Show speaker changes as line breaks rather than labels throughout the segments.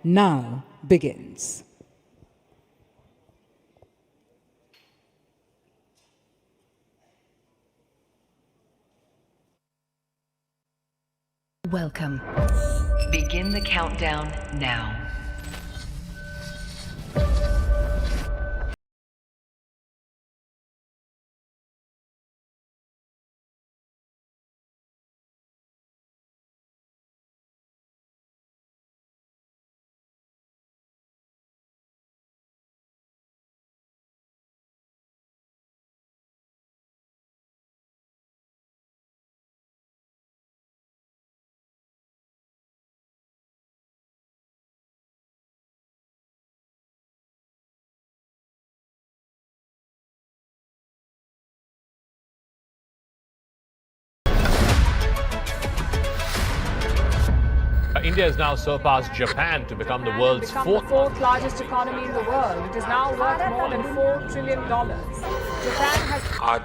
now begins.
Welcome. Begin the countdown now.
India has now surpassed Japan to become the world's fourth
largest economy in the world. It is now worth more than $4 trillion. Japan has...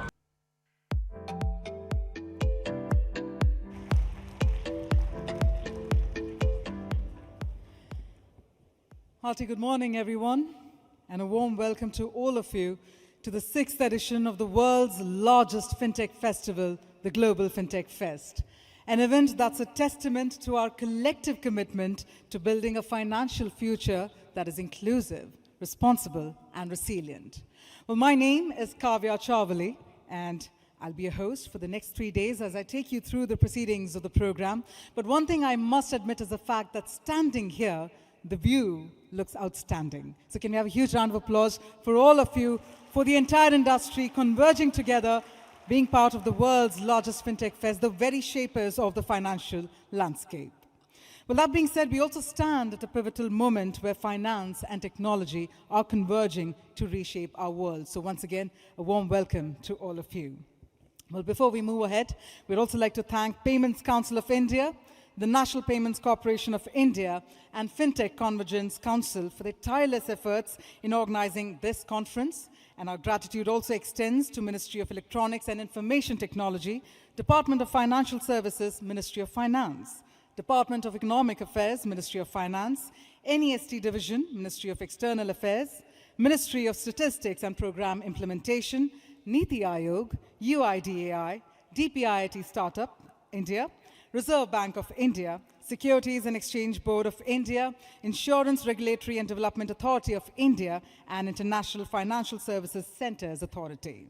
Hearty good morning, everyone, and a warm welcome to all of you to the 6th edition of the world's largest fintech festival, the Global Fintech Fest. An event that's a testament to our collective commitment to building a financial future that is inclusive, responsible, and resilient. Well, my name is Kavya Chavali, and I'll be a host for the next 3 days as I take you through the proceedings of the program. But one thing I must admit is the fact that standing here, the view looks outstanding. So can we have a huge round of applause for all of you, for the entire industry converging together, being part of the world's largest fintech fest, the very shapers of the financial landscape. Well, that being said, we also stand at a pivotal moment where finance and technology are converging to reshape our world. So once again, a warm welcome to all of you. Well, before we move ahead, we'd also like to thank Payments Council of India, the National Payments Corporation of India, and Fintech Convergence Council for their tireless efforts in organizing this conference. And our gratitude also extends to Ministry of Electronics and Information Technology, Department of Financial Services, Ministry of Finance, Department of Economic Affairs, Ministry of Finance, NEST Division, Ministry of External Affairs, Ministry of Statistics and Program Implementation, Niti Aayog, UIDAI, DPIIT Startup, India, Reserve Bank of India, Securities and Exchange Board of India, Insurance Regulatory and Development Authority of India, and International Financial Services Centers Authority.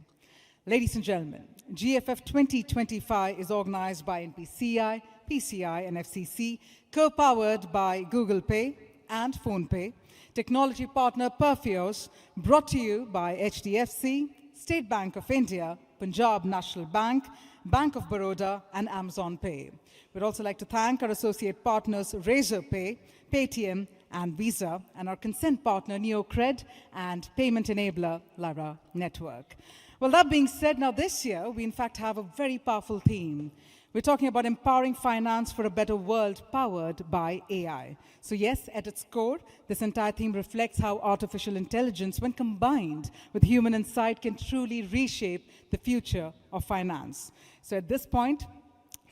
Ladies and gentlemen, GFF 2025 is organized by NPCI, PCI, and FCC, co-powered by Google Pay and PhonePe, technology partner Perfios, brought to you by HDFC, State Bank of India, Punjab National Bank, Bank of Baroda, and Amazon Pay. We'd also like to thank our associate partners Razorpay, Paytm, and Visa, and our consent partner NeoCred and payment enabler Lyra Network. Well, that being said, now this year, we in fact have a very powerful theme. We're talking about empowering finance for a better world powered by AI. So yes, at its core, this entire theme reflects how artificial intelligence, when combined with human insight, can truly reshape the future of finance. So at this point,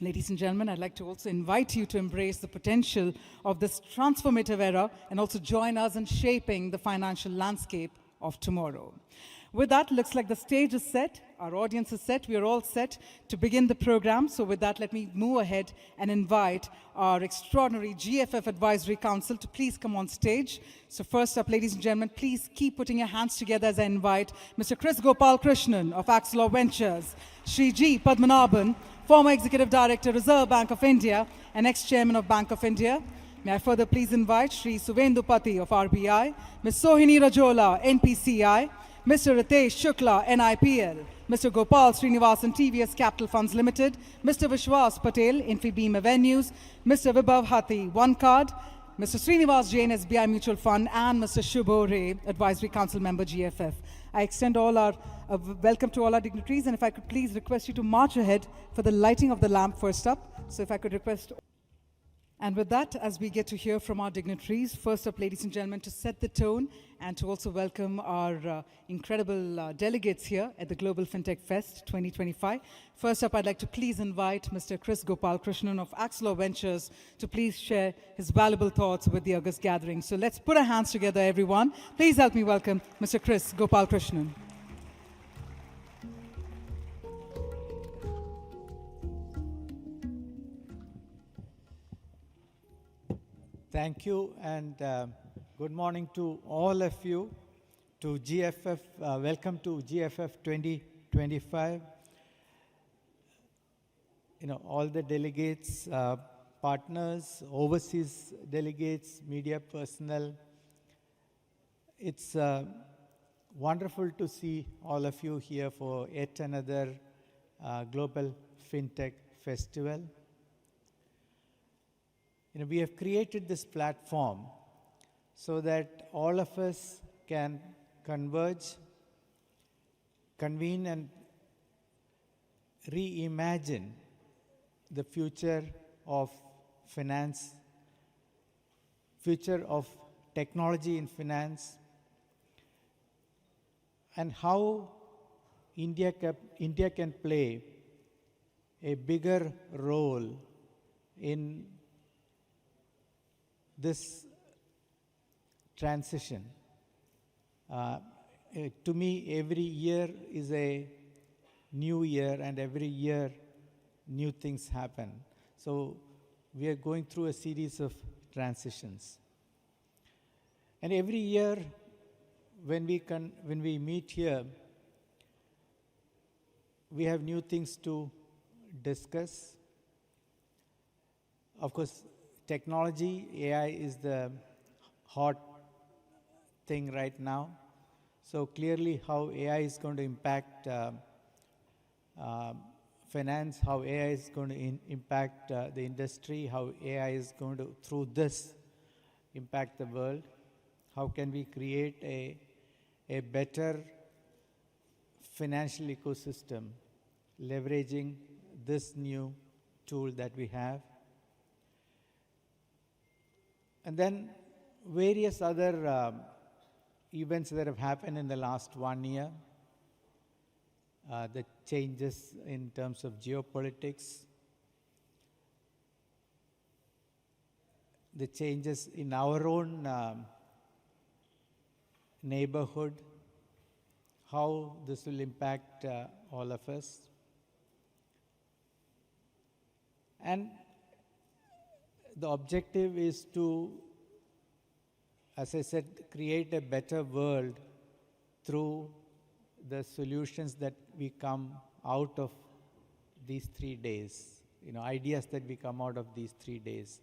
ladies and gentlemen, I'd like to also invite you to embrace the potential of this transformative era and also join us in shaping the financial landscape of tomorrow. With that, looks like the stage is set, our audience is set, we are all set to begin the program. So with that, let me move ahead and invite our extraordinary GFF Advisory Council to please come on stage. So first up, ladies and gentlemen, please keep putting your hands together as I invite Mr. Chris Gopal Krishnan of Axelor Ventures, Shri G. Padmanabhan, former Executive Director, Reserve Bank of India, and ex-Chairman of Bank of India. May I further please invite Shri Suvendu Pati of RBI, Ms. Sohini Rajola, NPCI, Mr. Ritesh Shukla, NIPL, Mr. Gopal Srinivasan, TVS Capital Funds Limited, Mr. Vishwas Patel, Infibeam Avenues, Mr. Vibhav Hathi, One Card, Mr. Srinivas Jain, SBI Mutual Fund, and Mr. Shubho Ray, Advisory Council Member, GFF. I extend all our welcome to all our dignitaries, and if I could please request you to march ahead for the lighting of the lamp first up. So if I could request... And with that, as we get to hear from our dignitaries, first up, ladies and gentlemen, to set the tone and to also welcome our incredible delegates here at the Global Fintech Fest 2025. First up, I'd like to please invite Mr. Chris Gopalakrishnan of Axelor Ventures to please share his valuable thoughts with the August gathering. So let's put our hands together, everyone. Please help me welcome Mr. Chris Gopalakrishnan.
Thank you, and good morning to all of you. To GFF, welcome to GFF 2025. All the delegates, partners, overseas delegates, media personnel. It's wonderful to see all of you here for yet another Global Fintech Festival. We have created this platform so that all of us can converge, convene, and reimagine the future of finance, future of technology in finance, and how India can play a bigger role in this transition. To me, every year is a new year, and every year new things happen. So we are going through a series of transitions. And every year when we meet here, we have new things to discuss. Of course, technology, AI is the hot thing right now. So clearly how AI is going to impact finance, how AI is going to impact the industry, how AI is going to, through this, impact the world. How can we create a better financial ecosystem leveraging this new tool that we have? And then various other events that have happened in the last 1 year. The changes in terms of geopolitics, the changes in our own neighborhood, how this will impact all of us. And the objective is to, as I said, create a better world through the solutions that we come out of these 3 days, ideas that we come out of these 3 days,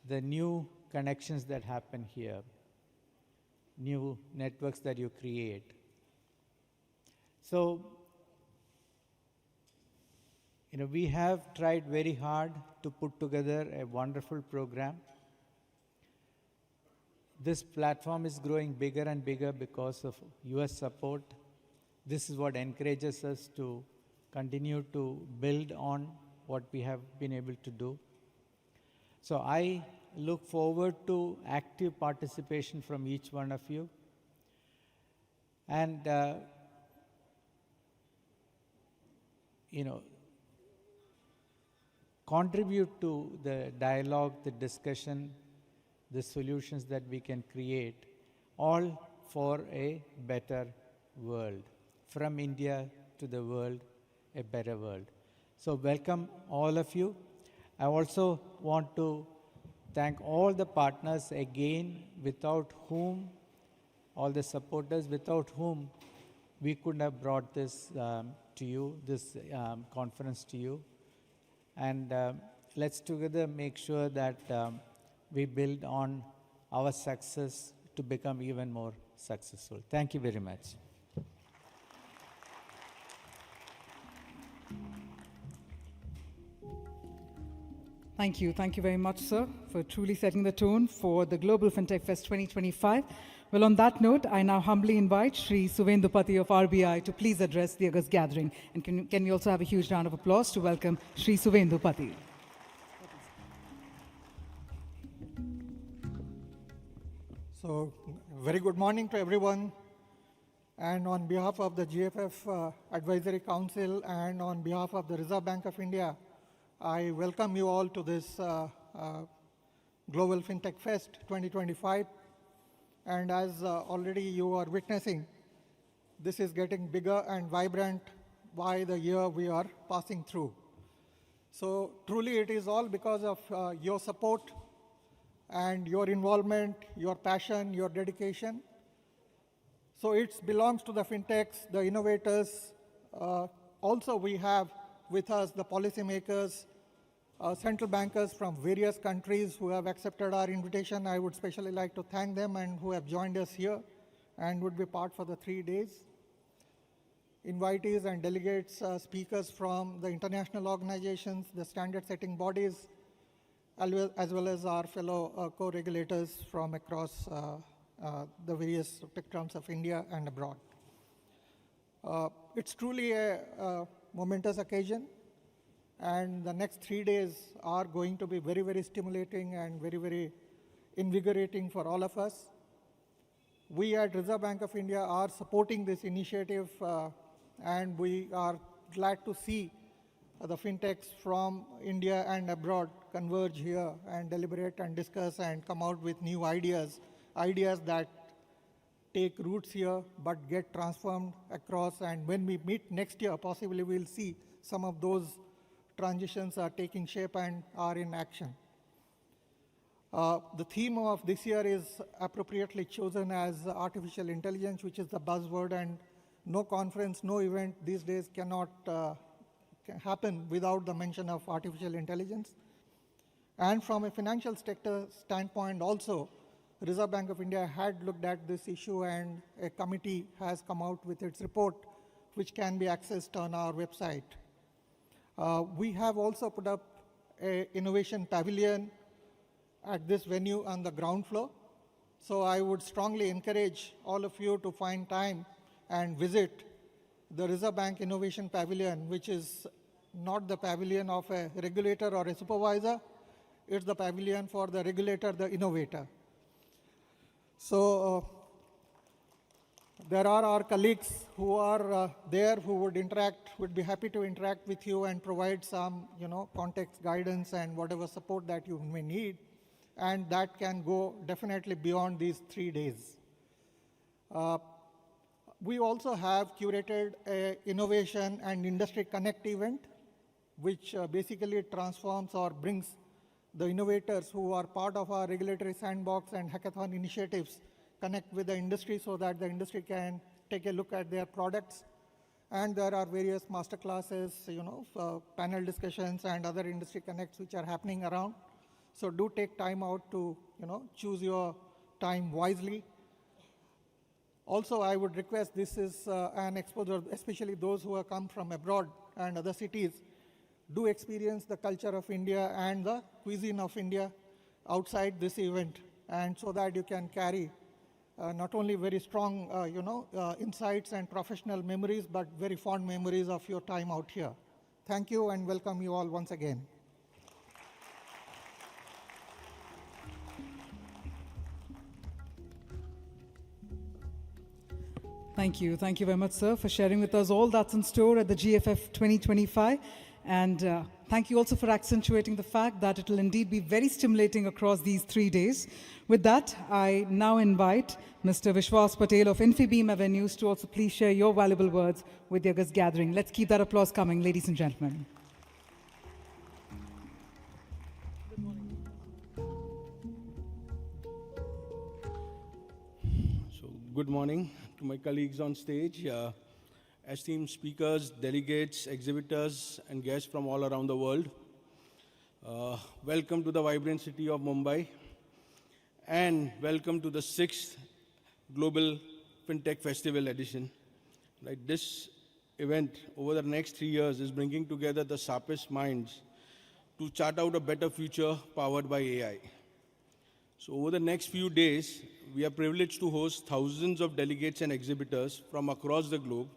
the new connections that happen here, new networks that you create. So, we have tried very hard to put together a wonderful program. This platform is growing bigger and bigger because of US support. This is what encourages us to continue to build on what we have been able to do. So I look forward to active participation from each one of you. And, contribute to the dialogue, the discussion, the solutions that we can create, all for a better world. From India to the world, a better world. So welcome all of you. I also want to thank all the partners again, without whom, all the supporters, without whom we couldn't have brought this to you, this conference to you. And let's together make sure that we build on our success to become even more successful. Thank you very much.
Thank you. Thank you very much, sir, for truly setting the tone for the Global Fintech Fest 2025. Well, on that note, I now humbly invite Shri Suvendupati of RBI to please address the August gathering. And can we also have a huge round of applause to welcome Shri Suvendupati?
So, very good morning to everyone. And on behalf of the GFF Advisory Council and on behalf of the Reserve Bank of India, I welcome you all to this Global Fintech Fest 2025. And as already you are witnessing, this is getting bigger and vibrant by the year we are passing through. So truly it is all because of your support and your involvement, your passion, your dedication. So it belongs to the fintechs, the innovators. Also we have with us the policymakers, central bankers from various countries who have accepted our invitation. I would especially like to thank them and who have joined us here and would be part for the 3 days. Invitees and delegates, speakers from the international organizations, the standard setting bodies, as well as our fellow co-regulators from across the various spectrums of India and abroad. It's truly a momentous occasion, and the next 3 days are going to be very, very stimulating and very, very invigorating for all of us. We at Reserve Bank of India are supporting this initiative and we are glad to see the fintechs from India and abroad converge here and deliberate and discuss and come out with new ideas that take roots here but get transformed across. And when we meet next year, possibly we'll see some of those transitions are taking shape and are in action. The theme of this year is appropriately chosen as artificial intelligence, which is the buzzword, and no conference, no event these days cannot happen without the mention of artificial intelligence. And from a financial sector standpoint also, Reserve Bank of India had looked at this issue and a committee has come out with its report, which can be accessed on our website. We have also put up an innovation pavilion at this venue on the ground floor. So I would strongly encourage all of you to find time and visit the Reserve Bank Innovation Pavilion, which is not the pavilion of a regulator or a supervisor. It's the pavilion for the regulator, the innovator. So there are our colleagues who are there who would be happy to interact with you and provide some, context, guidance, and whatever support that you may need. And that can go definitely beyond these 3 days. We also have curated an innovation and industry connect event, which basically transforms or brings the innovators who are part of our regulatory sandbox and hackathon initiatives connect with the industry so that the industry can take a look at their products. And there are various masterclasses, panel discussions and other industry connects which are happening around. So do take time out to, choose your time wisely. Also, I would request, this is an exposure, especially those who have come from abroad and other cities, do experience the culture of India and the cuisine of India outside this event, and so that you can carry not only very strong, insights and professional memories, but very fond memories of your time out here. Thank you and welcome you all once again.
Thank you. Thank you very much, sir, for sharing with us all that's in store at the GFF 2025. And thank you also for accentuating the fact that it will indeed be very stimulating across these 3 days. With that, I now invite Mr. Vishwas Patel of Infibeam Avenues to also please share your valuable words with your guest gathering. Let's keep that applause coming, ladies and gentlemen.
Good morning to my colleagues on stage, esteemed speakers, delegates, exhibitors, and guests from all around the world. Welcome to the vibrant city of Mumbai, and welcome to the 6th Global Fintech Festival edition. This event over the next 3 years is bringing together the sharpest minds to chart out a better future powered by AI. So over the next few days, we are privileged to host thousands of delegates and exhibitors from across the globe.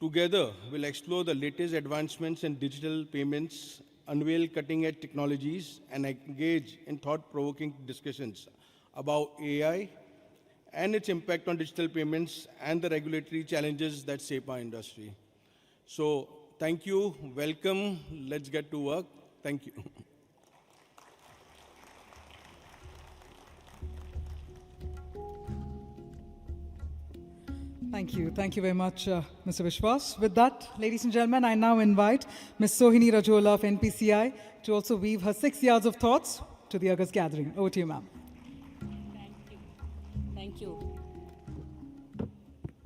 Together, we'll explore the latest advancements in digital payments, unveil cutting-edge technologies, and engage in thought-provoking discussions about AI and its impact on digital payments and the regulatory challenges that shape our industry. So thank you, welcome, let's get to work. Thank you.
Thank you. Thank you very much, Mr. Vishwas. With that, ladies and gentlemen, I now invite Ms. Sohini Rajola of NPCI to also weave her 6 yards of thoughts to the August gathering. Over to you, ma'am.
Thank you.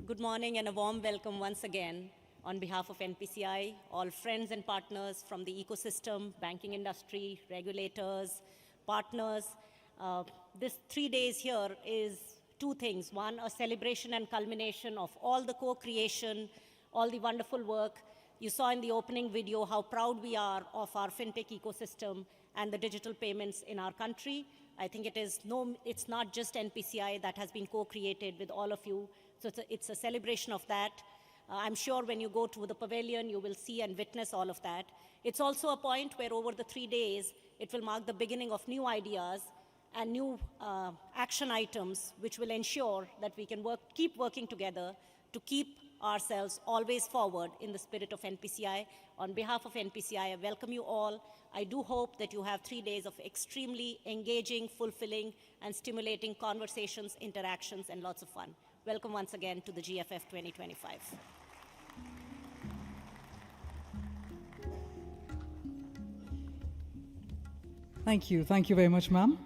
Good morning and a warm welcome once again on behalf of NPCI, all friends and partners from the ecosystem, banking industry, regulators, partners. This 3 days here is two things. One, a celebration and culmination of all the co-creation, all the wonderful work. You saw in the opening video how proud we are of our fintech ecosystem and the digital payments in our country. I think it's not just NPCI that has been co-created with all of you. So it's a celebration of that. I'm sure when you go to the pavilion, you will see and witness all of that. It's also a point where over the 3 days, it will mark the beginning of new ideas and new action items, which will ensure that we can keep working together to keep ourselves always forward in the spirit of NPCI. On behalf of NPCI, I welcome you all. I do hope that you have 3 days of extremely engaging, fulfilling, and stimulating conversations, interactions, and lots of fun. Welcome once again to the GFF 2025.
Thank you. Thank you very much, ma'am.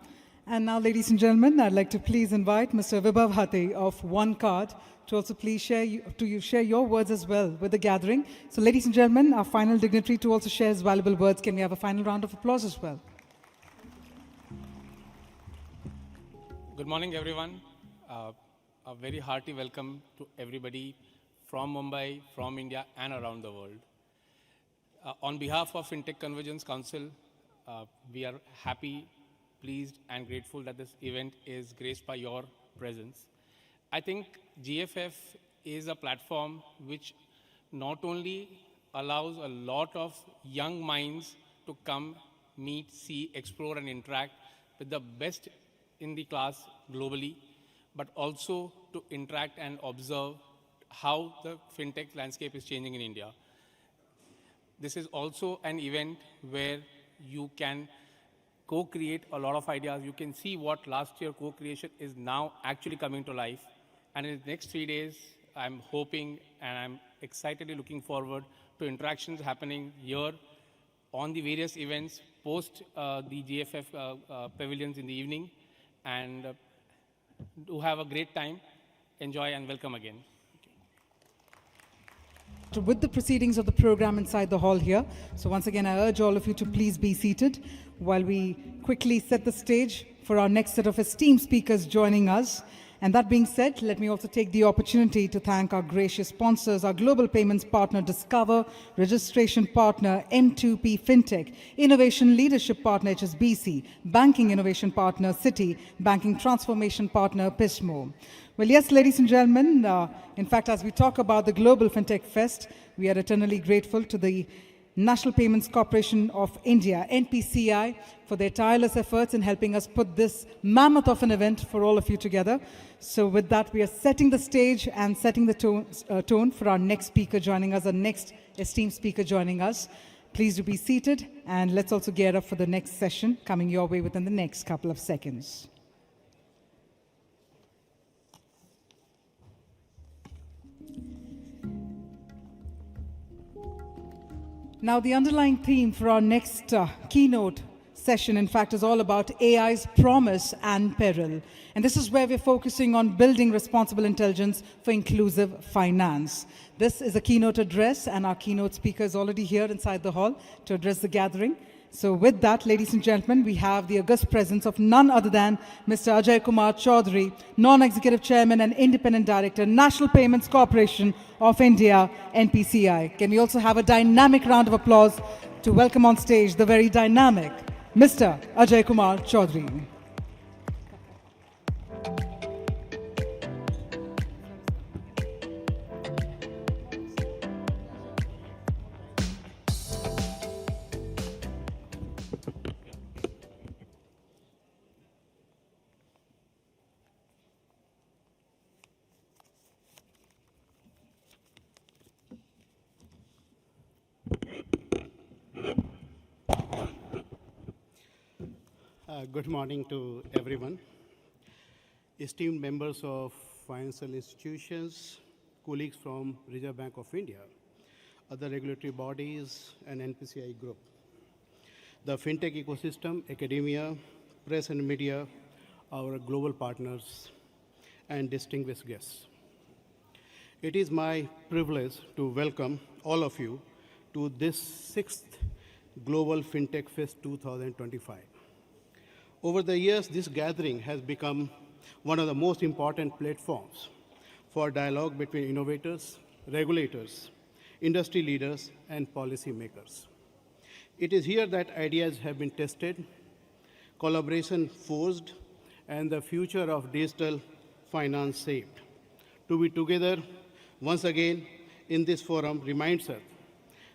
And now, ladies and gentlemen, I'd like to please invite Mr. Vibhav Hate of One Card to also please share your words as well with the gathering. So, ladies and gentlemen, our final dignitary to also share his valuable words. Can we have a final round of applause as well?
Good morning, everyone. A very hearty welcome to everybody from Mumbai, from India, and around the world. On behalf of Fintech Convergence Council, we are happy, pleased, and grateful that this event is graced by your presence. I think GFF is a platform which not only allows a lot of young minds to come, meet, see, explore, and interact with the best in the class globally, but also to interact and observe how the fintech landscape is changing in India. This is also an event where you can co-create a lot of ideas. You can see what last year co-creation is now actually coming to life. And in the next 3 days, I'm hoping and I'm excitedly looking forward to interactions happening here on the various events post the GFF pavilions in the evening. And do have a great time. Enjoy and welcome again.
With the proceedings of the program inside the hall here. So once again, I urge all of you to please be seated while we quickly set the stage for our next set of esteemed speakers joining us. And that being said, let me also take the opportunity to thank our gracious sponsors, our global payments partner Discover, registration partner M2P Fintech, innovation leadership partner HSBC, banking innovation partner Citi, banking transformation partner Pismo. Well, yes, ladies and gentlemen, in fact, as we talk about the Global Fintech Fest, we are eternally grateful to the National Payments Corporation of India, NPCI, for their tireless efforts in helping us put this mammoth of an event for all of you together. So with that, we are setting the stage and setting the tone for our next speaker joining us, our next esteemed speaker joining us. Please do be seated, and let's also gear up for the next session coming your way within the next couple of seconds. Now, the underlying theme for our next keynote session, in fact, is all about AI's promise and peril. And this is where we're focusing on building responsible intelligence for inclusive finance. This is a keynote address, and our keynote speaker is already here inside the hall to address the gathering. So with that, ladies and gentlemen, we have the august presence of none other than Mr. Ajay Kumar Chaudhary, Non-Executive Chairman and Independent Director, National Payments Corporation of India, NPCI. Can we also have a dynamic round of applause to welcome on stage the very dynamic Mr. Ajay Kumar Chaudhary.
Good morning to everyone. Esteemed members of financial institutions, colleagues from Reserve Bank of India, other regulatory bodies, and NPCI group, the fintech ecosystem, academia, press and media, our global partners, and distinguished guests. It is my privilege to welcome all of you to this 6th Global Fintech Fest 2025. Over the years, this gathering has become one of the most important platforms for dialogue between innovators, regulators, industry leaders, and policymakers. It is here that ideas have been tested, collaboration forged, and the future of digital finance shaped. To be together once again in this forum reminds us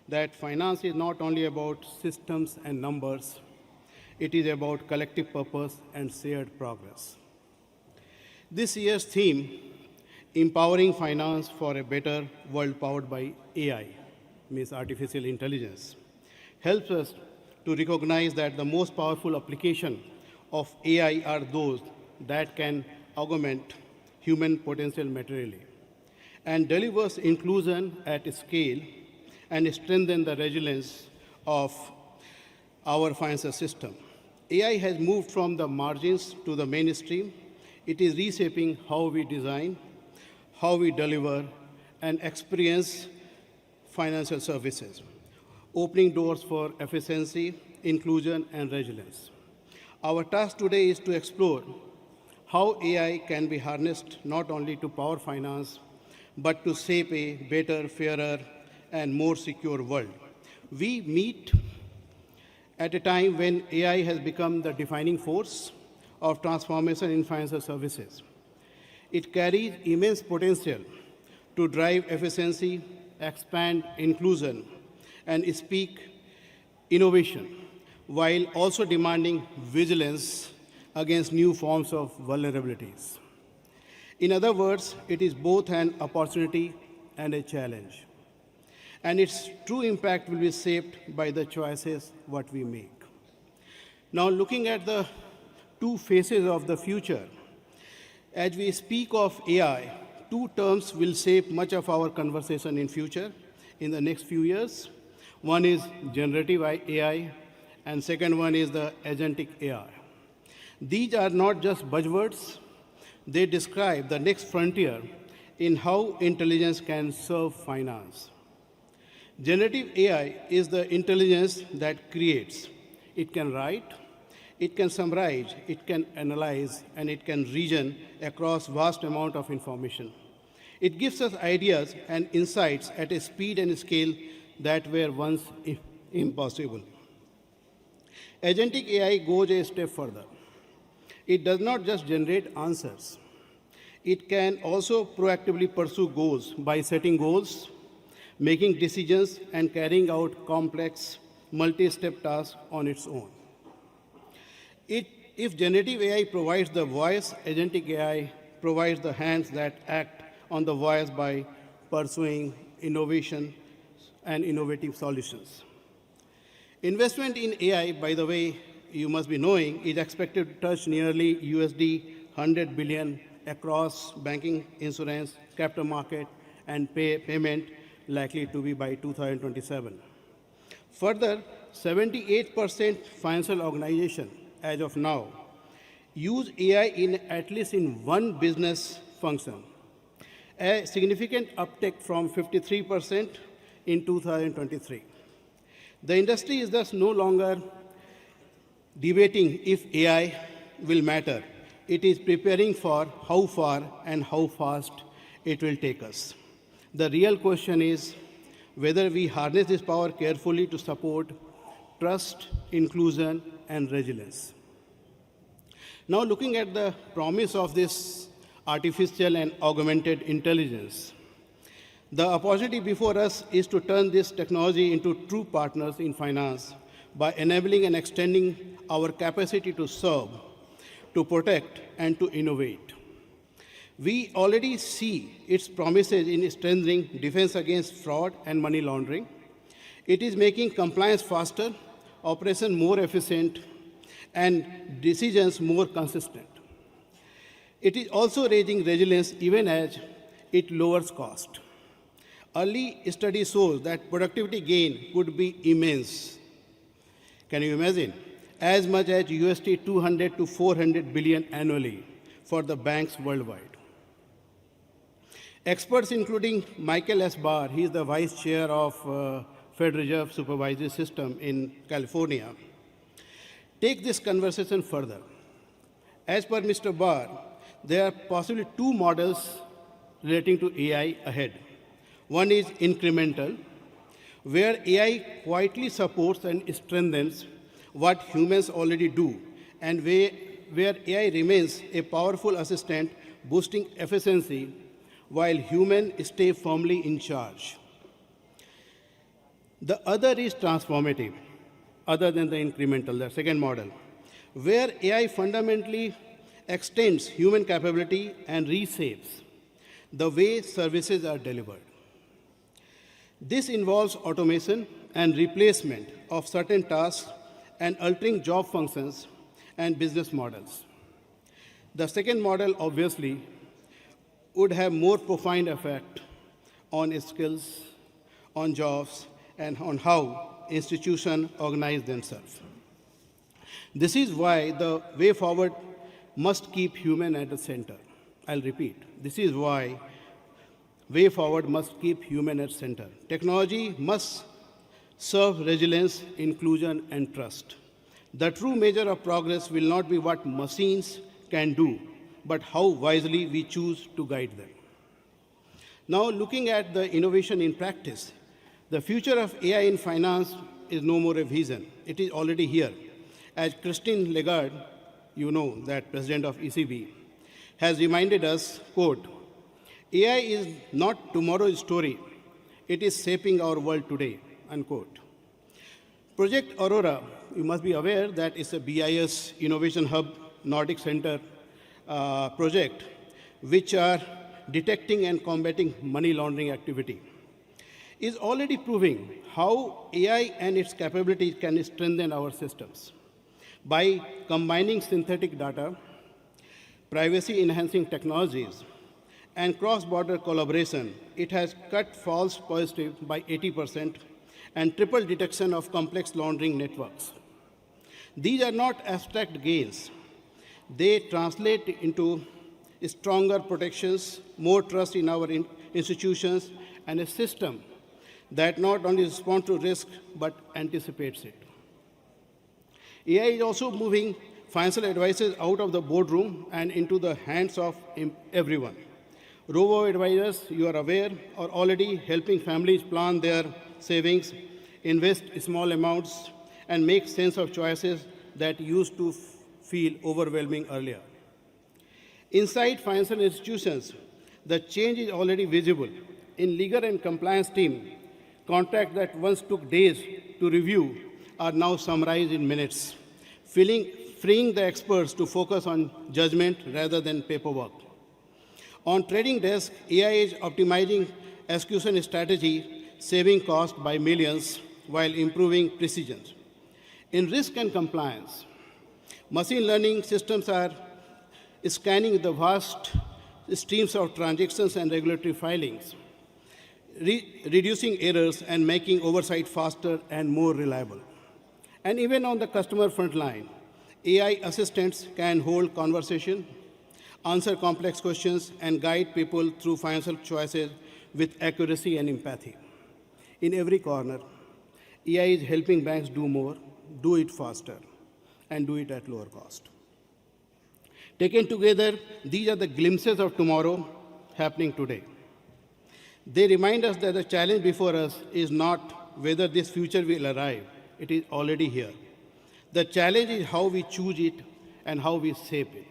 that finance is not only about systems and numbers, it is about collective purpose and shared progress. This year's theme, Empowering Finance for a Better World Powered by AI, means artificial intelligence, helps us to recognize that the most powerful application of AI are those that can augment human potential materially and delivers inclusion at scale and strengthen the resilience of our financial system. AI has moved from the margins to the mainstream. It is reshaping how we design, how we deliver, and experience financial services, opening doors for efficiency, inclusion, and resilience. Our task today is to explore how AI can be harnessed not only to power finance, but to shape a better, fairer, and more secure world. We meet at a time when AI has become the defining force of transformation in financial services. It carries immense potential to drive efficiency, expand inclusion, and speak innovation, while also demanding vigilance against new forms of vulnerabilities. In other words, it is both an opportunity and a challenge. And its true impact will be shaped by the choices what we make. Now, looking at the two faces of the future, as we speak of AI, two terms will shape much of our conversation in future, in the next few years. One is generative AI, and second one is the agentic AI. These are not just buzzwords, they describe the next frontier in how intelligence can serve finance. Generative AI is the intelligence that creates. It can write, it can summarize, it can analyze, and it can reason across vast amount of information. It gives us ideas and insights at a speed and scale that were once impossible. Agentic AI goes a step further. It does not just generate answers. It can also proactively pursue goals by setting goals, making decisions, and carrying out complex, multi-step tasks on its own. If generative AI provides the voice, agentic AI provides the hands that act on the voice by pursuing innovation and innovative solutions. Investment in AI, by the way, you must be knowing, is expected to touch nearly $100 billion across banking, insurance, capital market, and payment, likely to be by 2027. Further, 78% financial organizations, as of now, use AI in at least in one business function, a significant uptick from 53% in 2023. The industry is thus no longer debating if AI will matter. It is preparing for how far and how fast it will take us. The real question is whether we harness this power carefully to support trust, inclusion, and resilience. Now, looking at the promise of this artificial and augmented intelligence, the opportunity before us is to turn this technology into true partners in finance by enabling and extending our capacity to serve, to protect, and to innovate. We already see its promises in strengthening defense against fraud and money laundering. It is making compliance faster, operation more efficient, and decisions more consistent. It is also raising resilience even as it lowers cost. Early study shows that productivity gain could be immense. Can you imagine? As much as USD 200 to 400 billion annually for the banks worldwide. Experts including Michael S. Barr, he is the vice chair of Federal Reserve Supervisory System in California, take this conversation further. As per Mr. Barr, there are possibly two models relating to AI ahead. One is incremental, where AI quietly supports and strengthens what humans already do, and where AI remains a powerful assistant boosting efficiency while humans stay firmly in charge. The other is transformative, other than the incremental, the second model, where AI fundamentally extends human capability and reshapes the way services are delivered. This involves automation and replacement of certain tasks and altering job functions and business models. The second model, obviously, would have more profound effect on skills, on jobs, and on how institutions organize themselves. This is why the way forward must keep human at the center. I'll repeat. This is why way forward must keep human at center. Technology must serve resilience, inclusion, and trust. The true measure of progress will not be what machines can do, but how wisely we choose to guide them. Now, looking at the innovation in practice, the future of AI in finance is no more a vision. It is already here. As Christine Lagarde, you know, that president of ECB, has reminded us, quote, AI is not tomorrow's story. It is shaping our world today, unquote. Project Aurora, you must be aware that it's a BIS Innovation Hub Nordic Center project, which are detecting and combating money laundering activity, is already proving how AI and its capabilities can strengthen our systems. By combining synthetic data, privacy-enhancing technologies, and cross-border collaboration, it has cut false positives by 80% and triple detection of complex laundering networks. These are not abstract gains. They translate into stronger protections, more trust in our institutions, and a system that not only responds to risk, but anticipates it. AI is also moving financial advisors out of the boardroom and into the hands of everyone. Robo-advisors, you are aware, are already helping families plan their savings, invest small amounts, and make sense of choices that used to feel overwhelming earlier. Inside financial institutions, the change is already visible. In legal and compliance team, contracts that once took days to review are now summarized in minutes, freeing the experts to focus on judgment rather than paperwork. On trading desk, AI is optimizing execution strategy, saving cost by millions while improving precision. In risk and compliance, machine learning systems are scanning the vast streams of transactions and regulatory filings, reducing errors and making oversight faster and more reliable. And even on the customer front line, AI assistants can hold conversation, answer complex questions, and guide people through financial choices with accuracy and empathy. In every corner, AI is helping banks do more, do it faster, and do it at lower cost. Taken together, these are the glimpses of tomorrow happening today. They remind us that the challenge before us is not whether this future will arrive, it is already here. The challenge is how we choose it and how we shape it.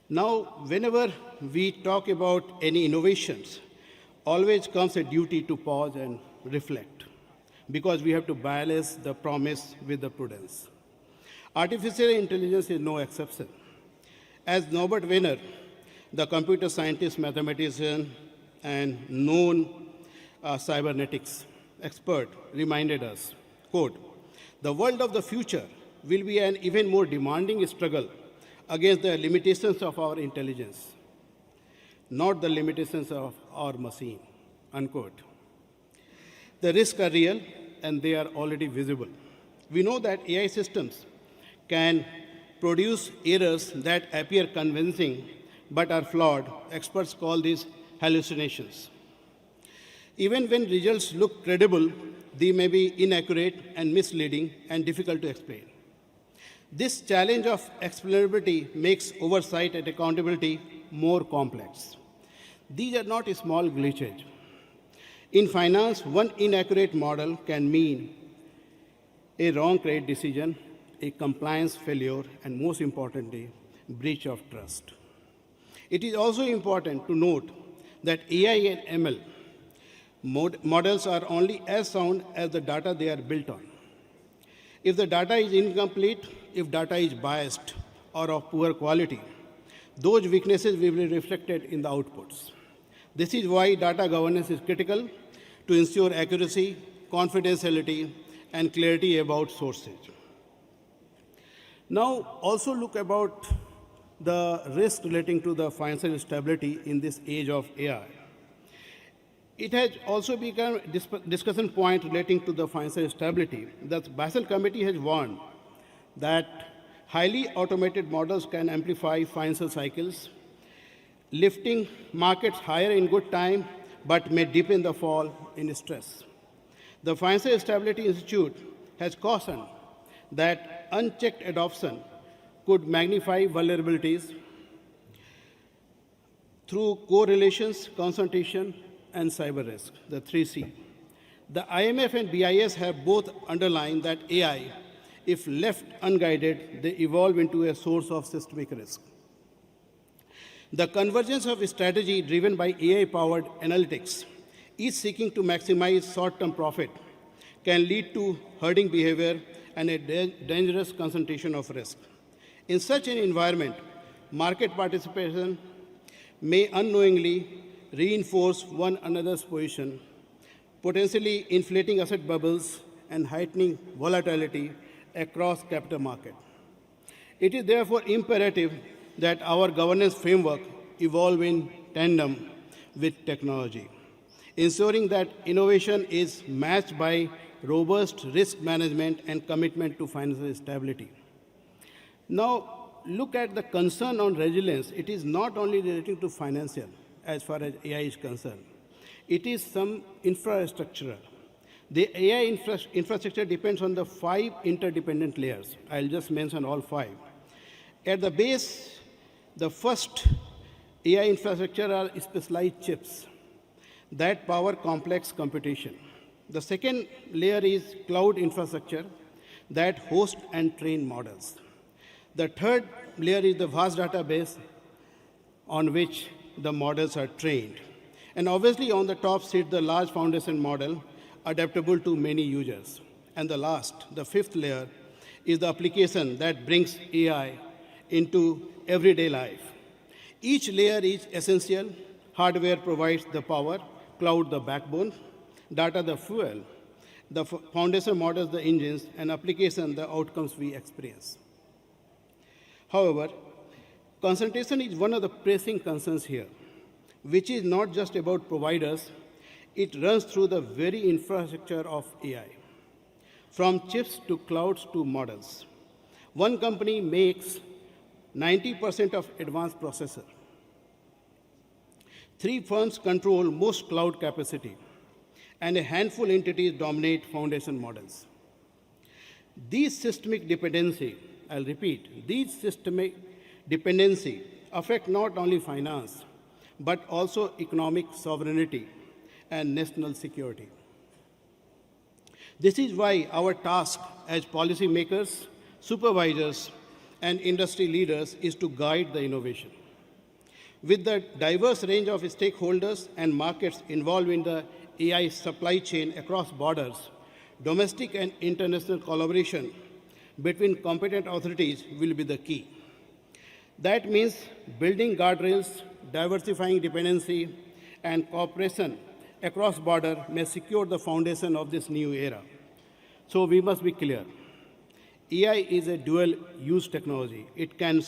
Now, whenever we talk about any innovations, always comes a duty to pause and reflect, because we have to balance the promise with the prudence. Artificial intelligence is no exception. As Norbert Wiener, the computer scientist, mathematician, and known cybernetics expert reminded us, quote, "The world of the future will be an even more demanding struggle against the limitations of our intelligence, not the limitations of our machine, unquote. The risks are real and they are already visible. We know that AI systems can produce errors that appear convincing but are flawed. Experts call these hallucinations. Even when results look credible, they may be inaccurate and misleading and difficult to explain. This challenge of explainability makes oversight and accountability more complex. These are not small glitches. In finance, one inaccurate model can mean a wrong credit decision, a compliance failure, and most importantly, breach of trust. It is also important to note that AI and ML models are only as sound as the data they are built on. If the data is incomplete, if data is biased or of poor quality, those weaknesses will be reflected in the outputs. This is why data governance is critical to ensure accuracy, confidentiality, and clarity about sources. Now, also look about the risk relating to the financial stability in this age of AI. It has also become a discussion point relating to the financial stability. The Basel Committee has warned that highly automated models can amplify financial cycles, lifting markets higher in good time, but may deepen the fall in stress. The Financial Stability Institute has cautioned that unchecked adoption could magnify vulnerabilities through correlations, concentration, and cyber risk, the 3C. The IMF and BIS have both underlined that AI, if left unguided, they evolve into a source of systemic risk. The convergence of strategy driven by AI-powered analytics, each seeking to maximize short-term profit, can lead to herding behavior and a dangerous concentration of risk. In such an environment, market participation may unknowingly reinforce one another's position, potentially inflating asset bubbles and heightening volatility across capital market. It is therefore imperative that our governance framework evolve in tandem with technology, ensuring that innovation is matched by robust risk management and commitment to financial stability. Now, look at the concern on resilience. It is not only relating to financial, as far as AI is concerned. It is some infrastructural. The AI infrastructure depends on the 5 interdependent layers. I'll just mention all 5. At the base, the first AI infrastructure are specialized chips that power complex computation. The second layer is cloud infrastructure that hosts and train models. The third layer is the vast database on which the models are trained. And obviously on the top sits the large foundation model adaptable to many users. And the last, the fifth layer, is the application that brings AI into everyday life. Each layer is essential. Hardware provides the power, cloud the backbone, data the fuel, the foundation models the engines, and application the outcomes we experience. However, concentration is one of the pressing concerns here, which is not just about providers, it runs through the very infrastructure of AI, from chips to clouds to models. One company makes 90% of advanced processor. 3 firms control most cloud capacity, and a handful entities dominate foundation models. These systemic dependency, I'll repeat, these systemic dependency affect not only finance, but also economic sovereignty and national security. This is why our task as policymakers, supervisors, and industry leaders is to guide the innovation. With the diverse range of stakeholders and markets involved in the AI supply chain across borders, domestic and international collaboration between competent authorities will be the key. That means building guardrails, diversifying dependency, and cooperation across border may secure the foundation of this new era. So we must be clear. AI is a dual-use technology. It can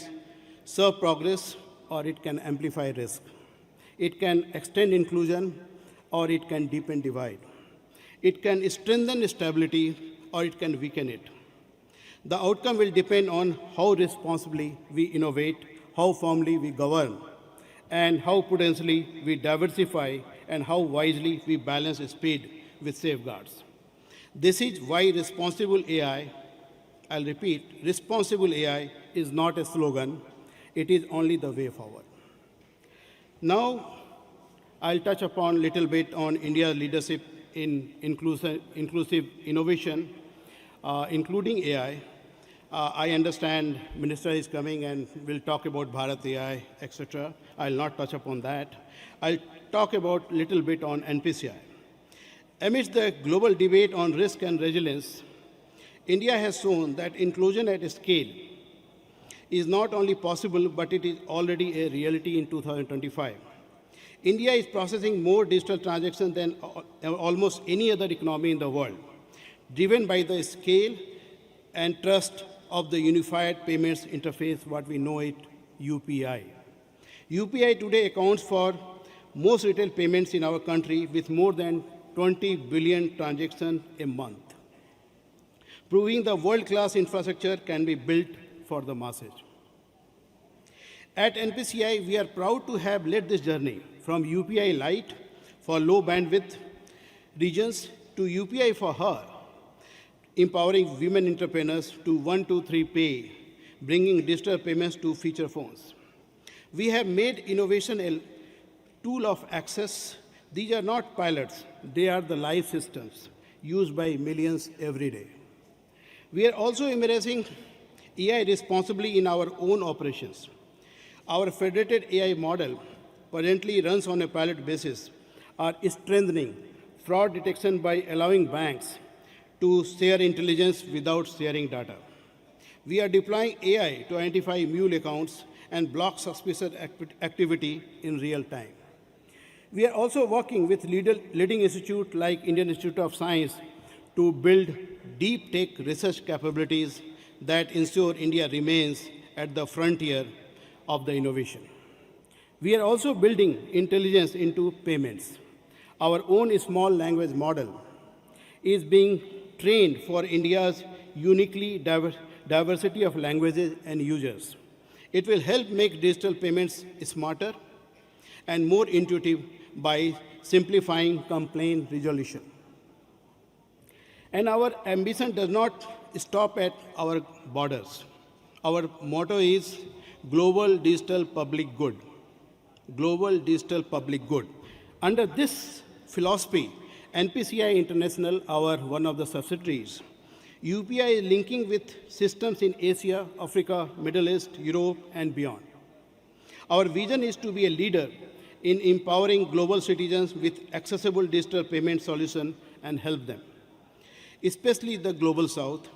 serve progress or it can amplify risk. It can extend inclusion or it can deepen divide. It can strengthen stability or it can weaken it. The outcome will depend on how responsibly we innovate, how firmly we govern, and how prudently we diversify, and how wisely we balance speed with safeguards. This is why responsible AI, I'll repeat, responsible AI is not a slogan, it is only the way forward. Now, I'll touch upon a little bit on India's leadership in inclusive innovation, including AI. I understand Minister is coming and will talk about Bharat AI, etc. I'll not touch upon that. I'll talk about a little bit on NPCI. Amidst the global debate on risk and resilience, India has shown that inclusion at scale is not only possible, but it is already a reality in 2025. India is processing more digital transactions than almost any other economy in the world, driven by the scale and trust of the unified payments interface, what we know it, UPI. UPI today accounts for most retail payments in our country with more than 20 billion transactions a month, proving the world-class infrastructure can be built for the masses. At NPCI, we are proud to have led this journey from UPI Lite for low bandwidth regions to UPI for her, empowering women entrepreneurs to 123 Pay, bringing digital payments to feature phones. We have made innovation a tool of access. These are not pilots, they are the live systems used by millions every day. We are also embracing AI responsibly in our own operations. Our federated AI model currently runs on a pilot basis, are strengthening fraud detection by allowing banks to share intelligence without sharing data. We are deploying AI to identify mule accounts and block suspicious activity in real time. We are also working with leading institutes like Indian Institute of Science to build deep tech research capabilities that ensure India remains at the frontier of the innovation. We are also building intelligence into payments. Our own small language model is being trained for India's uniquely diversity of languages and users. It will help make digital payments smarter and more intuitive by simplifying complaint resolution. And our ambition does not stop at our borders. Our motto is Global Digital Public Good. Global Digital Public Good. Under this philosophy, NPCI International, one of the subsidiaries, UPI is linking with systems in Asia, Africa, Middle East, Europe, and beyond. Our vision is to be a leader in empowering global citizens with accessible digital payment solutions and help them, especially the Global South,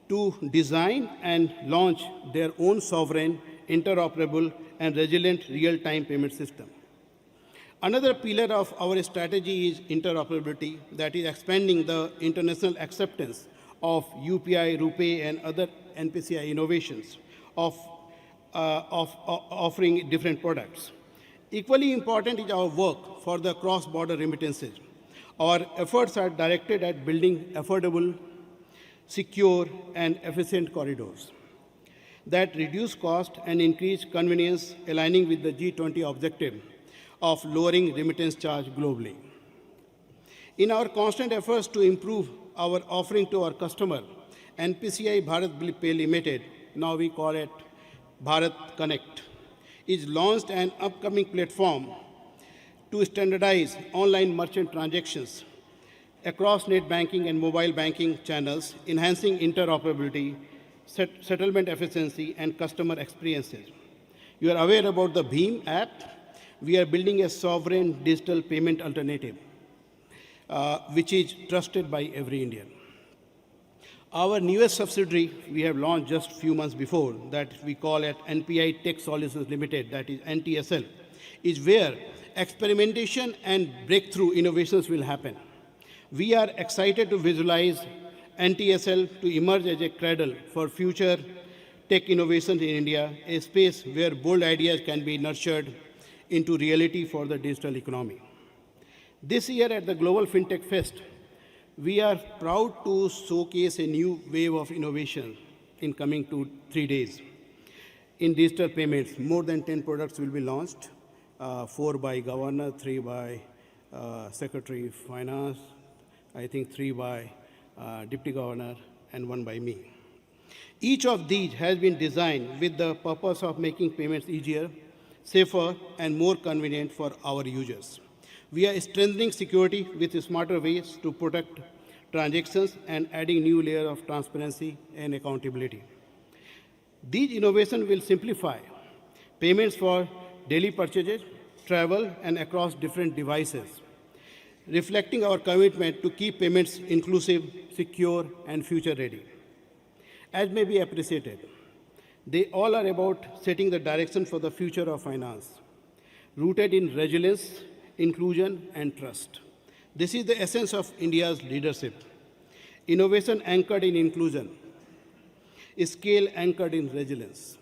to design and launch their own sovereign, interoperable, and resilient real-time payment system. Another pillar of our strategy is interoperability, that is expanding the international acceptance of UPI, RuPay, and other NPCI innovations of offering different products. Equally important is our work for the cross-border remittances. Our efforts are directed at building affordable, secure, and efficient corridors that reduce cost and increase convenience, aligning with the G20 objective of lowering remittance charge globally. In our constant efforts to improve our offering to our customer, NPCI Bharat Bill Pay Limited, now we call it Bharat Connect, is launched an upcoming platform to standardize online merchant transactions across net banking and mobile banking channels, enhancing interoperability, settlement efficiency, and customer experiences. You are aware about the Bheem app. We are building a sovereign digital payment alternative, which is trusted by every Indian. Our newest subsidiary, we have launched just a few months before, that we call it NPI Tech Solutions Limited, that is NTSL, is where experimentation and breakthrough innovations will happen. We are excited to visualize NTSL to emerge as a cradle for future tech innovations in India, a space where bold ideas can be nurtured into reality for the digital economy. This year at the Global Fintech Fest, we are proud to showcase a new wave of innovation in coming 3 days. In digital payments, more than 10 products will be launched, 4 by Governor, 3 by Secretary of Finance, I think 3 by Deputy Governor, and 1 by me. Each of these has been designed with the purpose of making payments easier, safer, and more convenient for our users. We are strengthening security with smarter ways to protect transactions and adding new layers of transparency and accountability. These innovations will simplify payments for daily purchases, travel, and across different devices, reflecting our commitment to keep payments inclusive, secure, and future-ready. As may be appreciated, they all are about setting the direction for the future of finance, rooted in resilience, inclusion, and trust. This is the essence of India's leadership. Innovation anchored in inclusion, scale anchored in resilience.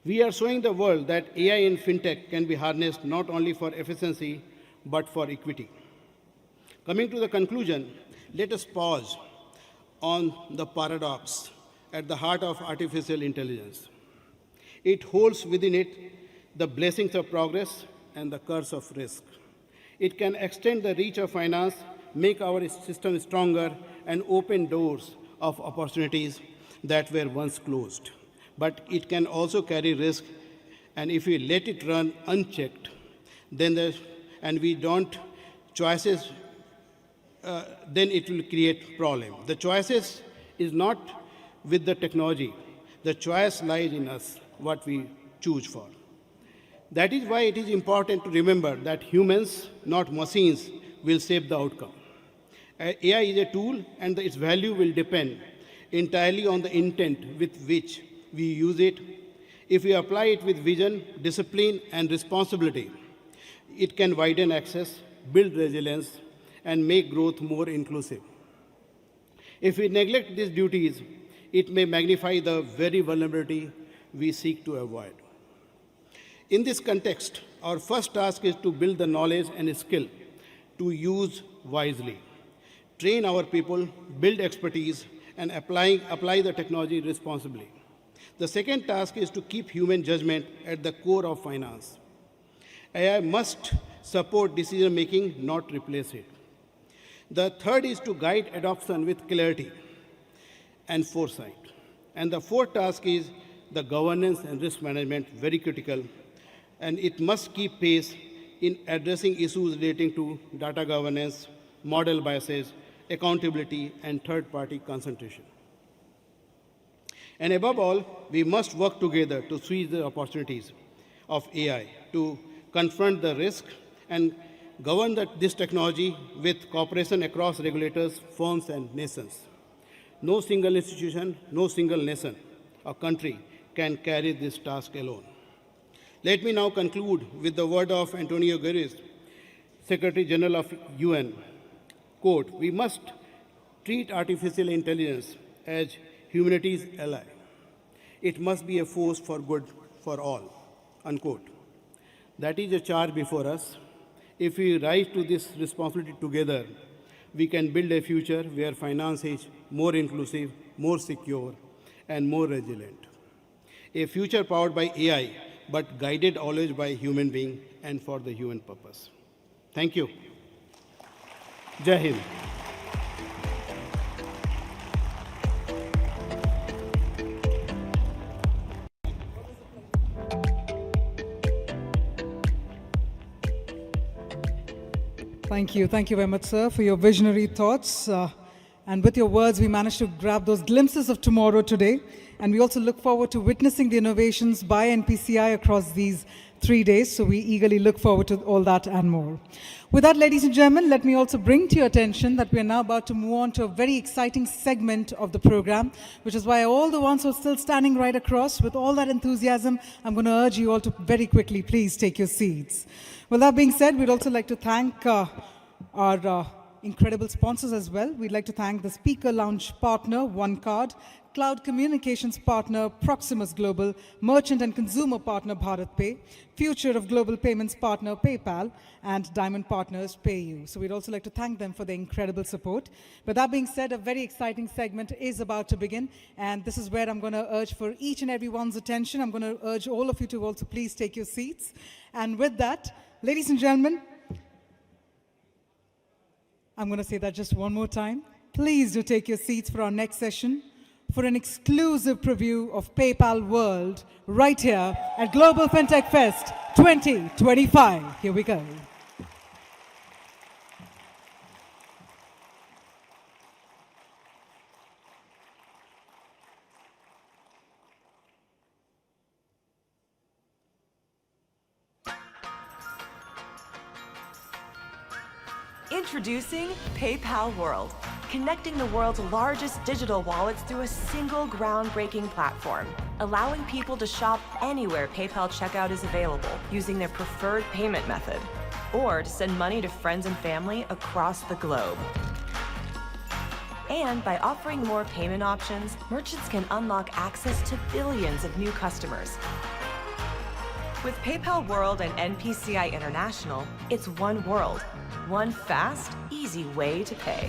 We are showing the world that AI and fintech can be harnessed not only for efficiency, but for equity. Coming to the conclusion, let us pause on the paradox at the heart of artificial intelligence. It holds within it the blessings of progress and the curse of risk. It can extend the reach of finance, make our system stronger, and open doors of opportunities that were once closed. But it can also carry risk, and if we let it run unchecked, then it will create problem. The choices is not with the technology. The choice lies in us, what we choose for. That is why it is important to remember that humans, not machines, will shape the outcome. AI is a tool, and its value will depend entirely on the intent with which we use it. If we apply it with vision, discipline, and responsibility, it can widen access, build resilience, and make growth more inclusive. If we neglect these duties, it may magnify the very vulnerability we seek to avoid. In this context, our first task is to build the knowledge and skill to use wisely, train our people, build expertise, and apply the technology responsibly. The second task is to keep human judgment at the core of finance. AI must support decision-making, not replace it. The third is to guide adoption with clarity and foresight. And the fourth task is the governance and risk management, very critical, and it must keep pace in addressing issues relating to data governance, model biases, accountability, and third-party concentration. And above all, we must work together to seize the opportunities of AI, to confront the risk and govern this technology with cooperation across regulators, firms, and nations. No single institution, no single nation or country can carry this task alone. Let me now conclude with the word of Antonio Guterres, Secretary General of UN. Quote, "We must treat artificial intelligence as humanity's ally. It must be a force for good for all." Unquote. That is a charge before us. If we rise to this responsibility together, we can build a future where finance is more inclusive, more secure, and more resilient. A future powered by AI, but guided always by human being and for the human purpose. Thank you. Jai Hind.
Thank you. Thank you very much, sir, for your visionary thoughts. And with your words, we managed to grab those glimpses of tomorrow today. And we also look forward to witnessing the innovations by NPCI across these 3 days. So we eagerly look forward to all that and more. With that, ladies and gentlemen, let me also bring to your attention that we are now about to move on to a very exciting segment of the program, which is why all the ones who are still standing right across, with all that enthusiasm, I'm going to urge you all to very quickly, please take your seats. With that being said, we'd also like to thank our incredible sponsors as well. We'd like to thank the Speaker Lounge partner, OneCard, Cloud Communications partner, Proximus Global, Merchant and Consumer partner, BharatPay, Future of Global Payments partner, PayPal, and Diamond partners, PayU. So we'd also like to thank them for their incredible support. But that being said, a very exciting segment is about to begin, and this is where I'm going to urge for each and everyone's attention. I'm going to urge all of you to also please take your seats. And with that, ladies and gentlemen, I'm going to say that just one more time. Please do take your seats for our next session, for an exclusive preview of PayPal World right here at Global Fintech Fest 2025. Here we go.
Introducing PayPal World, connecting the world's largest digital wallets through a single groundbreaking platform, allowing people to shop anywhere PayPal checkout is available using their preferred payment method, or to send money to friends and family across the globe. And by offering more payment options, merchants can unlock access to billions of new customers. With PayPal World and NPCI International, it's one world, one fast, easy way to pay.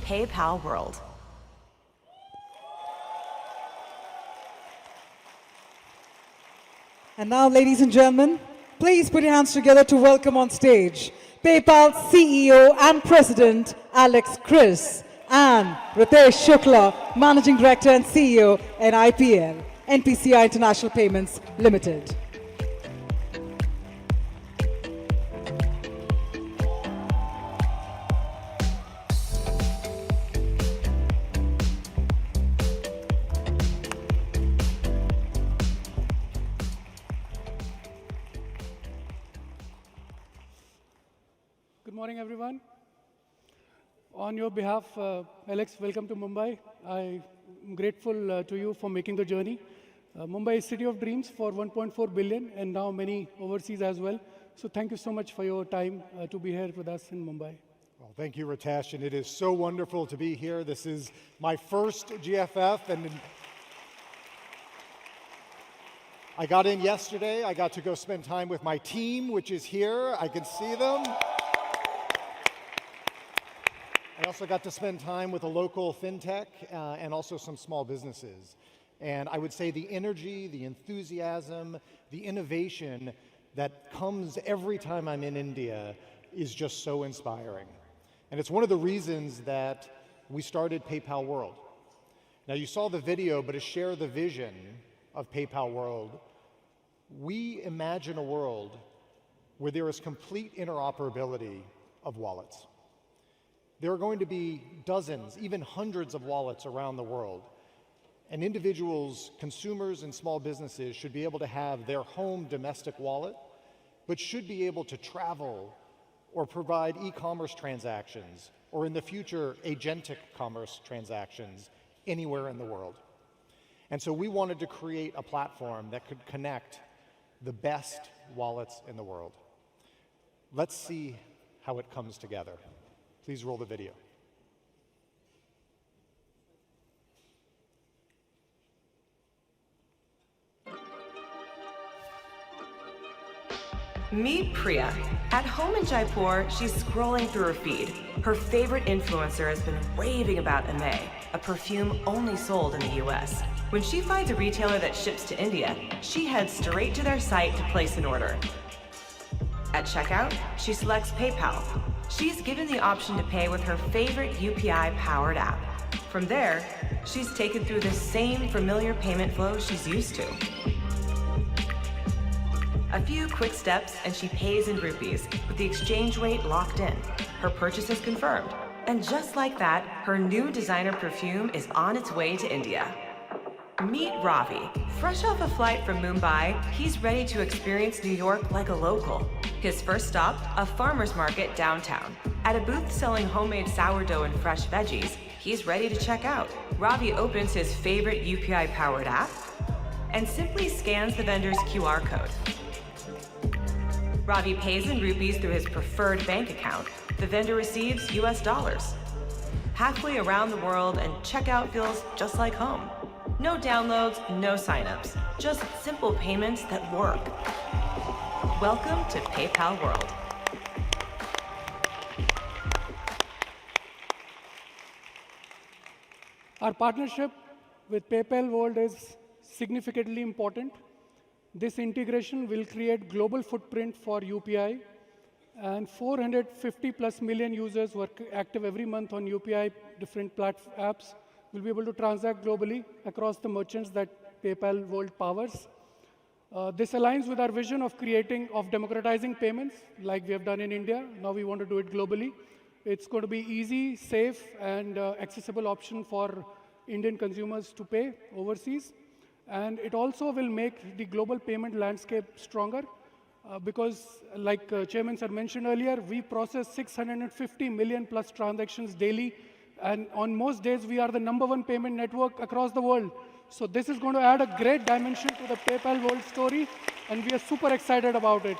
PayPal World.
And now, ladies and gentlemen, please put your hands together to welcome on stage PayPal CEO and President Alex Chris and Ritesh Shukla, Managing Director and CEO at IPL, NPCI International Payments Limited.
Good morning, everyone. On your behalf, Alex, welcome to Mumbai. I'm grateful to you for making the journey. Mumbai is city of dreams for 1.4 billion and now many overseas as well. So thank you so much for your time to be here with us in Mumbai.
Well, thank you, Ritesh, and it is so wonderful to be here. This is my first GFF, and I got in yesterday. I got to go spend time with my team, which is here. I can see them. I also got to spend time with a local fintech and also some small businesses. And I would say the energy, the enthusiasm, the innovation that comes every time I'm in India is just so inspiring. And it's one of the reasons that we started PayPal World. Now you saw the video, but to share the vision of PayPal World, we imagine a world where there is complete interoperability of wallets. There are going to be dozens, even hundreds of wallets around the world. And individuals, consumers, and small businesses should be able to have their home domestic wallet, but should be able to travel or provide e-commerce transactions, or in the future, agentic commerce transactions anywhere in the world. And so we wanted to create a platform that could connect the best wallets in the world. Let's see how it comes together. Please roll the video.
Meet Priya. At home in Jaipur, she's scrolling through her feed. Her favorite influencer has been raving about Amay, a perfume only sold in the US. When she finds a retailer that ships to India, she heads straight to their site to place an order. At checkout, she selects PayPal. She's given the option to pay with her favorite UPI-powered app. From there, she's taken through the same familiar payment flow she's used to. A few quick steps and she pays in rupees with the exchange rate locked in. Her purchase is confirmed. And just like that, her new designer perfume is on its way to India. Meet Ravi. Fresh off a flight from Mumbai, he's ready to experience New York like a local. His first stop, a farmer's market downtown. At a booth selling homemade sourdough and fresh veggies, he's ready to check out. Ravi opens his favorite UPI-powered app and simply scans the vendor's QR code. Ravi pays in rupees through his preferred bank account. The vendor receives US dollars. Halfway around the world, and checkout feels just like home. No downloads, no signups, just simple payments that work. Welcome to PayPal World.
Our partnership with PayPal World is significantly important. This integration will create global footprint for UPI, and 450 plus million users who are active every month on UPI different apps will be able to transact globally across the merchants that PayPal World powers. This aligns with our vision of democratizing payments like we have done in India. Now we want to do it globally. It's going to be easy, safe, and accessible option for Indian consumers to pay overseas. And it also will make the global payment landscape stronger because, like Chairman Sir mentioned earlier, we process 650 million plus transactions daily. And on most days, we are the #1 payment network across the world. So this is going to add a great dimension to the PayPal World story, and we are super excited about it.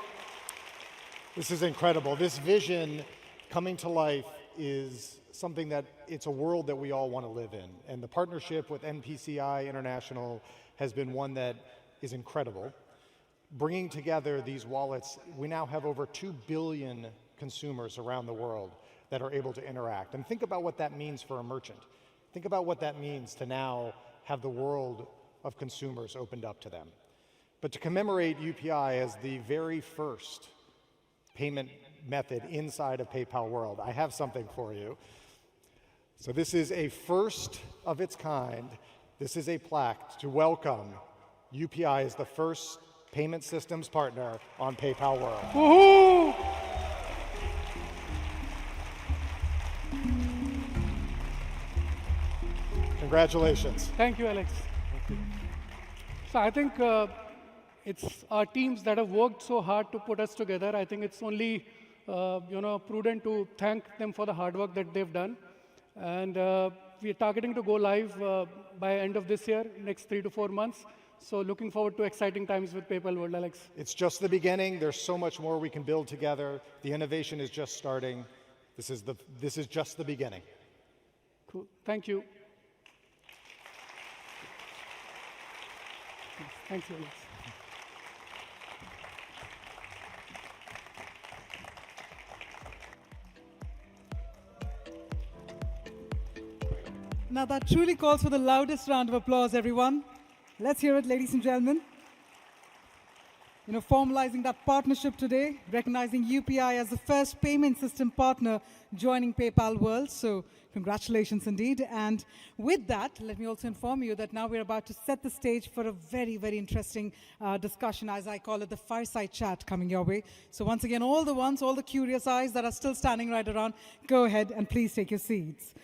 This is incredible. This vision coming to life is something that it's a world that we all want to live in. And the partnership with NPCI International has been one that is incredible. Bringing together these wallets, we now have over 2 billion consumers around the world that are able to interact. And think about what that means for a merchant. Think about what that means to now have the world of consumers opened up to them. But to commemorate UPI as the very first payment method inside of PayPal World, I have something for you. So this is a first of its kind. This is a plaque to welcome UPI as the first payment systems partner on PayPal World.
Woohoo!
Congratulations.
Thank you, Alex. So I think it's our teams that have worked so hard to put us together. I think it's only prudent to thank them for the hard work that they've done. And we are targeting to go live by end of this year, next 3 to 4 months. So looking forward to exciting times with PayPal World, Alex.
It's just the beginning. There's so much more we can build together. The innovation is just starting. This is just the beginning.
Cool. Thank you. Thanks, Alex.
Now that truly calls for the loudest round of applause, everyone. Let's hear it, ladies and gentlemen. Formalizing that partnership today, recognizing UPI as the first payment system partner joining PayPal World. So congratulations indeed. And with that, let me also inform you that now we're about to set the stage for a very, very interesting discussion, as I call it, the fireside chat coming your way. So once again, all the curious eyes that are still standing right around, go ahead and please take your seats.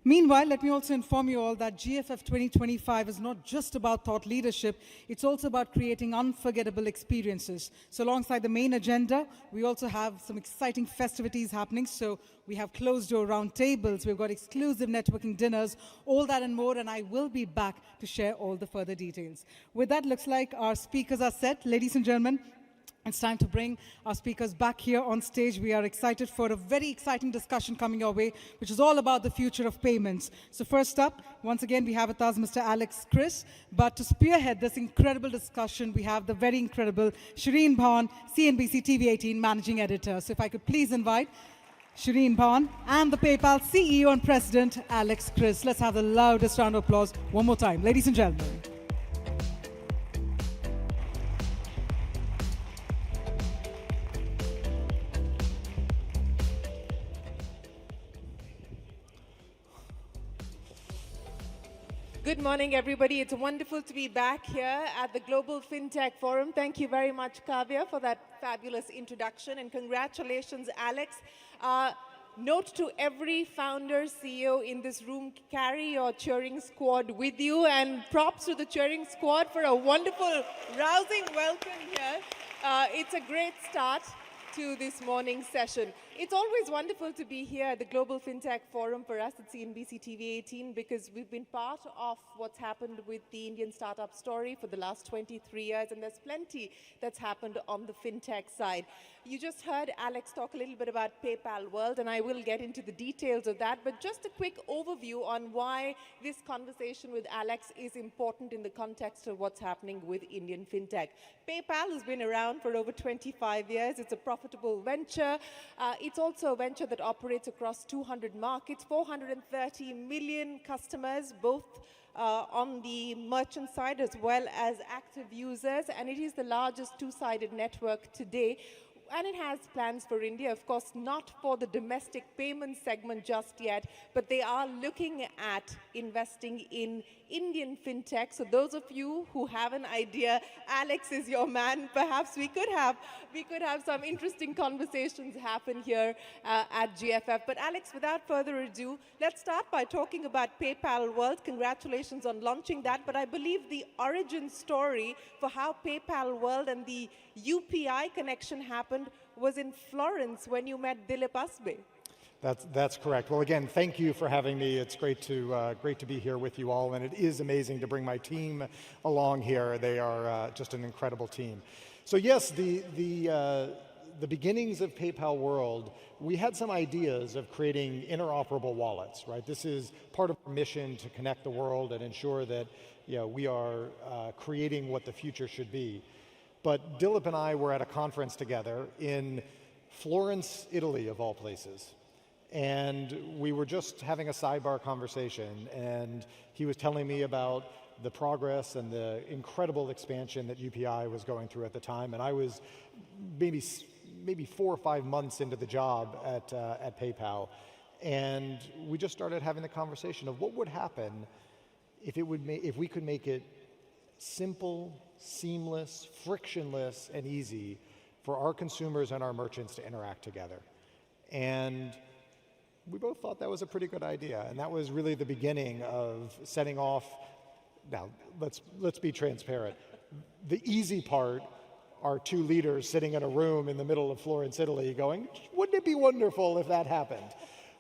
Meanwhile, let me also inform you all that GFF 2025 is not just about thought leadership, it's also about creating unforgettable experiences. So alongside the main agenda, we also have some exciting festivities happening. So we have closed door round tables, we've got exclusive networking dinners, all that and more, and I will be back to share all the further details. With that, looks like our speakers are set. Ladies and gentlemen, it's time to bring our speakers back here on stage. We are excited for a very exciting discussion coming your way, which is all about the future of payments. So first up, once again, we have with us Mr. Alex Chris. But to spearhead this incredible discussion, we have the very incredible Shireen Bhan, CNBC TV18 Managing Editor. So if I could please invite Shireen Bhan and the PayPal CEO and President, Alex Chris. Let's have the loudest round of applause one more time. Ladies and gentlemen.
Good morning, everybody. It's wonderful to be back here at the Global Fintech Forum. Thank you very much, Kavya, for that fabulous introduction. And congratulations, Alex. Note to every founder, CEO in this room, carry your cheering squad with you. And props to the cheering squad for a wonderful, rousing welcome here. It's a great start to this morning's session. It's always wonderful to be here at the Global Fintech Forum for us at CNBC TV 18 because we've been part of what's happened with the Indian startup story for the last 23 years, and there's plenty that's happened on the fintech side. You just heard Alex talk a little bit about PayPal World, and I will get into the details of that, but just a quick overview on why this conversation with Alex is important in the context of what's happening with Indian fintech. PayPal has been around for over 25 years. It's a profitable venture. It's also a venture that operates across 200 markets, 430 million customers, both on the merchant side as well as active users, and it is the largest two-sided network today. And it has plans for India, of course, not for the domestic payment segment just yet, but they are looking at investing in Indian fintech. So those of you who have an idea, Alex is your man. Perhaps we could have some interesting conversations happen here at GFF. But Alex, without further ado, let's start by talking about PayPal World. Congratulations on launching that. But I believe the origin story for how PayPal World and the UPI connection happened was in Florence when you met Dilip Asbe.
That's correct. Well, again, thank you for having me. It's great to be here with you all, and it is amazing to bring my team along here. They are just an incredible team. So yes, the beginnings of PayPal World, we had some ideas of creating interoperable wallets, right? This is part of our mission to connect the world and ensure that we are creating what the future should be. But Dilip and I were at a conference together in Florence, Italy, of all places. And we were just having a sidebar conversation, and he was telling me about the progress and the incredible expansion that UPI was going through at the time. And I was maybe 4 or 5 months into the job at PayPal. And we just started having the conversation of what would happen if we could make it simple, seamless, frictionless, and easy for our consumers and our merchants to interact together. And we both thought that was a pretty good idea, and that was really the beginning of setting off. Now, let's be transparent. The easy part are two leaders sitting in a room in the middle of Florence, Italy, going, wouldn't it be wonderful if that happened?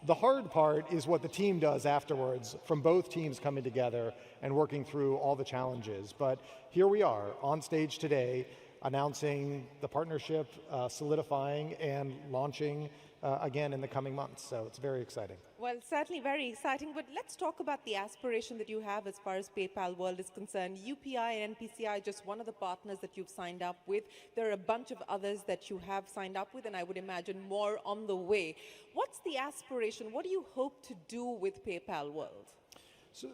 The hard part is what the team does afterwards, from both teams coming together and working through all the challenges. But here we are on stage today, announcing the partnership, solidifying, and launching again in the coming months. So it's very exciting.
Well, certainly very exciting, but let's talk about the aspiration that you have as far as PayPal World is concerned. UPI and NPCI are just one of the partners that you've signed up with. There are a bunch of others that you have signed up with, and I would imagine more on the way. What's the aspiration? What do you hope to do with PayPal World?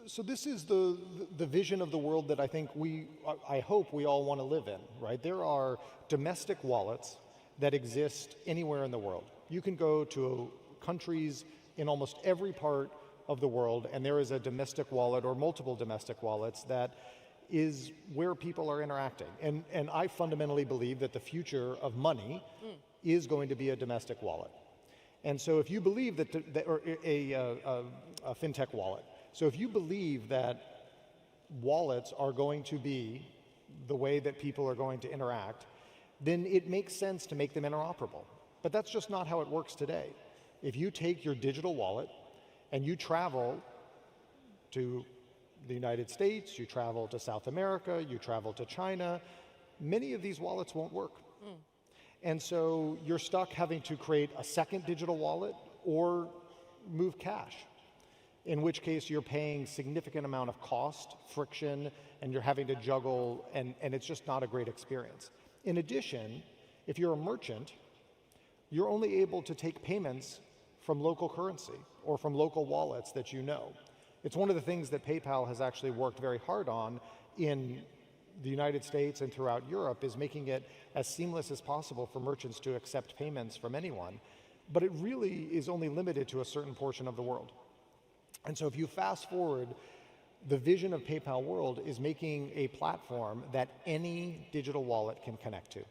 So this is the vision of the world that I hope we all want to live in, right? There are domestic wallets that exist anywhere in the world. You can go to countries in almost every part of the world, and there is a domestic wallet or multiple domestic wallets that is where people are interacting. And I fundamentally believe that the future of money is going to be a domestic wallet. And so if you believe that, or a fintech wallet, so if you believe that wallets are going to be the way that people are going to interact, then it makes sense to make them interoperable. But that's just not how it works today. If you take your digital wallet and you travel to the United States, you travel to South America, you travel to China, many of these wallets won't work. And so you're stuck having to create a second digital wallet or move cash, in which case you're paying significant amount of cost, friction, and you're having to juggle, and it's just not a great experience. In addition, if you're a merchant, you're only able to take payments from local currency or from local wallets that you know. It's one of the things that PayPal has actually worked very hard on in the United States and throughout Europe, is making it as seamless as possible for merchants to accept payments from anyone. But it really is only limited to a certain portion of the world. And so if you fast forward, the vision of PayPal World is making a platform that any digital wallet can connect to,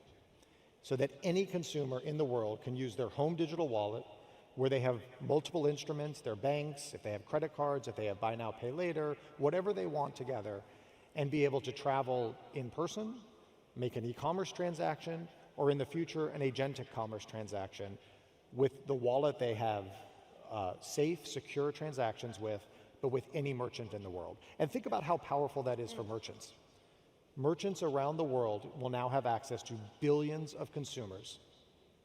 so that any consumer in the world can use their home digital wallet, where they have multiple instruments, their banks, if they have credit cards, if they have buy now, pay later, whatever they want together, and be able to travel in person, make an e-commerce transaction, or in the future, an agentic commerce transaction with the wallet they have safe, secure transactions with, but with any merchant in the world. And think about how powerful that is for merchants. Merchants around the world will now have access to billions of consumers.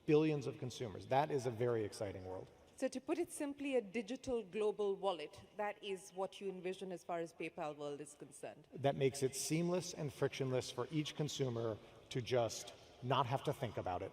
Billions of consumers. That is a very exciting world.
So to put it simply, a digital global wallet, that is what you envision as far as PayPal World is concerned.
That makes it seamless and frictionless for each consumer to just not have to think about it.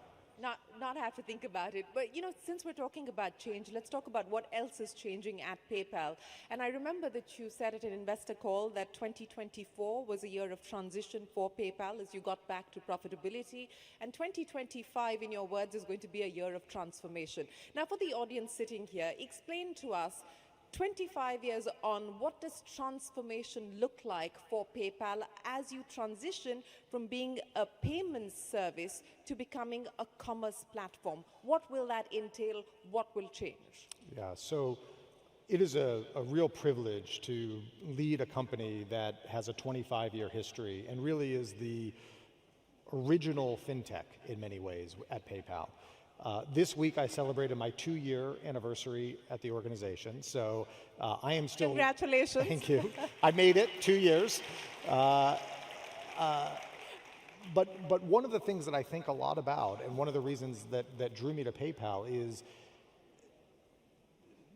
Not have to think about it. But you know, since we're talking about change, let's talk about what else is changing at PayPal. And I remember that you said at an investor call that 2024 was a year of transition for PayPal as you got back to profitability. And 2025, in your words, is going to be a year of transformation. Now, for the audience sitting here, explain to us, 25 years on, what does transformation look like for PayPal as you transition from being a payment service to becoming a commerce platform? What will that entail? What will change?
Yeah, so it is a real privilege to lead a company that has a 25-year history and really is the original fintech in many ways at PayPal. This week I celebrated my 2-year anniversary at the organization, so I am still...
Congratulations.
Thank you. I made it 2 years. But one of the things that I think a lot about, and one of the reasons that drew me to PayPal, is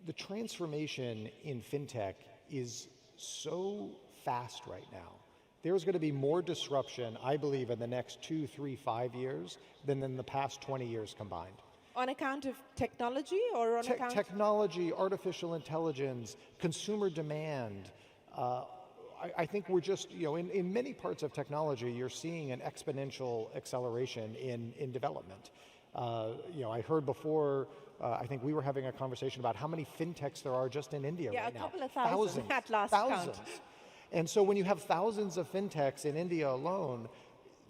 the transformation in fintech is so fast right now. There's going to be more disruption, I believe, in the next 2, 3, 5 years than in the past 20 years combined.
On account of technology or on account...
Technology, artificial intelligence, consumer demand. I think we're just, you know, in many parts of technology, you're seeing an exponential acceleration in development. You know, I heard before, I think we were having a conversation about how many fintechs there are just in India right now.
Yeah, a couple of thousand at last
thousands.
count.
And so when you have thousands of fintechs in India alone,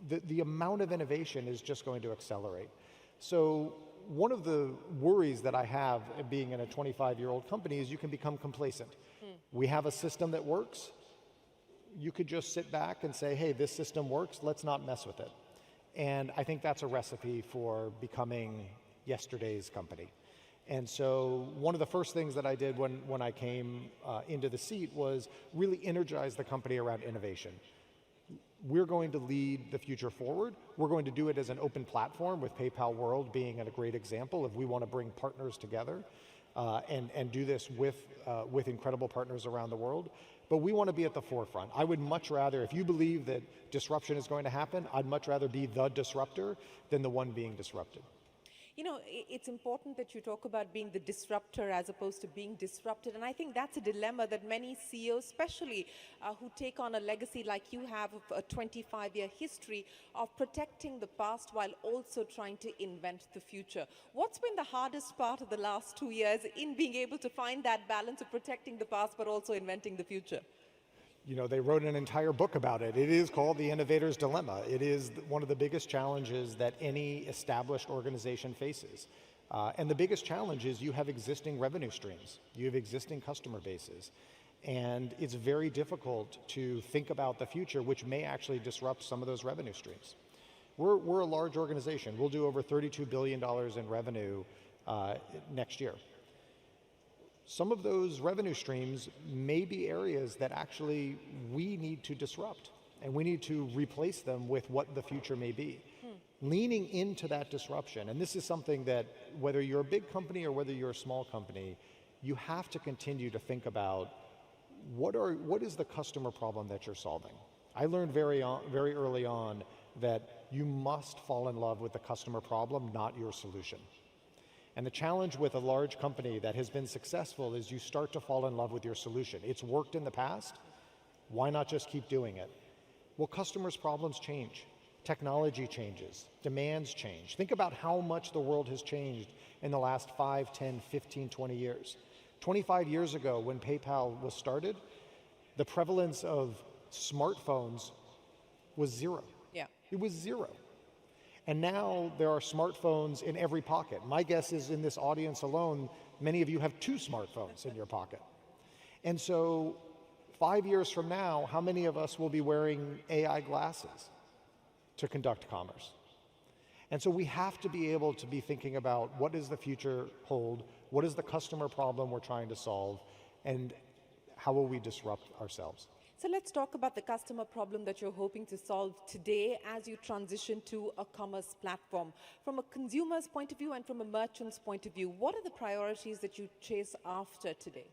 the amount of innovation is just going to accelerate. So one of the worries that I have being in a 25-year-old company is you can become complacent. We have a system that works. You could just sit back and say, hey, this system works, let's not mess with it. And I think that's a recipe for becoming yesterday's company. And so one of the first things that I did when I came into the seat was really energize the company around innovation. We're going to lead the future forward. We're going to do it as an open platform, with PayPal World being a great example of we want to bring partners together and do this with incredible partners around the world. But we want to be at the forefront. I would much rather, if you believe that disruption is going to happen, I'd much rather be the disruptor than the one being disrupted.
You know, it's important that you talk about being the disruptor as opposed to being disrupted. And I think that's a dilemma that many CEOs, especially who take on a legacy like you have of a 25-year history of protecting the past while also trying to invent the future. What's been the hardest part of the last 2 years in being able to find that balance of protecting the past but also inventing the future?
You know, they wrote an entire book about it. It is called The Innovator's Dilemma. It is one of the biggest challenges that any established organization faces. And the biggest challenge is you have existing revenue streams. You have existing customer bases. And it's very difficult to think about the future, which may actually disrupt some of those revenue streams. We're a large organization. We'll do over $32 billion in revenue next year. Some of those revenue streams may be areas that actually we need to disrupt, and we need to replace them with what the future may be. Leaning into that disruption, and this is something that whether you're a big company or whether you're a small company, you have to continue to think about what is the customer problem that you're solving. I learned very early on that you must fall in love with the customer problem, not your solution. And the challenge with a large company that has been successful is you start to fall in love with your solution. It's worked in the past. Why not just keep doing it? Well, customers' problems change. Technology changes. Demands change. Think about how much the world has changed in the last 5, 10, 15, 20 years. 25 years ago, when PayPal was started, the prevalence of smartphones was zero.
Yeah.
It was zero. And now there are smartphones in every pocket. My guess is in this audience alone, many of you have 2 smartphones in your pocket. And so 5 years from now, how many of us will be wearing AI glasses to conduct commerce? And so we have to be able to be thinking about what does the future hold, what is the customer problem we're trying to solve, and how will we disrupt ourselves?
So let's talk about the customer problem that you're hoping to solve today as you transition to a commerce platform. From a consumer's point of view and from a merchant's point of view, what are the priorities that you chase after today?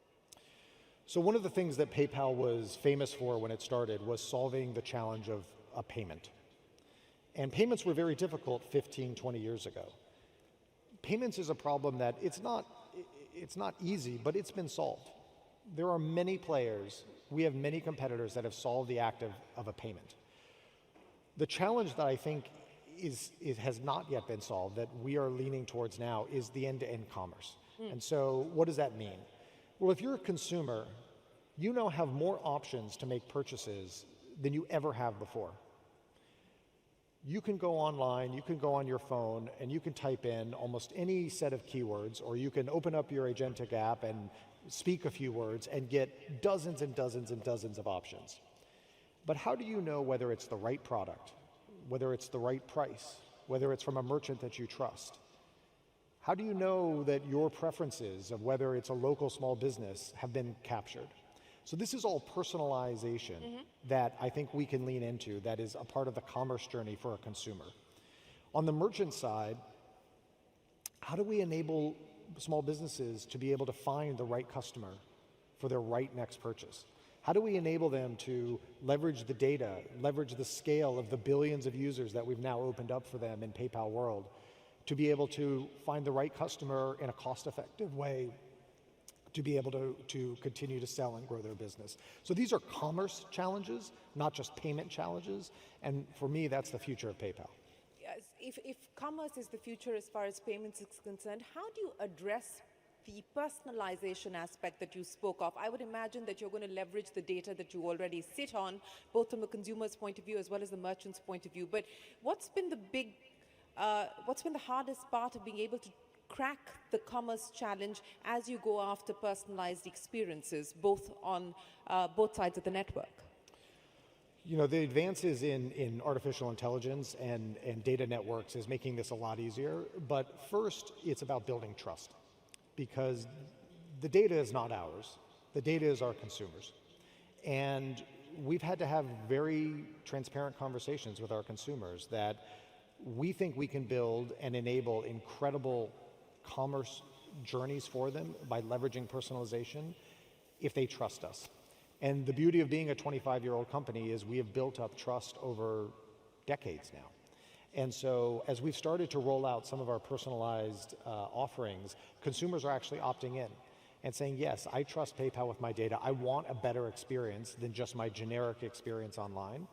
So one of the things that PayPal was famous for when it started was solving the challenge of a payment. And payments were very difficult 15, 20 years ago. Payments is a problem that it's not easy, but it's been solved. There are many players, we have many competitors that have solved the act of a payment. The challenge that I think has not yet been solved, that we are leaning towards now, is the end-to-end commerce. And so what does that mean? Well, if you're a consumer, you now have more options to make purchases than you ever have before. You can go online, you can go on your phone, and you can type in almost any set of keywords, or you can open up your agentic app and speak a few words and get dozens and dozens and dozens of options. But how do you know whether it's the right product, whether it's the right price, whether it's from a merchant that you trust? How do you know that your preferences of whether it's a local small business have been captured? So this is all personalization that I think we can lean into, that is a part of the commerce journey for a consumer. On the merchant side, how do we enable small businesses to be able to find the right customer for their right next purchase? How do we enable them to leverage the data, leverage the scale of the billions of users that we've now opened up for them in PayPal World, to be able to find the right customer in a cost-effective way, to be able to continue to sell and grow their business. So these are commerce challenges, not just payment challenges, and for me, that's the future of PayPal.
Yes, if commerce is the future as far as payments is concerned, how do you address the personalization aspect that you spoke of? I would imagine that you're going to leverage the data that you already sit on, both from a consumer's point of view as well as the merchant's point of view. But what's been the hardest part of being able to crack the commerce challenge as you go after personalized experiences, both on both sides of the network?
You know, the advances in artificial intelligence and data networks is making this a lot easier. But first, it's about building trust, because the data is not ours. The data is our consumers. And we've had to have very transparent conversations with our consumers that we think we can build and enable incredible commerce journeys for them by leveraging personalization if they trust us. And the beauty of being a 25-year-old company is we have built up trust over decades now. And so as we've started to roll out some of our personalized offerings, consumers are actually opting in and saying, yes, I trust PayPal with my data. I want a better experience than just my generic experience online.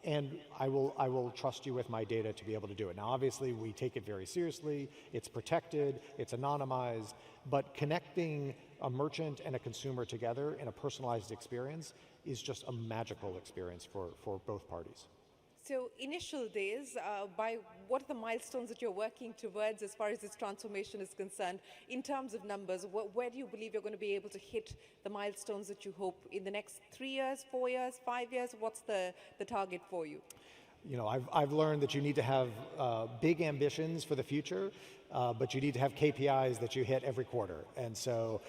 And I will trust you with my data to be able to do it. Now, obviously, we take it very seriously. It's protected, it's anonymized, but connecting a merchant and a consumer together in a personalized experience is just a magical experience for both parties.
So initial days, what are the milestones that you're working towards as far as this transformation is concerned? In terms of numbers, where do you believe you're going to be able to hit the milestones that you hope in the next 3 years, 4 years, 5 years? What's the target for you?
You know, I've learned that you need to have big ambitions for the future, but you need to have KPIs that you hit every quarter. And so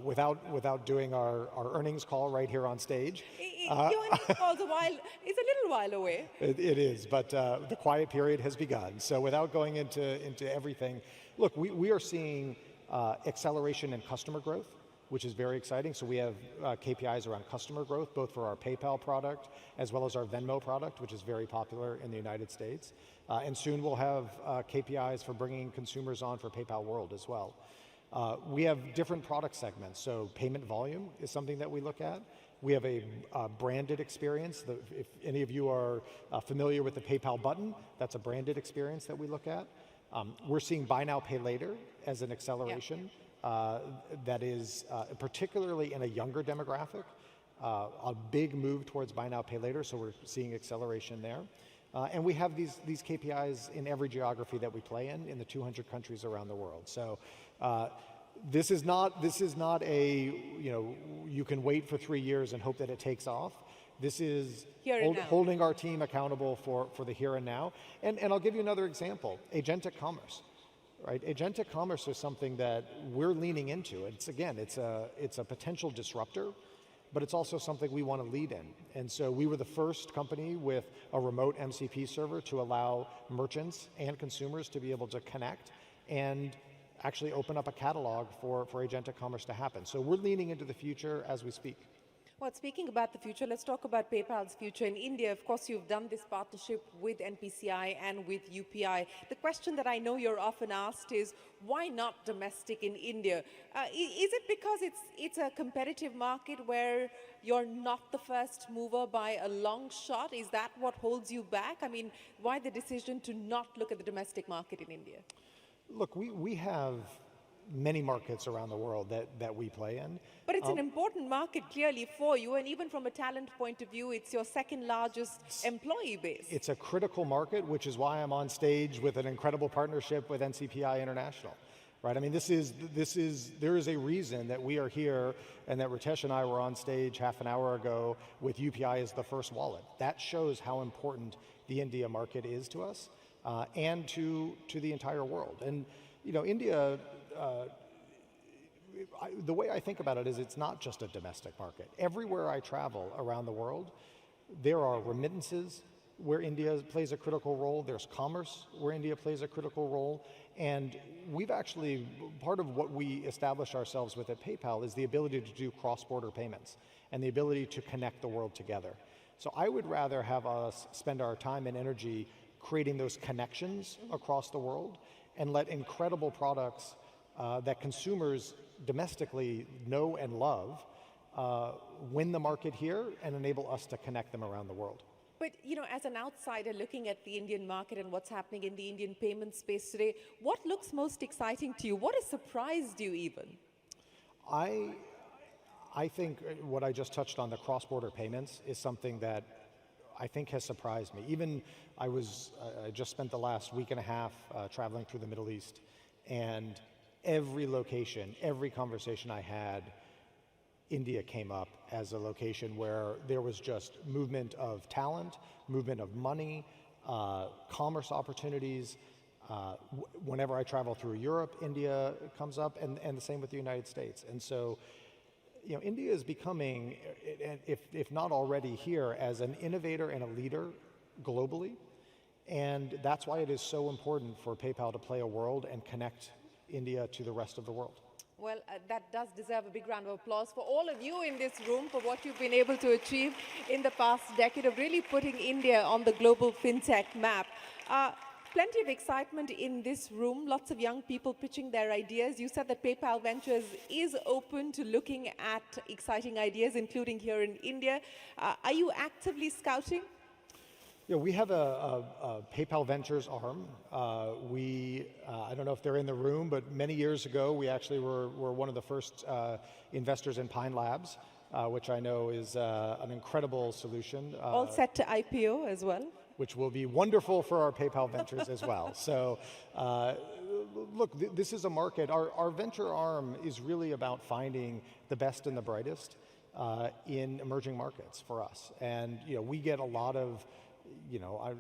without doing our earnings call right here on stage.
Your earnings call's it's a little while away.
It is, but the quiet period has begun. So without going into everything, look, we are seeing acceleration in customer growth, which is very exciting. So we have KPIs around customer growth, both for our PayPal product as well as our Venmo product, which is very popular in the United States. And soon we'll have KPIs for bringing consumers on for PayPal World as well. We have different product segments. So payment volume is something that we look at. We have a branded experience. If any of you are familiar with the PayPal button, that's a branded experience that we look at. We're seeing buy now, pay later as an acceleration. Yeah. That is particularly in a younger demographic, a big move towards buy now, pay later, so we're seeing acceleration there. And we have these KPIs in every geography that we play in the 200 countries around the world. So this is not a, you know, you can wait for 3 years and hope that it takes off. This is
Here and now.
holding our team accountable for the here and now. And I'll give you another example, agentic commerce. Right, agentic commerce is something that we're leaning into. It's a potential disruptor, but it's also something we want to lead in. And so we were the first company with a remote MCP server to allow merchants and consumers to be able to connect and actually open up a catalog for agentic commerce to happen. So we're leaning into the future as we speak.
Well, speaking about the future, let's talk about PayPal's future in India. Of course, you've done this partnership with NPCI and with UPI. The question that I know you're often asked is, why not domestic in India? Is it because it's a competitive market where you're not the first mover by a long shot? Is that what holds you back? I mean, why the decision to not look at the domestic market in India?
Look, we have many markets around the world that we play in.
But it's an important market clearly for you, and even from a talent point of view, it's your second largest employee base.
It's a critical market, which is why I'm on stage with an incredible partnership with NCPI International. Right? I mean, there is a reason that we are here and that Ritesh and I were on stage half an hour ago with UPI as the first wallet. That shows how important the India market is to us and to the entire world. And, you know, India, the way I think about it is it's not just a domestic market. Everywhere I travel around the world, there are remittances where India plays a critical role. There's commerce where India plays a critical role. And we've actually, part of what we establish ourselves with at PayPal is the ability to do cross-border payments and the ability to connect the world together. So I would rather have us spend our time and energy creating those connections across the world and let incredible products that consumers domestically know and love win the market here and enable us to connect them around the world.
But, you know, as an outsider looking at the Indian market and what's happening in the Indian payment space today, what looks most exciting to you? What has surprised you even?
I think what I just touched on, the cross-border payments, is something that I think has surprised me. Even I just spent the last week and a half traveling through the Middle East, and every location, every conversation I had, India came up as a location where there was just movement of talent, movement of money, commerce opportunities. Whenever I travel through Europe, India comes up, and the same with the United States. And so, you know, India is becoming, if not already here, as an innovator and a leader globally. And that's why it is so important for PayPal to play a role and connect India to the rest of the world.
Well, that does deserve a big round of applause for all of you in this room for what you've been able to achieve in the past decade of really putting India on the global fintech map. Plenty of excitement in this room, lots of young people pitching their ideas. You said that PayPal Ventures is open to looking at exciting ideas, including here in India. Are you actively scouting?
Yeah, we have a PayPal Ventures arm. I don't know if they're in the room, but many years ago, we actually were one of the first investors in Pine Labs, which I know is an incredible solution.
All set to IPO as well.
Which will be wonderful for our PayPal Ventures as well. So, look, this is a market. Our venture arm is really about finding the best and the brightest in emerging markets for us. And, you know, we get a lot of, you know,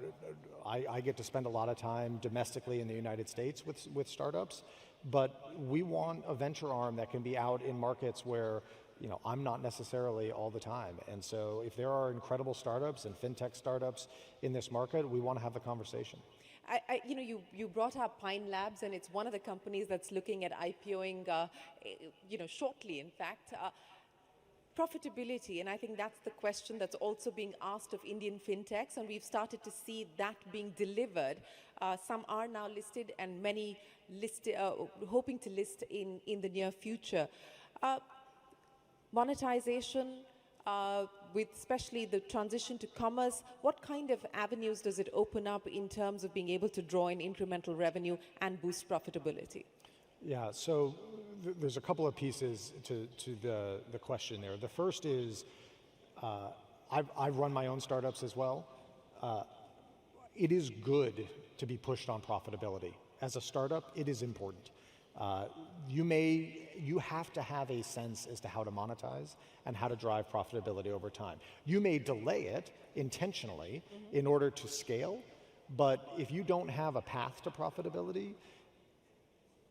I get to spend a lot of time domestically in the United States with startups, but we want a venture arm that can be out in markets where, you know, I'm not necessarily all the time. And so if there are incredible startups and fintech startups in this market, we want to have the conversation.
You know, you brought up Pine Labs, and it's one of the companies that's looking at IPOing, you know, shortly, in fact. Profitability, and I think that's the question that's also being asked of Indian fintechs, and we've started to see that being delivered. Some are now listed, and many hoping to list in the near future. Monetization, with especially the transition to commerce, what kind of avenues does it open up in terms of being able to draw in incremental revenue and boost profitability?
Yeah, so there's a couple of pieces to the question there. The first is, I've run my own startups as well. It is good to be pushed on profitability. As a startup, it is important. You have to have a sense as to how to monetize and how to drive profitability over time. You may delay it intentionally in order to scale, but if you don't have a path to profitability,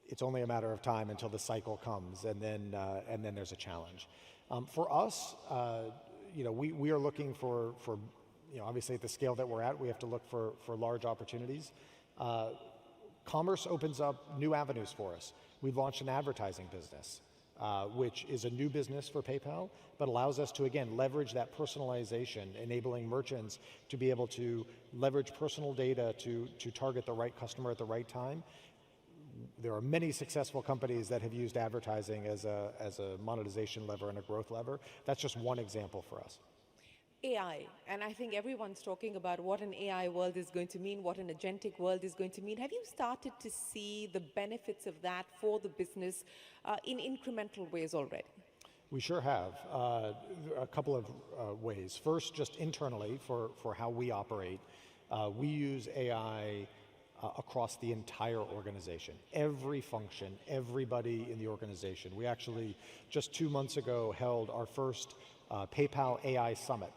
it's only a matter of time until the cycle comes, and then there's a challenge. For us, we are looking for obviously at the scale that we're at, we have to look for large opportunities. Commerce opens up new avenues for us. We've launched an advertising business, which is a new business for PayPal, but allows us to, again, leverage that personalization, enabling merchants to be able to leverage personal data to target the right customer at the right time. There are many successful companies that have used advertising as a monetization lever and a growth lever. That's just one example for us.
AI, and I think everyone's talking about what an AI world is going to mean, what an agentic world is going to mean. Have you started to see the benefits of that for the business in incremental ways already?
We sure have. A couple of ways. First, just internally for how we operate, we use AI across the entire organization. Every function, everybody in the organization. We actually, just 2 months ago, held our first PayPal AI Summit,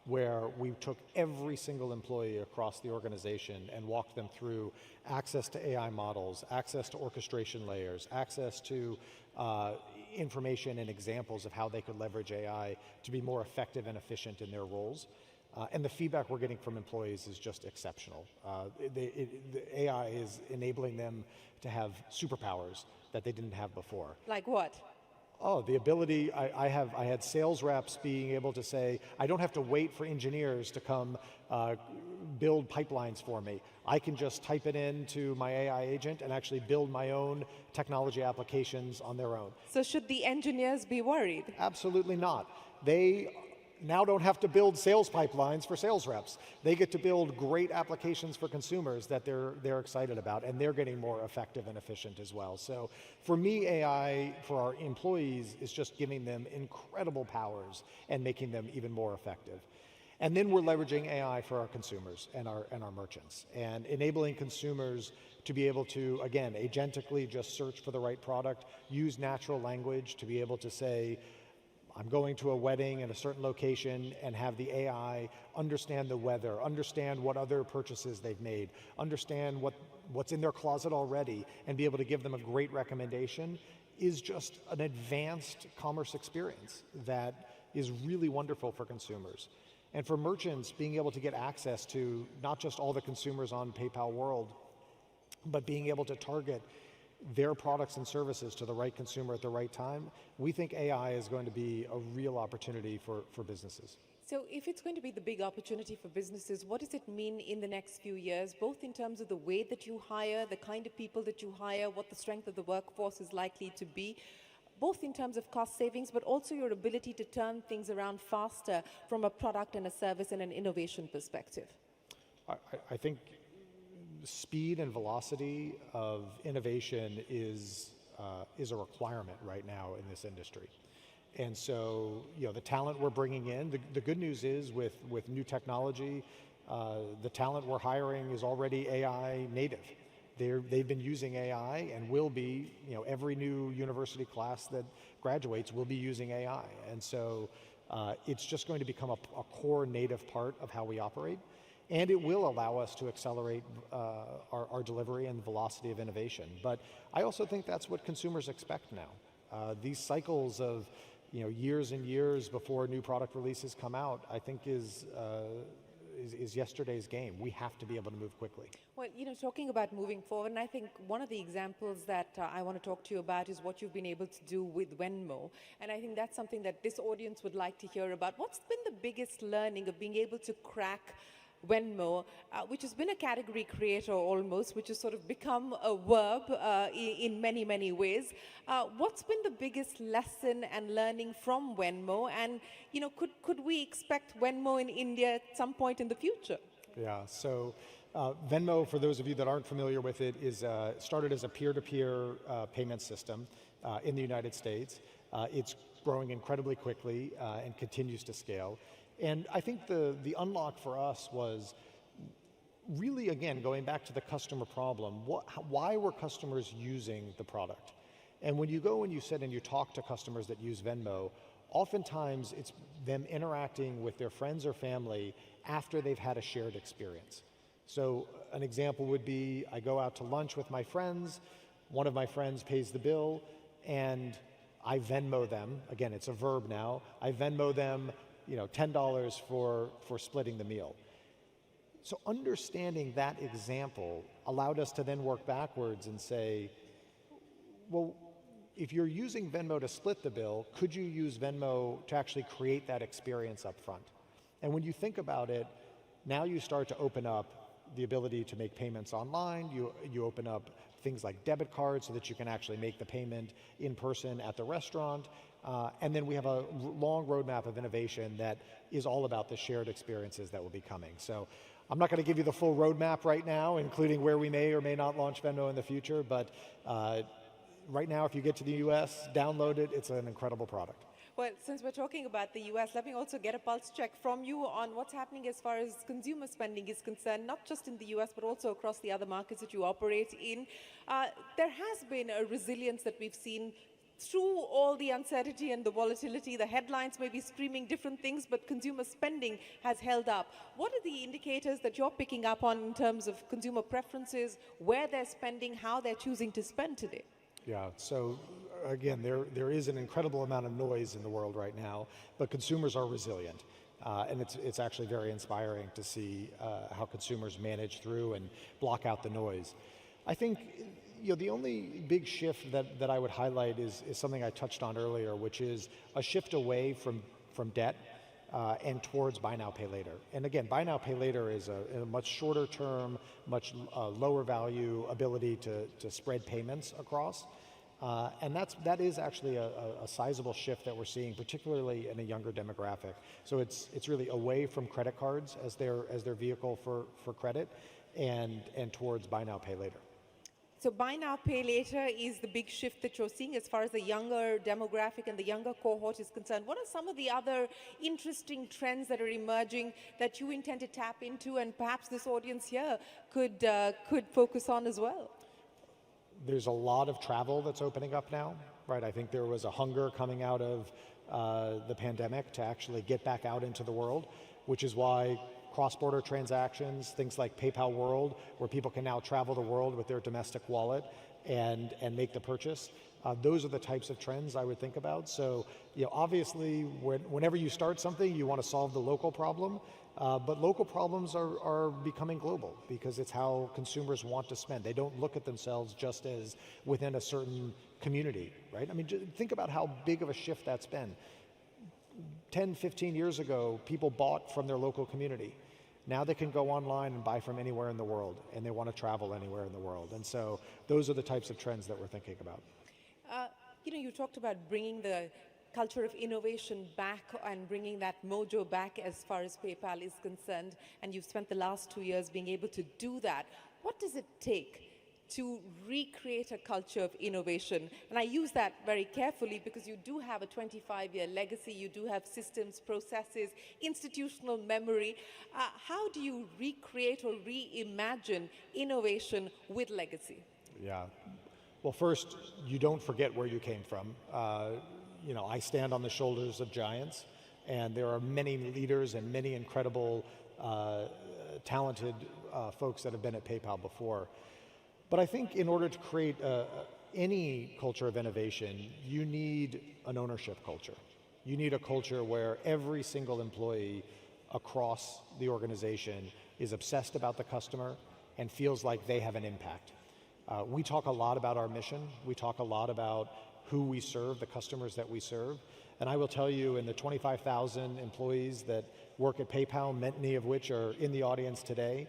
where we took every single employee across the organization and walked them through access to AI models, access to orchestration layers, access to information and examples of how they could leverage AI to be more effective and efficient in their roles. And the feedback we're getting from employees is just exceptional. The AI is enabling them to have superpowers that they didn't have before.
Like what?
Oh, the ability, I had sales reps being able to say, I don't have to wait for engineers to come build pipelines for me. I can just type it into my AI agent and actually build my own technology applications on their own.
So should the engineers be worried?
Absolutely not. They now don't have to build sales pipelines for sales reps. They get to build great applications for consumers that they're excited about, and they're getting more effective and efficient as well. So for me, AI for our employees is just giving them incredible powers and making them even more effective. And then we're leveraging AI for our consumers and our merchants, and enabling consumers to be able to, again, agentically just search for the right product, use natural language to be able to say, I'm going to a wedding in a certain location, and have the AI understand the weather, understand what other purchases they've made, understand what's in their closet already, and be able to give them a great recommendation is just an advanced commerce experience that is really wonderful for consumers. And for merchants, being able to get access to not just all the consumers on PayPal World, but being able to target their products and services to the right consumer at the right time, we think AI is going to be a real opportunity for businesses.
So if it's going to be the big opportunity for businesses, what does it mean in the next few years, both in terms of the way that you hire, the kind of people that you hire, what the strength of the workforce is likely to be, both in terms of cost savings, but also your ability to turn things around faster from a product and a service and an innovation perspective?
I think speed and velocity of innovation is a requirement right now in this industry. And so, the talent we're bringing in, the good news is with new technology, the talent we're hiring is already AI native. They've been using AI and will be, every new university class that graduates will be using AI. And so it's just going to become a core native part of how we operate. And it will allow us to accelerate our delivery and velocity of innovation. But I also think that's what consumers expect now. These cycles of years and years before new product releases come out, I think is yesterday's game. We have to be able to move quickly.
Well, talking about moving forward, and I think one of the examples that I want to talk to you about is what you've been able to do with Venmo. And I think that's something that this audience would like to hear about. What's been the biggest learning of being able to crack Venmo, which has been a category creator almost, which has sort of become a verb in many, many ways. What's been the biggest lesson and learning from Venmo? And, could we expect Venmo in India at some point in the future?
Yeah, so Venmo, for those of you that aren't familiar with it, is started as a peer-to-peer payment system in the United States. It's growing incredibly quickly and continues to scale. And I think the unlock for us was really, again, going back to the customer problem, why were customers using the product? And when you go and you sit and you talk to customers that use Venmo, oftentimes it's them interacting with their friends or family after they've had a shared experience. So an example would be, I go out to lunch with my friends, one of my friends pays the bill, and I Venmo them, again, it's a verb now, I Venmo them, $10 for splitting the meal. So understanding that example allowed us to then work backwards and say, well, if you're using Venmo to split the bill, could you use Venmo to actually create that experience up front? And when you think about it, now you start to open up the ability to make payments online, you open up things like debit cards so that you can actually make the payment in person at the restaurant. And then we have a long roadmap of innovation that is all about the shared experiences that will be coming. So I'm not going to give you the full roadmap right now, including where we may or may not launch Venmo in the future, but right now, if you get to the US, download it, it's an incredible product.
Well, since we're talking about the US, let me also get a pulse check from you on what's happening as far as consumer spending is concerned, not just in the US, but also across the other markets that you operate in. There has been a resilience that we've seen through all the uncertainty and the volatility. The headlines may be screaming different things, but consumer spending has held up. What are the indicators that you're picking up on in terms of consumer preferences, where they're spending, how they're choosing to spend today?
Yeah, so again, there is an incredible amount of noise in the world right now, but consumers are resilient. And it's actually very inspiring to see how consumers manage through and block out the noise. I think the only big shift that I would highlight is something I touched on earlier, which is a shift away from debt and towards buy now, pay later. And again, buy now, pay later is a much shorter term, much lower value ability to spread payments across. And that is actually a sizable shift that we're seeing, particularly in a younger demographic. So it's really away from credit cards as their vehicle for credit and towards buy now, pay later.
So buy now, pay later is the big shift that you're seeing as far as the younger demographic and the younger cohort is concerned. What are some of the other interesting trends that are emerging that you intend to tap into and perhaps this audience here could focus on as well?
There's a lot of travel that's opening up now, right? I think there was a hunger coming out of the pandemic to actually get back out into the world, which is why cross-border transactions, things like PayPal World, where people can now travel the world with their domestic wallet and make the purchase. Those are the types of trends I would think about. So, obviously, whenever you start something, you want to solve the local problem, but local problems are becoming global because it's how consumers want to spend. They don't look at themselves just as within a certain community, right? I mean, think about how big of a shift that's been. 10, 15 years ago, people bought from their local community. Now they can go online and buy from anywhere in the world, and they want to travel anywhere in the world. And so those are the types of trends that we're thinking about.
You talked about bringing the culture of innovation back and bringing that mojo back as far as PayPal is concerned, and you've spent the last 2 years being able to do that. What does it take to recreate a culture of innovation? And I use that very carefully because you do have a 25-year legacy, you do have systems, processes, institutional memory. How do you recreate or reimagine innovation with legacy?
Yeah. Well, first, you don't forget where you came from. I stand on the shoulders of giants, and there are many leaders and many incredible, talented folks that have been at PayPal before. But I think in order to create any culture of innovation, you need an ownership culture. You need a culture where every single employee across the organization is obsessed about the customer and feels like they have an impact. We talk a lot about our mission. We talk a lot about who we serve, the customers that we serve. And I will tell you, in the 25,000 employees that work at PayPal, many of which are in the audience today,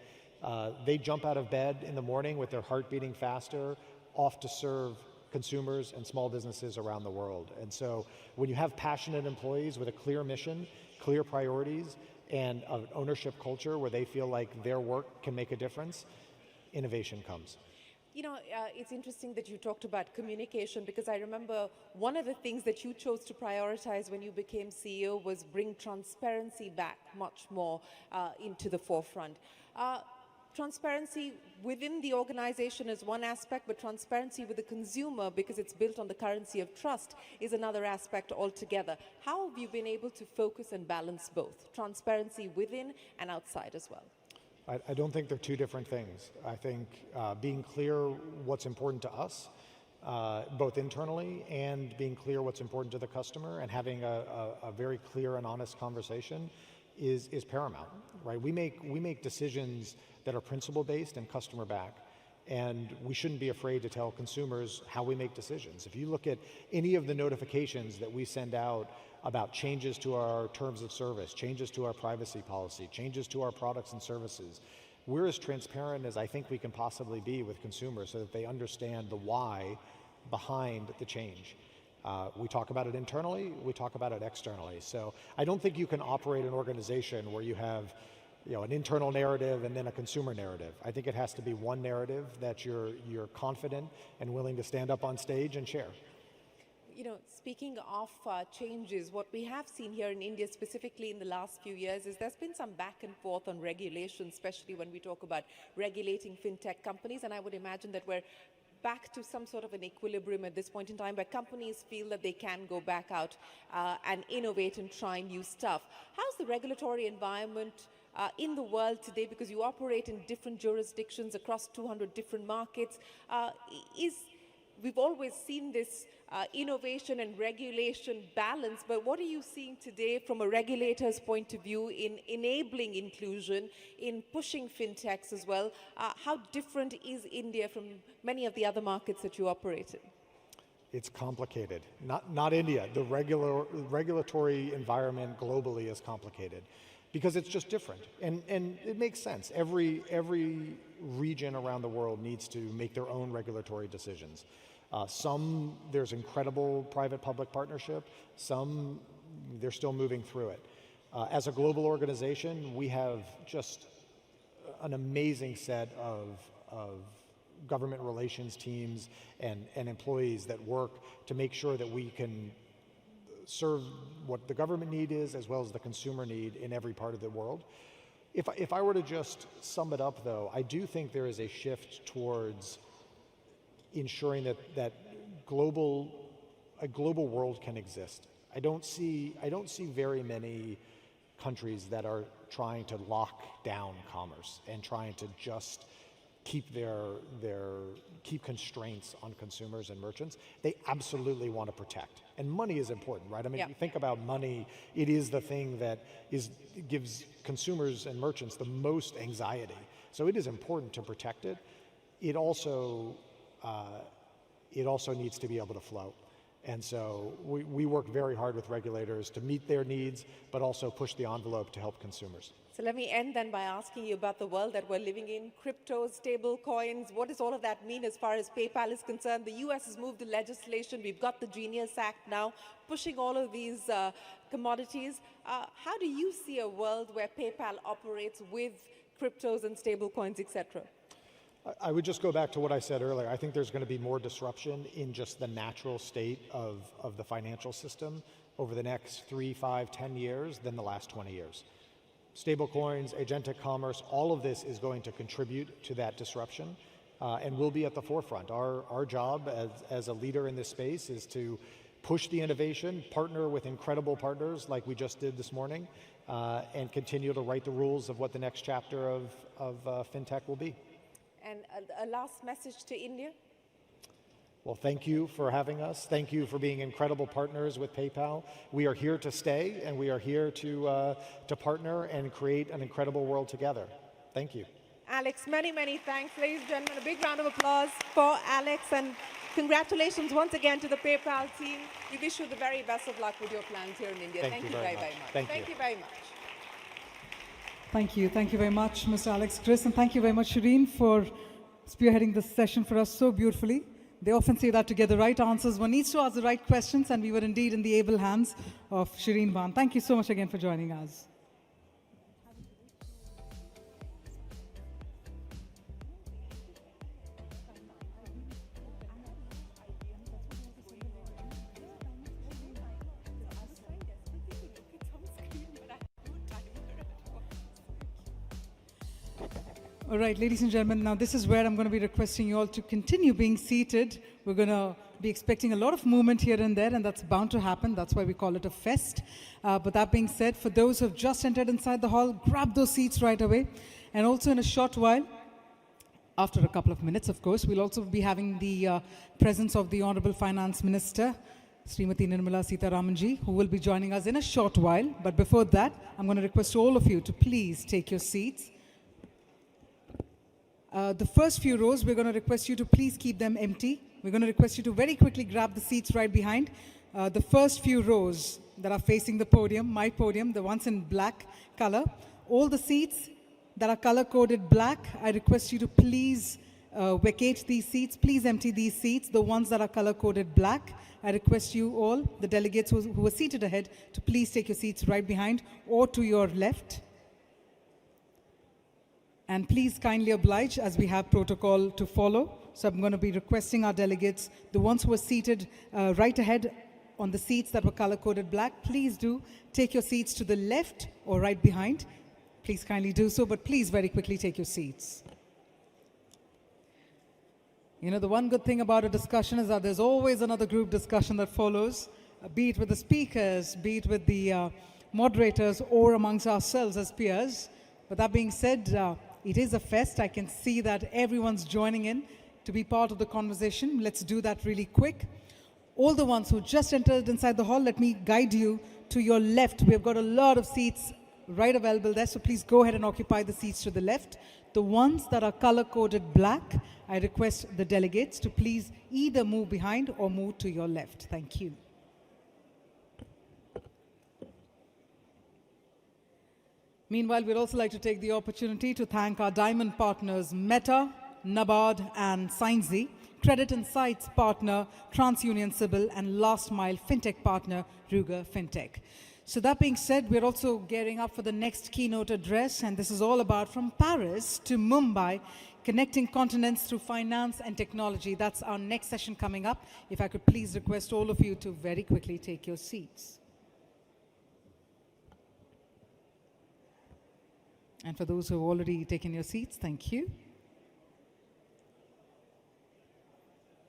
they jump out of bed in the morning with their heart beating faster, off to serve consumers and small businesses around the world. And so when you have passionate employees with a clear mission, clear priorities, and an ownership culture where they feel like their work can make a difference, innovation comes.
It's interesting that you talked about communication because I remember one of the things that you chose to prioritize when you became CEO was bring transparency back much more into the forefront. transparency within the organization is one aspect, but transparency with the consumer, because it's built on the currency of trust, is another aspect altogether. How have you been able to focus and balance both, transparency within and outside as well?
I don't think they're two different things. I think being clear what's important to us, both internally, and being clear what's important to the customer, and having a very clear and honest conversation is paramount, right? We make decisions that are principle-based and customer-backed, and we shouldn't be afraid to tell consumers how we make decisions. If you look at any of the notifications that we send out about changes to our terms of service, changes to our privacy policy, changes to our products and services, we're as transparent as I think we can possibly be with consumers so that they understand the why behind the change. We talk about it internally, we talk about it externally. So I don't think you can operate an organization where you have an internal narrative and then a consumer narrative. I think it has to be one narrative that you're confident and willing to stand up on stage and share.
Speaking of changes, what we have seen here in India, specifically in the last few years, is there's been some back and forth on regulation, especially when we talk about regulating fintech companies. And I would imagine that we're back to some sort of an equilibrium at this point in time, where companies feel that they can go back out and innovate and try new stuff. How's the regulatory environment in the world today, because you operate in different jurisdictions across 200 different markets? We've always seen this innovation and regulation balance, but what are you seeing today from a regulator's point of view in enabling inclusion, in pushing fintechs as well? How different is India from many of the other markets that you operate in?
It's complicated. Not India. The regulatory environment globally is complicated because it's just different. And it makes sense. Every region around the world needs to make their own regulatory decisions. Some, there's incredible private-public partnership. Some, they're still moving through it. As a global organization, we have just an amazing set of government relations teams and employees that work to make sure that we can serve what the government need is as well as the consumer need in every part of the world. If I were to just sum it up, though, I do think there is a shift towards ensuring that a global world can exist. I don't see very many countries that are trying to lock down commerce and trying to just keep keep constraints on consumers and merchants. They absolutely want to protect. And money is important, right? I mean, if you think about money, it is the thing that gives consumers and merchants the most anxiety. So it is important to protect it. It also needs to be able to flow. And so we work very hard with regulators to meet their needs, but also push the envelope to help consumers.
So let me end then by asking you about the world that we're living in, cryptos, stable coins. What does all of that mean as far as PayPal is concerned? The US has moved the legislation. We've got the Genius Act now pushing all of these commodities. How do you see a world where PayPal operates with cryptos and stable coins, etc.?
I would just go back to what I said earlier. I think there's going to be more disruption in just the natural state of the financial system over the next 3, 5, 10 years than the last 20 years. Stablecoins, agentic commerce, all of this is going to contribute to that disruption, and we'll be at the forefront. Our job as a leader in this space is to push the innovation, partner with incredible partners like we just did this morning, and continue to write the rules of what the next chapter of fintech will be.
And a last message to India?
Well, thank you for having us. Thank you for being incredible partners with PayPal. We are here to stay, and we are here to partner and create an incredible world together. Thank you.
Alex, many, many thanks. Ladies and gentlemen, a big round of applause for Alex, and congratulations once again to the PayPal team. We wish you the very best of luck with your plans here in India. Thank you very, very much.
Thank
you very much.
Thank you. Thank you very much, Mr. Alex Chris, and thank you very much, Shireen, for spearheading this session for us so beautifully. They often say that to get the right answers, one needs to ask the right questions, and we were indeed in the able hands of Shireen Bhan. Thank you so much again for joining us. All right, ladies and gentlemen, now this is where I'm going to be requesting you all to continue being seated. We're going to be expecting a lot of movement here and there, and that's bound to happen. That's why we call it a fest. But that being said, for those who have just entered inside the hall, grab those seats right away. And also in a short while, after a couple of minutes, of course, we'll also be having the presence of the Honorable Finance Minister, Srimati Nirmala Sitharamanji, who will be joining us in a short while. But before that, I'm going to request all of you to please take your seats. The first few rows, we're going to request you to please keep them empty. We're going to request you to very quickly grab the seats right behind. The first few rows that are facing the podium, my podium, the ones in black color, all the seats that are color-coded black, I request you to please vacate these seats. Please empty these seats. The ones that are color-coded black, I request you all, the delegates who are seated ahead, to please take your seats right behind or to your left. And please kindly oblige as we have protocol to follow. So I'm going to be requesting our delegates, the ones who are seated right ahead on the seats that were color-coded black, please do take your seats to the left or right behind. Please kindly do so, but please very quickly take your seats. You know, the one good thing about a discussion is that there's always another group discussion that follows, be it with the speakers, be it with the moderators, or amongst ourselves as peers. But that being said, it is a fest. I can see that everyone's joining in to be part of the conversation. Let's do that really quick. All the ones who just entered inside the hall, let me guide you to your left. We've got a lot of seats right available there, so please go ahead and occupy the seats to the left. The ones that are color-coded black, I request the delegates to please either move behind or move to your left. Thank you. Meanwhile, we'd also like to take the opportunity to thank our diamond partners Meta, NABARD and Scienzy, Credit Insights partner TransUnion Sybil, and last mile fintech partner Ruger Fintech. So that being said, we're also gearing up for the next keynote address, and this is all about from Paris to Mumbai, connecting continents through finance and technology. That's our next session coming up. If I could please request all of you to very quickly take your seats. And for those who have already taken your seats, thank you.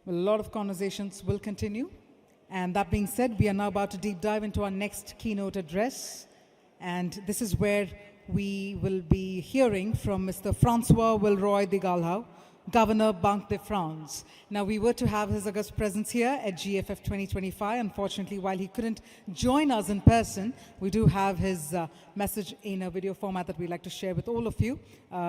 Well, a lot of conversations will continue. And that being said, we are now about to deep dive into our next keynote address. And this is where we will be hearing from Mr. François Villeroy de Galhau, Governor, Banque de France. Now, we were to have his august presence here at GFF 2025. Unfortunately, while he couldn't join us in person, we do have his message in a video format that we'd like to share with all of you.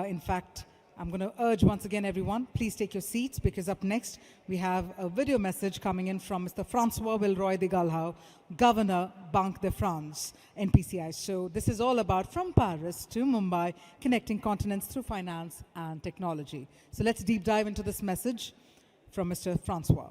In fact, I'm going to urge once again, everyone, please take your seats, because up next we have a video message coming in from Mr. François Villeroy de Galhau, Governor, Banque de France, NPCI. So this is all about from Paris to Mumbai, connecting continents through finance and technology. So let's deep dive into this message from Mr. François.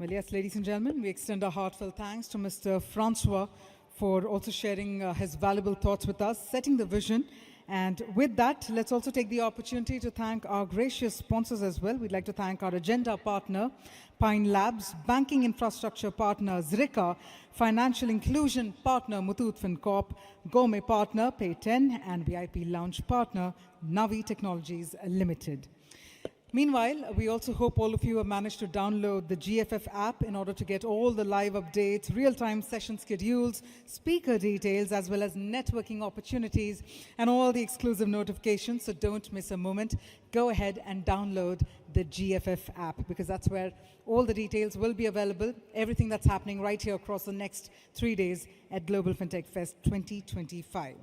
Well, yes, ladies and gentlemen, we extend our heartfelt thanks to Mr. Francois for also sharing his valuable thoughts with us, setting the vision. And with that, let's also take the opportunity to thank our gracious sponsors as well. We'd like to thank our agenda partner, Pine Labs, banking infrastructure partner, Zrika, financial inclusion partner, Muthoot FinCorp, gourmet partner, Pay10, and VIP lounge partner, Navi Technologies Limited. Meanwhile, we also hope all of you have managed to download the GFF app in order to get all the live updates, real-time session schedules, speaker details, as well as networking opportunities and all the exclusive notifications. So don't miss a moment. Go ahead and download the GFF app because that's where all the details will be available, everything that's happening right here across the next 3 days at Global Fintech Fest 2025.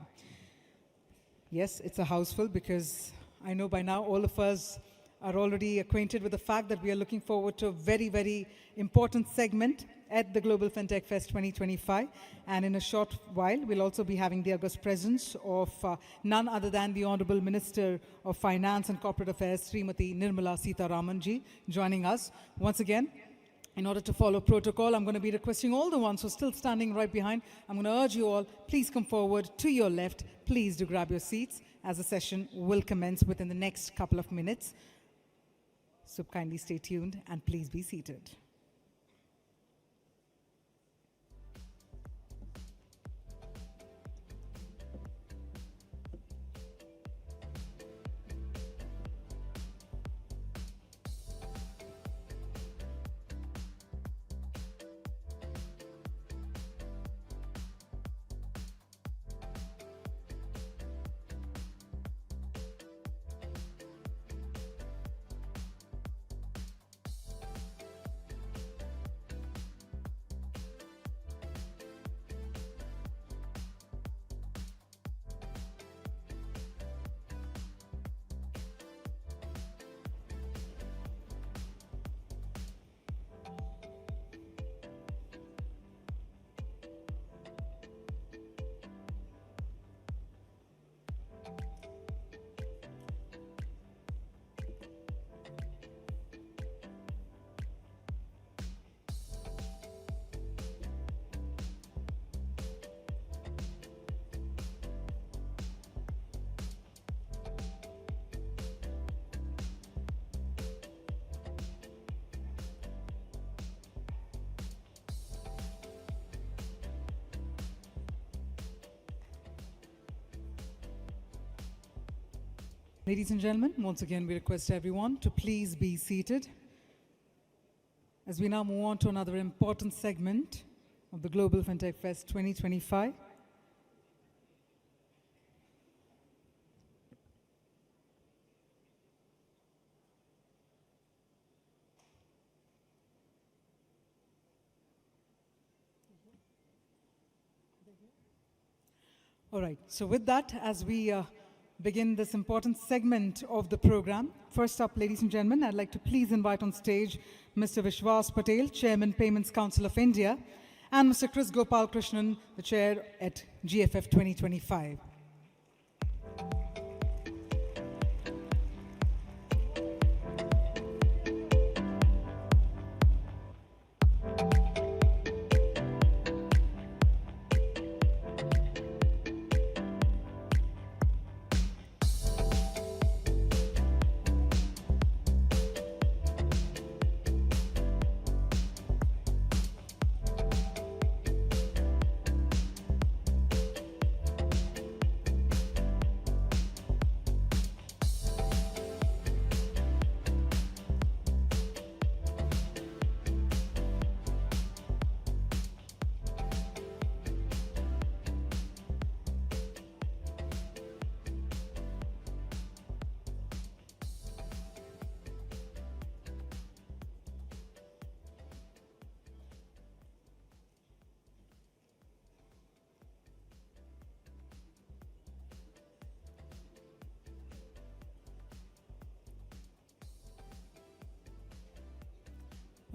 Yes, it's a house full because I know by now all of us are already acquainted with the fact that we are looking forward to a very, very important segment at the Global Fintech Fest 2025. And in a short while, we'll also be having the august presence of none other than the Honorable Minister of Finance and Corporate Affairs, Srimati Nirmala Sitharamanji, joining us. Once again, in order to follow protocol, I'm going to be requesting all the ones who are still standing right behind. I'm going to urge you all, please come forward to your left. Please do grab your seats as the session will commence within the next couple of minutes. So kindly stay tuned and please be seated. Ladies and gentlemen, once again, we request everyone to please be seated as we now move on to another important segment of the Global Fintech Fest 2025. All right, so with that, as we begin this important segment of the program. First up, ladies and gentlemen, I'd like to please invite on stage Mr. Vishwas Patel, Chairman, Payments Council of India, and Mr. Chris Gopal Krishnan, the Chair at GFF 2025.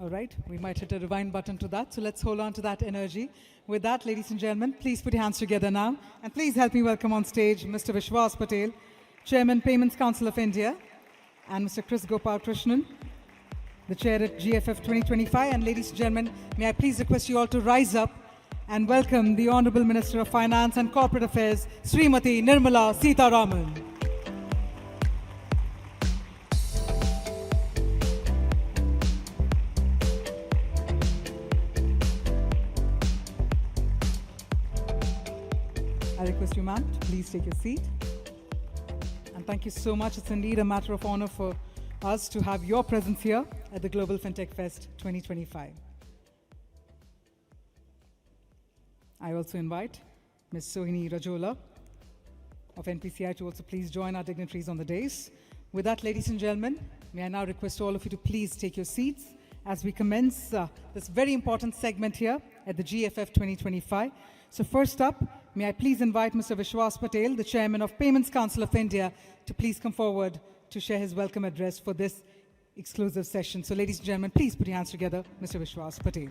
All right, we might hit a rewind button to that, so let's hold on to that energy. With that, ladies and gentlemen, please put your hands together now, and please help me welcome on stage Mr. Vishwas Patel, Chairman, Payments Council of India, and Mr. Chris Gopal Krishnan, the chair at GFF 2025. And ladies and gentlemen, may I please request you all to rise up and welcome the Honorable Minister of Finance and Corporate Affairs, Srimati Nirmala Sitharaman. I request you, ma'am, to please take your seat. And thank you so much. It's indeed a matter of honor for us to have your presence here at the Global Fintech Fest 2025. I also invite Ms. Sohini Rajola of NPCI to also please join our dignitaries on the dais. With that, ladies and gentlemen, may I now request all of you to please take your seats as we commence this very important segment here at the GFF 2025. So first up, may I please invite Mr. Vishwas Patel, the Chairman of Payments Council of India, to please come forward to share his welcome address for this exclusive session. So ladies and gentlemen, please put your hands together, Mr. Vishwas Patel.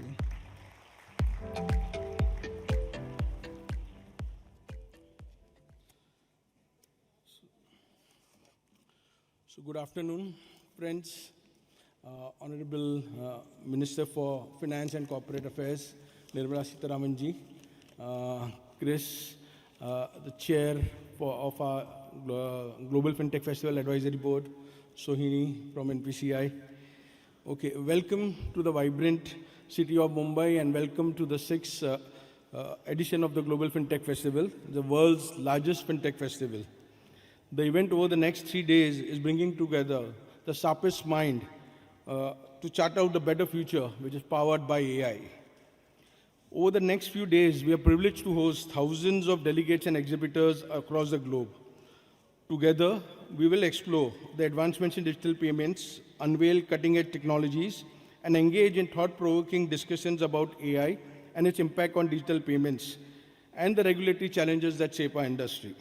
So good afternoon, friends. Honorable Minister for Finance and Corporate Affairs, Nirmala Sitharaman ji, Chris, the chair of our Global Fintech Festival Advisory Board, Sohini from NPCI. Okay, welcome to the vibrant city of Mumbai and welcome to the 6th edition of the Global Fintech Festival, the world's largest fintech festival. The event over the next 3 days is bringing together the sharpest mind to chart out the better future, which is powered by AI. Over the next few days, we are privileged to host thousands of delegates and exhibitors across the globe. Together, we will explore the advancements in digital payments, unveil cutting-edge technologies, and engage in thought-provoking discussions about AI and its impact on digital payments and the regulatory challenges that shape our industry.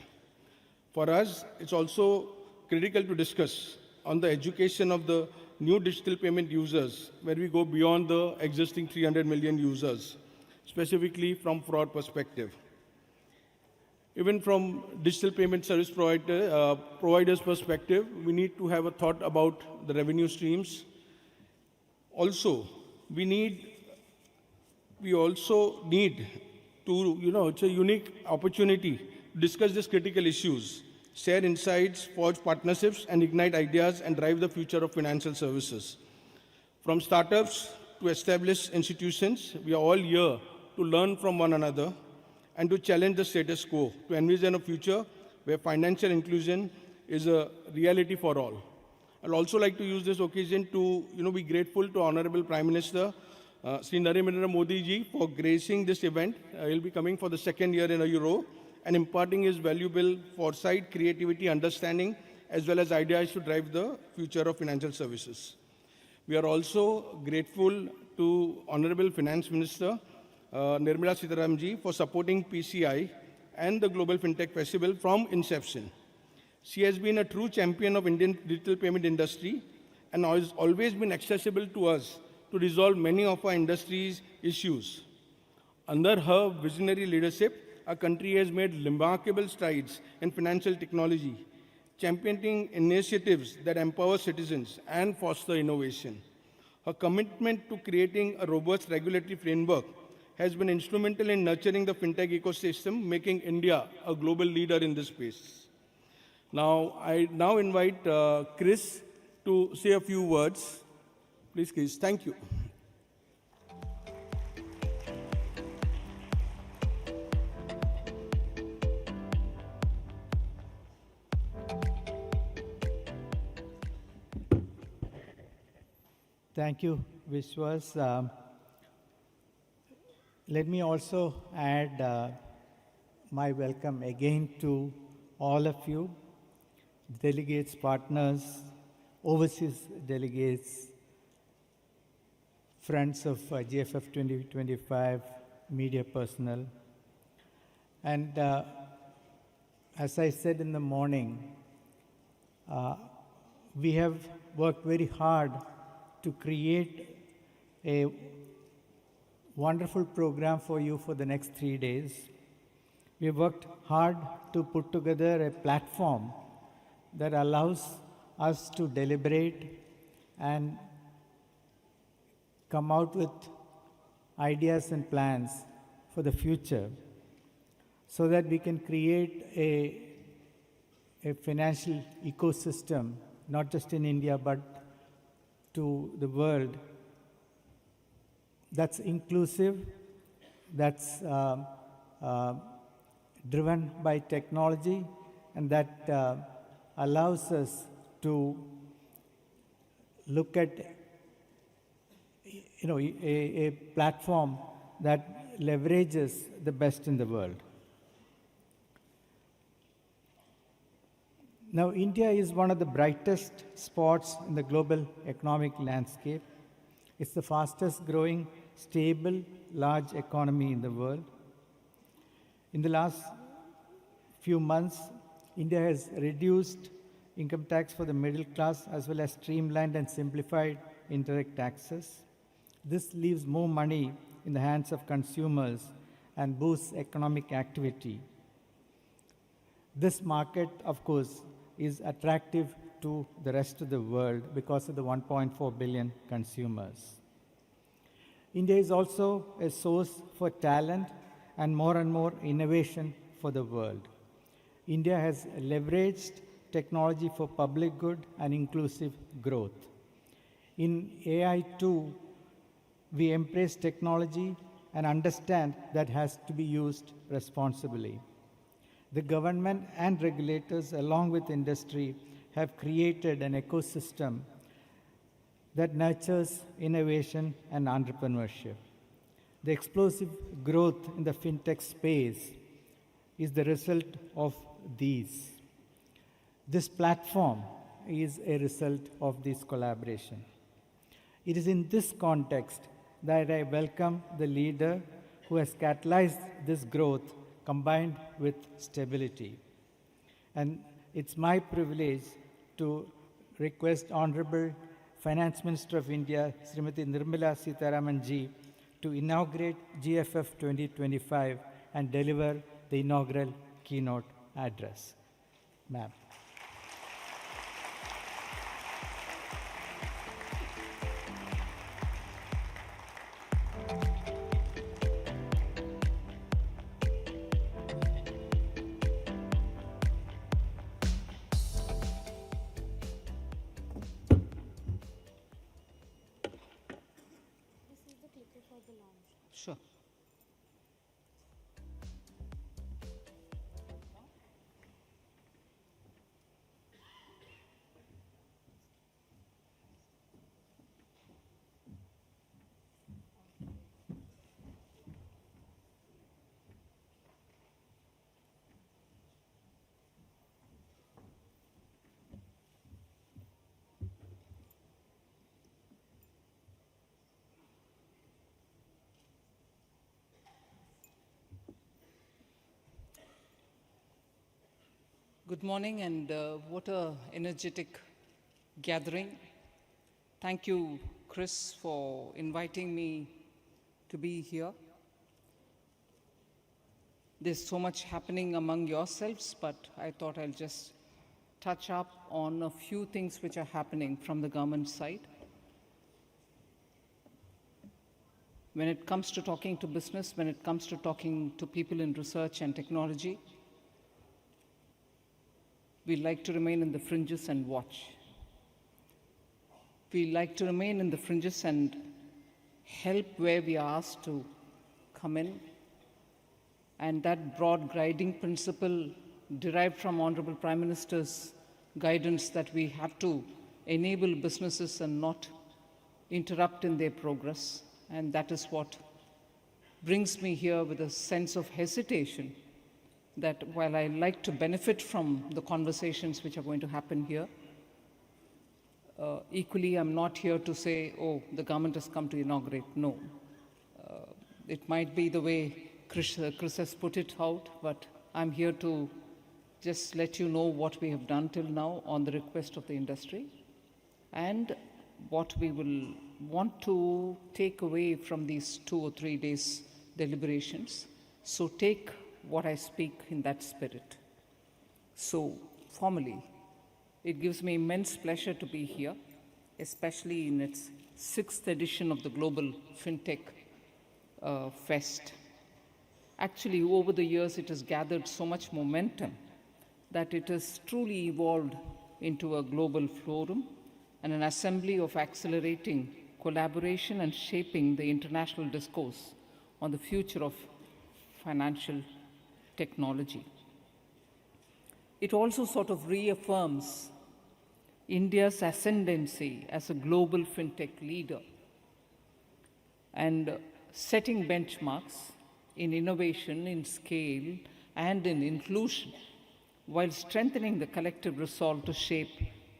For us, it's also critical to discuss on the education of the new digital payment users, where we go beyond the existing 300 million users, specifically from fraud perspective. Even from digital payment service providers perspective, we need to have a thought about the revenue streams. Also, we also need to, it's a unique opportunity to discuss these critical issues, share insights, forge partnerships, and ignite ideas and drive the future of financial services. From startups to established institutions, we are all here to learn from one another and to challenge the status quo, to envision a future where financial inclusion is a reality for all. I'd also like to use this occasion to be grateful to Honorable Prime Minister Sri Narendra Modi ji for gracing this event. He'll be coming for the 2nd year in a row and imparting his valuable foresight, creativity, understanding, as well as ideas to drive the future of financial services. We are also grateful to Honorable Finance Minister Nirmala Sitharaman ji for supporting PCI and the Global Fintech Festival from inception. She has been a true champion of Indian digital payment industry and has always been accessible to us to resolve many of our industry's issues. Under her visionary leadership, our country has made remarkable strides in financial technology, championing initiatives that empower citizens and foster innovation. Her commitment to creating a robust regulatory framework has been instrumental in nurturing the fintech ecosystem, making India a global leader in this space. Now, I invite Chris to say a few words. Please, Chris. Thank you.
Thank you, Vishwas. Let me also add my welcome again to all of you, delegates, partners, overseas delegates, friends of GFF 2025, media personnel. And as I said in the morning, we have worked very hard to create a wonderful program for you for the next 3 days. We have worked hard to put together a platform that allows us to deliberate and come out with ideas and plans for the future so that we can create a financial ecosystem, not just in India, but to the world, that's inclusive, that's driven by technology, and that allows us to look at a platform that leverages the best in the world. Now, India is one of the brightest spots in the global economic landscape. It's the fastest growing, stable, large economy in the world. In the last few months, India has reduced income tax for the middle class as well as streamlined and simplified indirect taxes. This leaves more money in the hands of consumers and boosts economic activity. This market, of course, is attractive to the rest of the world because of the 1.4 billion consumers. India is also a source for talent and more innovation for the world. India has leveraged technology for public good and inclusive growth. In AI too, we embrace technology and understand that has to be used responsibly. The government and regulators, along with industry, have created an ecosystem that nurtures innovation and entrepreneurship. The explosive growth in the fintech space is the result of these. This platform is a result of this collaboration. It is in this context that I welcome the leader who has catalyzed this growth combined with stability. And it's my privilege to request Honorable Finance Minister of India, Srimati Nirmala Sitharaman ji, to inaugurate GFF 2025 and deliver the inaugural keynote address. Ma'am.
Sure. Good morning, and what a energetic gathering. Thank you, Chris, for inviting me to be here. There's so much happening among yourselves, but I thought I'll just touch up on a few things which are happening from the government side. When it comes to talking to business, when it comes to talking to people in research and technology, we like to remain in the fringes and watch. We like to remain in the fringes and help where we are asked to come in. And that broad guiding principle derived from Honorable Prime Minister's guidance that we have to enable businesses and not interrupt in their progress. And that is what brings me here with a sense of hesitation that while I like to benefit from the conversations which are going to happen here, equally I'm not here to say, oh, the government has come to inaugurate. No. It might be the way Chris has put it out, but I'm here to just let you know what we have done till now on the request of the industry and what we will want to take away from these 2 or 3 days deliberations. So take what I speak in that spirit. So, formally, it gives me immense pleasure to be here, especially in its
6th edition of the Global Fintech Fest. Actually, over the years, it has gathered so much momentum that it has truly evolved into a global forum and an assembly of accelerating collaboration and shaping the international discourse on the future of financial technology. It also sort of reaffirms India's ascendancy as a global fintech leader and setting benchmarks in innovation, in scale, and in inclusion, while strengthening the collective resolve to shape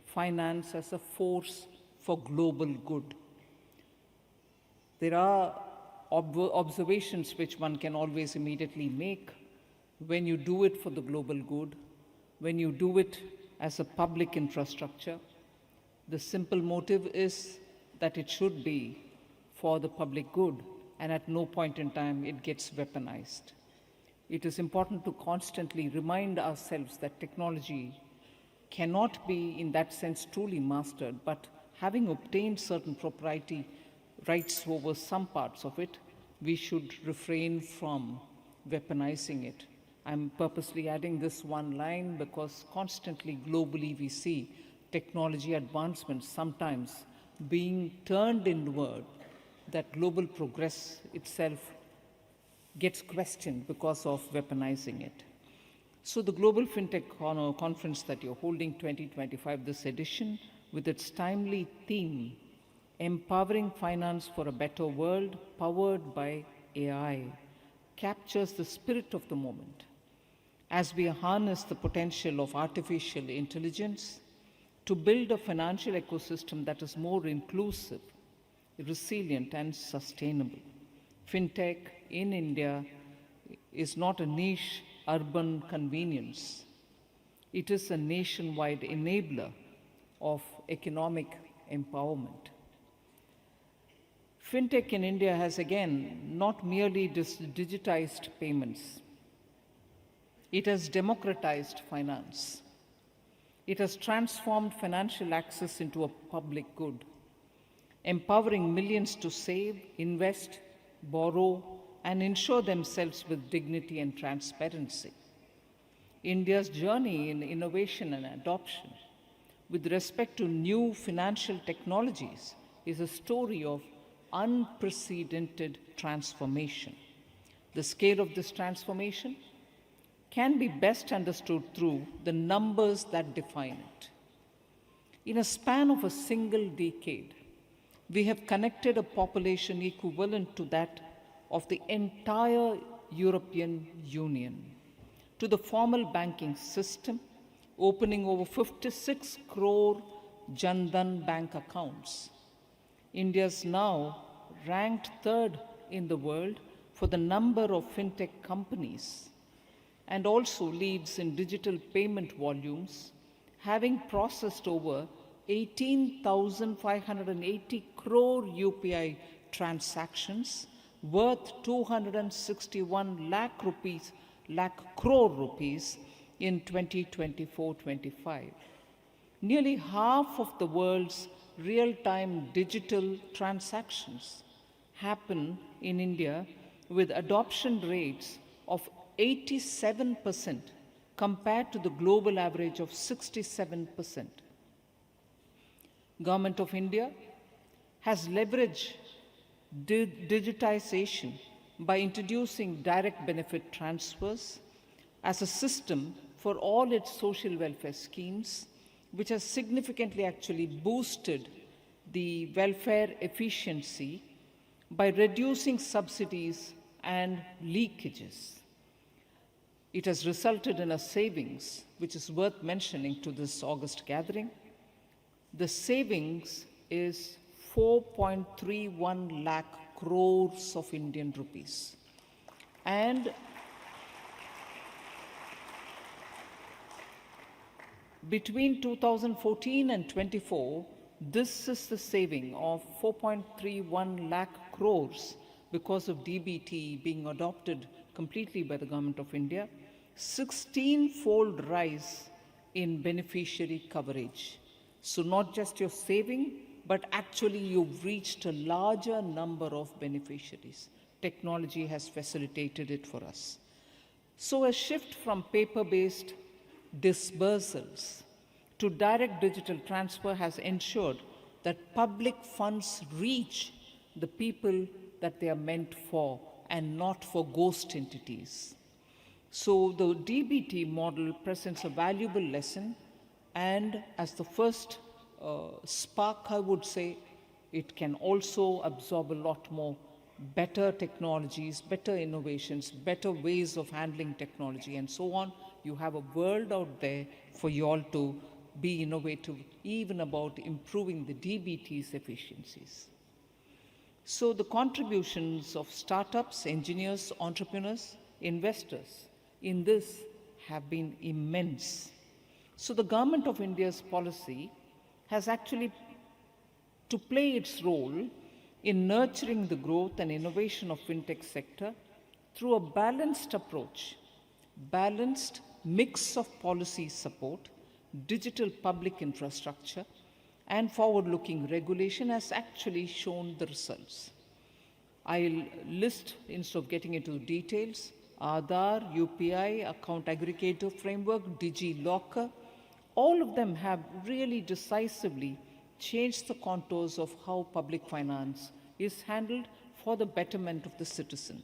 finance as a force for global good. There are observations which one can always immediately make. When you do it for the global good, when you do it as a public infrastructure, the simple motive is that it should be for the public good, and at no point in time it gets weaponized. It is important to constantly remind ourselves that technology cannot be, in that sense, truly mastered, but having obtained certain proprietary rights over some parts of it, we should refrain from weaponizing it. I'm purposely adding this one line because constantly globally we see technology advancements sometimes being turned inward, that global progress itself gets questioned because of weaponizing it. So the Global Fintech Conference that you're holding 2025, this edition, with its timely theme, Empowering Finance for a Better World, powered by AI, captures the spirit of the moment as we harness the potential of artificial intelligence to build a financial ecosystem that is more inclusive, resilient, and sustainable. Fintech in India is not a niche urban convenience. It is a nationwide enabler of economic empowerment. Fintech in India has again not merely digitized payments. It has democratized finance. It has transformed financial access into a public good, empowering millions to save, invest, borrow, and ensure themselves with dignity and transparency. India's journey in innovation and adoption with respect to new financial technologies is a story of unprecedented transformation. The scale of this transformation can be best understood through the numbers that define it. In a span of a single decade, we have connected a population equivalent to that of the entire European Union to the formal banking system, opening over 56 crore Jan Dhan bank accounts. India is now ranked third in the world for the number of fintech companies and also leads in digital payment volumes, having processed over 18,580 crore UPI transactions worth 261 lakh crore rupees in 2024-25. Nearly half of the world's real-time digital transactions happen in India with adoption rates of 87% compared to the global average of 67%. Government of India has leveraged digitization by introducing direct benefit transfers as a system for all its social welfare schemes, which has significantly actually boosted the welfare efficiency by reducing subsidies and leakages. It has resulted in a savings, which is worth mentioning to this August gathering. The savings is 4.31 lakh crores of Indian rupees. And between 2014 and 24, this is the saving of 4.31 lakh crores because of DBT being adopted completely by the Government of India, 16-fold rise in beneficiary coverage. So not just your saving, but actually you've reached a larger number of beneficiaries. Technology has facilitated it for us. So a shift from paper-based disbursals to direct digital transfer has ensured that public funds reach the people that they are meant for and not for ghost entities. So the DBT model presents a valuable lesson, and as the first spark, I would say, it can also absorb a lot more better technologies, better innovations, better ways of handling technology, and so on. You have a world out there for you all to be innovative, even about improving the DBT's efficiencies. So the contributions of startups, engineers, entrepreneurs, investors in this have been immense. So the Government of India's policy has actually to play its role in nurturing the growth and innovation of fintech sector through a balanced approach, balanced mix of policy support, digital public infrastructure, and forward-looking regulation has actually shown the results. I'll list, instead of getting into details, Aadhaar, UPI, Account Aggregator Framework, DigiLocker, all of them have really decisively changed the contours of how public finance is handled for the betterment of the citizen.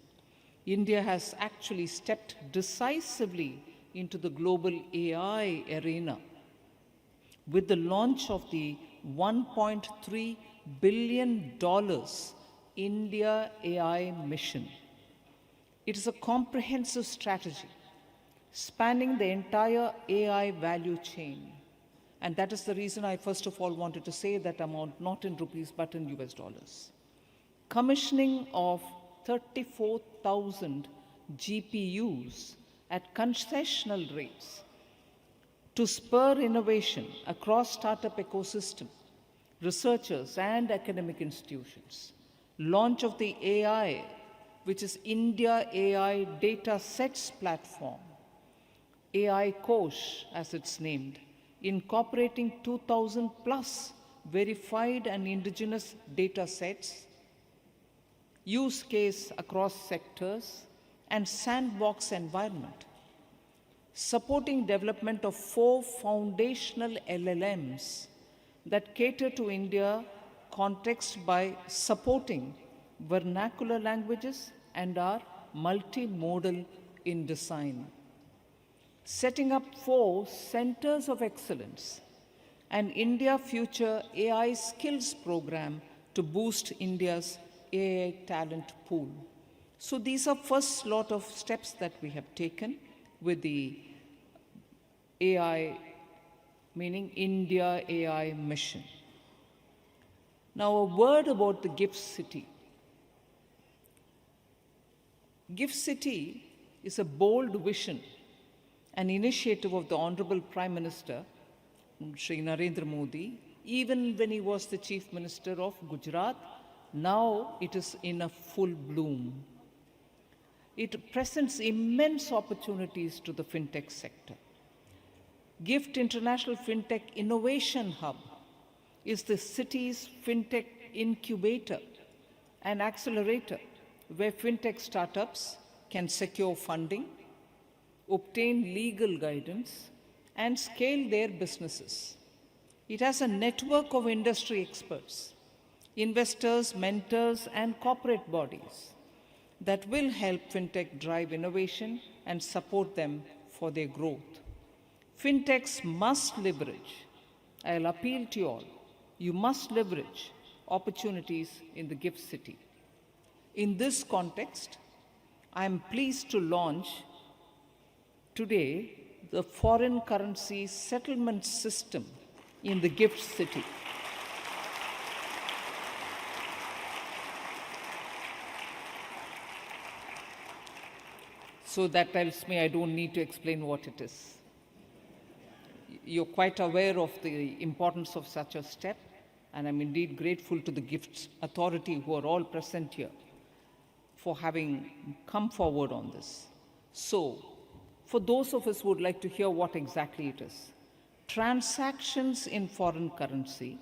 India has actually stepped decisively into the global AI arena with the launch of the $1.3 billion India AI mission. It is a comprehensive strategy spanning the entire AI value chain. And that is the reason I first of all wanted to say that amount not in rupees but in US dollars. Commissioning of 34,000 GPUs at concessional rates to spur innovation across startup ecosystem, researchers and academic institutions. Launch of the AI, which is India AI Data Sets Platform, AI Kosh as it's named, incorporating 2,000 plus verified and indigenous data sets, use case across sectors, and sandbox environment. Supporting development of 4 foundational LLMs that cater to India context by supporting vernacular languages and are multimodal in design. Setting up 4 centers of excellence and India Future AI Skills Program to boost India's AI talent pool. So these are first lot of steps that we have taken with the AI, meaning India AI mission. Now a word about the GIFT City. GIFT City is a bold vision, an initiative of the Honorable Prime Minister, Shri Narendra Modi, even when he was the Chief Minister of Gujarat. Now it is in a full bloom. It presents immense opportunities to the fintech sector. GIFT International Fintech Innovation Hub is the city's fintech incubator and accelerator where fintech startups can secure funding, obtain legal guidance, and scale their businesses. It has a network of industry experts, investors, mentors, and corporate bodies that will help fintech drive innovation and support them for their growth. Fintechs must leverage, I'll appeal to you all, you must leverage opportunities in the GIFT City. In this context, I am pleased to launch today the foreign currency settlement system in the GIFT City. So that tells me I don't need to explain what it is. You're quite aware of the importance of such a step, and I'm indeed grateful to the GIFT Authority who are all present here for having come forward on this. So, for those of us who would like to hear what exactly it is, transactions in foreign currency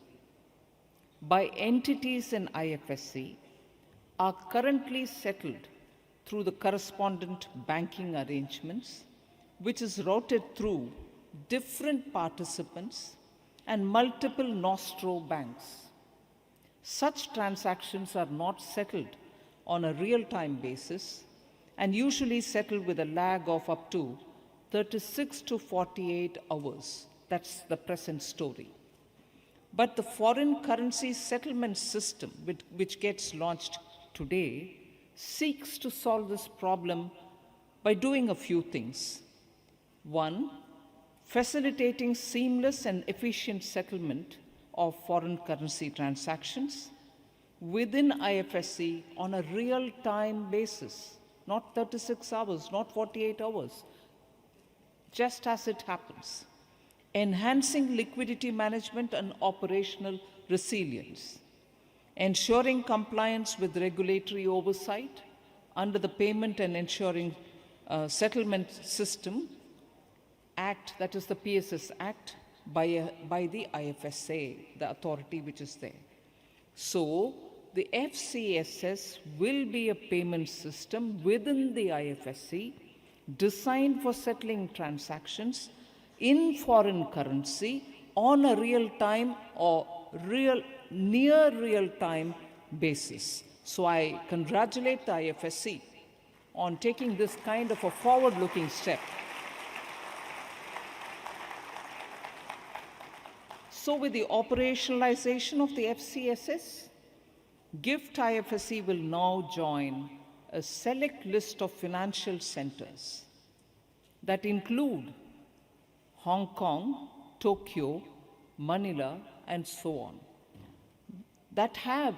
by entities in IFSC are currently settled through the correspondent banking arrangements, which is routed through different participants and multiple nostro banks. Such transactions are not settled on a real-time basis and usually settle with a lag of up to 36 to 48 hours. That's the present story. But the foreign currency settlement system, which gets launched today, seeks to solve this problem by doing a few things. One, facilitating seamless and efficient settlement of foreign currency transactions within IFSC on a real-time basis, not 36 hours, not 48 hours, just as it happens. Enhancing liquidity management and operational resilience, ensuring compliance with regulatory oversight under the Payment and Ensuring Settlement System Act, that is the PSS Act, by the IFSA, the authority which is there. So the FCSS will be a payment system within the IFSC designed for settling transactions in foreign currency on a real-time or near real-time basis. So I congratulate the IFSC on taking this kind of a forward-looking step. So with the operationalization of the FCSS, GIFT IFSC will now join a select list of financial centers that include Hong Kong, Tokyo, Manila, and so on, that have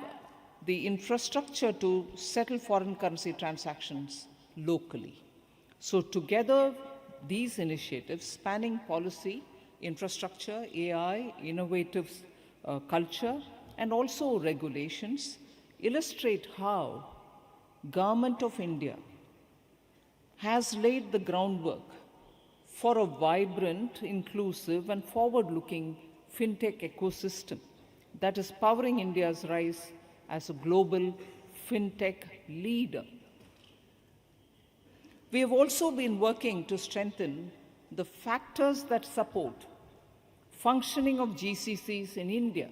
the infrastructure to settle foreign currency transactions locally. So together, these initiatives spanning policy, infrastructure, AI, innovative culture, and also regulations illustrate how Government of India has laid the groundwork for a vibrant, inclusive, and forward-looking fintech ecosystem that is powering India's rise as a global fintech leader. We have also been working to strengthen the factors that support functioning of GCCs in India,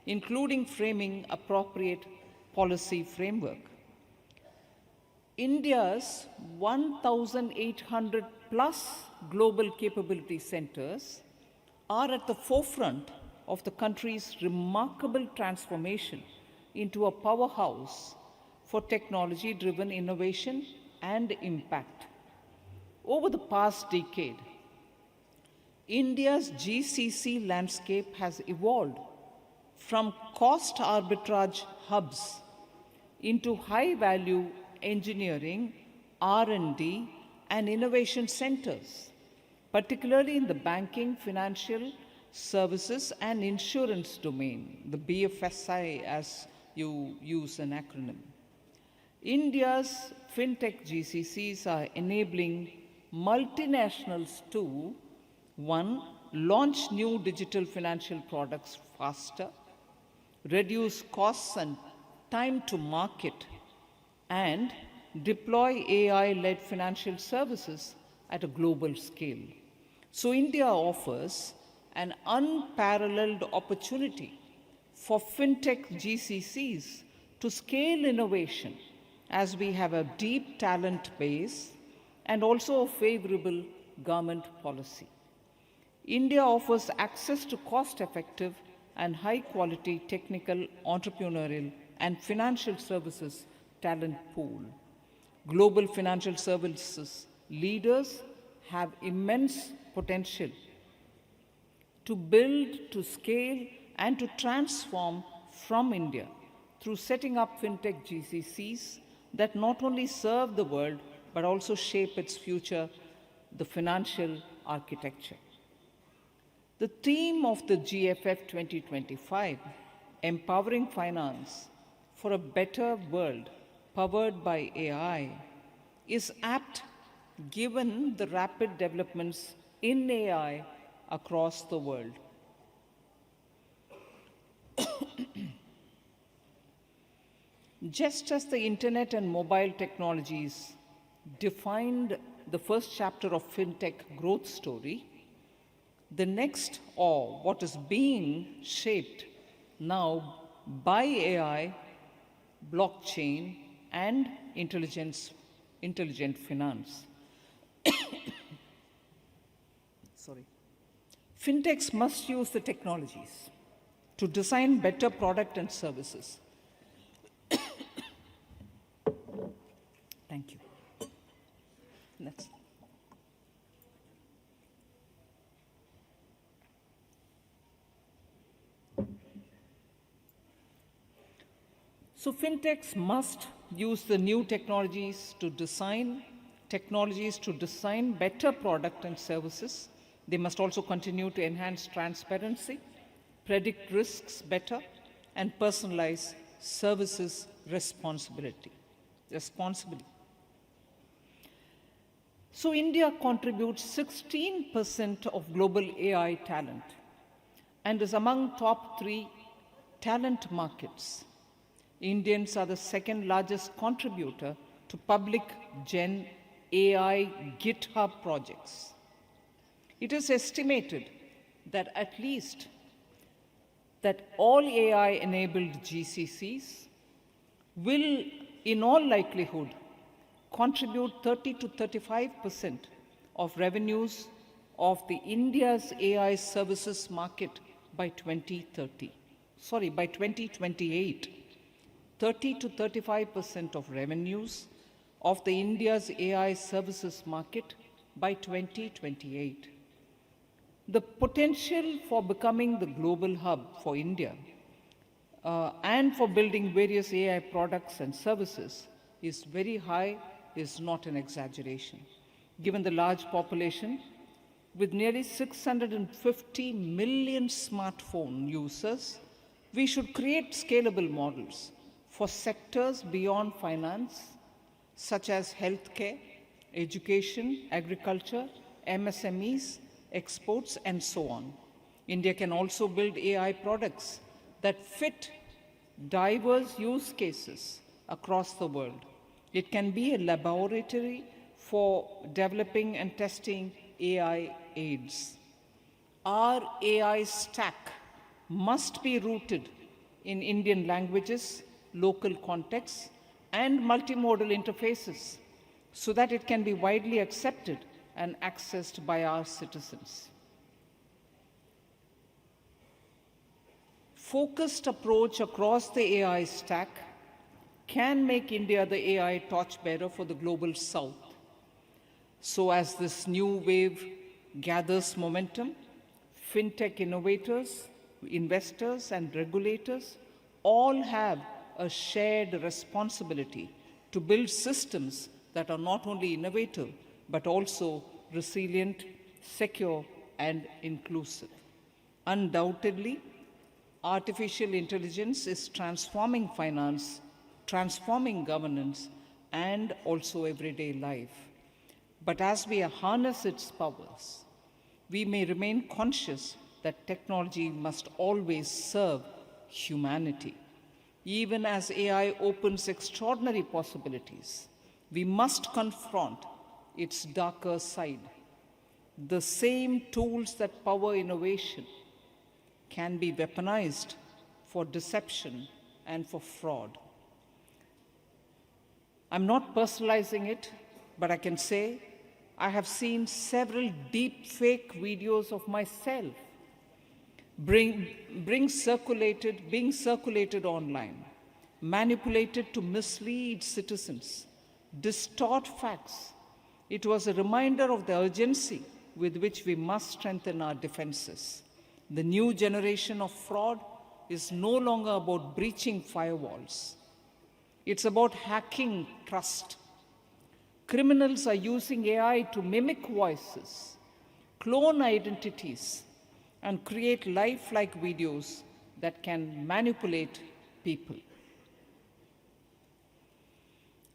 including framing appropriate policy framework. India's 1,800 plus global capability centers are at the forefront of the country's remarkable transformation into a powerhouse for technology-driven innovation and impact. Over the past decade, India's GCC landscape has evolved from cost arbitrage hubs into high-value engineering, R&D, and innovation centers, particularly in the banking, financial services, and insurance domain, the BFSI as you use an acronym. India's fintech GCCs are enabling multinationals to, one, launch new digital financial products faster, reduce costs and time to market, and deploy AI-led financial services at a global scale. So India offers an unparalleled opportunity for fintech GCCs to scale innovation, as we have a deep talent base and also a favorable government policy. India offers access to cost-effective and high-quality technical, entrepreneurial, and financial services talent pool. Global financial services leaders have immense potential to build, to scale, and to transform from India through setting up fintech GCCs that not only serve the world, but also shape its future, the financial architecture. The theme of the GFF 2025, Empowering Finance for a Better World Powered by AI, is apt given the rapid developments in AI across the world. Just as the internet and mobile technologies defined the first chapter of fintech growth story, the next, or what is being shaped now by AI, blockchain, and intelligent finance. Sorry. Fintechs must use the technologies to design better product and services. Thank you. Next. So fintechs must use the new technologies to design better product and services. They must also continue to enhance transparency, predict risks better, and personalize services responsibly. So India contributes 16% of global AI talent and is among top 3 talent markets. Indians are the second largest contributor to public Gen AI GitHub projects. It is estimated that at least that all AI-enabled GCCs will, in all likelihood, contribute 30 to 35% of revenues of the India's AI services market by 2028. 30 to 35% of revenues of the India's AI services market by 2028. The potential for becoming the global hub for India and for building various AI products and services is very high, is not an exaggeration. Given the large population, with nearly 650 million smartphone users, we should create scalable models for sectors beyond finance, such as healthcare, education, agriculture, MSMEs, exports, and so on. India can also build AI products that fit diverse use cases across the world. It can be a laboratory for developing and testing AI aids. Our AI stack must be rooted in Indian languages, local contexts, and multimodal interfaces so that it can be widely accepted and accessed by our citizens. Focused approach across the AI stack can make India the AI torchbearer for the global south. So as this new wave gathers momentum, fintech innovators, investors, and regulators all have a shared responsibility to build systems that are not only innovative, but also resilient, secure, and inclusive. Undoubtedly, artificial intelligence is transforming finance, transforming governance, and also everyday life. But as we harness its powers, we may remain conscious that technology must always serve humanity. Even as AI opens extraordinary possibilities, we must confront its darker side. The same tools that power innovation can be weaponized for deception and for fraud. I'm not personalizing it, but I can say I have seen several deep fake videos of myself being circulated online, manipulated to mislead citizens, distort facts. It was a reminder of the urgency with which we must strengthen our defenses. The new generation of fraud is no longer about breaching firewalls. It's about hacking trust. Criminals are using AI to mimic voices, clone identities, and create lifelike videos that can manipulate people.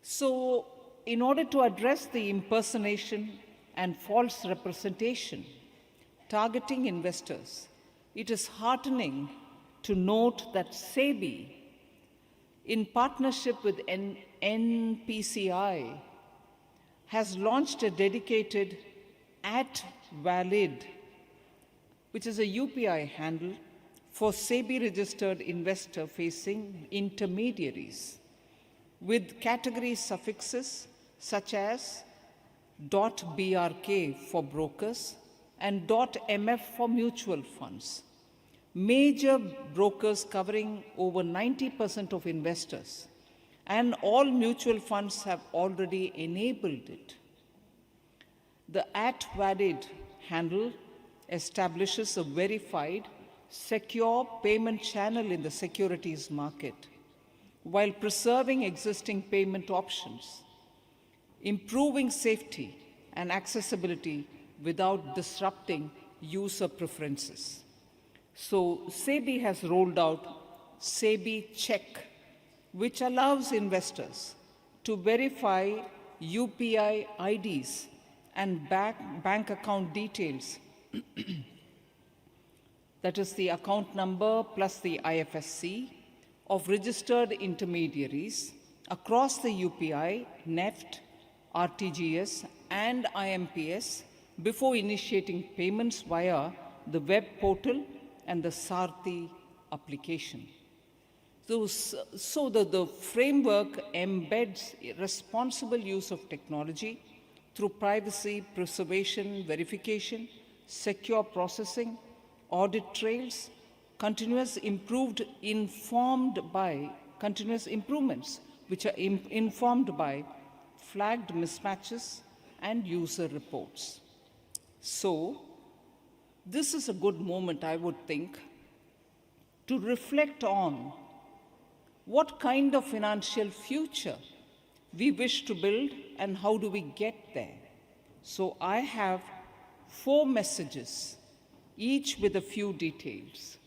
So, in order to address the impersonation and false representation targeting investors, it is heartening to note that SEBI in partnership with NPCI, has launched a dedicated @valid, which is a UPI handle for SEBI-registered investor-facing intermediaries, with category suffixes such as .brk for brokers and .mf for mutual funds. Major brokers covering over 90% of investors and all mutual funds have already enabled it. The @valid handle establishes a verified, secure payment channel in the securities market while preserving existing payment options, improving safety and accessibility without disrupting user preferences. So SEBI has rolled out SEBI Check, which allows investors to verify UPI IDs and bank account details, that is the account number plus the IFSC, of registered intermediaries across the UPI, NEFT, RTGS, and IMPS before initiating payments via the web portal and the Sarthi application. So the framework embeds responsible use of technology through privacy, preservation, verification, secure processing, audit trails, continuous improvements, which are informed by flagged mismatches and user reports. So, this is a good moment, I would think, to reflect on what kind of financial future we wish to build and how do we get there. So I have 4 messages, each with a few details.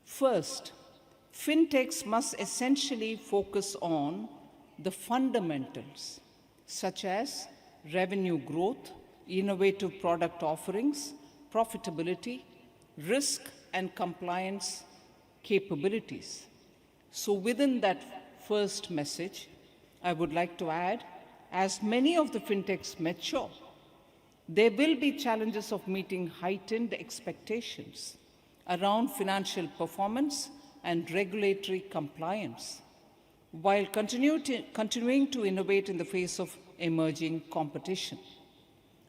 First, fintechs must essentially focus on the fundamentals, such as revenue growth, innovative product offerings, profitability, risk and compliance capabilities. So within that first message, I would like to add, as many of the fintechs mature, there will be challenges of meeting heightened expectations around financial performance and regulatory compliance, while continuing to innovate in the face of emerging competition.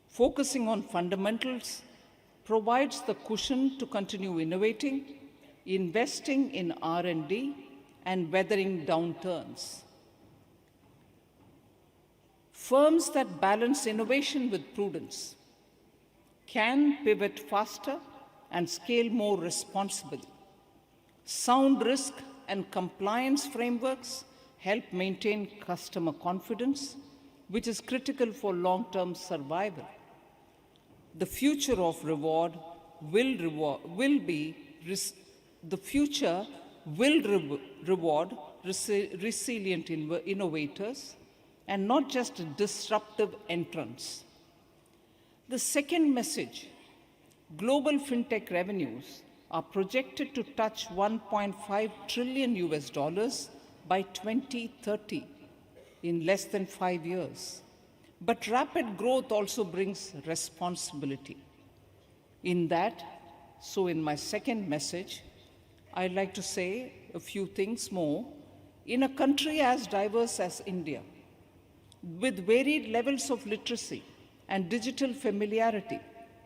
Focusing on fundamentals provides the cushion to continue innovating, investing in R&D, and weathering downturns. Firms that balance innovation with prudence can pivot faster and scale more responsibly. Sound risk and compliance frameworks help maintain customer confidence, which is critical for long-term survival. The future of reward will reward resilient innovators and not just disruptive entrants. The second message, global fintech revenues are projected to touch $1.5 trillion by 2030, in less than 5 years. But rapid growth also brings responsibility. In my second message, I'd like to say a few things more. In a country as diverse as India, with varied levels of literacy and digital familiarity,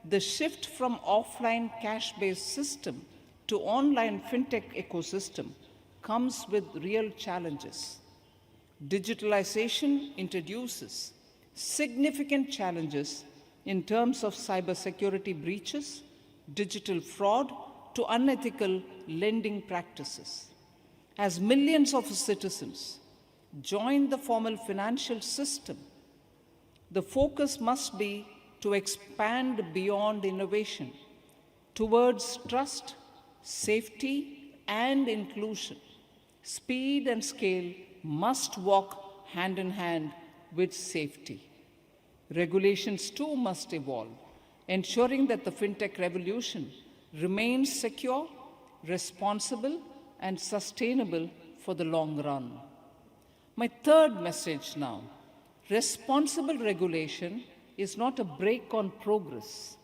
the shift from offline cash-based system to online fintech ecosystem comes with real challenges. Digitalization introduces significant challenges in terms of cybersecurity breaches, digital fraud, to unethical lending practices. As millions of citizens join the formal financial system, the focus must be to expand beyond innovation towards trust, safety, and inclusion. Speed and scale must walk hand in hand with safety. Regulations too must evolve, ensuring that the fintech revolution remains secure, responsible, and sustainable for the long run. My third message now, responsible regulation is not a brake on progress.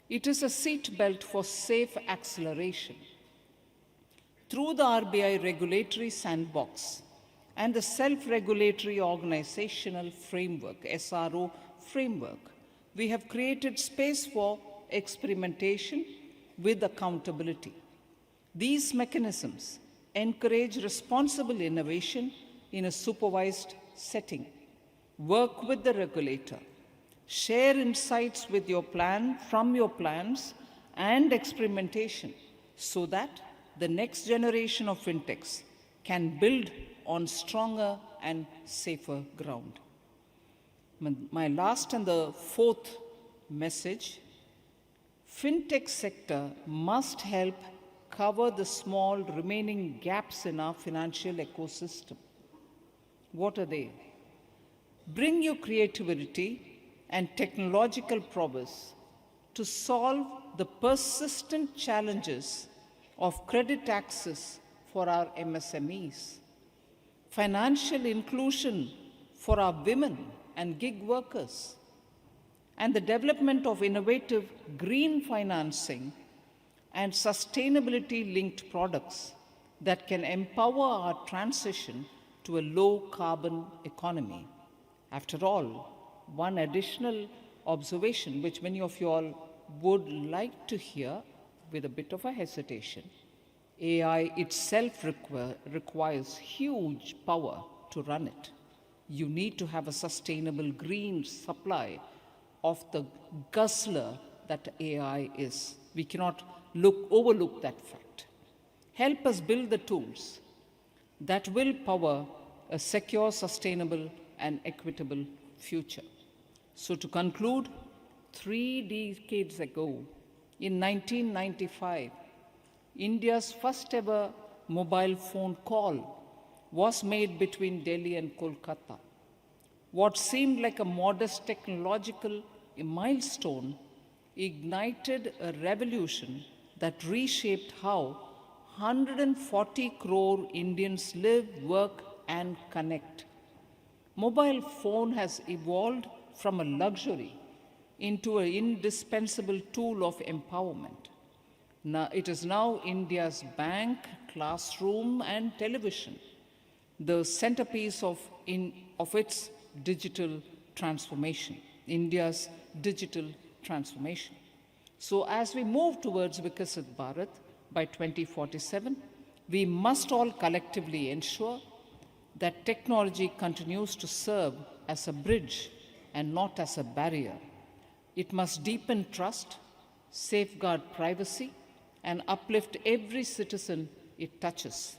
It is a seatbelt for safe acceleration. Through the RBI regulatory sandbox and the self-regulatory organizational framework, SRO framework, we have created space for experimentation with accountability. These mechanisms encourage responsible innovation in a supervised setting. Work with the regulator. Share insights with from your plans and experimentation so that the next generation of fintechs can build on stronger and safer ground. My last and the fourth message, fintech sector must help cover the small remaining gaps in our financial ecosystem. What are they? Bring your creativity and technological prowess to solve the persistent challenges of credit access for our MSMEs, financial inclusion for our women and gig workers, and the development of innovative green financing and sustainability-linked products that can empower our transition to a low-carbon economy. After all, one additional observation, which many of you all would like to hear with a bit of a hesitation, AI itself requires huge power to run it. You need to have a sustainable green supply of the guzzler that AI is. We cannot overlook that fact. Help us build the tools that will power a secure, sustainable, and equitable future. So to conclude, 3 decades ago, in 1995, India's first ever mobile phone call was made between Delhi and Kolkata. What seemed like a modest technological milestone ignited a revolution that reshaped how 140 crore Indians live, work, and connect. Mobile phone has evolved from a luxury into an indispensable tool of empowerment. Now, it is now India's bank, classroom, and television, the centerpiece of its digital transformation, India's digital transformation. So as we move towards Viksit Bharat by 2047, we must all collectively ensure that technology continues to serve as a bridge and not as a barrier. It must deepen trust, safeguard privacy, and uplift every citizen it touches.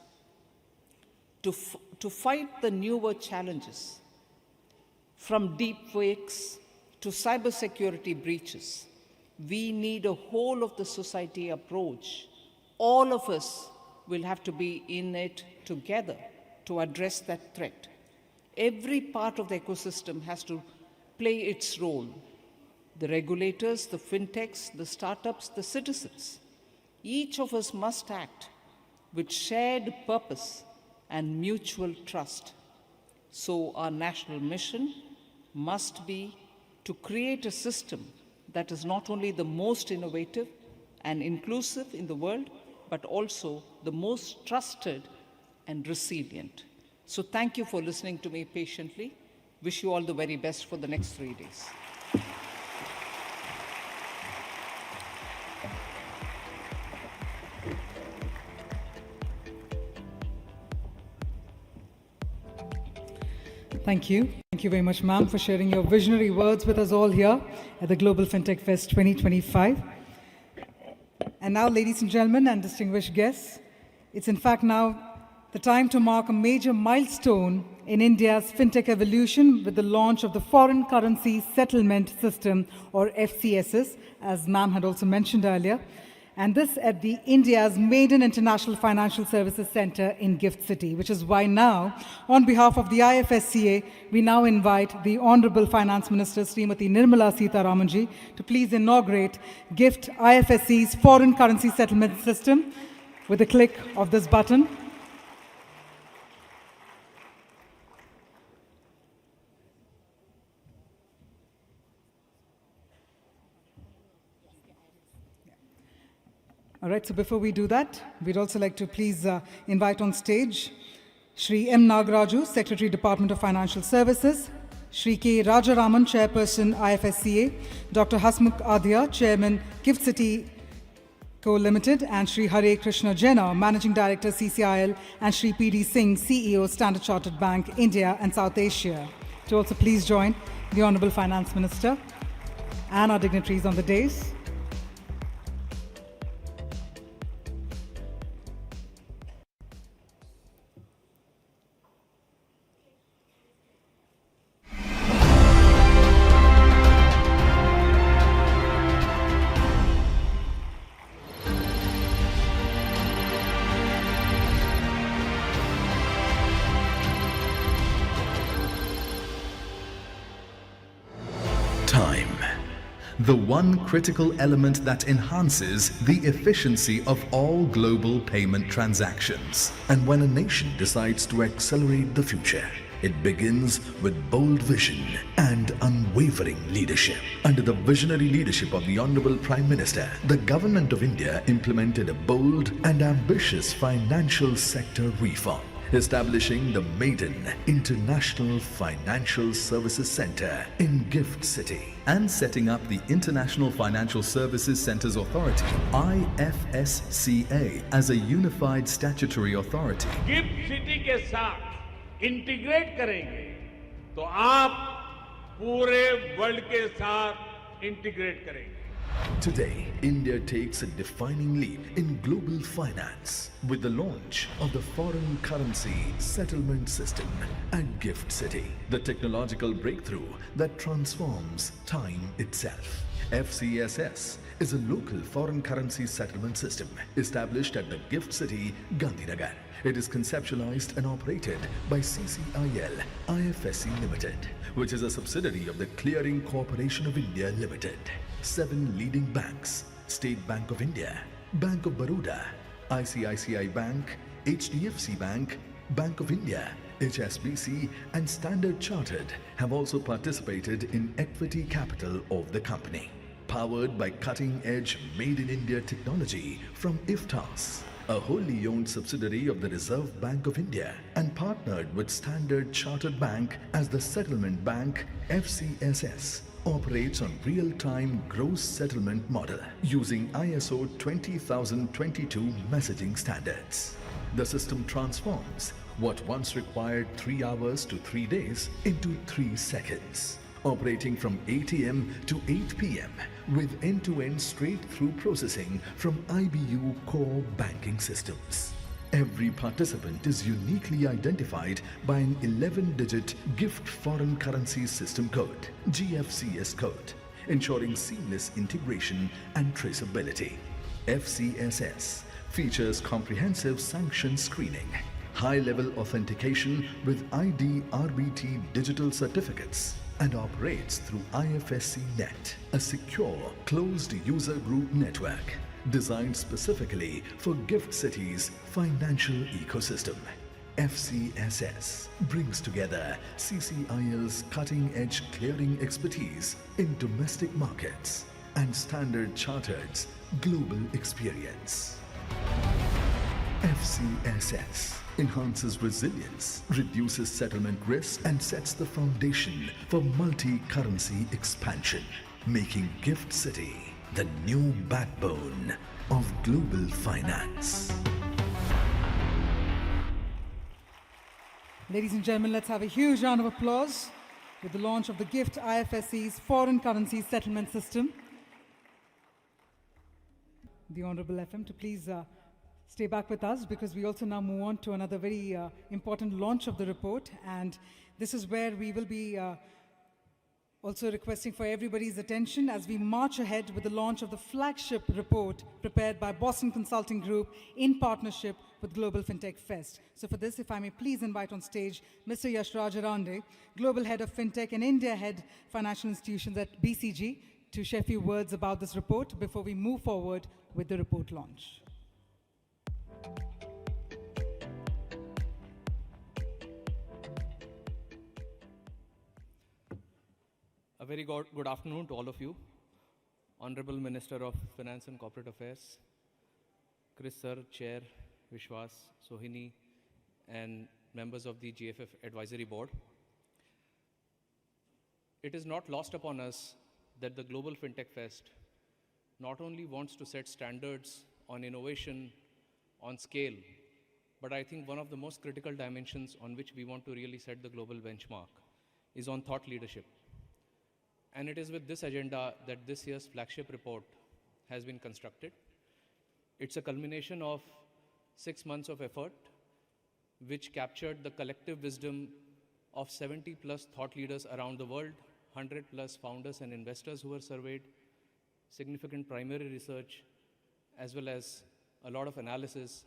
To fight the newer challenges, from deepfakes to cybersecurity breaches, we need a whole of the society approach. All of us will have to be in it together to address that threat. Every part of the ecosystem has to play its role. The regulators, the fintechs, the startups, the citizens. Each of us must act with shared purpose and mutual trust. So our national mission must be to create a system that is not only the most innovative and inclusive in the world, but also the most trusted and resilient. So thank you for listening to me patiently. Wish you all the very best for the next 3 days.
Thank you. Thank you very much, ma'am, for sharing your visionary words with us all here at the Global Fintech Fest 2025. And now, ladies and gentlemen and distinguished guests, it's in fact now the time to mark a major milestone in India's fintech evolution with the launch of the Foreign Currency Settlement System, or FCSS, as ma'am had also mentioned earlier. And this at the India's maiden International Financial Services Center in Gift City, which is why now, on behalf of the IFSCA, we now invite the Honorable Finance Minister, Srimati Nirmala Sitharamanji, to please inaugurate GIFT IFSC's Foreign Currency Settlement System with a click of this button. All right, so before we do that, we'd also like to please invite on stage Shri M. Nagaraju, Secretary, Department of Financial Services, Shri K. Rajaraman, Chairperson, IFSCA, Dr. Hasmukh Adhya, Chairman, Gift City Co. Limited, and Shri Hare Krishna Jena, Managing Director, CCIL, and Shri P.D. Singh, CEO, Standard Chartered Bank, India and South Asia. To also please join the Honorable Finance Minister and our dignitaries on the dais.
Time. The one critical element that enhances the efficiency of all global payment transactions. And when a nation decides to accelerate the future, it begins with bold vision and unwavering leadership. Under the visionary leadership of the Honorable Prime Minister, the Government of India implemented a bold and ambitious financial sector reform, establishing the maiden International Financial Services Center in Gift City and setting up the International Financial Services Centers Authority IFSCA as a unified statutory authority.
Gift city के साथ integrate करेंगे तो आप पूरे world के साथ integrate करेंगे.
Today, India takes a defining leap in global finance with the launch of the foreign currency settlement system at Gift City, the technological breakthrough that transforms time itself. FCSS is a local foreign currency settlement system established at the Gift City, Gandhinagar. It is conceptualized and operated by CCIL IFSC Limited, which is a subsidiary of the Clearing Corporation of India Limited. 7 leading banks, State Bank of India, Bank of Baroda, ICICI Bank, HDFC Bank, Bank of India, HSBC and Standard Chartered have also participated in equity capital of the company. Powered by cutting-edge made-in-India technology from IFTAS, a wholly owned subsidiary of the Reserve Bank of India, and partnered with Standard Chartered Bank as the settlement bank, FCSS operates on real-time gross settlement model using ISO 20022 messaging standards. The system transforms what once required 3 hours to 3 days into 3 seconds, operating from 8 a.m. to 8 p.m. with end-to-end straight-through processing from IBU core banking systems. Every participant is uniquely identified by an 11-digit Gift Foreign Currency System Code, GFCS code, ensuring seamless integration and traceability. FCSS features comprehensive sanction screening, high-level authentication with ID RBT digital certificates, and operates through IFSC Net, a secure, closed user group network designed specifically for Gift City's financial ecosystem. FCSS brings together CCIL's cutting-edge clearing expertise in domestic markets and Standard Chartered's global experience. FCSS enhances resilience, reduces settlement risk, and sets the foundation for multi-currency expansion, making Gift City the new backbone of global finance.
Ladies and gentlemen, let's have a huge round of applause with the launch of the GIFT IFSC's foreign currency settlement system. The Honorable FM to please stay back with us, because we also now move on to another very important launch of the report, and this is where we will be also requesting for everybody's attention as we march ahead with the launch of the flagship report prepared by Boston Consulting Group in partnership with Global Fintech Fest. So for this, if I may please invite on stage Mr. Yash Rajarande, Global Head of Fintech and India Head Financial Institutions at BCG, to share a few words about this report before we move forward with the report launch.
A very good afternoon to all of you. Honorable Minister of Finance and Corporate Affairs, Chris Sir, Chair, Vishwas, Sohini, and members of the GFF Advisory Board. It is not lost upon us that the Global Fintech Fest not only wants to set standards on innovation, on scale, but I think one of the most critical dimensions on which we want to really set the global benchmark is on thought leadership. And it is with this agenda that this year's flagship report has been constructed. It's a culmination of 6 months of effort, which captured the collective wisdom of 70 plus thought leaders around the world, 100 plus founders and investors who were surveyed, significant primary research, as well as a lot of analysis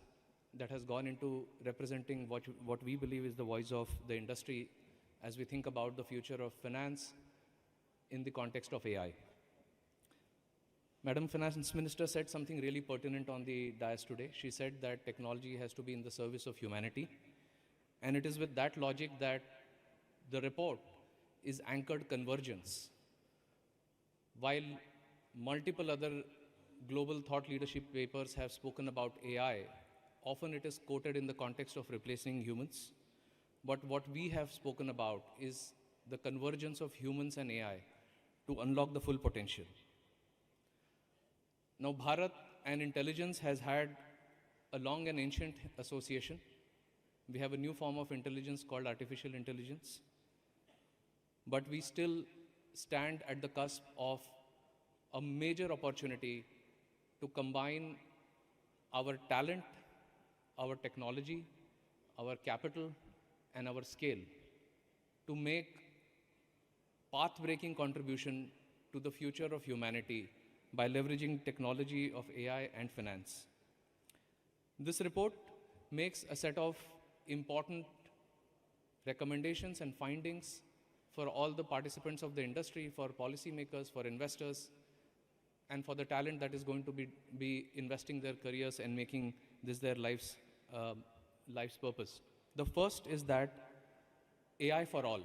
that has gone into representing what we believe is the voice of the industry as we think about the future of finance in the context of AI. Madam Finance Minister said something really pertinent on the dais today. She said that technology has to be in the service of humanity. And it is with that logic that the report is anchored convergence. While multiple other global thought leadership papers have spoken about AI, often it is quoted in the context of replacing humans. But what we have spoken about is the convergence of humans and AI to unlock the full potential. Now, Bharat and intelligence has had a long and ancient association. We have a new form of intelligence called artificial intelligence. But we still stand at the cusp of a major opportunity to combine our talent, our technology, our capital, and our scale to make path-breaking contribution to the future of humanity by leveraging technology of AI and finance. This report makes a set of important recommendations and findings for all the participants of the industry, for policymakers, for investors, and for the talent that is going to be investing their careers and making this their life's purpose. The first is that AI for all.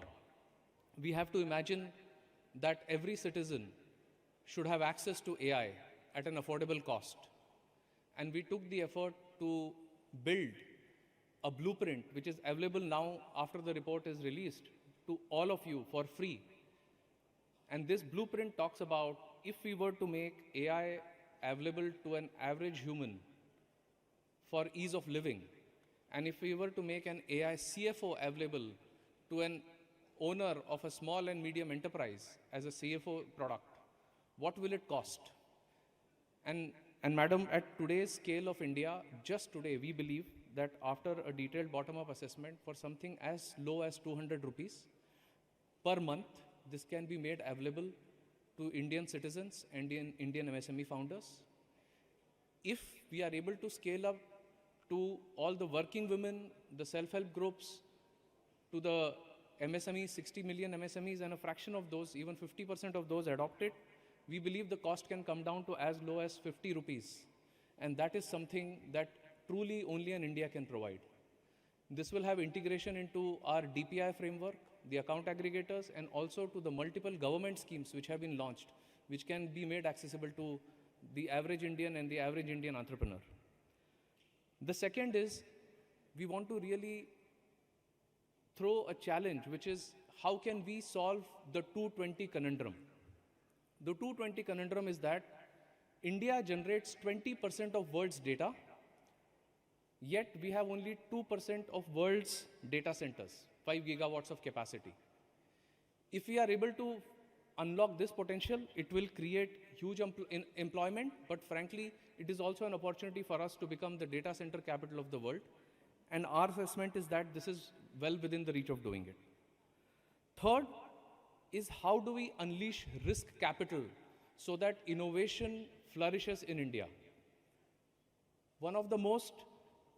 We have to imagine that every citizen should have access to AI at an affordable cost. And we took the effort to build a blueprint which is available now after the report is released to all of you for free. And this blueprint talks about if we were to make AI available to an average human for ease of living, and if we were to make an AI CFO available to an owner of a small and medium enterprise as a CFO product, what will it cost? And madam, at today's scale of India, just today, we believe that after a detailed bottom-up assessment for something as low as 200 rupees per month, this can be made available to Indian citizens and Indian MSME founders. If we are able to scale up to all the working women, the self-help groups, to the MSMEs, 60 million MSMEs, and a fraction of those, even 50% of those adopt it, we believe the cost can come down to as low as 50 rupees. And that is something that truly only an India can provide. This will have integration into our DPI framework, the account aggregators, and also to the multiple government schemes which have been launched, which can be made accessible to the average Indian and the average Indian entrepreneur. The second is, we want to really throw a challenge, which is how can we solve the 220 conundrum? The 220 conundrum is that India generates 20% of world's data, yet we have only 2% of world's data centers, 5 gigawatts of capacity. If we are able to unlock this potential, it will create huge employment, but frankly, it is also an opportunity for us to become the data center capital of the world. And our assessment is that this is well within the reach of doing it. Third is how do we unleash risk capital so that innovation flourishes in India. One of the most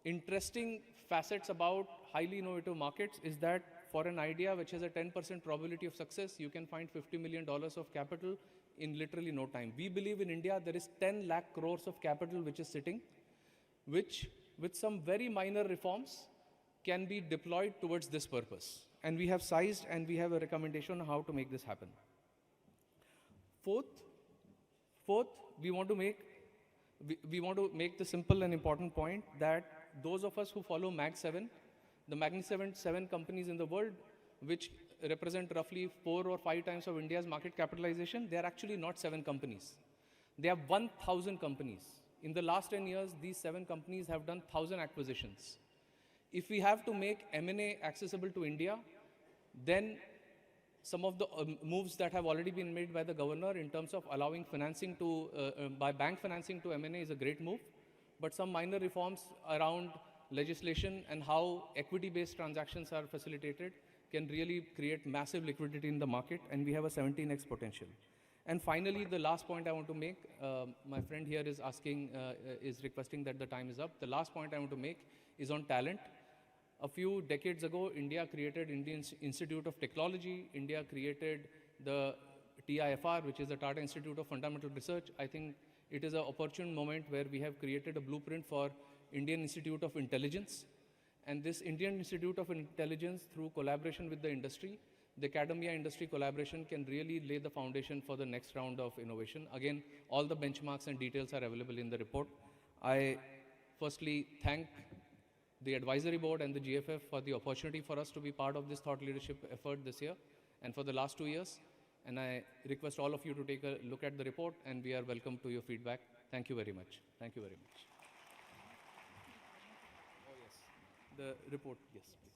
interesting facets about highly innovative markets is that for an idea which has a 10% probability of success, you can find $50 million of capital in literally no time. We believe in India there is 10 lakh crores of capital which is sitting, which with some very minor reforms can be deployed towards this purpose. And we have sized and we have a recommendation on how to make this happen. Fourth, we want to make we want to make the simple and important point that those of us who follow Mag 7, the magnificent 7 companies in the world, which represent roughly 4 or 5 times of India's market capitalization, they are actually not 7 companies. They have 1,000 companies. In the last 10 years, these 7 companies have done 1,000 acquisitions. If we have to make M&A accessible to India, then some of the moves that have already been made by the governor in terms of allowing financing to, by bank financing to M&A is a great move. But some minor reforms around legislation and how equity-based transactions are facilitated can really create massive liquidity in the market, and we have a 17x potential. And finally, the last point I want to make, my friend here is asking, is requesting that the time is up. The last point I want to make is on talent. A few decades ago, India created Indian Institute of Technology. India created the TIFR, which is the Tata Institute of Fundamental Research. I think it is an opportune moment where we have created a blueprint for Indian Institute of Intelligence. And this Indian Institute of Intelligence, through collaboration with the industry, the academia industry collaboration can really lay the foundation for the next round of innovation. Again, all the benchmarks and details are available in the report. I firstly thank the advisory board and the GFF for the opportunity for us to be part of this thought leadership effort this year and for the last 2 years. And I request all of you to take a look at the report, and we are welcome to your feedback. Thank you very much. Thank you very much. Oh, yes. The report, yes, please.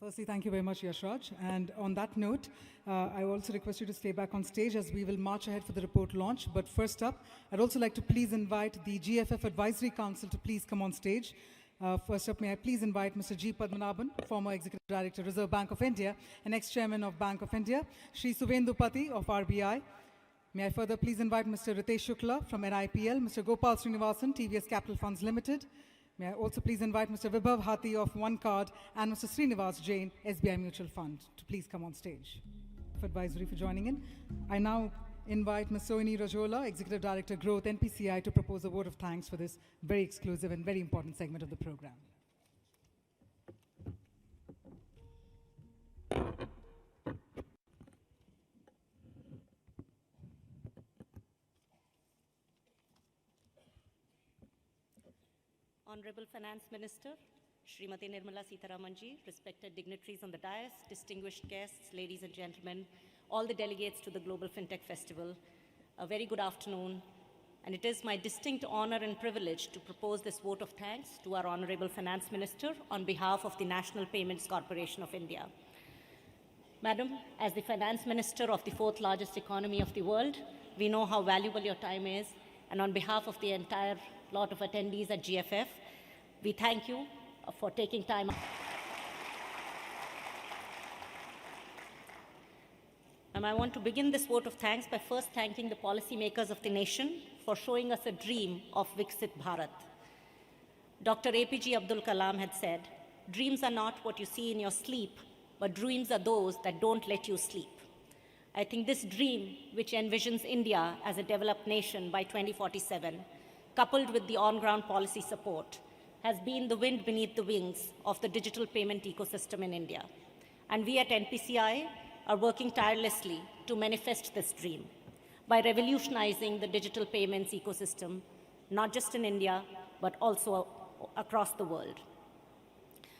Firstly, thank you very much, Yashraj. And on that note, I also request you to stay back on stage as we will march ahead for the report launch. But first up, I'd also like to please invite the GFF Advisory Council to please come on stage. First up, may I please invite Mr. G. Padmanabhan, former Executive Director, Reserve Bank of India, and ex-Chairman of Bank of India, Shri Suvendu Pati of RBI. May I further please invite Mr. Ritesh Shukla from NIPL, Mr. Gopal Srinivasan, TVS Capital Funds Limited. May I also please invite Mr. Vibhav Hati of One Card and Mr. Srinivas Jain, SBI Mutual Fund, to please come on stage. For advisory for joining in. I now invite Ms. Sohini Rajola, Executive Director, Growth, NPCI, to propose a vote of thanks for this very exclusive and very important segment of the program.
Honorable Finance Minister, Srimati Nirmala Sitharamanji, respected dignitaries on the dais, distinguished guests, ladies and gentlemen, all the delegates to the Global Fintech Festival, a very good afternoon. And it is my distinct honor and privilege to propose this vote of thanks to our Honorable Finance Minister on behalf of the National Payments Corporation of India. Madam, as the Finance Minister of the 4th largest economy of the world, we know how valuable your time is. And on behalf of the entire lot of attendees at GFF, we thank you for taking time. And I want to begin this vote of thanks by first thanking the policymakers of the nation for showing us a dream of Viksit Bharat. Dr. APJ Abdul Kalam had said, "Dreams are not what you see in your sleep, but dreams are those that don't let you sleep." I think this dream, which envisions India as a developed nation by 2047, coupled with the on-ground policy support, has been the wind beneath the wings of the digital payment ecosystem in India. And we at NPCI are working tirelessly to manifest this dream by revolutionizing the digital payments ecosystem, not just in India, but also across the world.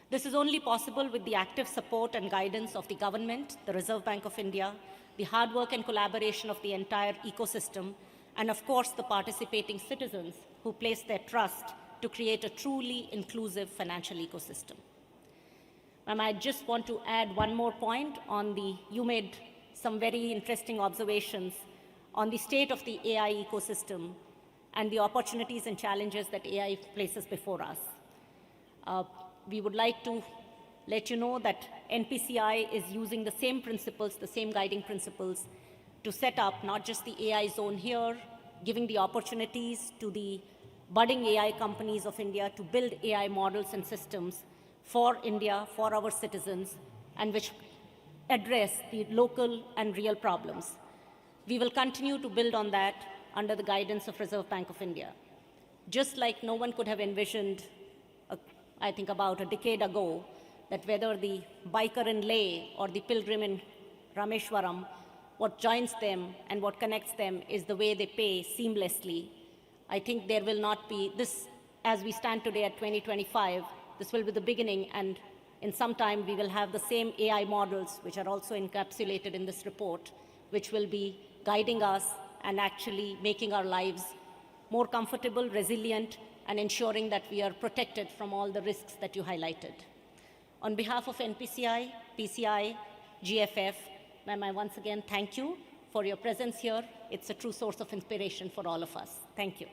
This is only possible with the active support and guidance of the government, the Reserve Bank of India, the hard work and collaboration of the entire ecosystem, and of course the participating citizens who place their trust to create a truly inclusive financial ecosystem. I just want to add one more point on you made some very interesting observations on the state of the AI ecosystem and the opportunities and challenges that AI places before us. We would like to let you know that NPCI is using the same principles, the same guiding principles, to set up not just the AI zone here, giving the opportunities to the budding AI companies of India to build AI models and systems for India, for our citizens, and which address the local and real problems. We will continue to build on that under the guidance of Reserve Bank of India. Just like no one could have envisioned, I think about a decade ago, that whether the biker in Leh or the pilgrim in Rameshwaram, what joins them and what connects them is the way they pay seamlessly. I think there will not be this, as we stand today at 2025, this will be the beginning, and in some time we will have the same AI models, which are also encapsulated in this report, which will be guiding us and actually making our lives more comfortable, resilient, and ensuring that we are protected from all the risks that you highlighted. On behalf of NPCI, PCI, GFF, ma'am, I once again thank you for your presence here. It's a true source of inspiration for all of us. Thank you.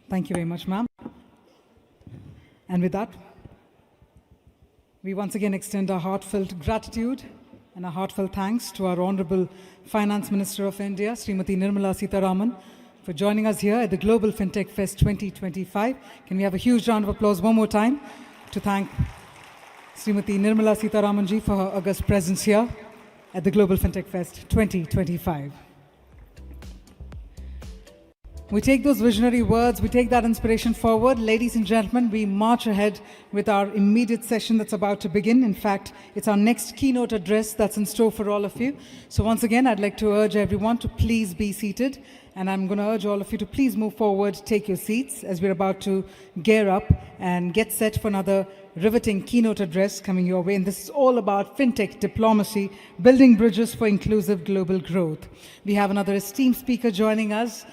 Thank you very much, ma'am. And with that, we once again extend our heartfelt gratitude and our heartfelt thanks to our Honorable Finance Minister of India, Srimati Nirmala Sitharaman, for joining us here at the Global Fintech Fest 2025. Can we have a huge round of applause one more time to thank Srimati Nirmala Sitharaman ji for her august presence here at the Global Fintech Fest 2025. We take those visionary words, we take that inspiration forward. Ladies and gentlemen, we march ahead with our immediate session that's about to begin. In fact, it's our next keynote address that's in store for all of you. So once again, I'd like to urge everyone to please be seated. And I'm going to urge all of you to please move forward, take your seats as we're about to gear up and get set for another riveting keynote address coming your way. And this is all about fintech diplomacy, building bridges for inclusive global growth. We have another esteemed speaker joining us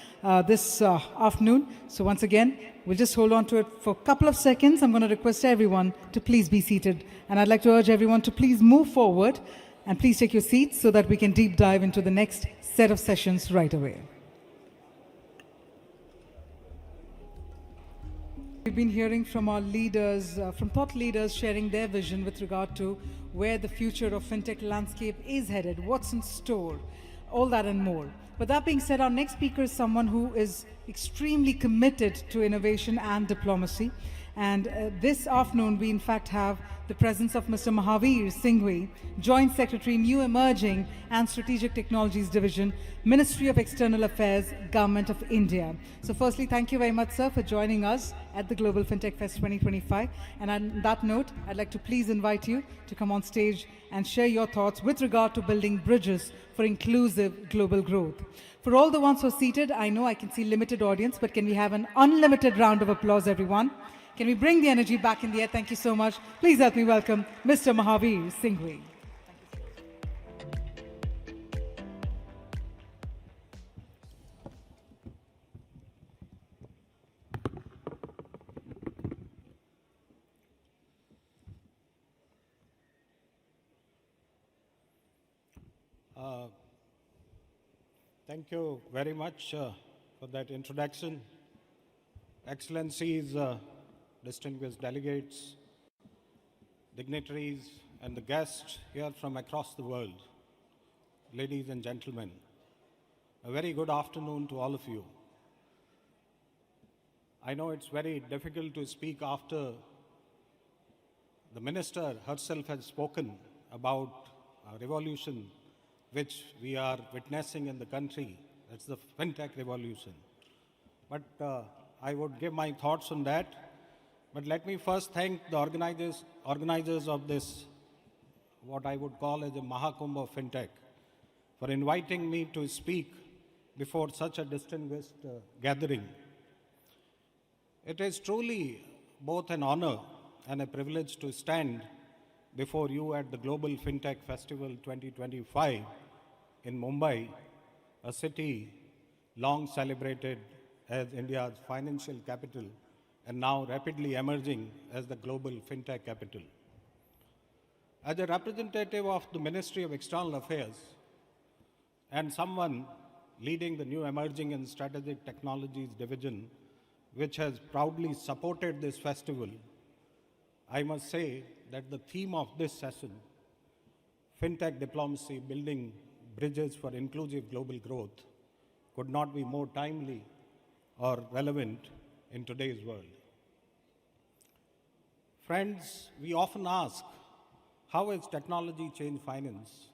this afternoon. So once again, we'll just hold on to it for a couple of seconds. I'm going to request everyone to please be seated. And I'd like to urge everyone to please move forward and please take your seats so that we can deep dive into the next set of sessions right away. We've been hearing from our leaders, from thought leaders sharing their vision with regard to where the future of fintech landscape is headed, what's in store, all that and more. But that being said, our next speaker is someone who is extremely committed to innovation and diplomacy. And this afternoon, we in fact have the presence of Mr. Mahavir Singhvi, Joint Secretary, New Emerging and Strategic Technologies Division, Ministry of External Affairs, Government of India. So firstly, thank you very much, sir, for joining us at the Global Fintech Fest 2025. And on that note, I'd like to please invite you to come on stage and share your thoughts with regard to building bridges for inclusive global growth. For all the ones who are seated, I know I can see limited audience, but can we have an unlimited round of applause, everyone? Can we bring the energy back in the air? Thank you so much. Please help me welcome Mr. Mahavir Singhvi.
Thank you very much for that introduction. Excellencies, distinguished delegates, dignitaries, and the guests here from across the world, ladies and gentlemen, a very good afternoon to all of you. I know it's very difficult to speak after the minister herself has spoken about a revolution which we are witnessing in the country. That's the fintech revolution. But I would give my thoughts on that. But let me first thank the organizers of this, what I would call as a Mahakumbh of Fintech, for inviting me to speak before such a distinguished gathering. It is truly both an honor and a privilege to stand before you at the Global Fintech Festival 2025 in Mumbai, a city long celebrated as India's financial capital and now rapidly emerging as the global fintech capital. As a representative of the Ministry of External Affairs and someone leading the New Emerging and Strategic Technologies Division, which has proudly supported this festival, I must say that the theme of this session, fintech diplomacy, building bridges for inclusive global growth, could not be more timely or relevant in today's world. Friends, we often ask, how has technology changed finance?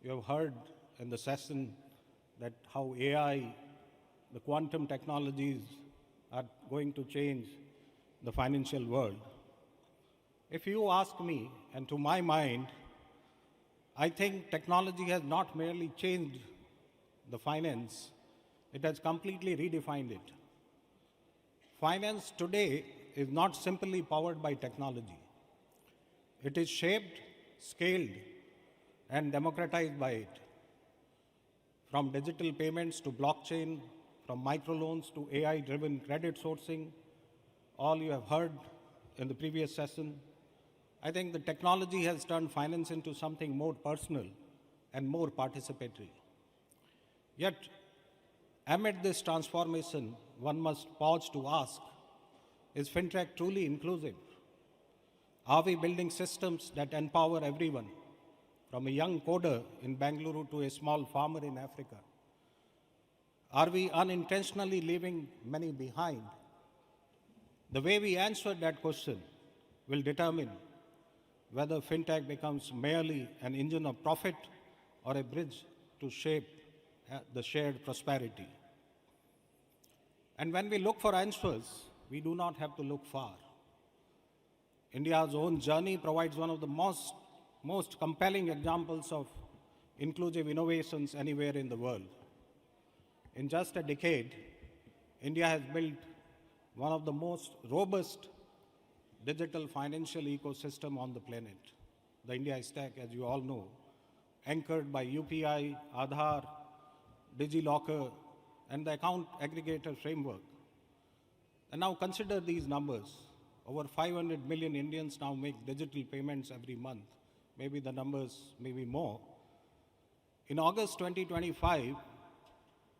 You have heard in the session that how AI, the quantum technologies are going to change the financial world. If you ask me, and to my mind, I think technology has not merely changed the finance, it has completely redefined it. Finance today is not simply powered by technology. It is shaped, scaled, and democratized by it. From digital payments to blockchain, from microloans to AI-driven credit sourcing, all you have heard in the previous session, I think the technology has turned finance into something more personal and more participatory. Yet, amid this transformation, one must pause to ask, is fintech truly inclusive? Are we building systems that empower everyone, from a young coder in Bangalore to a small farmer in Africa? Are we unintentionally leaving many behind? The way we answer that question will determine whether fintech becomes merely an engine of profit or a bridge to shape the shared prosperity. And when we look for answers, we do not have to look far. India's own journey provides one of the most compelling examples of inclusive innovations anywhere in the world. In just a decade, India has built one of the most robust digital financial ecosystem on the planet. The India Stack, as you all know, anchored by UPI, Aadhaar, DigiLocker, and the account aggregator framework. And now consider these numbers. Over 500 million Indians now make digital payments every month. Maybe the numbers may be more. In August 2025,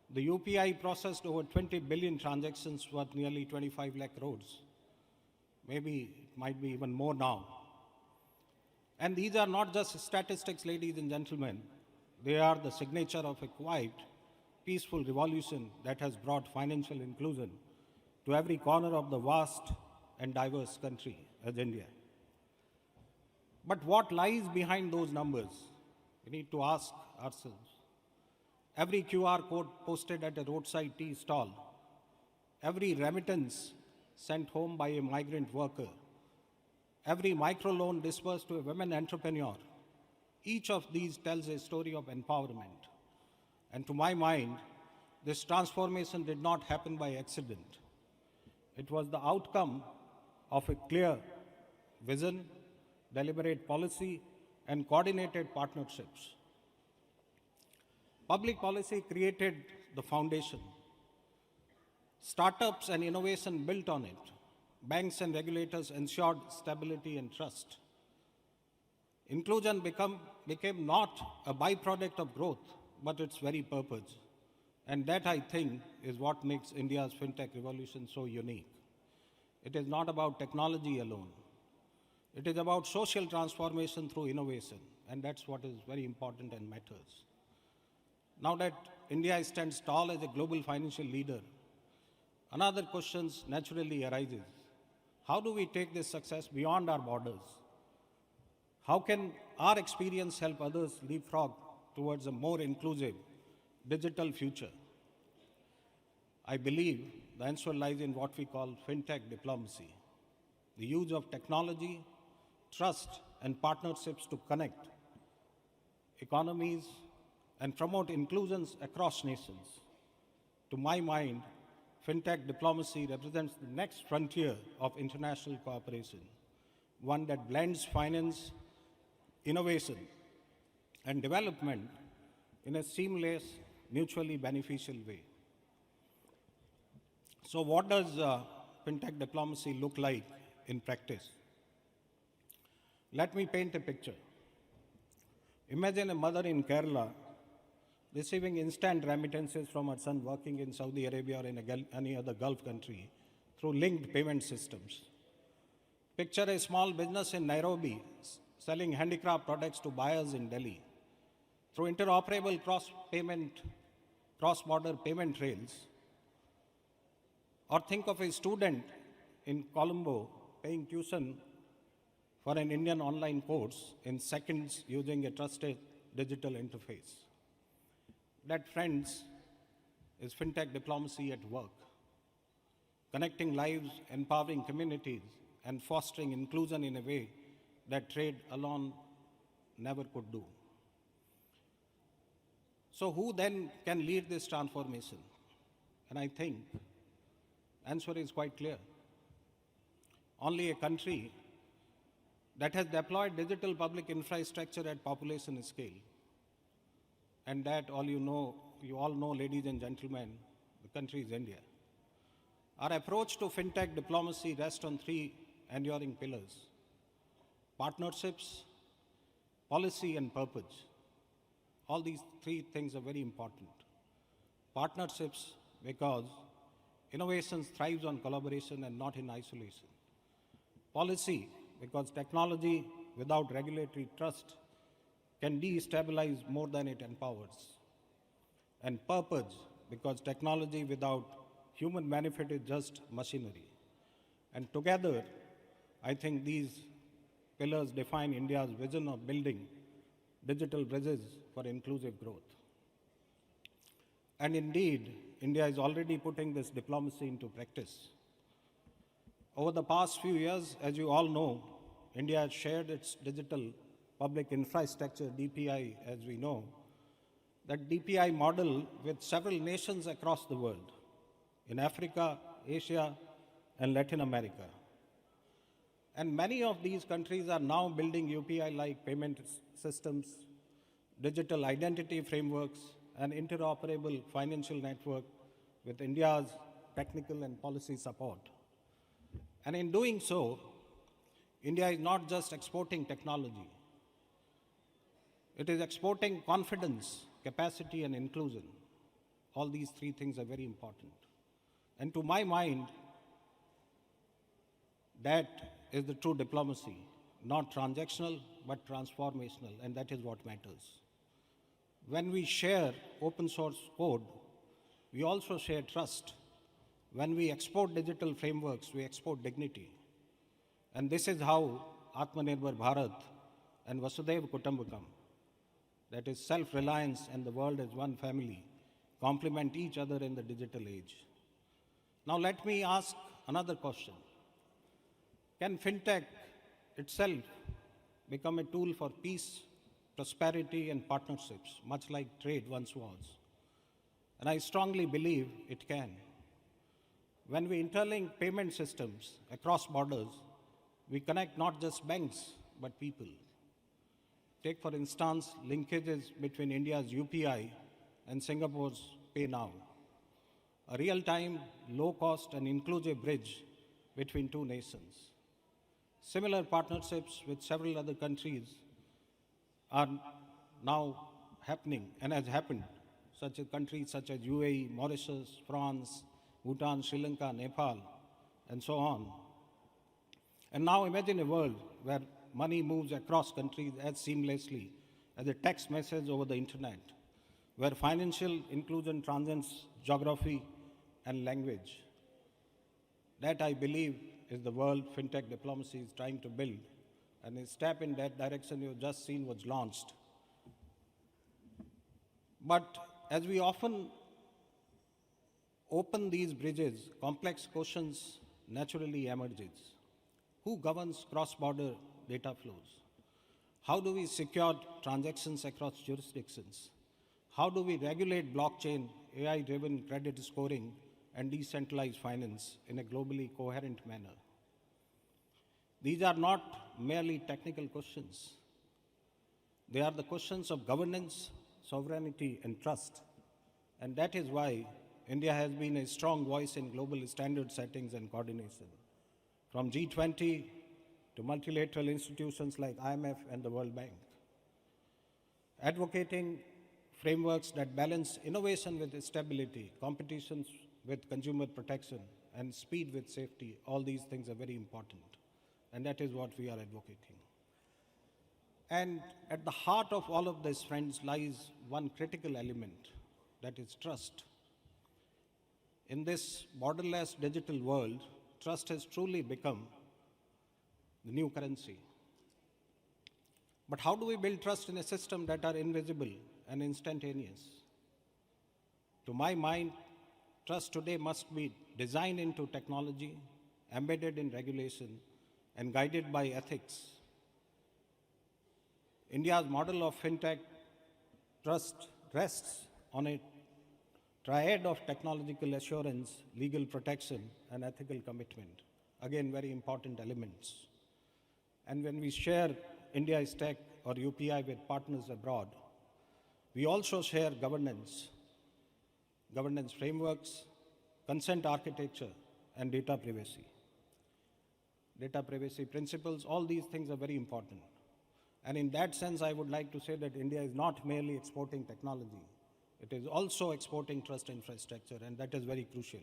the UPI processed over 20 billion transactions worth nearly 25 lakh crores. Maybe it might be even more now. And these are not just statistics, ladies and gentlemen. They are the signature of a quiet, peaceful revolution that has brought financial inclusion to every corner of the vast and diverse country as India. But what lies behind those numbers? We need to ask ourselves. Every QR code posted at a roadside tea stall, every remittance sent home by a migrant worker, every microloan disbursed to a women entrepreneur, each of these tells a story of empowerment. And to my mind, this transformation did not happen by accident. It was the outcome of a clear vision, deliberate policy, and coordinated partnerships. Public policy created the foundation. Startups and innovation built on it. Banks and regulators ensured stability and trust. Inclusion became not a byproduct of growth, but its very purpose. And that, I think, is what makes India's fintech revolution so unique. It is not about technology alone. It is about social transformation through innovation, and that's what is very important and matters. Now that India stands tall as a global financial leader, another question naturally arises. How do we take this success beyond our borders? How can our experience help others leapfrog towards a more inclusive digital future? I believe the answer lies in what we call fintech diplomacy, the use of technology, trust, and partnerships to connect economies and promote inclusions across nations. To my mind, fintech diplomacy represents the next frontier of international cooperation, one that blends finance, innovation, and development in a seamless, mutually beneficial way. So what does fintech diplomacy look like in practice? Let me paint a picture. Imagine a mother in Kerala receiving instant remittances from her son working in Saudi Arabia or in any other Gulf country through linked payment systems. Picture a small business in Nairobi selling handicraft products to buyers in Delhi. Through interoperable cross-border payment rails. Or think of a student in Colombo paying tuition for an Indian online course in seconds using a trusted digital interface. That, friends, is fintech diplomacy at work. Connecting lives, empowering communities, and fostering inclusion in a way that trade alone never could do. So who then can lead this transformation? And I think answer is quite clear. Only a country that has deployed digital public infrastructure at population scale, and that you all know, ladies and gentlemen, the country is India. Our approach to fintech diplomacy rests on three enduring pillars: partnerships, policy, and purpose. All these three things are very important. Partnerships, because innovation thrives on collaboration and not in isolation. Policy, because technology without regulatory trust can destabilize more than it empowers. And purpose, because technology without human benefit is just machinery. And together, I think these pillars define India's vision of building digital bridges for inclusive growth. And indeed, India is already putting this diplomacy into practice. Over the past few years, as you all know, India has shared its digital public infrastructure, DPI, as we know, that DPI model with several nations across the world, in Africa, Asia, and Latin America. And many of these countries are now building UPI-like payment systems, digital identity frameworks, and interoperable financial network with India's technical and policy support. And in doing so, India is not just exporting technology. It is exporting confidence, capacity, and inclusion. All these three things are very important. And to my mind, that is the true diplomacy, not transactional, but transformational, and that is what matters. When we share open source code, we also share trust. When we export digital frameworks, we export dignity. And this is how Atmanirbhar Bharat and Vasudhaiva Kutumbakam, that is self-reliance and the world as one family, complement each other in the digital age. Now let me ask another question. Can fintech itself become a tool for peace, prosperity, and partnerships, much like trade once was? And I strongly believe it can. When we interlink payment systems across borders, we connect not just banks, but people. Take, for instance, linkages between India's UPI and Singapore's Pay Now, a real-time, low-cost, and inclusive bridge between two nations. Similar partnerships with several other countries are now happening and has happened, such as countries such as UAE, Mauritius, France, Bhutan, Sri Lanka, Nepal, and so on. And now imagine a world where money moves across countries as seamlessly as a text message over the internet, where financial inclusion transcends geography and language. That, I believe, is the world fintech diplomacy is trying to build. And a step in that direction you've just seen was launched. But as we often open these bridges, complex questions naturally emerges. Who governs cross-border data flows? How do we secure transactions across jurisdictions? How do we regulate blockchain, AI-driven credit scoring, and decentralized finance in a globally coherent manner? These are not merely technical questions. They are the questions of governance, sovereignty, and trust. And that is why India has been a strong voice in global standard settings and coordination, from G20 to multilateral institutions like IMF and the World Bank, advocating frameworks that balance innovation with stability, competition with consumer protection, and speed with safety. All these things are very important, and that is what we are advocating. And at the heart of all of this, friends, lies one critical element, that is trust. In this borderless digital world, trust has truly become the new currency. But how do we build trust in a system that are invisible and instantaneous? To my mind, trust today must be designed into technology, embedded in regulation, and guided by ethics. India's model of fintech trust rests on a triad of technological assurance, legal protection, and ethical commitment. Again, very important elements. And when we share India's tech or UPI with partners abroad, we also share governance frameworks, consent architecture, and data privacy. Data privacy principles, all these things are very important. And in that sense, I would like to say that India is not merely exporting technology, it is also exporting trust infrastructure, and that is very crucial.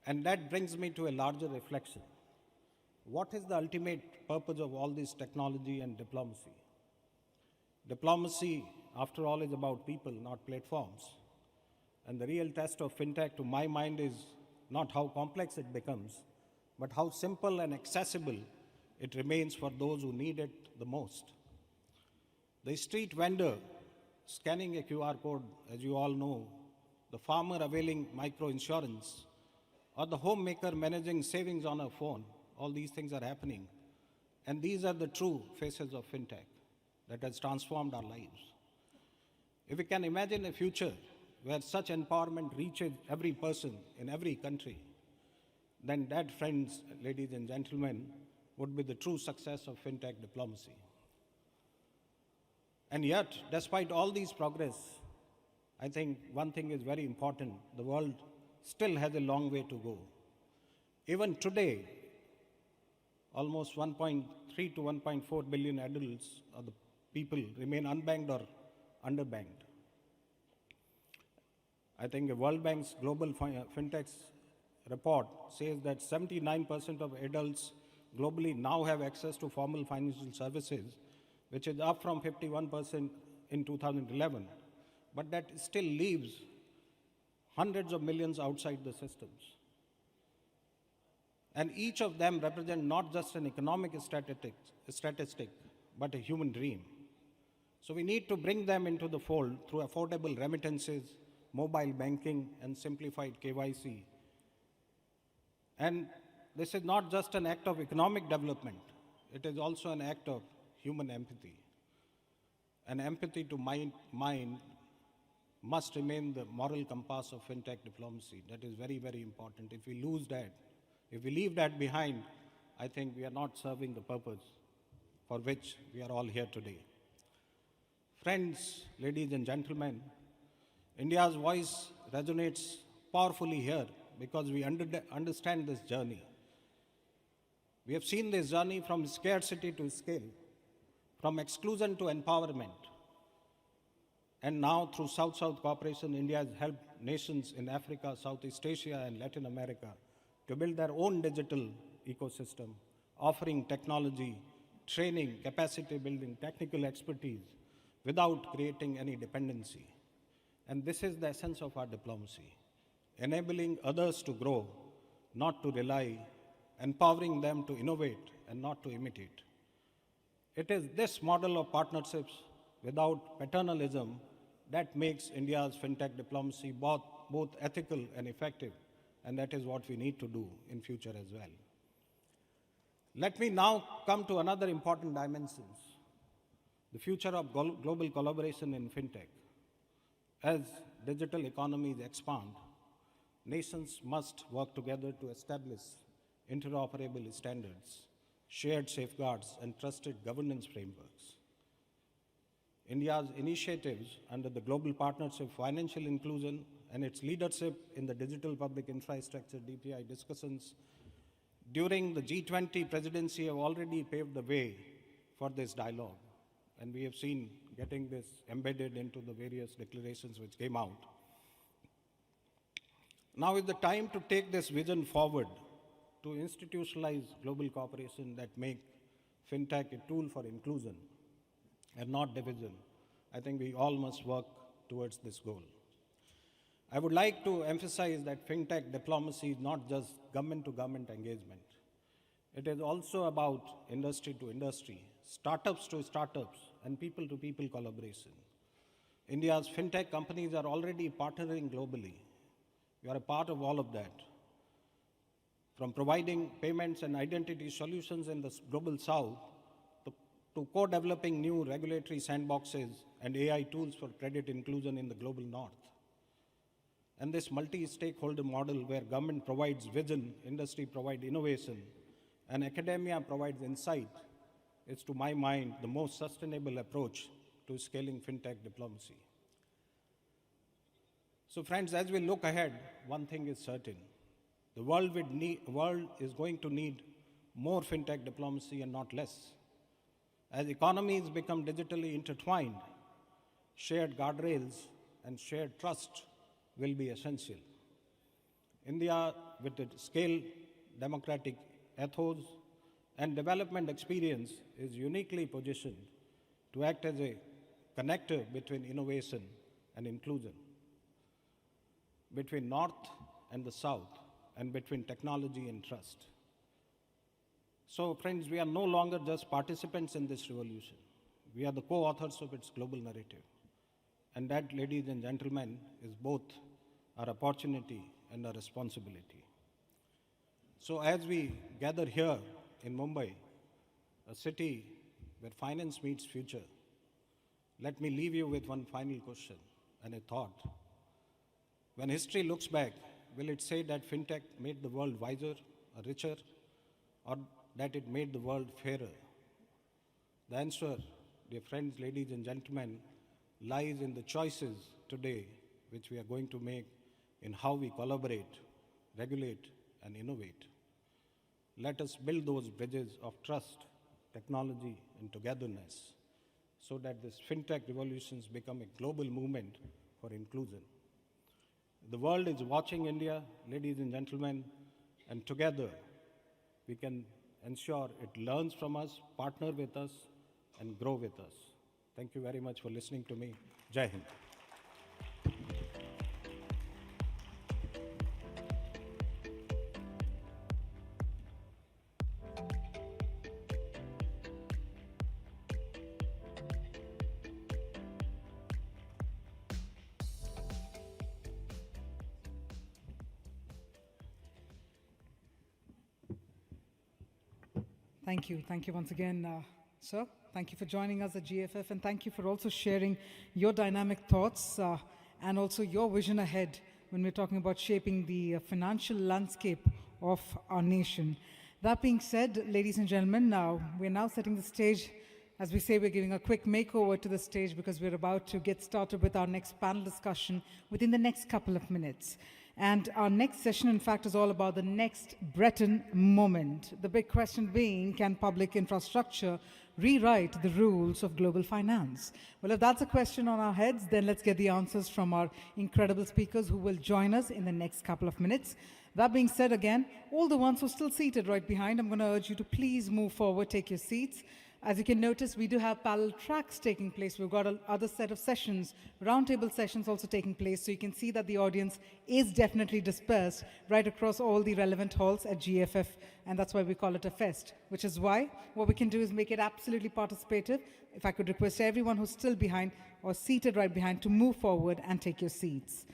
And that brings me to a larger reflection. What is the ultimate purpose of all this technology and diplomacy? Diplomacy, after all, is about people, not platforms. And the real test of fintech, to my mind, is not how complex it becomes, but how simple and accessible it remains for those who need it the most. The street vendor scanning a QR code, as you all know, the farmer availing micro-insurance, or the homemaker managing savings on a phone, all these things are happening. And these are the true faces of fintech that has transformed our lives. If we can imagine a future where such empowerment reaches every person in every country, then that, friends, ladies and gentlemen, would be the true success of fintech diplomacy. And yet, despite all these progress, I think one thing is very important. The world still has a long way to go. Even today, almost 1.3 to 1.4 billion adults of the people remain unbanked or underbanked. I think the World Bank's Global Fintech report says that 79% of adults globally now have access to formal financial services, which is up from 51% in 2011. But that still leaves hundreds of millions outside the systems. And each of them represent not just an economic statistic, but a human dream. So we need to bring them into the fold through affordable remittances, mobile banking, and simplified KYC. And this is not just an act of economic development, it is also an act of human empathy. And empathy to mind must remain the moral compass of fintech diplomacy. That is very, very important. If we lose that, if we leave that behind, I think we are not serving the purpose for which we are all here today. Friends, ladies and gentlemen, India's voice resonates powerfully here because we understand this journey. We have seen this journey from scarcity to scale, from exclusion to empowerment. And now, through South-South cooperation, India has helped nations in Africa, Southeast Asia, and Latin America to build their own digital ecosystem, offering technology, training, capacity building, technical expertise, without creating any dependency. And this is the essence of our diplomacy, enabling others to grow, not to rely, empowering them to innovate and not to imitate. It is this model of partnerships without paternalism that makes India's fintech diplomacy both ethical and effective, and that is what we need to do in future as well. Let me now come to another important dimension, the future of global collaboration in fintech. As digital economies expand, nations must work together to establish interoperable standards, shared safeguards, and trusted governance frameworks. India's initiatives under the Global Partnership for Financial Inclusion and its leadership in the Digital Public Infrastructure DPI discussions during the G20 presidency have already paved the way for this dialogue. And we have seen getting this embedded into the various declarations which came out. Now is the time to take this vision forward, to institutionalize global cooperation that make fintech a tool for inclusion and not division. I think we all must work towards this goal. I would like to emphasize that fintech diplomacy is not just government-to-government engagement. It is also about industry to industry, startups to startups, and people-to-people collaboration. India's fintech companies are already partnering globally. We are a part of all of that. From providing payments and identity solutions in the global south, to to co-developing new regulatory sandboxes and AI tools for credit inclusion in the global north. And this multi-stakeholder model where government provides vision, industry provides innovation, and academia provides insight is, to my mind, the most sustainable approach to scaling fintech diplomacy. So friends, as we look ahead, one thing is certain. The world is going to need more fintech diplomacy and not less. As economies become digitally intertwined, shared guardrails and shared trust will be essential. India, with its scale, democratic ethos, and development experience, is uniquely positioned to act as a connector between innovation and inclusion, between North and the South, and between technology and trust. So, friends, we are no longer just participants in this revolution. We are the co-authors of its global narrative. And that, ladies and gentlemen, is both our opportunity and our responsibility. So as we gather here in Mumbai, a city where finance meets future, let me leave you with one final question and a thought. When history looks back, will it say that fintech made the world wiser or richer, or that it made the world fairer? The answer, dear friends, ladies and gentlemen, lies in the choices today which we are going to make in how we collaborate, regulate, and innovate. Let us build those bridges of trust, technology, and togetherness so that this fintech revolutions become a global movement for inclusion. The world is watching India, ladies and gentlemen, and together we can ensure it learns from us, partner with us, and grow with us. Thank you very much for listening to me. Jai Hind.
Thank you. Thank you once again, sir. Thank you for joining us at GFF, and thank you for also sharing your dynamic thoughts and also your vision ahead when we're talking about shaping the financial landscape of our nation. That being said, ladies and gentlemen, we're now setting the stage. As we say, we're giving a quick makeover to the stage because we're about to get started with our next panel discussion within the next couple of minutes. And our next session, in fact, is all about the next Bretton moment. The big question being, can public infrastructure rewrite the rules of global finance? Well, if that's a question on our heads, then let's get the answers from our incredible speakers who will join us in the next couple of minutes. That being said, again, all the ones who are still seated right behind, I'm going to urge you to please move forward, take your seats. As you can notice, we do have parallel tracks taking place. We've got another set of sessions, roundtable sessions also taking place. So you can see that the audience is definitely dispersed right across all the relevant halls at GFF. And that's why we call it a fest, which is why what we can do is make it absolutely participative. If I could request everyone who's still behind or seated right behind to move forward and take your seats.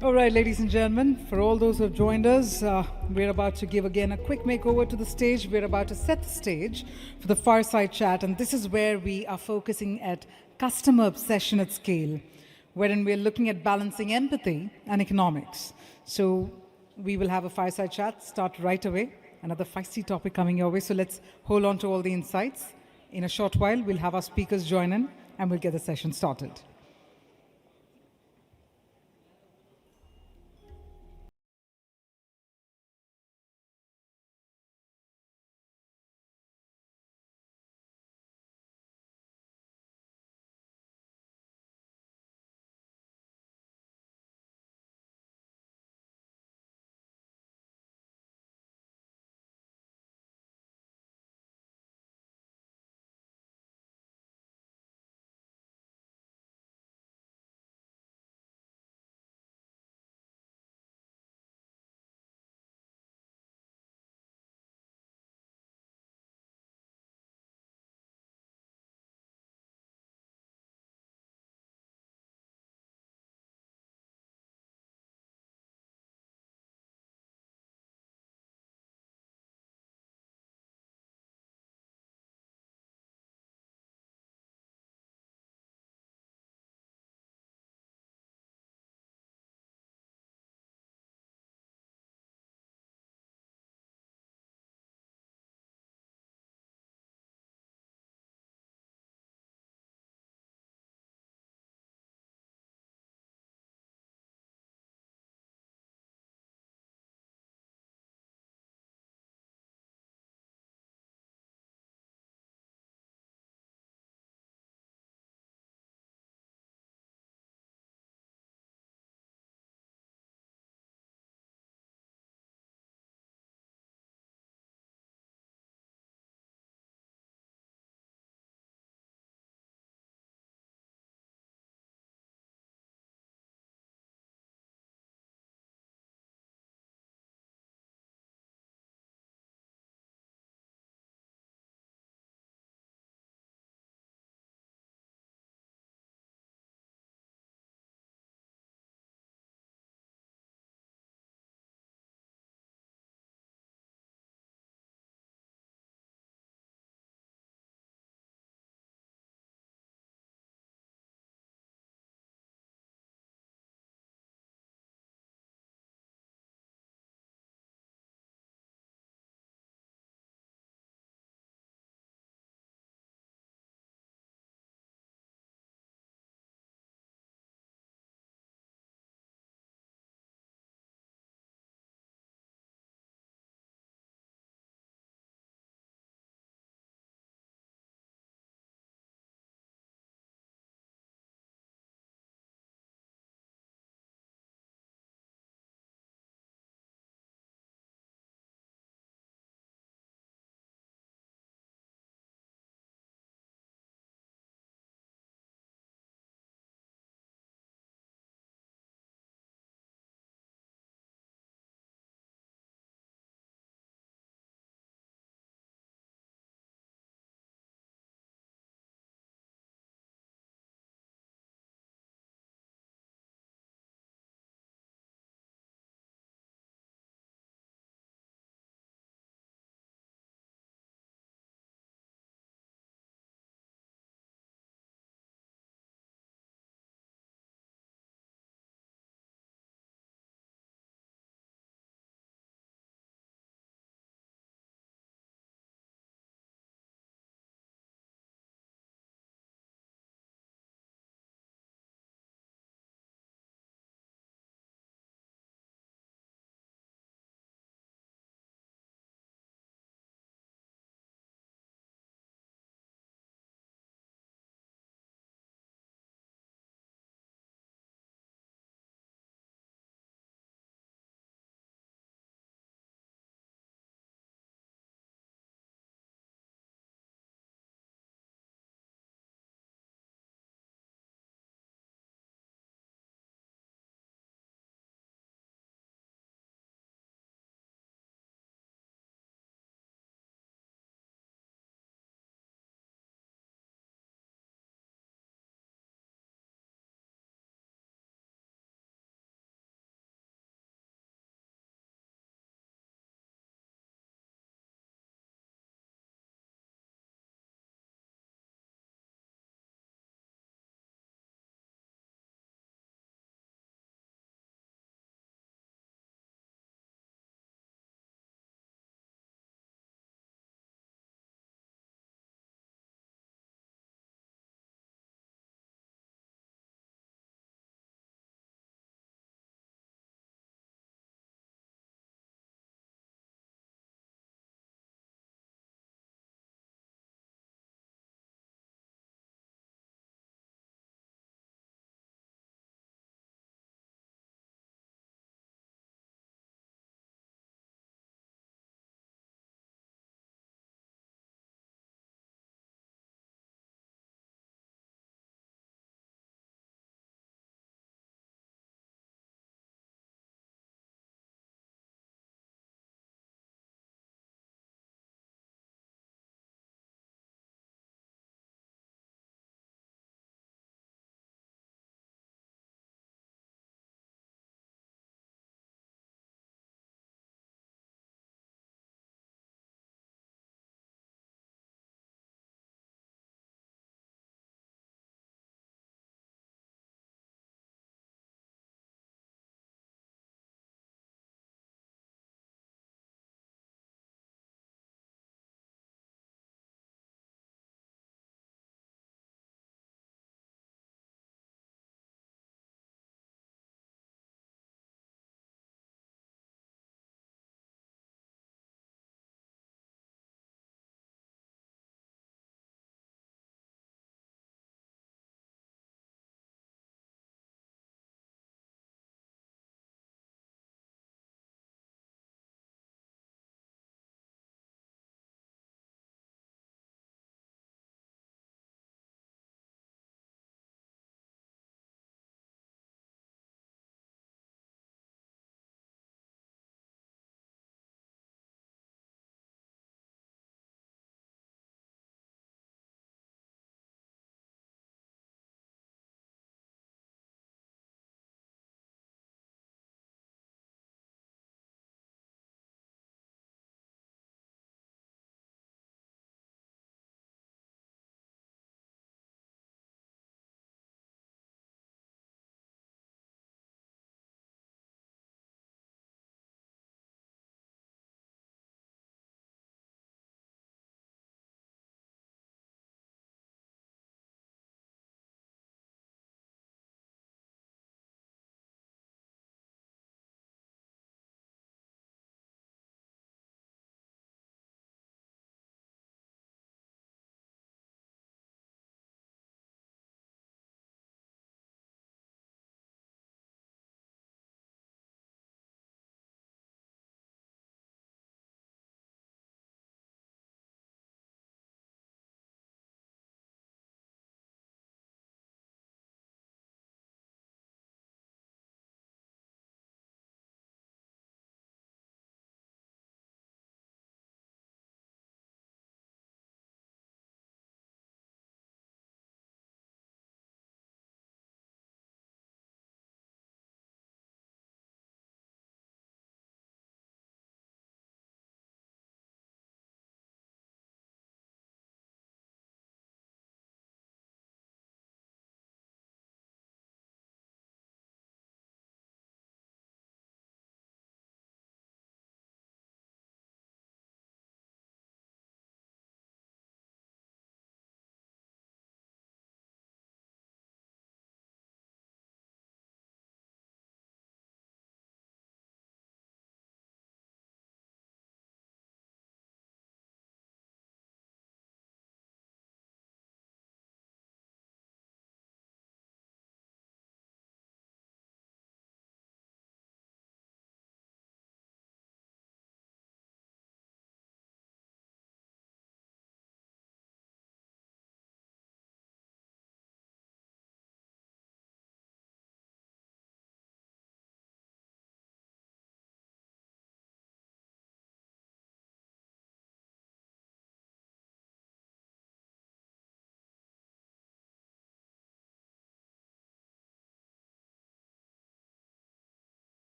All right, ladies and gentlemen, for all those who have joined us, we're about to give again a quick makeover to the stage. We're about to set the stage for the fireside chat, and this is where we are focusing at customer obsession at scale, wherein we're looking at balancing empathy and economics. So we will have a fireside chat start right away. Another feisty topic coming your way. So let's hold on to all the insights. In a short while, we'll have our speakers join in, and we'll get the session started.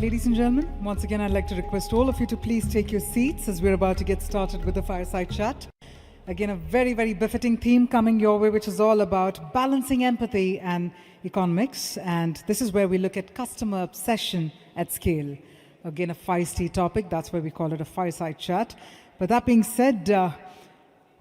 Ladies and gentlemen, once again, I'd like to request all of you to please take your seats as we're about to get started with the fireside chat. Again, a very, very befitting theme coming your way, which is all about balancing empathy and economics. And this is where we look at customer obsession at scale. Again, a feisty topic. That's why we call it a fireside chat. But that being said,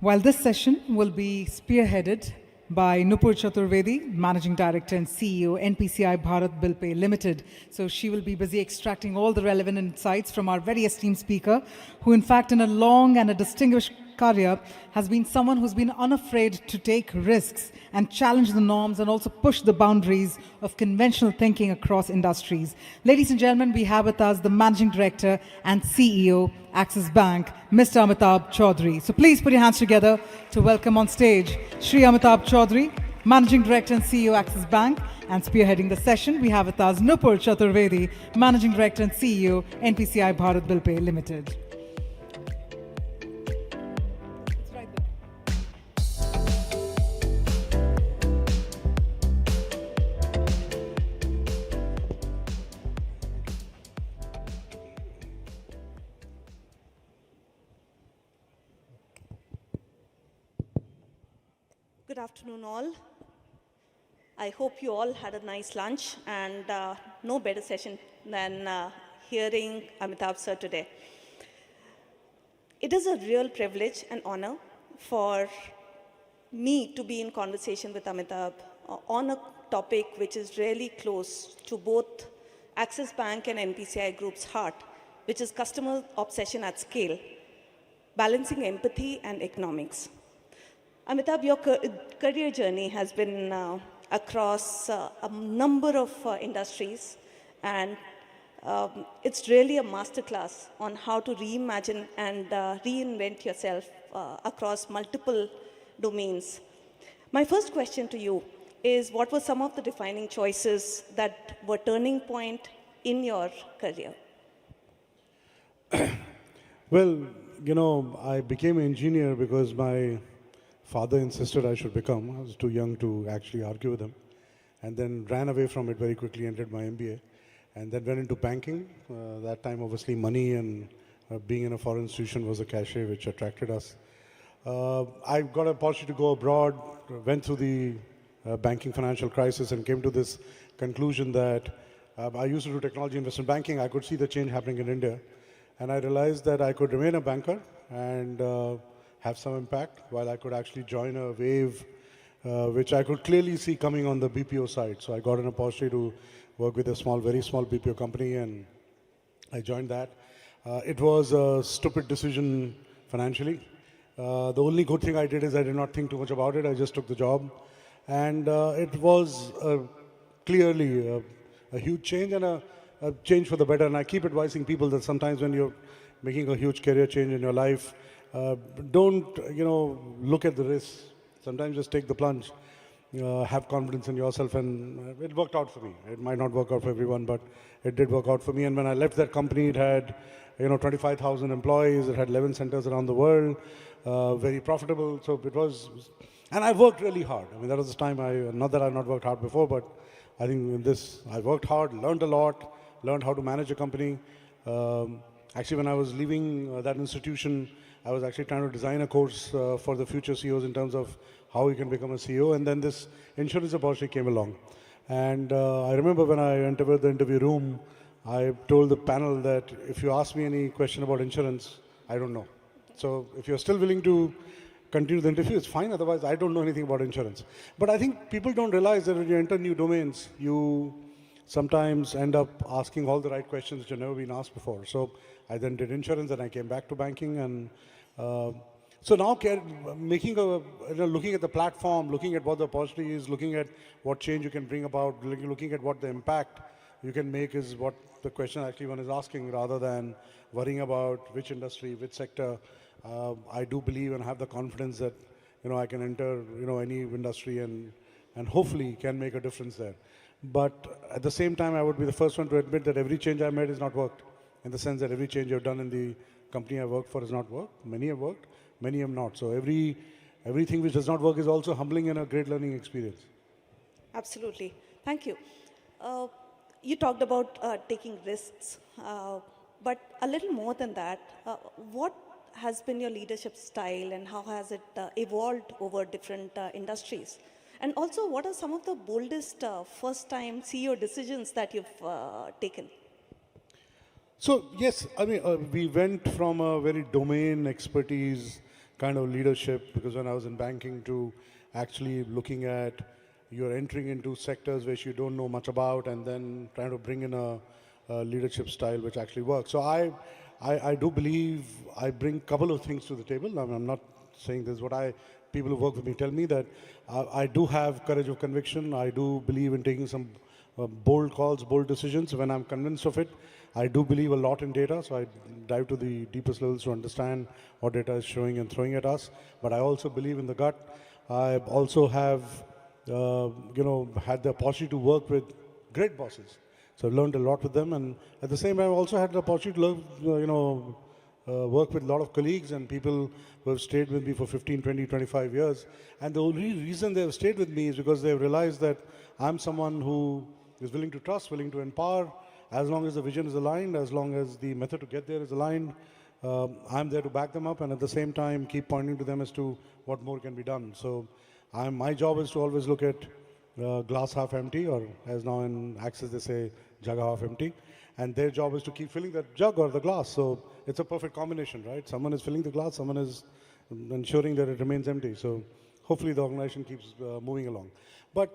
while this session will be spearheaded by Nupur Chaturvedi, Managing Director and CEO, NPCI Bharat Bill Pay Limited. So she will be busy extracting all the relevant insights from our very esteemed speaker, who in fact in a long and a distinguished career has been someone who's been unafraid to take risks and challenge the norms and also push the boundaries of conventional thinking across industries. Ladies and gentlemen, we have with us the Managing Director and CEO, Axis Bank, Mr. Amitabh Chaudhary. So please put your hands together to welcome on stage Shri Amitabh Chaudhary, Managing Director and CEO, Axis Bank, and spearheading the session, we have with us Nupur Chaturvedi, Managing Director and CEO, NPCI Bharat Bill Pay Limited.
Good afternoon, all. I hope you all had a nice lunch and no better session than hearing Amitabh sir today. It is a real privilege and honor for me to be in conversation with Amitabh on a topic which is really close to both Axis Bank and NPCI Group's heart, which is customer obsession at scale, balancing empathy and economics. Amitabh, your career journey has been across a number of industries, and it's really a masterclass on how to reimagine and reinvent yourself across multiple domains. My first question to you is, what were some of the defining choices that were turning point in your career?
Well, you know, I became an engineer because my father insisted I should become. I was too young to actually argue with him. And then ran away from it very quickly and did my MBA. And then went into banking. That time, obviously, money and being in a foreign institution was a cachet which attracted us. I got an opportunity to go abroad, went through the banking financial crisis and came to this conclusion that I used to do technology investment banking. I could see the change happening in India. And I realized that I could remain a banker and have some impact, while I could actually join a wave which I could clearly see coming on the BPO side. So I got an opportunity to work with a very small BPO company, and I joined that. It was a stupid decision financially. The only good thing I did is I did not think too much about it. I just took the job. And it was clearly a huge change and a change for the better. And I keep advising people that sometimes when you're making a huge career change in your life, don't, look at the risks. Sometimes just take the plunge. Have confidence in yourself, and it worked out for me. It might not work out for everyone, but it did work out for me. And when I left that company, it had, 25,000 employees. It had 11 centers around the world, very profitable. So it was, and I worked really hard. I mean, that was the time not that I've not worked hard before, but I think in this, I worked hard, learned a lot, learned how to manage a company. Actually, when I was leaving that institution, I was actually trying to design a course for the future CEOs in terms of how you can become a CEO. And then this insurance opportunity came along. And I remember when I entered the interview room, I told the panel that if you ask me any question about insurance, I don't know. So if you're still willing to continue the interview, it's fine. Otherwise, I don't know anything about insurance. But I think people don't realize that when you enter new domains, you sometimes end up asking all the right questions which have never been asked before. So I then did insurance, and I came back to banking. And so now looking at the platform, looking at what the opportunity is, looking at what change you can bring about, looking at what the impact you can make is what the question actually one is asking, rather than worrying about which industry, which sector. I do believe and have the confidence that I can enter any industry and hopefully can make a difference there. But at the same time, I would be the first one to admit that every change I made has not worked, in the sense that every change I've done in the company I worked for has not worked. Many have worked, many have not. So everything which does not work is also humbling and a great learning experience.
Absolutely. Thank you. you talked about taking risks, but a little more than that, what has been your leadership style and how has it evolved over different industries? And also, what are some of the boldest first-time CEO decisions that you've taken?
So yes, I mean, we went from a very domain expertise kind of leadership, because when I was in banking, to actually looking at you're entering into sectors which you don't know much about, and then trying to bring in a leadership style which actually works. So I do believe I bring a couple of things to the table. I'm not saying this is what people who work with me tell me, that I do have courage of conviction. I do believe in taking some bold calls, bold decisions when I'm convinced of it. I do believe a lot in data, so I dive to the deepest levels to understand what data is showing and throwing at us. But I also believe in the gut. I also have, had the opportunity to work with great bosses. So I learned a lot with them, and at the same time, I also had the opportunity to work with a lot of colleagues and people who have stayed with me for 15, 20, 25 years. And the only reason they have stayed with me is because they have realized that I'm someone who is willing to trust, willing to empower, as long as the vision is aligned, as long as the method to get there is aligned. I'm there to back them up, and at the same time keep pointing to them as to what more can be done. So my job is to always look at glass half empty, or as now in Access they say, jug half empty. And their job is to keep filling that jug or the glass. So it's a perfect combination, right? Someone is filling the glass, someone is ensuring that it remains empty. So hopefully the organization keeps moving along. But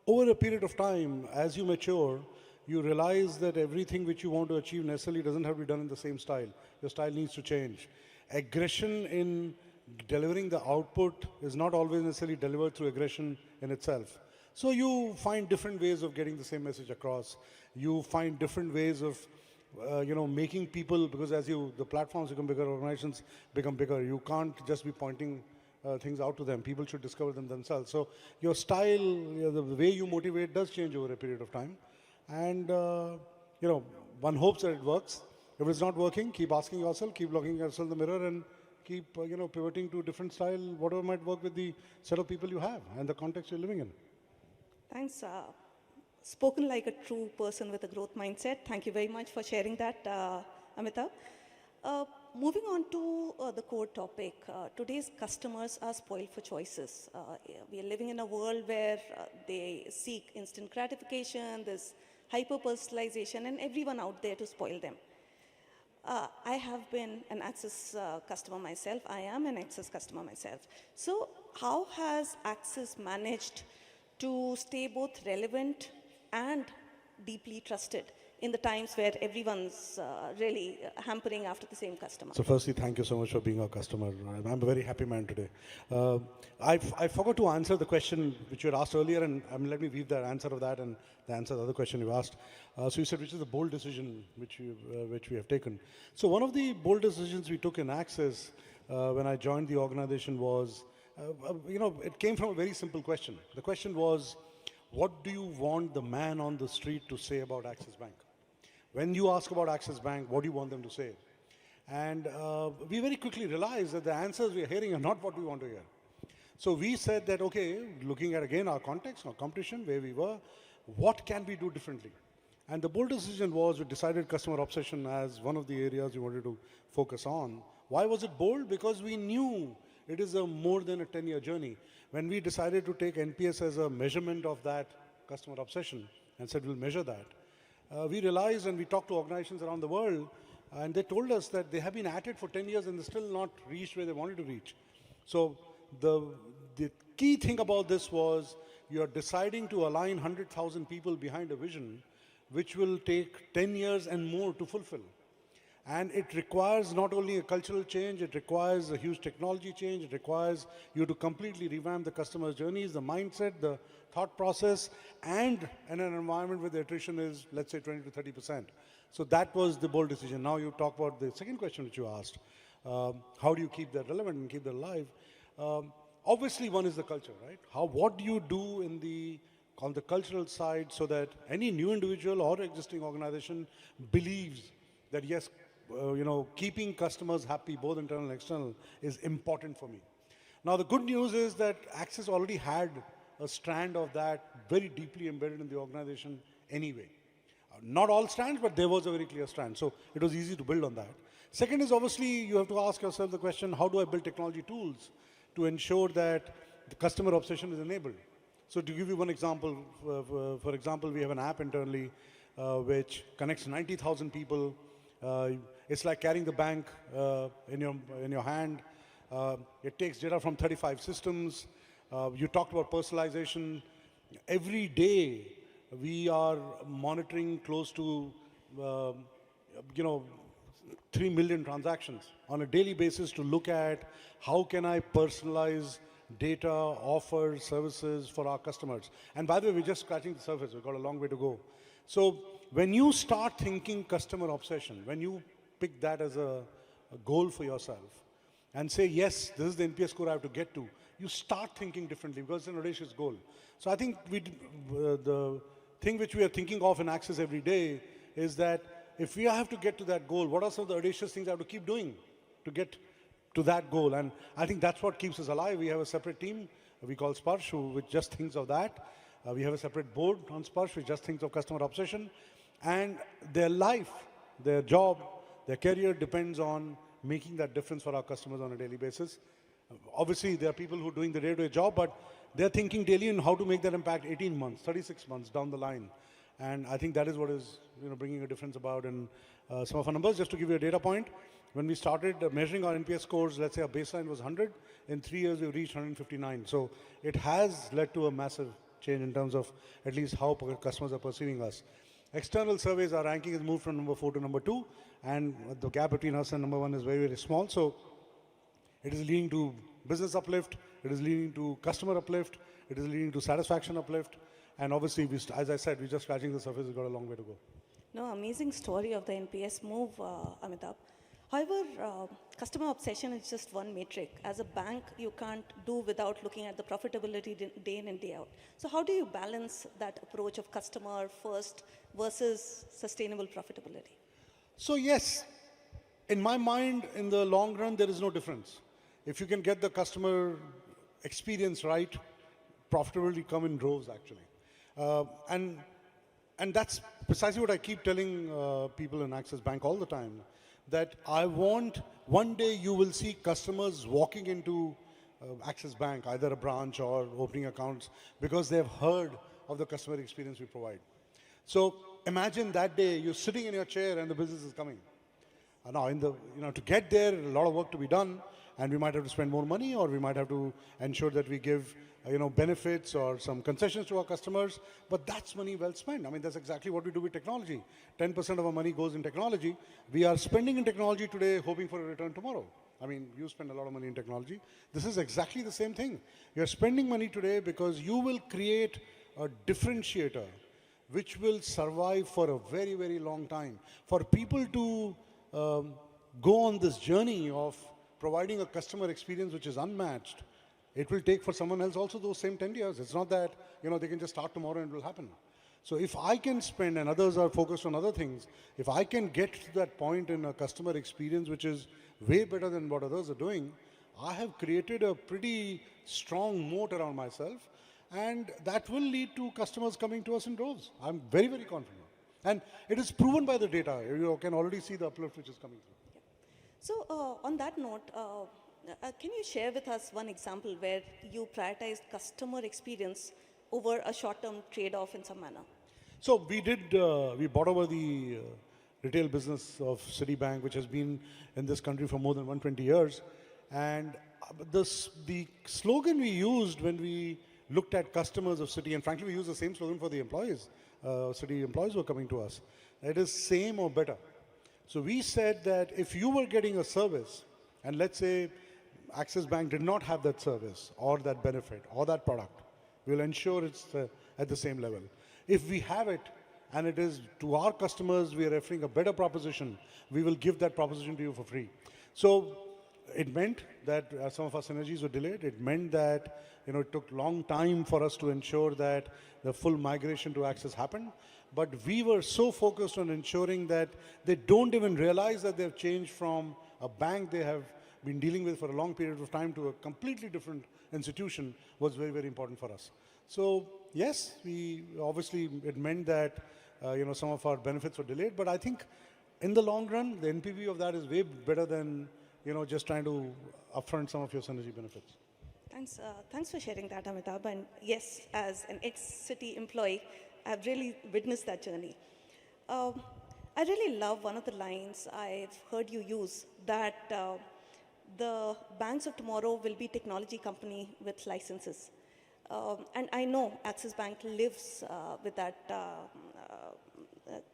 over a period of time, as you mature, you realize that everything which you want to achieve necessarily doesn't have to be done in the same style. Your style needs to change. Aggression in delivering the output is not always necessarily delivered through aggression in itself. So you find different ways of getting the same message across. You find different ways of, making people, because as the platforms become bigger, organizations become bigger. You can't just be pointing things out to them. People should discover them themselves. So your style, the way you motivate does change over a period of time. And, one hopes that it works. If it's not working, keep asking yourself, keep looking at yourself in the mirror, and keep, pivoting to a different style, whatever might work with the set of people you have and the context you're living in.
Thanks. Spoken like a true person with a growth mindset. Thank you very much for sharing that, Amitabh. Moving on to the core topic, today's customers are spoiled for choices. We are living in a world where they seek instant gratification, there's hyper-personalization, and everyone out there to spoil them. I have been an Access customer myself. I am an Access customer myself. So how has Access managed to stay both relevant and deeply trusted in the times where everyone's really hampering after the same customer?
So firstly, thank you so much for being our customer. I'm a very happy man today. I forgot to answer the question which you had asked earlier, and let me weave the answer of that and the answer of the other question you asked. So you said, which is the bold decision which we have taken? So one of the bold decisions we took in Access when I joined the organization was, it came from a very simple question. The question was, what do you want the man on the street to say about Axis Bank? When you ask about Axis Bank, what do you want them to say? And we very quickly realized that the answers we are hearing are not what we want to hear. So we said that, okay, looking at again our context, our competition, where we were, what can we do differently? And the bold decision was, we decided customer obsession as one of the areas we wanted to focus on. Why was it bold? Because we knew it is a more than a 10-year journey. When we decided to take NPS as a measurement of that customer obsession and said we'll measure that, we realized, and we talked to organizations around the world, and they told us that they have been at it for 10 years and they're still not reached where they wanted to reach. So the key thing about this was, you're deciding to align 100,000 people behind a vision which will take 10 years and more to fulfill. And it requires not only a cultural change, it requires a huge technology change, it requires you to completely revamp the customer's journeys, the mindset, the thought process, and in an environment where the attrition is, let's say, 20 to 30%. So that was the bold decision. Now you talk about the second question which you asked. How do you keep that relevant and keep that alive? Obviously, one is the culture, right? What do you do on the cultural side so that any new individual or existing organization believes that, yes, keeping customers happy, both internal and external, is important for me. Now, the good news is that Access already had a strand of that very deeply embedded in the organization anyway.
Not all strands, but there was a very clear strand. So it was easy to build on that. Second is obviously you have to ask yourself the question, how do I build technology tools to ensure that the customer obsession is enabled? So to give you one example, for example, we have an app internally which connects 90,000 people. It's like carrying the bank in your hand. It takes data from 35 systems. You talked about personalization. Every day we are monitoring close to 3 million transactions on a daily basis to look at how can I personalize data, offers, services for our customers. And by the way, we're just scratching the surface. We've got a long way to go. So when you start thinking customer obsession, when you pick that as a goal for yourself and say, yes, this is the NPS score I have to get to, you start thinking differently because it's an audacious goal. So I think the thing which we are thinking of in Access every day is that if we have to get to that goal, what are some of the audacious things I have to keep doing to get to that goal? And I think that's what keeps us alive. We have a separate team we call Sparsh, which just thinks of that. We have a separate board on Sparsh, which just thinks of customer obsession. And their life, their job, their career depends on making that difference for our customers on a daily basis. Obviously, there are people who are doing the day-to-day job, but they're thinking daily on how to make that impact 18 months, 36 months down the line. And I think that is what is bringing a difference about in some of our numbers. Just to give you a data point, when we started measuring our NPS scores, let's say our baseline was 100. In 3 years, we've reached 159. So it has led to a massive change in terms of at least how customers are perceiving us. External surveys, our ranking has moved from number 4 to number 2. And the gap between us and number 1 is very, very small. So it is leading to business uplift. It is leading to customer uplift. It is leading to satisfaction uplift. And obviously, as I said, we're just scratching the surface. We've got a long way to go.
No, amazing story of the NPS move, Amitabh. However, customer obsession is just one metric. As a bank, you can't do without looking at the profitability day in and day out. So how do you balance that approach of customer first versus sustainable profitability?
So yes, in my mind, in the long run, there is no difference. If you can get the customer experience right, profitability come in droves, actually. And that's precisely what I keep telling people in Axis Bank all the time, that I want one day you will see customers walking into Axis Bank, either a branch or opening accounts, because they've heard of the customer experience we provide. So imagine that day you're sitting in your chair and the business is coming. Now, to get there, a lot of work to be done, and we might have to spend more money, or we might have to ensure that we give benefits or some concessions to our customers, but that's money well spent. I mean, that's exactly what we do with technology. 10% of our money goes in technology. We are spending in technology today, hoping for a return tomorrow. I mean, you spend a lot of money in technology. This is exactly the same thing. You're spending money today because you will create a differentiator which will survive for a very, very long time. For people to go on this journey of providing a customer experience which is unmatched, it will take for someone else also those same 10 years. It's not that, they can just start tomorrow and it will happen. So if I can spend, and others are focused on other things, if I can get to that point in a customer experience which is way better than what others are doing, I have created a pretty strong moat around myself, and that will lead to customers coming to us in droves. I'm very, very confident. And it is proven by the data. You can already see the uplift which is coming through.
So on that note, can you share with us one example where you prioritized customer experience over a short-term trade-off in some manner?
So we bought over the retail business of Citibank, which has been in this country for more than 120 years. And the slogan we used when we looked at customers of Citi, and frankly, we use the same slogan for the employees, Citi employees who are coming to us. It is same or better. So we said that if you were getting a service, and let's say Axis Bank did not have that service or that benefit or that product, we'll ensure it's at the same level. If we have it, and it is to our customers, we are offering a better proposition, we will give that proposition to you for free. So it meant that some of our synergies were delayed. It meant that it took a long time for us to ensure that the full migration to Axis happened. But we were so focused on ensuring that they don't even realize that they've changed from a bank they have been dealing with for a long period of time to a completely different institution was very, very important for us. So yes, it meant that
some of our benefits were delayed. But I think in the long run, the NPV of that is way better than, just trying to upfront some of your synergy benefits.
Thanks for sharing that, Amitabh. And yes, as an ex-city employee, I've really witnessed that journey. I really love one of the lines I've heard you use, that the banks of tomorrow will be technology company with licenses. And I know Axis Bank lives with that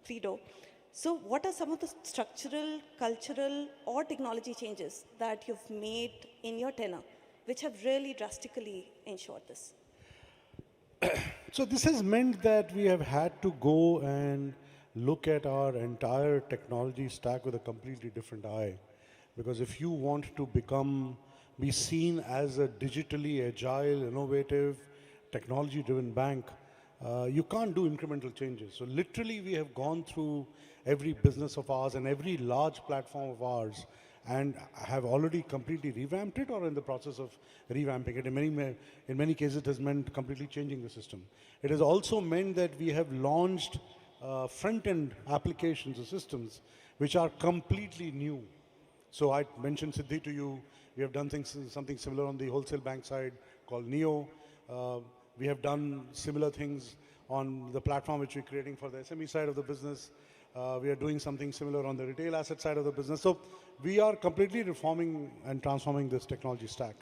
credo. So what are some of the structural, cultural, or technology changes that you've made in your tenure, which have really drastically ensured this?
So this has meant that we have had to go and look at our entire technology stack with a completely different eye. Because if you want to be seen as a digitally agile, innovative, technology-driven bank, you can't do incremental changes. So literally we have gone through every business of ours and every large platform of ours and have already completely revamped it or in the process of revamping it. In many cases, it has meant completely changing the system. It has also meant that we have launched front-end applications or systems which are completely new. So I mentioned Siddhi to you. We have done something similar on the wholesale bank side called Neo. We have done similar things on the platform which we're creating for the SME side of the business. We are doing something similar on the retail asset side of the business. So we are completely reforming and transforming this technology stack.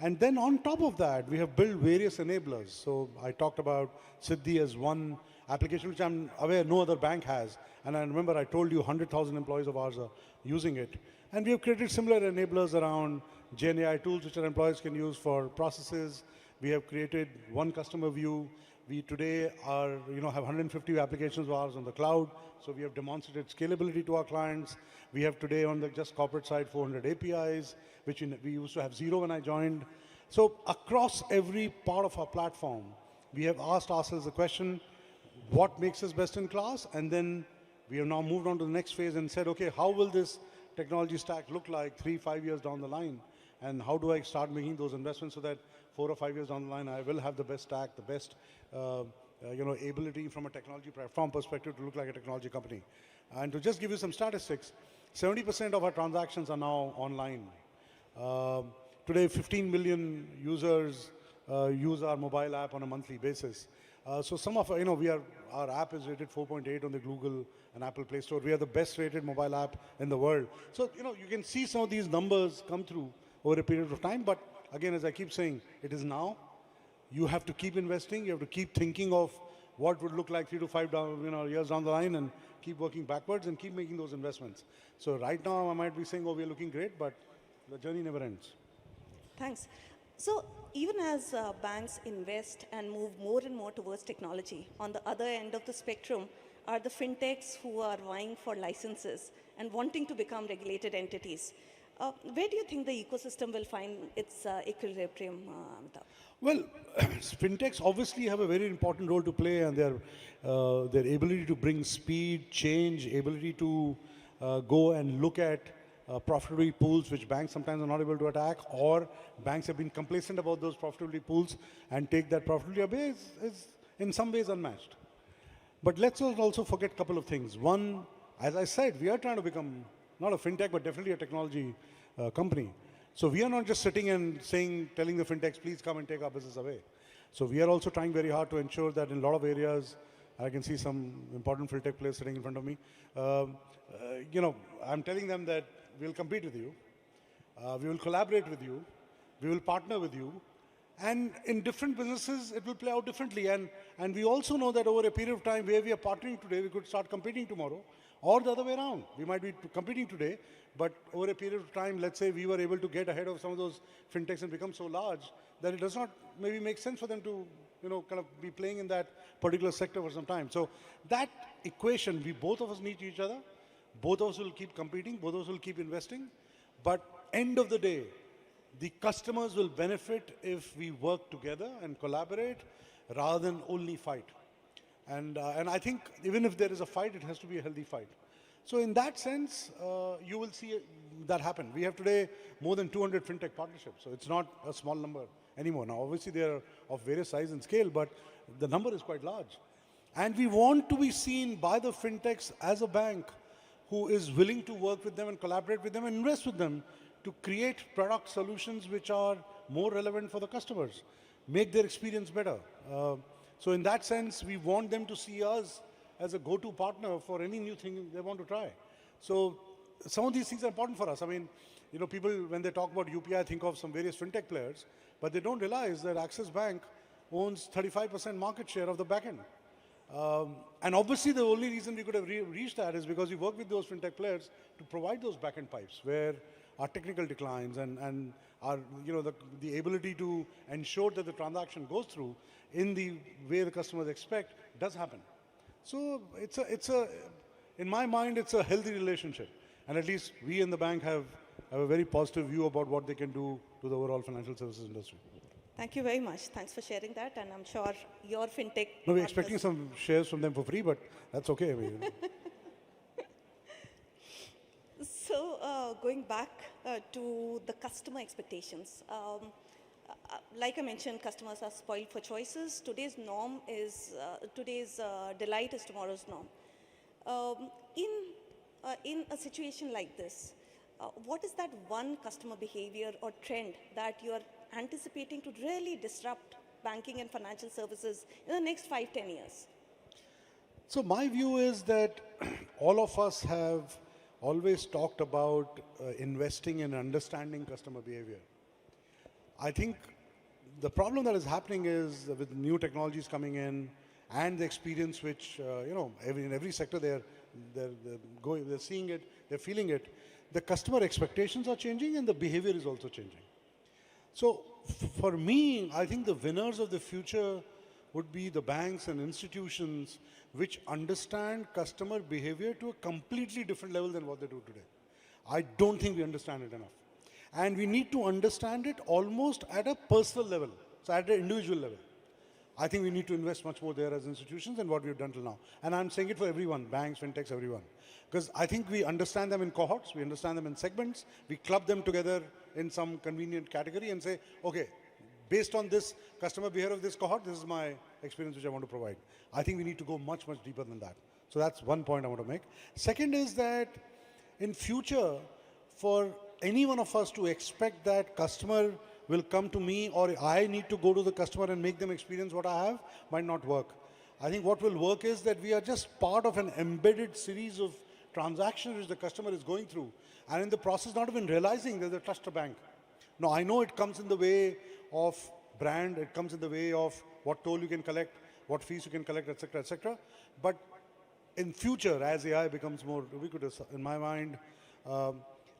And then on top of that, we have built various enablers. So I talked about Siddhi as one application which I'm aware no other bank has. And I remember I told you 100,000 employees of ours are using it. And we have created similar enablers around GenAI tools which our employees can use for processes. We have created one customer view. We today are, have 150 applications of ours on the cloud. So we have demonstrated scalability to our clients. We have today on the just corporate side 400 APIs, which we used to have 0 when I joined. So across every part of our platform, we have asked ourselves the question, what makes us best in class? And then we have now moved on to the next phase and said, okay, how will this technology stack look like 3-5 years down the line? And how do I start making those investments so that 4 or 5 years down the line, I will have the best stack, the best ability from a technology platform perspective to look like a technology company. And to just give you some statistics, 70% of our transactions are now online. Today, 15 million users use our mobile app on a monthly basis. So some of our app is rated 4.8 on the Google and Apple Play Store. We are the best rated mobile app in the world. So, you can see some of these numbers come through over a period of time. But again, as I keep saying, it is now. You have to keep investing. You have to keep thinking of what would look like 3 to 5 years down the line and keep working backwards and keep making those investments. So right now, I might be saying, oh, we're looking great, but the journey never ends.
Thanks. So even as banks invest and move more and more towards technology, on the other end of the spectrum are the fintechs who are vying for licenses and wanting to become regulated entities. Where do you think the ecosystem will find its equilibrium, Amitabh?
Well, fintechs obviously have a very important role to play, and their ability to bring speed, change, ability to go and look at profitability pools which banks sometimes are not able to attack, or banks have been complacent about those profitability pools and take that profitability away is in some ways unmatched. But let's also forget a couple of things. One, as I said, we are trying to become not a fintech, but definitely a technology company. So we are not just sitting and telling the fintechs, please come and take our business away. So we are also trying very hard to ensure that in a lot of areas, I can see some important fintech players sitting in front of me. I'm telling them that we'll compete with you, we will collaborate with you, we will partner with you, and in different businesses, it will play out differently. And we also know that over a period of time where we are partnering today, we could start competing tomorrow, or the other way around. We might be competing today, but over a period of time, let's say we were able to get ahead of some of those fintechs and become so large that it does not maybe make sense for them to kind of be playing in that particular sector for some time. So that equation, both of us need each other. Both of us will keep competing. Both of us will keep investing. But end of the day, the customers will benefit if we work together and collaborate rather than only fight. And I think even if there is a fight, it has to be a healthy fight. So in that sense, you will see that happen. We have today more than 200 fintech partnerships. So it's not a small number anymore. Now, obviously, they are of various size and scale, but the number is quite large. And we want to be seen by the fintechs as a bank who is willing to work with them and collaborate with them and invest with them to create product solutions which are more relevant for the customers, make their experience better. So in that sense, we want them to see us as a go-to partner for any new thing they want to try. So some of these things are important for us. I mean, you know, people, when they talk about UPI, think of some various fintech players, but they don't realize that Axis Bank owns 35% market share of the backend. And obviously, the only reason we could have reached that is because we work with those fintech players to provide those backend pipes where our technical declines and our, you know, the ability to ensure that the transaction goes through in the way the customers expect does happen. So in my mind, it's a healthy relationship. And at least we in the bank have a very positive view about what they can do to the overall financial services industry.
Thank you very much. Thanks for sharing that, and I'm sure your fintech.
No, we're expecting some shares from them for free, but that's okay. I mean,
So going back to the customer expectations, like I mentioned, customers are spoiled for choices. Today's norm is today's delight is tomorrow's norm. In a situation like this, what is that one customer behavior or trend that you are anticipating to really disrupt banking and financial services in the next 5-10 years?
so my view is that all of us have always talked about investing in understanding customer behavior. I think the problem that is happening is with new technologies coming in and the experience which, you know, in every sector they're seeing it, they're feeling it, the customer expectations are changing and the behavior is also changing. So for me, I think the winners of the future would be the banks and institutions which understand customer behavior to a completely different level than what they do today. I don't think we understand it enough. And we need to understand it almost at a personal level, so at an individual level. I think we need to invest much more there as institutions than what we've done till now. And I'm saying it for everyone, banks, fintechs, everyone. Because I think we understand them in cohorts, we understand them in segments, we club them together in some convenient category and say, okay, based on this customer behavior of this cohort, this is my experience which I want to provide. I think we need to go much, much deeper than that. So that's one point I want to make. Second is that in future, for any one of us to expect that customer will come to me or I need to go to the customer and make them experience what I have might not work. I think what will work is that we are just part of an embedded series of transactions which the customer is going through, and in the process not even realizing that they trust a bank. Now, I know it comes in the way of brand, it comes in the way of what toll you can collect, what fees you can collect, etc., but in future, as AI becomes more ubiquitous, in my mind,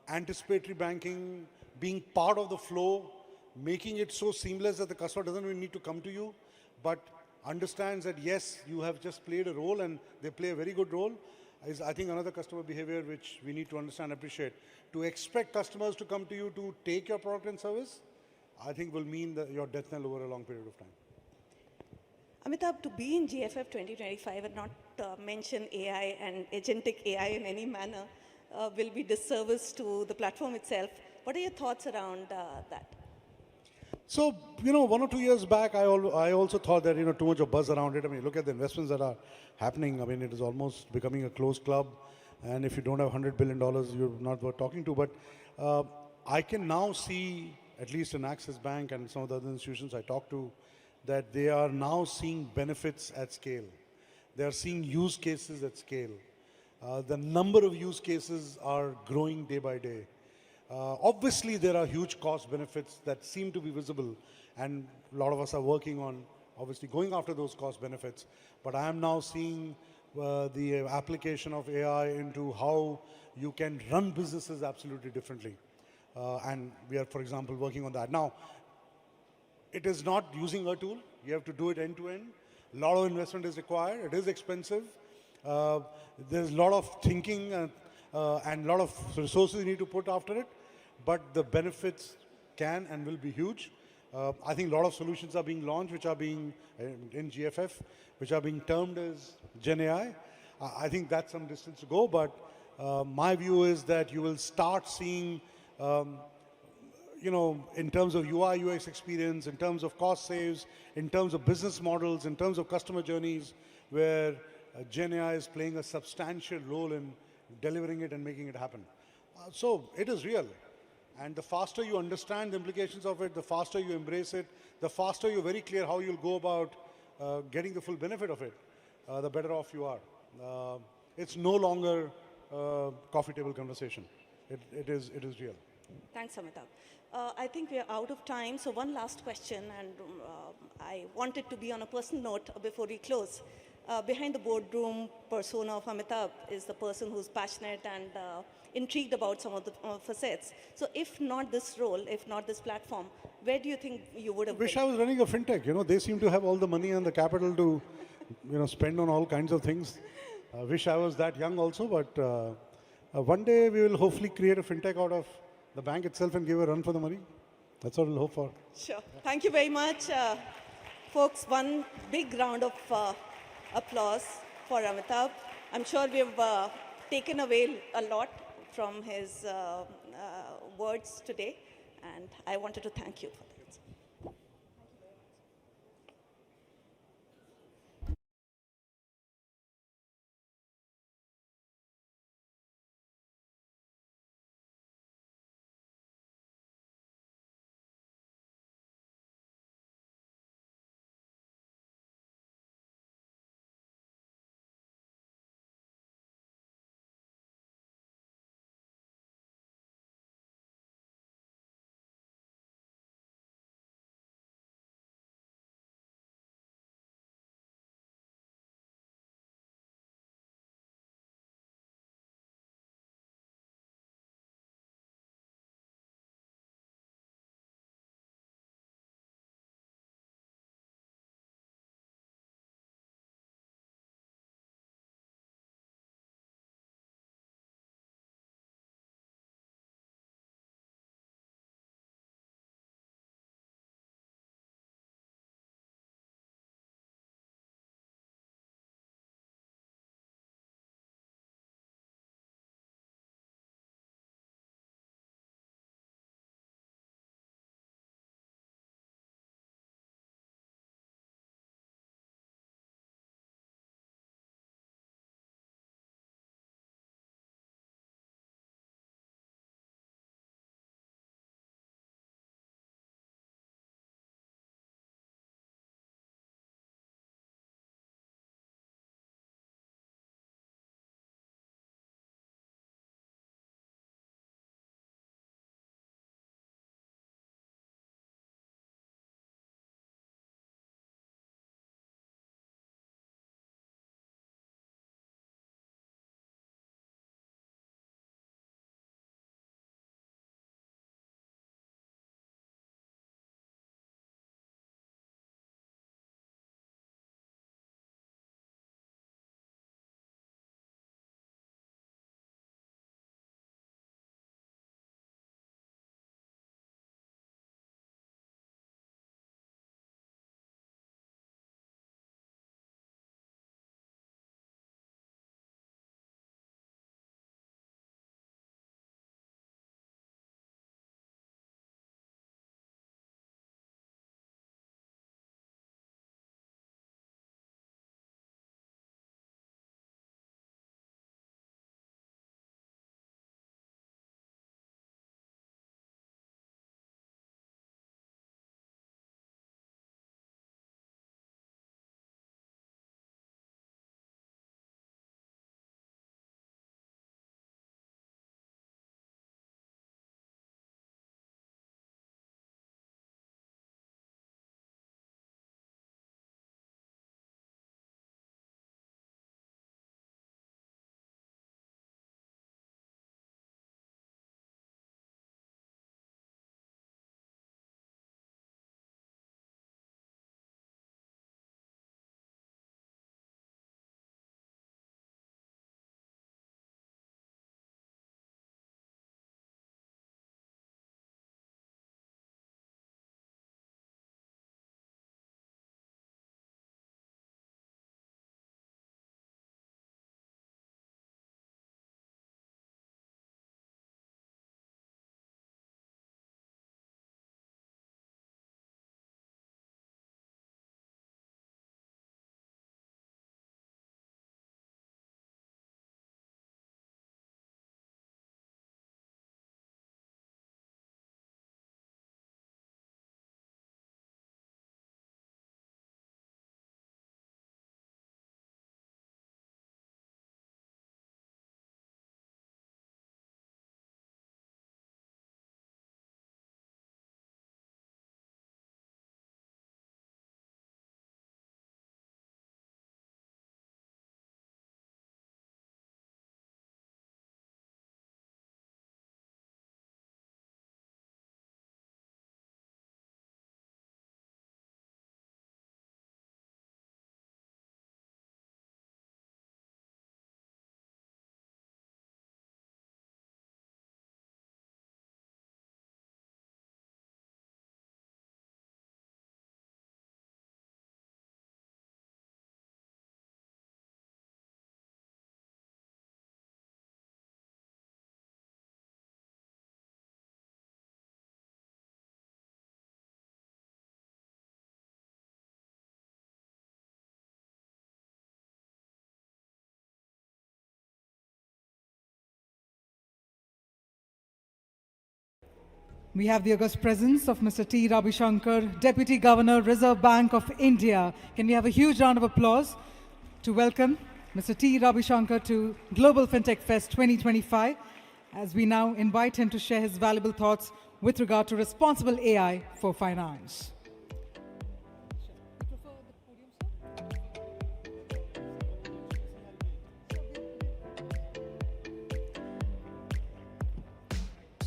anticipatory banking, being part of the flow, making it so seamless that the customer doesn't even need to come to you, but understands that yes, you have just played a role and they play a very good role, is I think another customer behavior which we need to understand and appreciate. To expect customers to come to you to take your product and service, I think will mean that your death knell over a long period of time.
Amitabh, to be in GFF 2025 and not mention AI and agentic AI in any manner will be disservice to the platform itself. What are your thoughts around that?
So, you know, 1 or 2 years back, I also thought that, you know, too much of buzz around it. I mean, look at the investments that are happening. I mean, it is almost becoming a closed club. And if you don't have $100 billion, you're not worth talking to. But I can now see, at least in Axis Bank and some of the other institutions I talk to, that they are now seeing benefits at scale. They are seeing use cases at scale. The number of use cases are growing day by day. Obviously, there are huge cost benefits that seem to be visible, and a lot of us are working on obviously going after those cost benefits. But I am now seeing the application of AI into how you can run businesses absolutely differently. And we are, for example, working on that. Now, it is not using a tool. You have to do it end to end. A lot of investment is required. It is expensive. There's a lot of thinking and a lot of resources you need to put after it. But the benefits can and will be huge. I think a lot of solutions are being launched, which are being in GFF, which are being termed as Gen AI. I think that's some distance to go, but my view is that you will start seeing in terms of UI, UX experience, in terms of cost saves, in terms of business models, in terms of customer journeys, where Gen AI is playing a substantial role in delivering it and making it happen. So it is real. And the faster you understand the implications of it, the faster you embrace it, the faster you're very clear how you'll go about getting the full benefit of it, the better off you are. It's no longer a coffee table conversation. It is real.
Thanks, Amitabh. I think we are out of time, so one last question, and I want it to be on a personal note before we close. Behind the boardroom persona of Amitabh is the person who's passionate and intrigued about some of the facets. So if not this role, if not this platform, where do you think you would have
Wish
been?
I was running a fintech. They seem to have all the money and the capital to, spend on all kinds of things. Wish I was that young also, but one day we will hopefully create a fintech out of the bank itself and give a run for the money. That's what we'll hope for.
Sure. Thank you very much. Folks, one big round of applause for Amitabh. I'm sure we've taken away a lot from his words today, and I wanted to thank you for that.
We have the august presence of Mr. T. Ravishankar, Deputy Governor, Reserve Bank of India. Can we have a huge round of applause to welcome Mr. T. Ravishankar to Global Fintech Fest 2025, as we now invite him to share his valuable thoughts with regard to responsible AI for finance.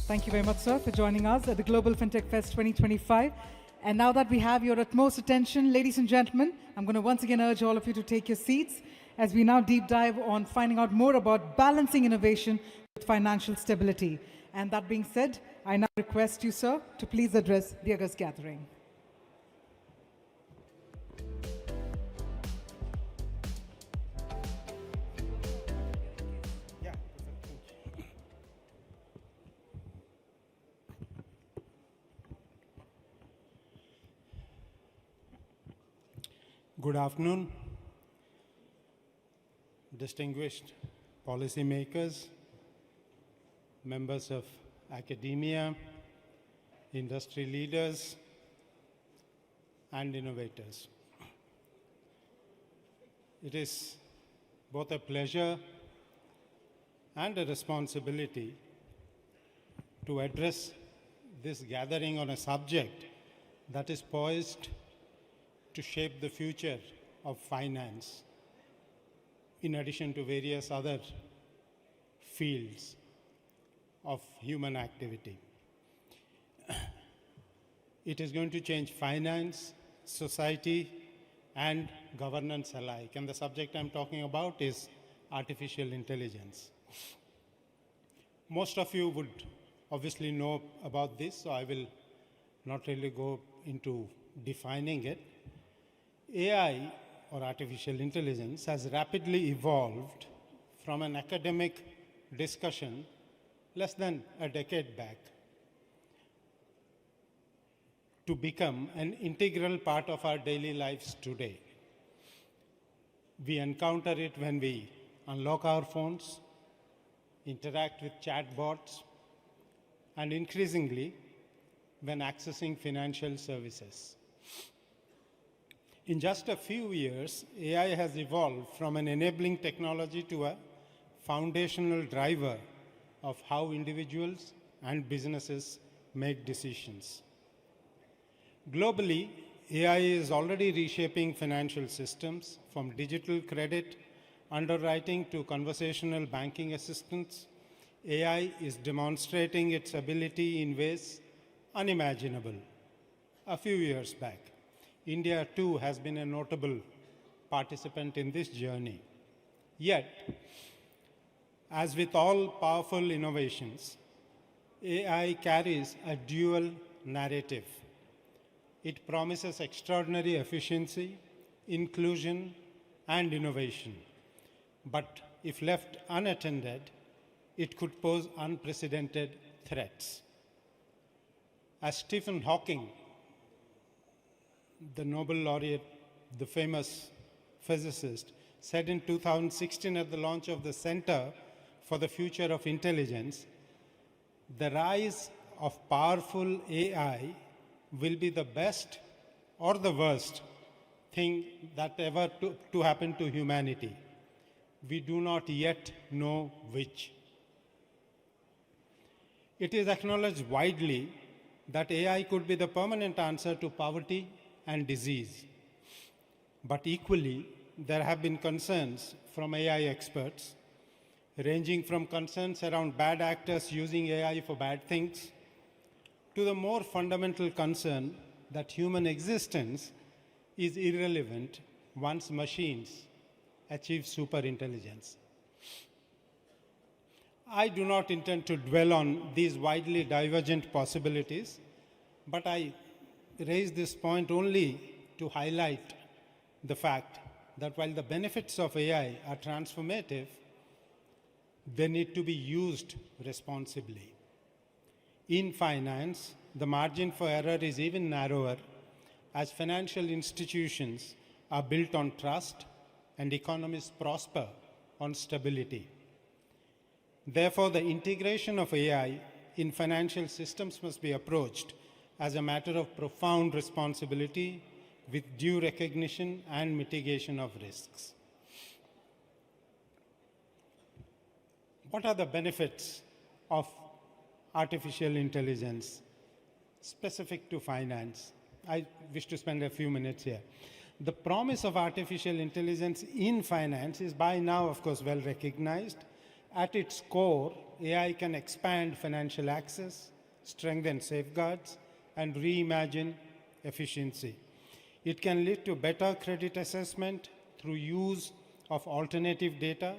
Thank you very much, sir, for joining us at the Global Fintech Fest 2025. And now that we have your utmost attention, ladies and gentlemen, I'm going to once again urge all of you to take your seats as we now deep dive on finding out more about balancing innovation with financial stability. And that being said, I now request you, sir, to please address the august gathering.
Good afternoon, distinguished policymakers, members of academia, industry leaders, and innovators. It is both a pleasure and a responsibility to address this gathering on a subject that is poised to shape the future of finance, in addition to various other fields of human activity. It is going to change finance, society, and governance alike. And the subject I'm talking about is artificial intelligence. Most of you would obviously know about this, so I will not really go into defining it. AI, or artificial intelligence, has rapidly evolved from an academic discussion less than a decade back to become an integral part of our daily lives today. We encounter it when we unlock our phones, interact with chatbots, and increasingly when accessing financial services. In just a few years, AI has evolved from an enabling technology to a foundational driver of how individuals and businesses make decisions. Globally, AI is already reshaping financial systems, from digital credit underwriting to conversational banking assistance. AI is demonstrating its ability in ways unimaginable a few years back. India, too, has been a notable participant in this journey. Yet, as with all powerful innovations, AI carries a dual narrative. It promises extraordinary efficiency, inclusion, and innovation. But if left unattended, it could pose unprecedented threats. As Stephen Hawking, the Nobel laureate, the famous physicist, said in 2016 at the launch of the Center for the Future of Intelligence, the rise of powerful AI will be the best or the worst thing that ever to happen to humanity. We do not yet know which. It is acknowledged widely that AI could be the permanent answer to poverty and disease. But equally, there have been concerns from AI experts, ranging from concerns around bad actors using AI for bad things, to the more fundamental concern that human existence is irrelevant once machines achieve superintelligence. I do not intend to dwell on these widely divergent possibilities, but I raise this point only to highlight the fact that while the benefits of AI are transformative, they need to be used responsibly. In finance, the margin for error is even narrower, as financial institutions are built on trust and economies prosper on stability. Therefore, the integration of AI in financial systems must be approached as a matter of profound responsibility with due recognition and mitigation of risks. What are the benefits of artificial intelligence specific to finance? I wish to spend a few minutes here. The promise of artificial intelligence in finance is by now, of course, well recognized. At its core, AI can expand financial access, strengthen safeguards, and reimagine efficiency. It can lead to better credit assessment through use of alternative data,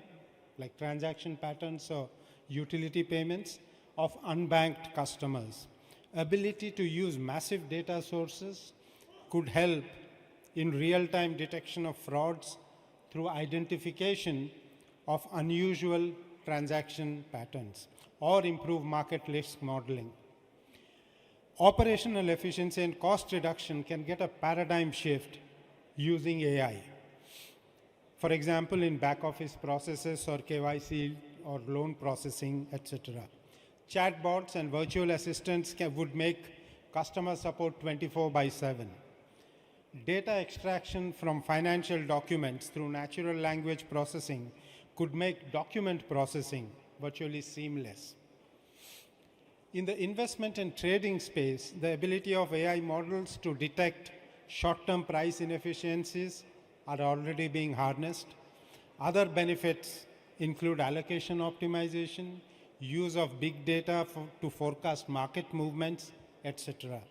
like transaction patterns or utility payments, of unbanked customers. Ability to use massive data sources could help in real-time detection of frauds through identification of unusual transaction patterns, or improve market risk modeling. Operational efficiency and cost reduction can get a paradigm shift using AI. For example, in back office processes or KYC or loan processing, etc. Chatbots and virtual assistants would make customer support 24/7. Data extraction from financial documents through natural language processing could make document processing virtually seamless. In the investment and trading space, the ability of AI models to detect short-term price inefficiencies are already being harnessed. Other benefits include allocation optimization, use of big data to forecast market movements, etc.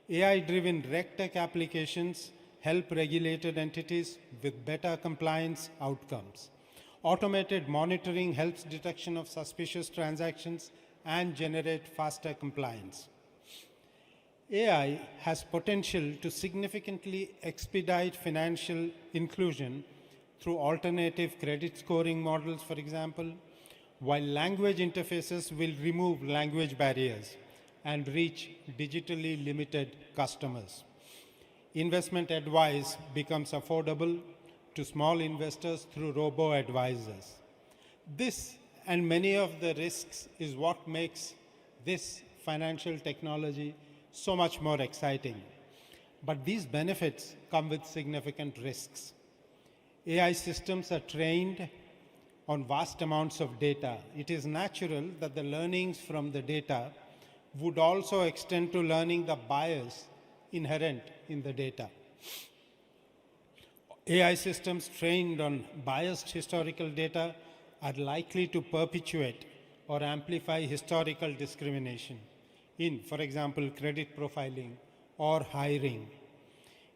AI-driven RegTech applications help regulated entities with better compliance outcomes. Automated monitoring helps detection of suspicious transactions and generate faster compliance. AI has potential to significantly expedite financial inclusion through alternative credit scoring models, for example, while language interfaces will remove language barriers and reach digitally limited customers. Investment advice becomes affordable to small investors through robo-advisors. This and many of the risks is what makes this financial technology so much more exciting. But these benefits come with significant risks. AI systems are trained on vast amounts of data. It is natural that the learnings from the data would also extend to learning the bias inherent in the data. AI systems trained on biased historical data are likely to perpetuate or amplify historical discrimination in, for example, credit profiling or hiring.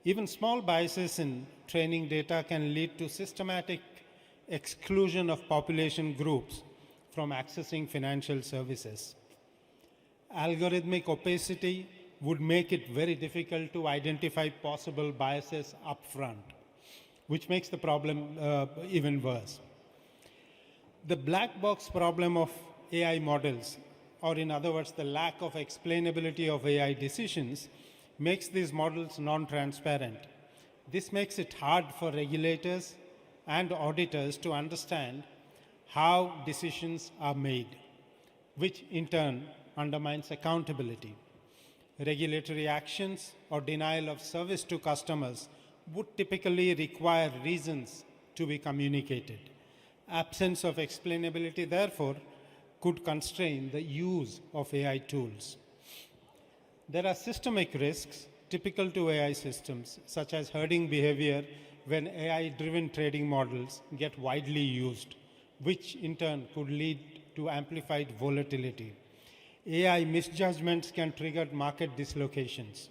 Even small biases in training data can lead to systematic exclusion of population groups from accessing financial services. Algorithmic opacity would make it very difficult to identify possible biases upfront, which makes the problem even worse. The black box problem of AI models, or in other words, the lack of explainability of AI decisions, makes these models non-transparent. This makes it hard for regulators and auditors to understand how decisions are made, which in turn undermines accountability. Regulatory actions or denial of service to customers would typically require reasons to be communicated. Absence of explainability, therefore, could constrain the use of AI tools. There are systemic risks typical to AI systems, such as herding behavior when AI-driven trading models get widely used, which in turn could lead to amplified volatility. AI misjudgments can trigger market dislocations.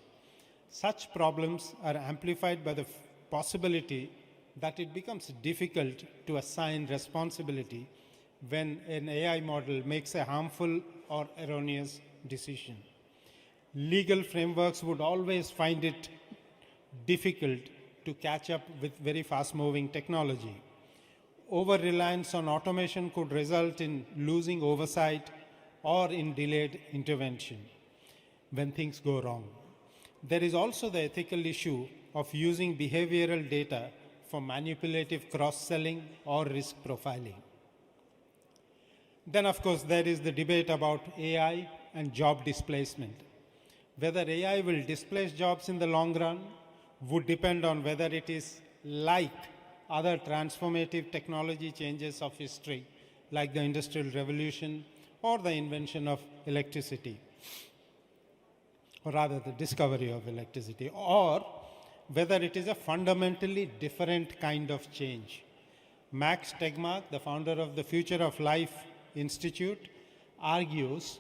Such problems are amplified by the possibility that it becomes difficult to assign responsibility when an AI model makes a harmful or erroneous decision. Legal frameworks would always find it difficult to catch up with very fast-moving technology. Over-reliance on automation could result in losing oversight or in delayed intervention when things go wrong. There is also the ethical issue of using behavioral data for manipulative cross-selling or risk profiling. Then, of course, there is the debate about AI
and job displacement. Whether AI will displace jobs in the long run would depend on whether it is like other transformative technology changes of history, like the Industrial Revolution or the invention of electricity, or rather the discovery of electricity, or whether it is a fundamentally different kind of change. Max Tegmark, the founder of the Future of Life Institute, argues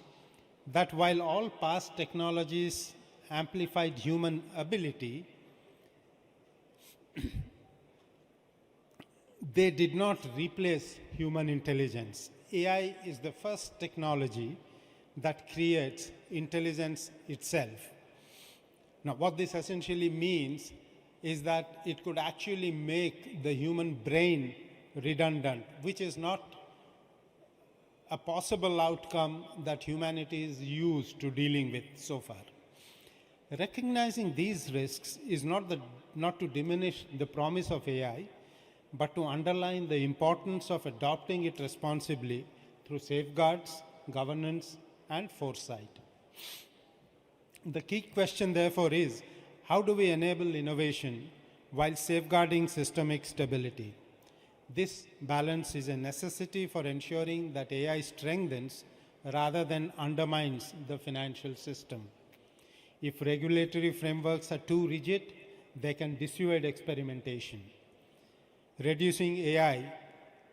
that while all past technologies amplified human ability, they did not replace human intelligence. AI is the first technology that creates intelligence itself. Now, what this essentially means is that it could actually make the human brain redundant, which is not a possible outcome that humanity is used to dealing with so far. Recognizing these risks is not to diminish the promise of AI, but to underline the importance of adopting it responsibly through safeguards, governance, and foresight. The key question, therefore, is how do we enable innovation while safeguarding systemic stability? This balance is a necessity for ensuring that AI strengthens rather than undermines the financial system. If regulatory frameworks are too rigid, they can dissuade experimentation, reducing AI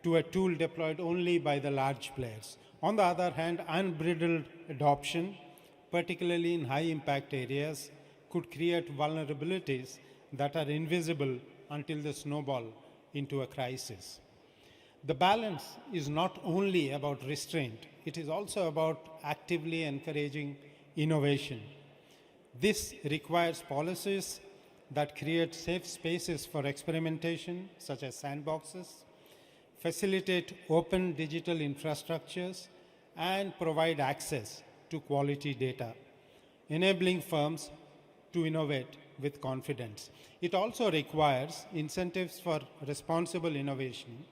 to a tool deployed only by the large players. On the other hand, unbridled adoption, particularly in high-impact areas, could create vulnerabilities that are invisible until they snowball into a crisis. The balance is not only about restraint, it is also about actively encouraging innovation. This requires policies that create safe spaces for experimentation, such as sandboxes, facilitate open digital infrastructures, and provide access to quality data, enabling firms to innovate with confidence. It also requires incentives for responsible innovation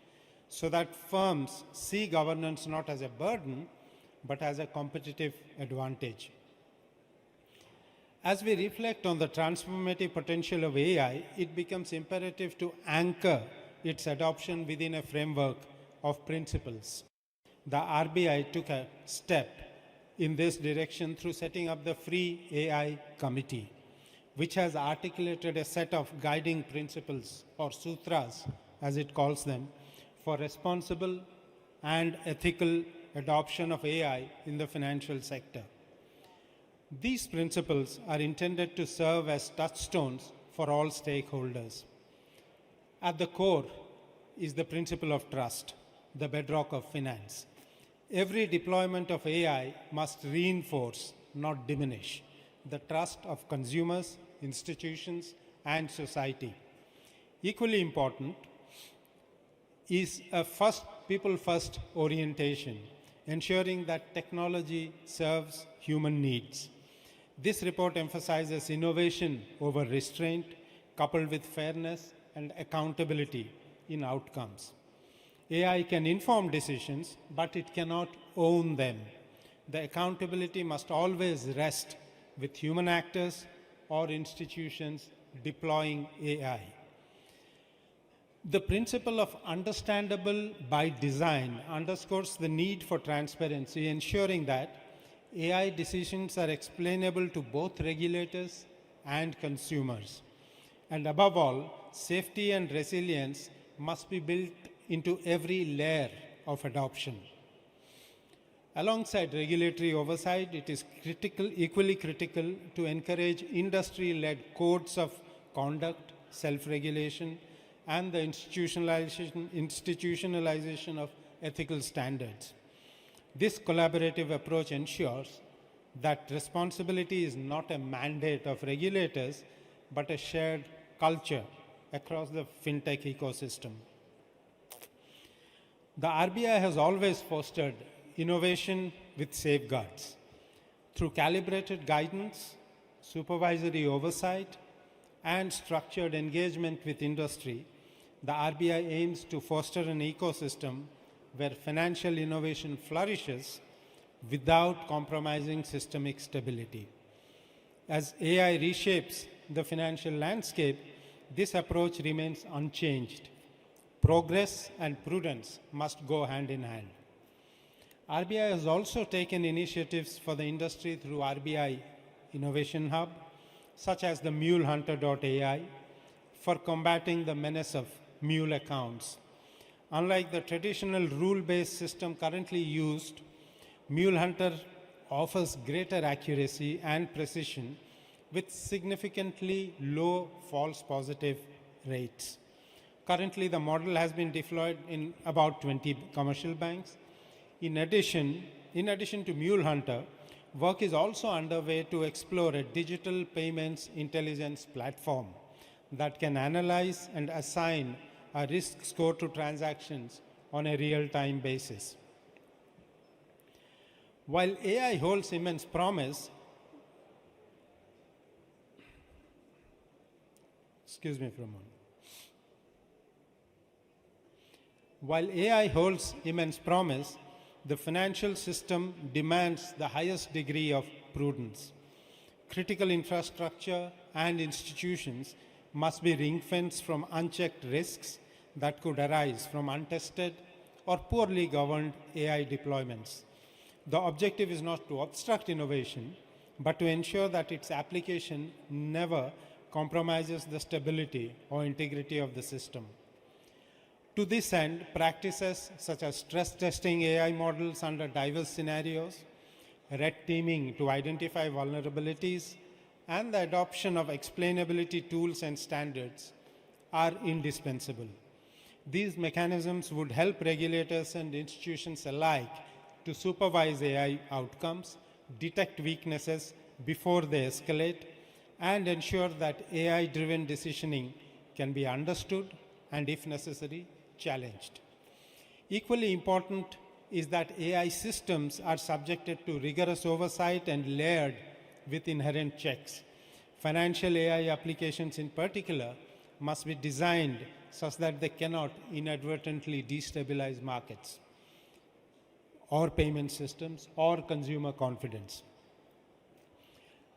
so that firms see governance not as a burden, but as a competitive advantage. As we reflect on the transformative potential of AI, it becomes imperative to anchor its adoption within a framework of principles. The RBI took a step in this direction through setting up the Free AI Committee, which has articulated a set of guiding principles, or sutras as it calls them, for responsible and ethical adoption of AI in the financial sector. These principles are intended to serve as touchstones for all stakeholders. At the core is the principle of trust, the bedrock of finance. Every deployment of AI must reinforce, not diminish, the trust of consumers, institutions, and society. Equally important is a people-first orientation, ensuring that technology serves human needs. This report emphasizes innovation over restraint, coupled with fairness and accountability in outcomes. AI can inform decisions, but it cannot own them. The accountability must always rest with human actors or institutions deploying AI. The principle of understandable by design underscores the need for transparency, ensuring that AI decisions are explainable to both regulators and consumers. And above all, safety and resilience must be built into every layer of adoption. Alongside regulatory oversight, it is equally critical to encourage industry-led codes of conduct, self-regulation, and the institutionalization of ethical standards. This collaborative approach ensures that responsibility is not a mandate of regulators, but a shared culture across the fintech ecosystem. The RBI has always fostered innovation with safeguards. Through calibrated guidance, supervisory oversight, and structured engagement with industry, the RBI aims to foster an ecosystem where financial innovation flourishes without compromising systemic stability. As AI reshapes the financial landscape, this approach remains unchanged. Progress and prudence must go hand in hand. RBI has also taken initiatives for the industry through RBI Innovation Hub, such as the MuleHunter.ai, for combating the menace of mule accounts. Unlike the traditional rule-based system currently used, MuleHunter offers greater accuracy and precision with significantly low false positive rates. Currently, the model has been deployed in about 20 commercial banks. In addition to MuleHunter, work is also underway to explore a digital payments intelligence platform that can analyze and assign a risk score to transactions on a real-time basis. While AI holds immense promise, excuse me for a moment. While AI holds immense promise, the financial system demands the highest degree of prudence. Critical infrastructure and institutions must be ring-fenced from unchecked risks that could arise from untested or poorly governed AI deployments. The objective is not to obstruct innovation, but to ensure that its application never compromises the stability or integrity of the system. To this end, practices such as stress testing AI models under diverse scenarios, red teaming to identify vulnerabilities, and the adoption of explainability tools and standards are indispensable. These mechanisms would help regulators and institutions alike to supervise AI outcomes, detect weaknesses before they escalate, and ensure that AI-driven decisioning can be understood and, if necessary, challenged. Equally important is that AI systems are subjected to rigorous oversight and layered with inherent checks. Financial AI applications in particular must be designed such that they cannot inadvertently destabilize markets or payment systems or consumer confidence.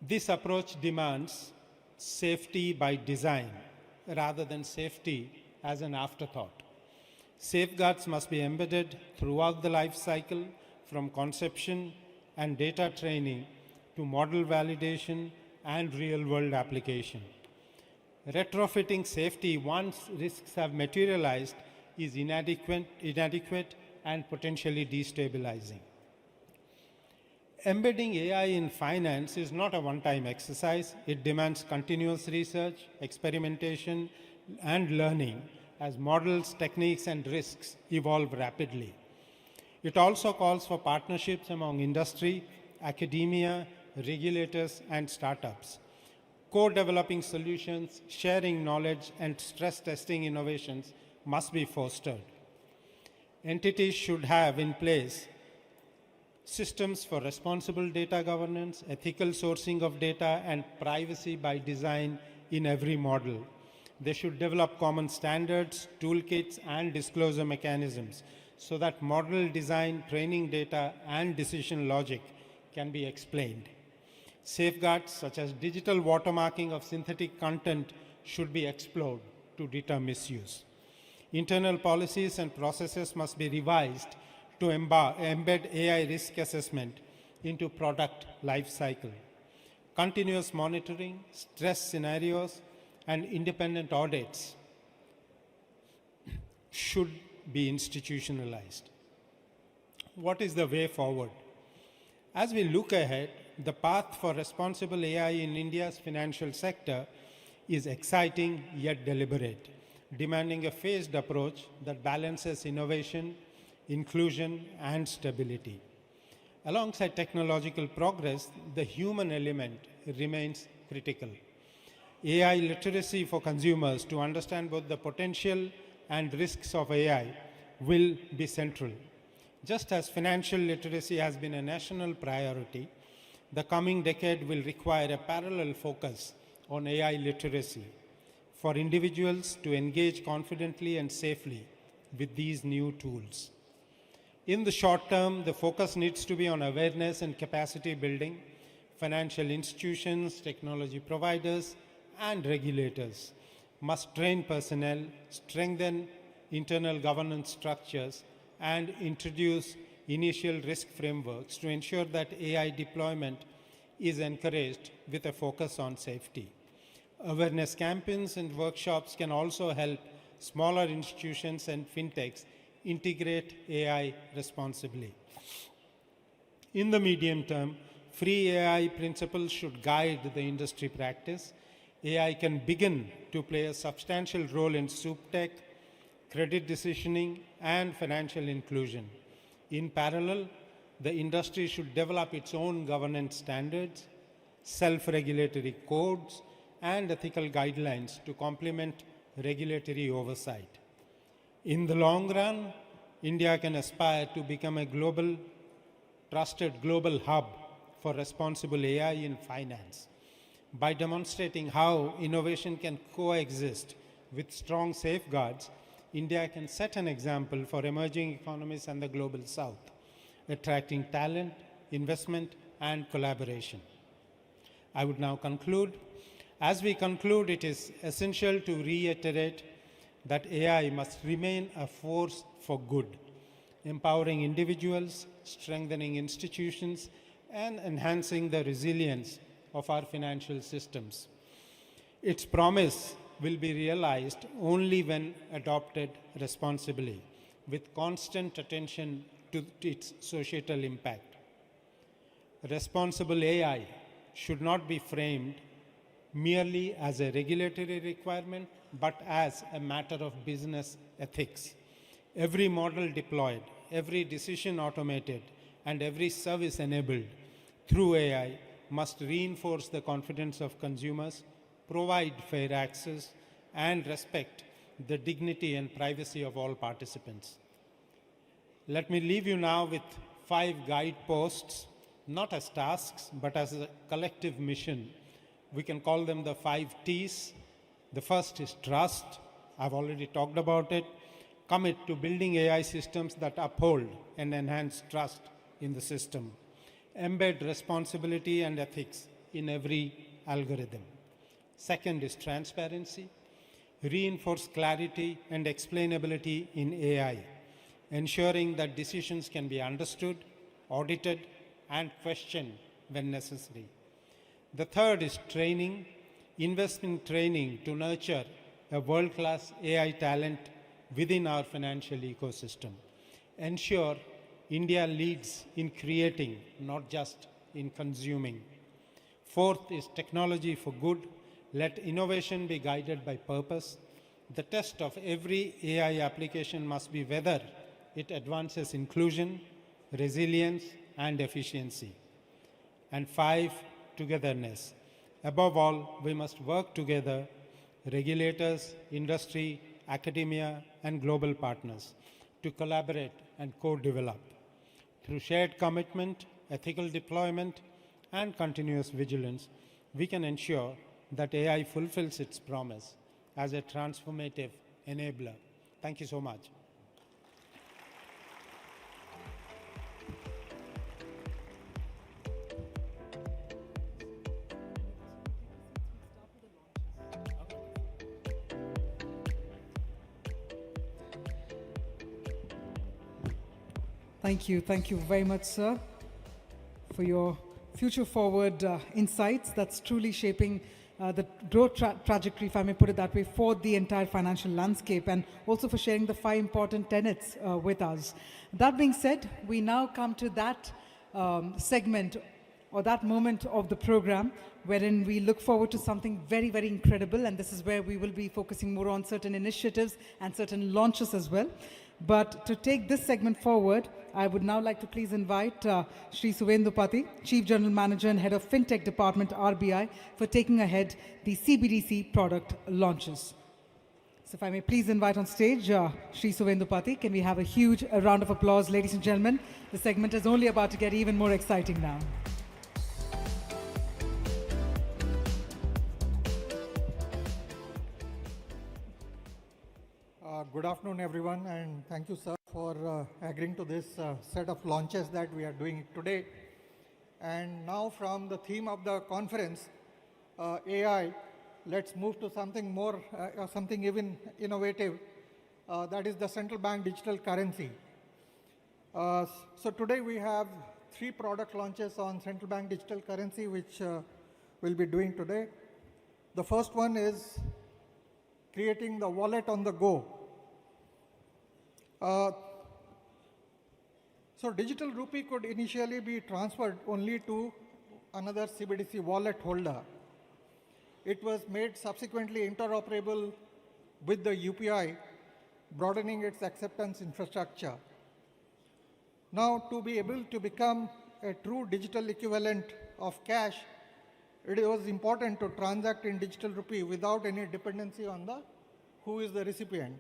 This approach demands safety by design rather than safety as an afterthought. Safeguards must be embedded throughout the life cycle, from conception and data training to model validation and real-world application. Retrofitting safety once risks have materialized is inadequate and potentially destabilizing. Embedding AI in finance is not a one-time exercise. It demands continuous research, experimentation, and learning as models, techniques, and risks evolve rapidly. It also calls for partnerships among industry, academia, regulators, and startups. Co-developing solutions, sharing knowledge, and stress testing innovations must be fostered. Entities should have in place systems for responsible data governance, ethical sourcing of data, and privacy by design in every model. They should develop common standards, toolkits, and disclosure mechanisms so that model design, training data, and decision logic can be explained. Safeguards such as digital watermarking of synthetic content should be explored to deter misuse. Internal policies and processes must be revised to embed AI risk assessment into product life cycle. Continuous monitoring, stress scenarios, and independent audits should be institutionalized. What is the way forward? As we look ahead, the path for responsible AI in India's financial sector is exciting yet deliberate, demanding a phased approach that balances innovation, inclusion, and stability. Alongside technological progress, the human element remains critical. AI literacy for consumers to understand both the potential and risks of AI will be central. Just as financial literacy has been a national priority, the coming decade will require a parallel focus on AI literacy for individuals to engage confidently and safely with these new tools.
In the short term, the focus needs to be on awareness and capacity building. Financial institutions, technology providers, and regulators must train personnel, strengthen internal governance structures, and introduce initial risk frameworks to ensure that AI deployment is encouraged with a focus on safety. Awareness campaigns and workshops can also help smaller institutions and fintechs integrate AI responsibly. In the medium term, free AI principles should guide the industry practice. AI can begin to play a substantial role in soup tech, credit decisioning, and financial inclusion. In parallel, the industry should develop its own governance standards, self-regulatory codes, and ethical guidelines to complement regulatory oversight. In the long run, India can aspire to become a trusted global hub for responsible AI in finance. By demonstrating how innovation can coexist with strong safeguards, India can set an example for emerging economies and the global south, attracting talent, investment, and collaboration. I would now conclude. As we conclude, it is essential to reiterate that AI must remain a force for good, empowering individuals, strengthening institutions, and enhancing the resilience of our financial systems. Its promise will be realized only when adopted responsibly, with constant attention to its societal impact. Responsible AI should not be framed merely as a regulatory requirement, but as a matter of business ethics. Every model deployed, every decision automated, and every service enabled through AI must reinforce the confidence of consumers, provide fair access, and respect the dignity and privacy of all participants. Let me leave you now with 5 guideposts, not as tasks, but as a collective mission. We can call them the 5 T's. The first is trust. I've already talked about it. Commit to building AI systems that uphold and enhance trust in the system. Embed responsibility and ethics in every algorithm. Second is transparency. Reinforce clarity and explainability in AI, ensuring that decisions can be understood, audited, and questioned when necessary. The third is training. Invest in training to nurture a world-class AI talent within our financial ecosystem. Ensure India leads in creating, not just in consuming. Fourth is technology for good. Let innovation be guided by purpose. The test of every AI application must be whether it advances inclusion, resilience, and efficiency. And 5, togetherness. Above all, we must work together, regulators, industry, academia, and global partners, to collaborate and co-develop. Through shared commitment, ethical deployment, and continuous vigilance, we can ensure that AI fulfills its promise as a transformative enabler. Thank you so much.
Thank you very much, sir, for your future-forward insights that's truly shaping the growth trajectory, if I may put it that way, for the entire financial landscape, and also for sharing the 5 important tenets with us. That being said, we now come to that segment or that moment of the program wherein we look forward to something very, very incredible, and this is where we will be focusing more on certain initiatives and certain launches as well. But to take this segment forward, I would now like to please invite Shri Suvendu Pati, Chief General Manager and Head of Fintech Department, RBI, for taking ahead the CBDC product launches. So if I may please invite on stage Shri Suvendu Pati. Can we have a huge round of applause, ladies and gentlemen? The segment is only about to get even more exciting now.
Good afternoon, everyone, and thank you, sir. for agreeing to this set of launches that we are doing today. And now from the theme of the conference, AI, let's move to something more, something even innovative, that is the central bank digital currency. So today we have 3 product launches on central bank digital currency, which we'll be doing today. The first one is creating the wallet on the go. So digital rupee could initially be transferred only to another CBDC wallet holder. It was made subsequently interoperable with the UPI, broadening its acceptance infrastructure. Now, to be able to become a true digital equivalent of cash, it was important to transact in digital rupee without any dependency on who is the recipient.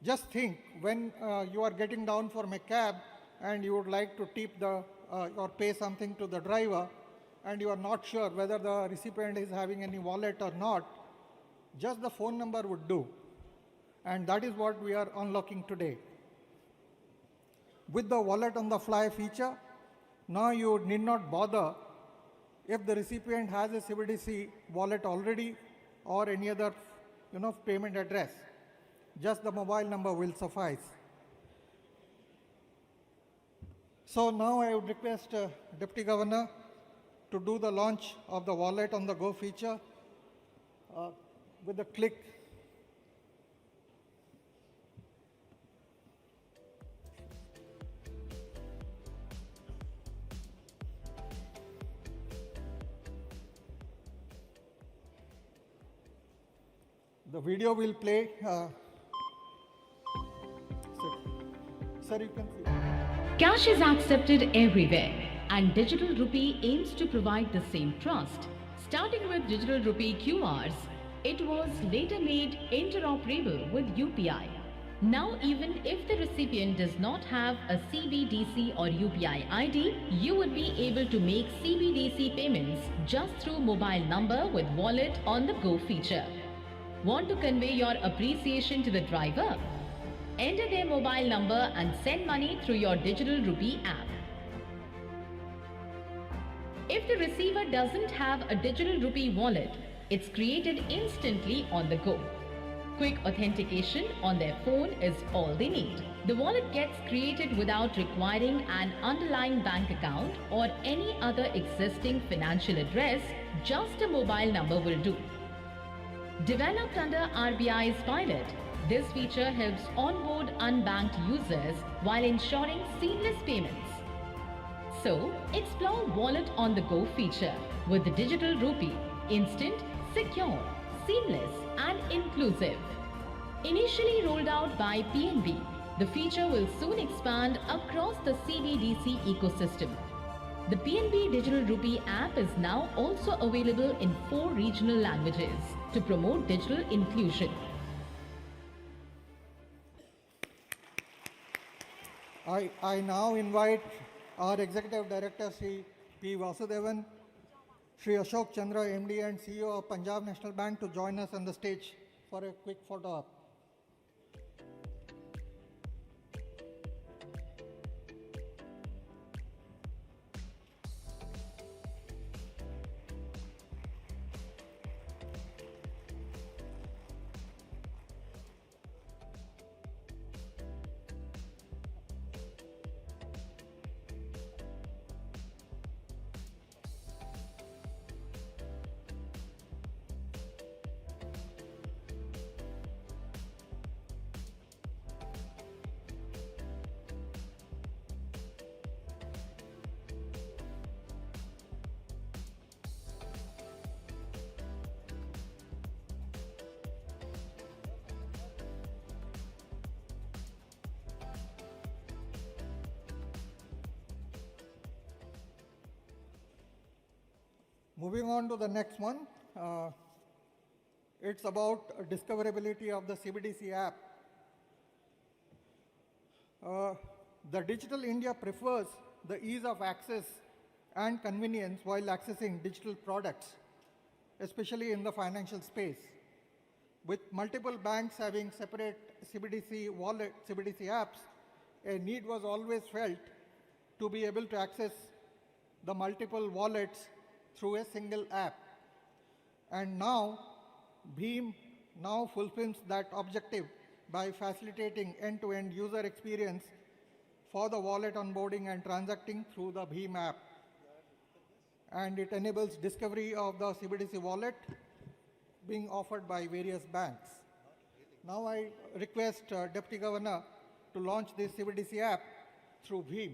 Just think, when you are getting down from a cab and you would like to tip or pay something to the driver, and you are not sure whether the recipient is having any wallet or not, just the phone number would do. And that is what we are unlocking today. With the wallet on the fly feature, now you need not bother if the recipient has a CBDC wallet already or any other payment address. Just the mobile number will suffice. So now I would request Deputy Governor to do the launch of the wallet on the go feature with a click. The video will play. Sir, you can see.
Cash is accepted everywhere, and digital rupee aims to provide the same trust. Starting with digital rupee QRs, it was later made interoperable with UPI. Now, even if the recipient does not have a CBDC or UPI ID, you would be able to make CBDC payments just through mobile number with wallet on the go feature. Want to convey your appreciation to the driver? Enter their mobile number and send money through your digital rupee app. If the receiver doesn't have a digital rupee wallet, it's created instantly on the go. Quick authentication on their phone is all they need. The wallet gets created without requiring an underlying bank account or any other existing financial address, just a mobile number will do. Developed under RBI's pilot, this feature helps onboard unbanked users while ensuring seamless payments. So, explore Wallet on the Go feature with the digital rupee, instant, secure, seamless and inclusive. Initially rolled out by PNB, the feature will soon expand across the CBDC ecosystem. The PNB Digital Rupee app is now also available in 4 regional languages to promote digital inclusion.
I now invite our Executive Director, Sri P. Vasudevan, Sri Ashok Chandra, MD and CEO of Punjab National Bank, to join us on the stage for a quick photo op. Moving on to the next one, it's about discoverability of the CBDC app. The Digital India prefers the ease of access and convenience while accessing digital products, especially in the financial space. With multiple banks having separate CBDC wallet, CBDC apps, a need was always felt to be able to access the multiple wallets through a single app. And now, Bheem now fulfills that objective by facilitating end-to-end user experience for the wallet onboarding and transacting through the Bheem app. And it enables discovery of the CBDC wallet being offered by various banks. Now I request Deputy Governor to launch this CBDC app through Bheem.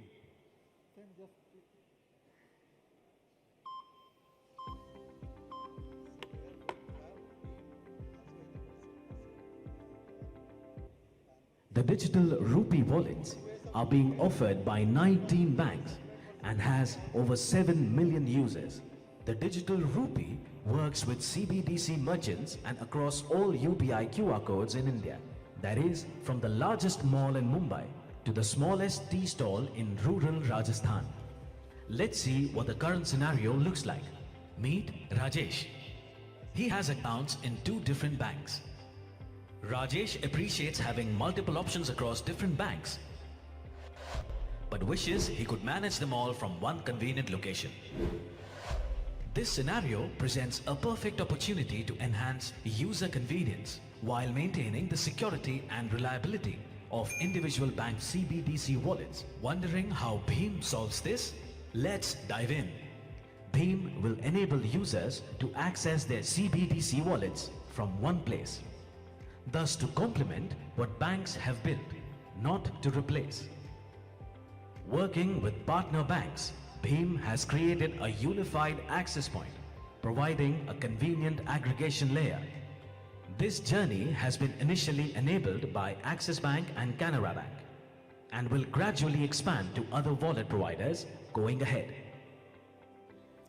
The digital rupee wallets are being offered by 19 banks and has over 7 million users. The digital rupee works with CBDC merchants and across all UPI QR codes in India. That is, from the largest mall in Mumbai to the smallest tea stall in rural Rajasthan. Let's see what the current scenario looks like. Meet Rajesh. He has accounts in 2 different banks. Rajesh appreciates having multiple options across different banks, but wishes he could manage them all from one convenient location. This scenario presents a perfect opportunity to enhance user convenience while maintaining the security and reliability of individual bank CBDC wallets. Wondering how Bheem solves this? Let's dive in. Bheem will enable users to access their CBDC wallets from one place, thus to complement what banks have built, not to replace. Working with partner banks, Bheem has created a unified access point, providing a convenient aggregation layer. This journey has been initially enabled by Axis Bank and Canara Bank and will gradually expand to other wallet providers going ahead.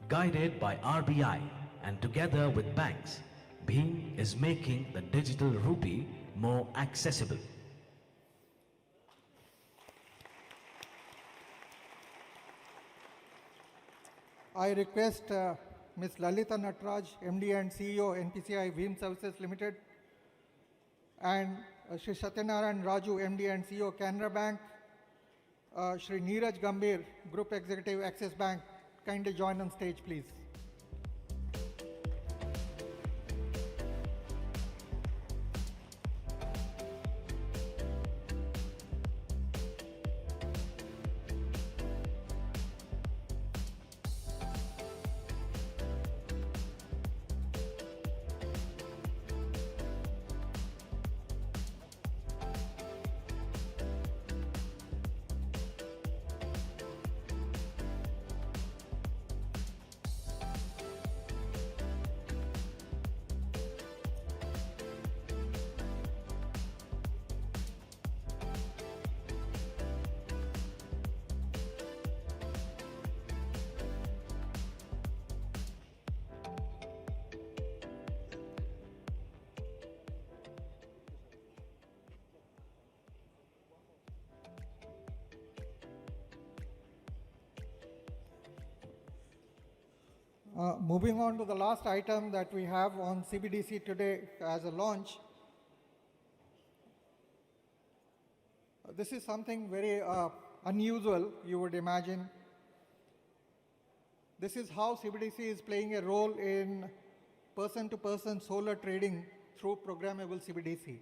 Guided by RBI and together with banks, Bheem is making the digital rupee more accessible.
I request Ms. Lalita Natraj, MD and CEO, NPCI Bheem Services Limited, and Shri Satyanarayan Raju, MD and CEO, Canara Bank, Shri Neeraj Gambhir, Group Executive, Axis Bank, kindly join on stage, please. Moving on to the last item that we have on CBDC today as a launch. This is something very unusual, you would imagine. This is how CBDC is playing a role in person-to-person solar trading through programmable CBDC.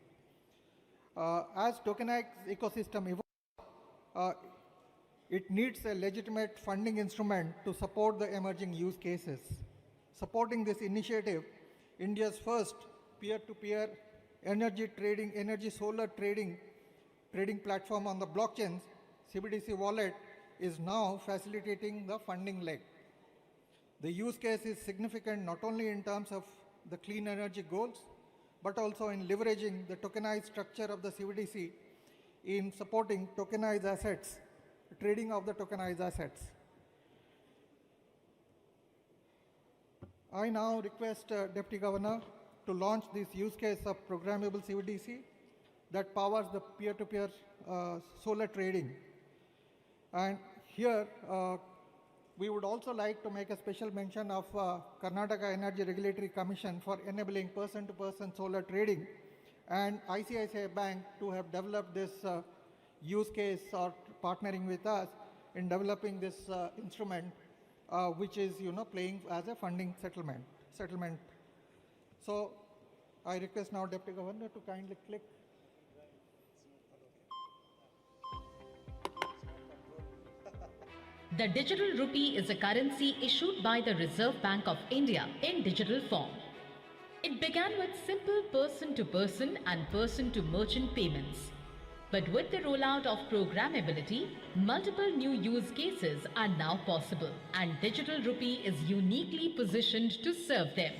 As tokenized ecosystem evolves, it needs a legitimate funding instrument to support the emerging use cases. Supporting this initiative, India's first peer-to-peer energy solar trading platform on the blockchain, CBDC wallet, is now facilitating the funding leg. The use case is significant not only in terms of the clean energy goals, but also in leveraging the tokenized structure of the CBDC in supporting tokenized assets, trading of the tokenized assets. I now request Deputy Governor to launch this use case of programmable CBDC that powers the peer-to-peer solar trading. And here, We would also like to make a special mention of Karnataka Energy Regulatory Commission for enabling person-to-person solar trading, and ICICI Bank to have developed this use case or partnering with us in developing this instrument, which is playing as a funding settlement. So I request now Deputy Governor to kindly click.
The digital rupee is a currency issued by the Reserve Bank of India in digital form. It began with simple person-to-person and person-to-merchant payments. But with the rollout of programmability, multiple new use cases are now possible, and digital rupee is uniquely positioned to serve them.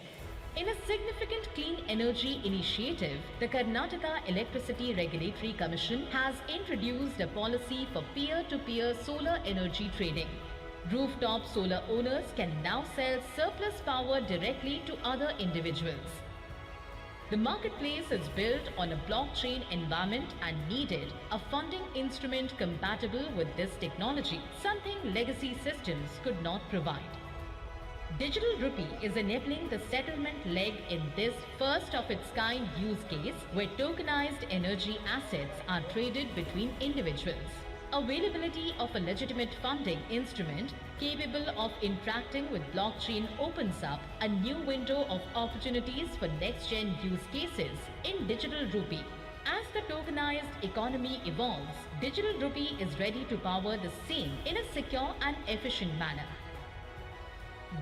In a significant clean energy initiative, the Karnataka Electricity Regulatory Commission has introduced a policy for peer-to-peer solar energy trading. Rooftop solar owners can now sell surplus power directly to other individuals. The marketplace is built on a blockchain environment and needed a funding instrument compatible with this technology, something legacy systems could not provide. Digital rupee is enabling the settlement leg in this first-of-its-kind use case where tokenized energy assets are traded between individuals. Availability of a legitimate funding instrument capable of interacting with blockchain opens up a new window of opportunities for next-gen use cases in digital rupee. As the tokenized economy evolves, digital rupee is ready to power the same in a secure and efficient manner.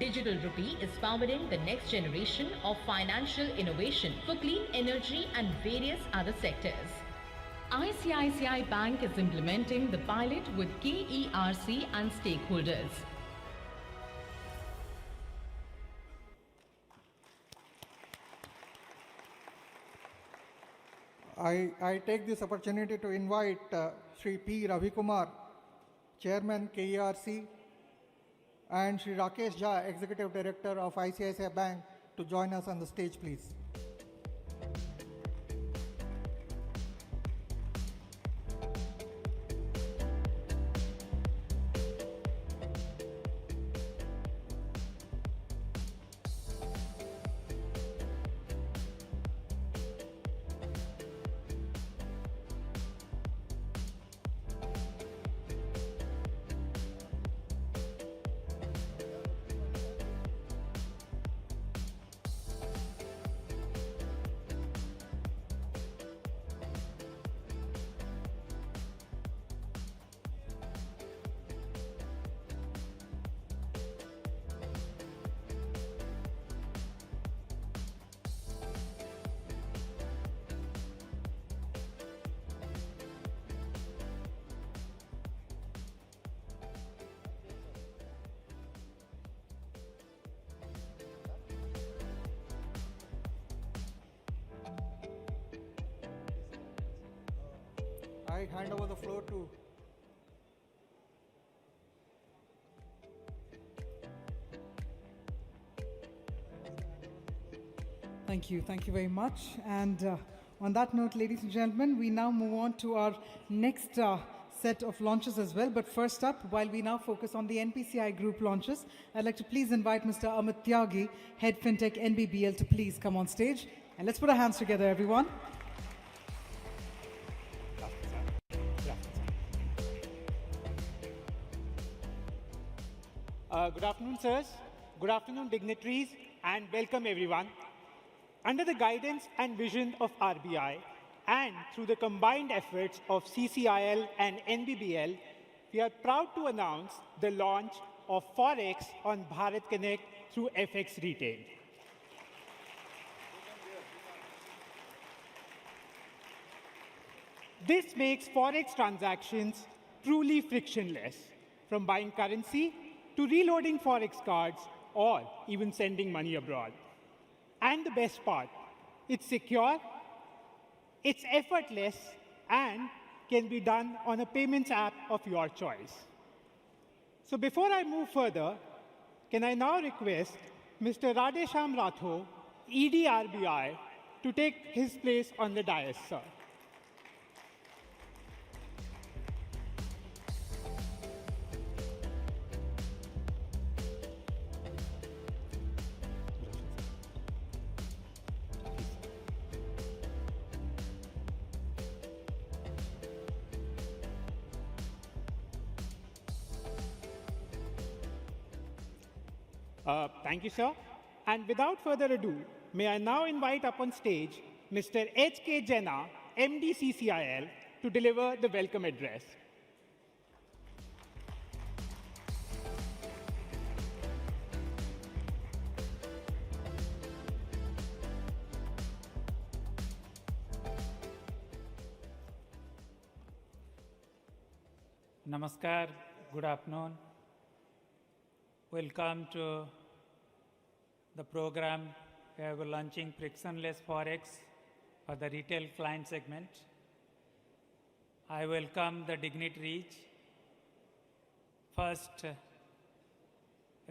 Digital rupee is powering the next generation of financial innovation for clean energy and various other sectors. ICICI Bank is implementing the pilot with KERC and stakeholders.
I take this opportunity to invite Sri P. Ravikumar, Chairman KERC, and Sri Rakesh Jha, Executive Director of ICICI Bank, to join us on the stage, please. I hand over the floor to
Thank you very much. And on that note, ladies and gentlemen, we now move on to our next set of launches as well. But first up, while we now focus on the NPCI group launches, I'd like to please invite Mr. Amit Tyagi, Head FinTech NBBL, to please come on stage. And let's put our hands together, everyone.
Good afternoon, sirs. Good afternoon, dignitaries, and welcome everyone. Under the guidance and vision of RBI, and through the combined efforts of CCIL and NBBL, we are proud to announce the launch of Forex on Bharat Connect through FX Retail. This makes Forex transactions truly frictionless, from buying currency to reloading Forex cards or even sending money abroad. And the best part, it's secure, it's effortless, and can be done on a payments app of your choice. So before I move further, can I now request Mr. Radhesham Ratho, ED RBI, to take his place on the dais, sir. Thank you, sir. And without further ado, may I now invite up on stage Mr. H.K. Jena, MD CCIL, to deliver the welcome address.
Namaskar, good afternoon. Welcome to the program where we're launching frictionless Forex for the retail client segment. I welcome the dignitaries. First,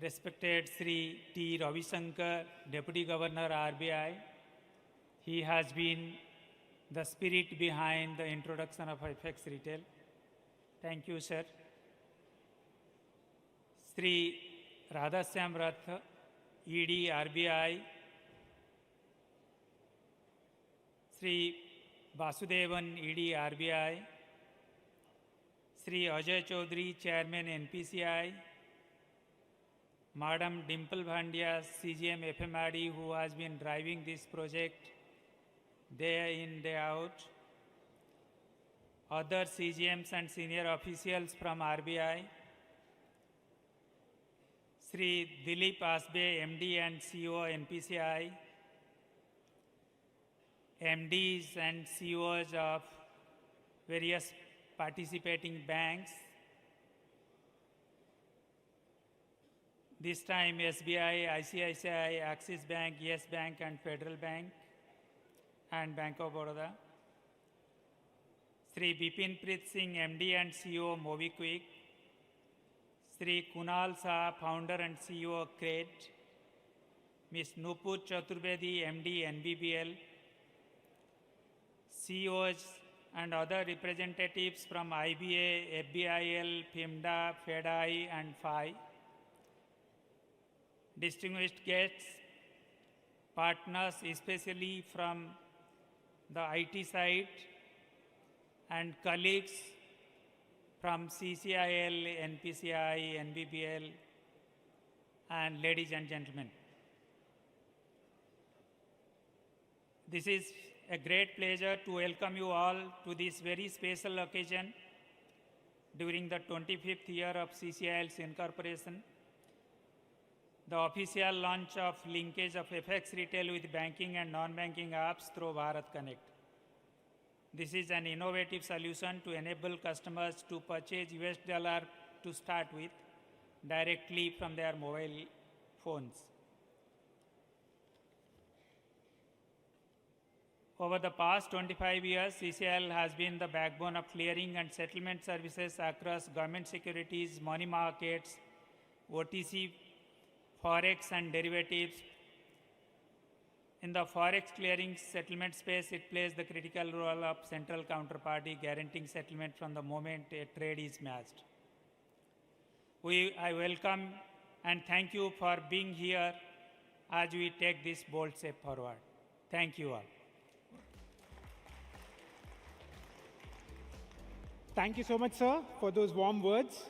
respected Sri T. Ravishankar, Deputy Governor RBI. He has been the spirit behind the introduction of FX retail. Thank you, sir. Sri Radhasyam Rath, ED RBI. Sri Vasudevan, ED RBI. Sri Ajay Chaudhary, Chairman NPCI. Madam Dimple Bhandia, CGM FMRD, who has been driving this project day in, day out. Other CGMs and senior officials from RBI. Sri Dilip Asbe, MD and CEO NPCI. MDs and CEOs of various participating banks. This time SBI, ICICI, Axis Bank, Yes Bank and Federal Bank and Bank of Baroda. Sri Bipin Preet Singh, MD and CEO MobiKwik. Sri Kunal Shah, Founder and CEO Crate. Ms. Nupur Chaturvedi, MD NBBL. CEOs and other representatives from IBA, FBIL, FIMDA, FEDI and FI. Distinguished guests, partners, especially from the IT side, and colleagues from CCIL, NPCI, NBBL, and ladies and gentlemen. This is a great pleasure to welcome you all to this very special occasion during the 25th year of CCIL's incorporation, the official launch of linkage of FX retail with banking and non-banking apps through Bharat Connect. This is an innovative solution to enable customers to purchase US dollar to start with directly from their mobile phones. Over the past 25 years, CCIL has been the backbone of clearing and settlement services across government securities, money markets, OTC, Forex and derivatives. In the Forex clearing settlement space, it plays the critical role of central counterparty guaranteeing settlement from the moment a trade is matched. I welcome and thank you for being here as we take this bold step forward. Thank you all.
Thank you so much, sir, for those warm words.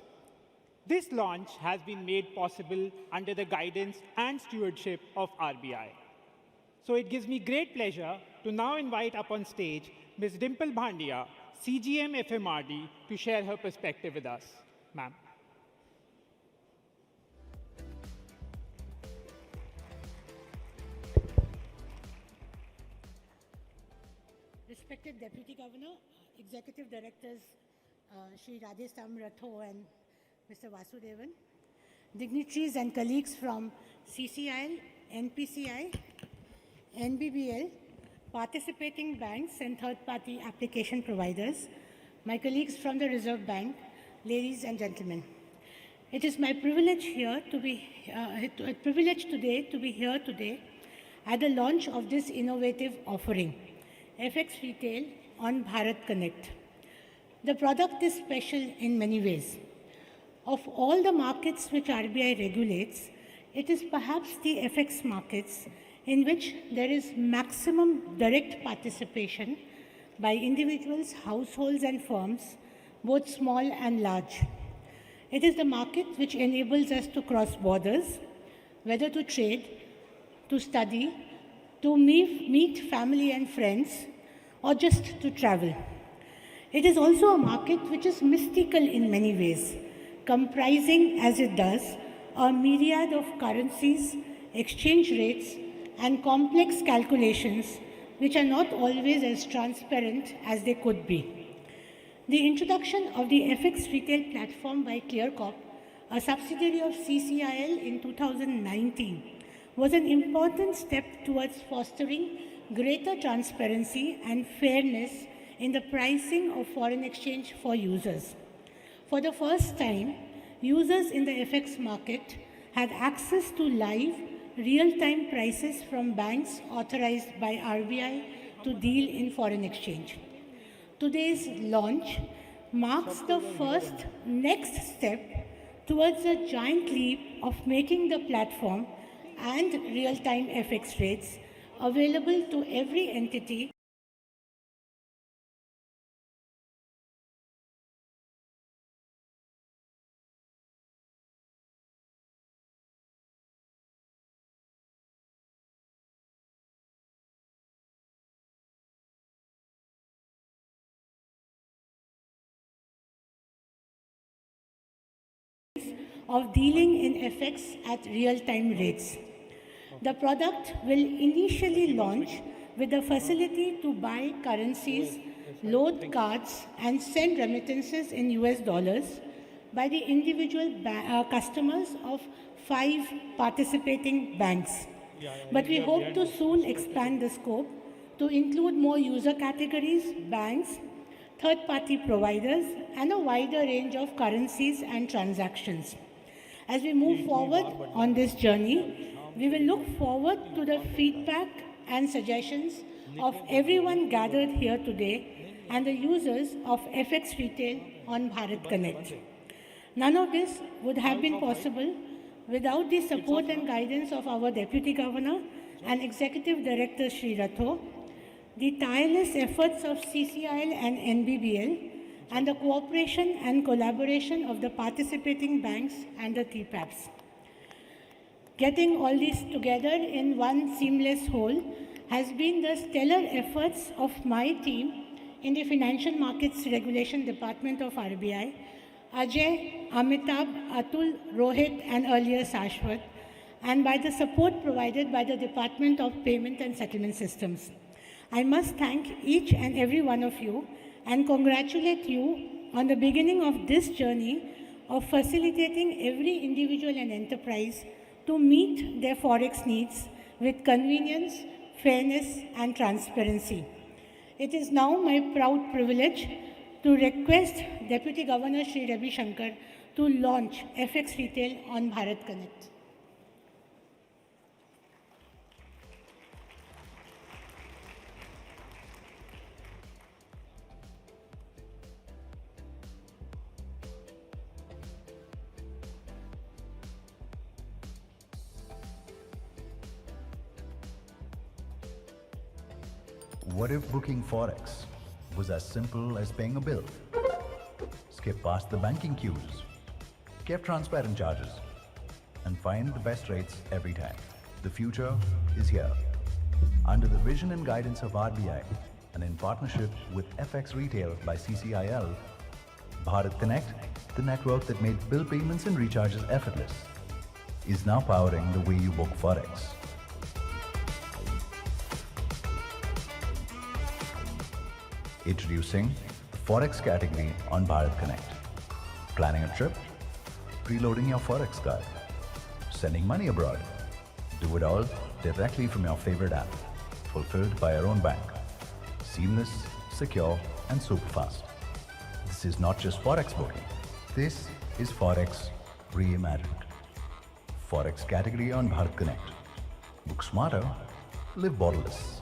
This launch has been made possible under the guidance and stewardship of RBI. So it gives me great pleasure to now invite up on stage Ms. Dimple Bhandia, CGM FMRD, to share her perspective with us. Ma'am.
Respected Deputy Governor, Executive Directors, Shri Radhasyam Ratho and Mr. Vasudevan, dignitaries and colleagues from CCIL, NPCI, NBBL, participating banks and third-party application providers, my colleagues from the Reserve Bank, ladies and gentlemen. It is my privilege today to be here today at the launch of this innovative offering, FX Retail on Bharat Connect. The product is special in many ways. Of all the markets which RBI regulates, it is perhaps the FX markets in which there is maximum direct participation by individuals, households and firms, both small and large. It is the market which enables us to cross borders, whether to trade, to study, to meet family and friends, or just to travel. It is also a market which is mystical in many ways, comprising, as it does, a myriad of currencies, exchange rates, and complex calculations which are not always as transparent as they could be. The introduction of the FX retail platform by ClearCorp, a subsidiary of CCIL in 2019, was an important step towards fostering greater transparency and fairness in the pricing of foreign exchange for users. For the first time, users in the FX market had access to live, real-time prices from banks authorized by RBI to deal in foreign exchange. Today's launch marks the first next step towards a giant leap of making the platform and real-time FX rates available to every entity of dealing in FX at real-time rates. The product will initially launch with the facility to buy currencies, load cards, and send remittances in US dollars by the individual customers of 5 participating banks. But we hope to soon expand the scope to include more user categories, banks, third-party providers, and a wider range of currencies and transactions. As we move forward on this journey, we will look forward to the feedback and suggestions of everyone gathered here today and the users of FX Retail on Bharat Connect. None of this would have been possible without the support and guidance of our Deputy Governor and Executive Director Sri Ratho, the tireless efforts of CCIL and NBBL, and the cooperation and collaboration of the participating banks and the TPAPs. Getting all these together in one seamless whole has been the stellar efforts of my team in the Financial Markets Regulation Department of RBI, Ajay, Amitabh, Atul, Rohit, and earlier Sashwat, and by the support provided by the Department of Payment and Settlement Systems. I must thank each and every one of you and congratulate you on the beginning of this journey of facilitating every individual and enterprise to meet their forex needs with convenience, fairness, and transparency. It is now my proud privilege to request Deputy Governor Sri Ravi Shankar to launch FX Retail on Bharat Connect.
What if booking Forex was as simple as paying a bill? Skip past the banking queues, get transparent charges, and find the best rates every time. The future is here. Under the vision and guidance of RBI and in partnership with FX Retail by CCIL, Bharat Connect, the network that made bill payments and recharges effortless, is now powering the way you book Forex. Introducing the Forex category on Bharat Connect. Planning a trip? Preloading your Forex card? Sending money abroad? Do it all directly from your favorite app, fulfilled by your own bank. Seamless, secure, and super fast. This is not just Forex booking. This is Forex reimagined. Forex category on Bharat Connect. Book smarter, live borderless.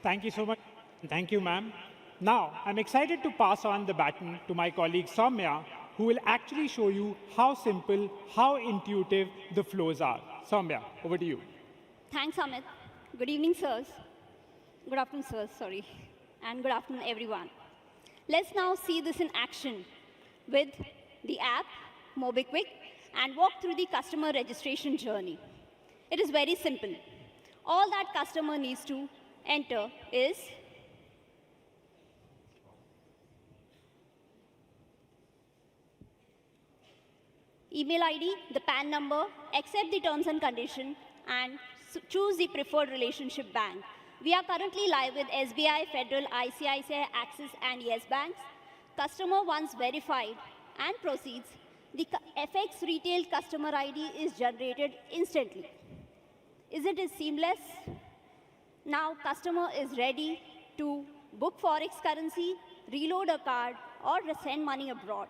Thank you so much. Thank you, ma'am. Now, I'm excited to pass on the baton to my colleague Soumya, who will actually show you how simple, how intuitive the flows are. Soumya, over to you.
Thanks, Amit. Good evening, sirs. Good afternoon, sirs, sorry. and good afternoon, everyone. Let's now see this in action with the app, MobiQuick, and walk through the customer registration journey. It is very simple. All that customer needs to enter is email ID, the PAN number, accept the terms and condition, and choose the preferred relationship bank. We are currently live with SBI, Federal, ICICI, Axis, and Yes Banks. Customer once verified and proceeds, the FX retail customer ID is generated instantly. Is it seamless? Now customer is ready to book Forex currency, reload a card, or send money abroad.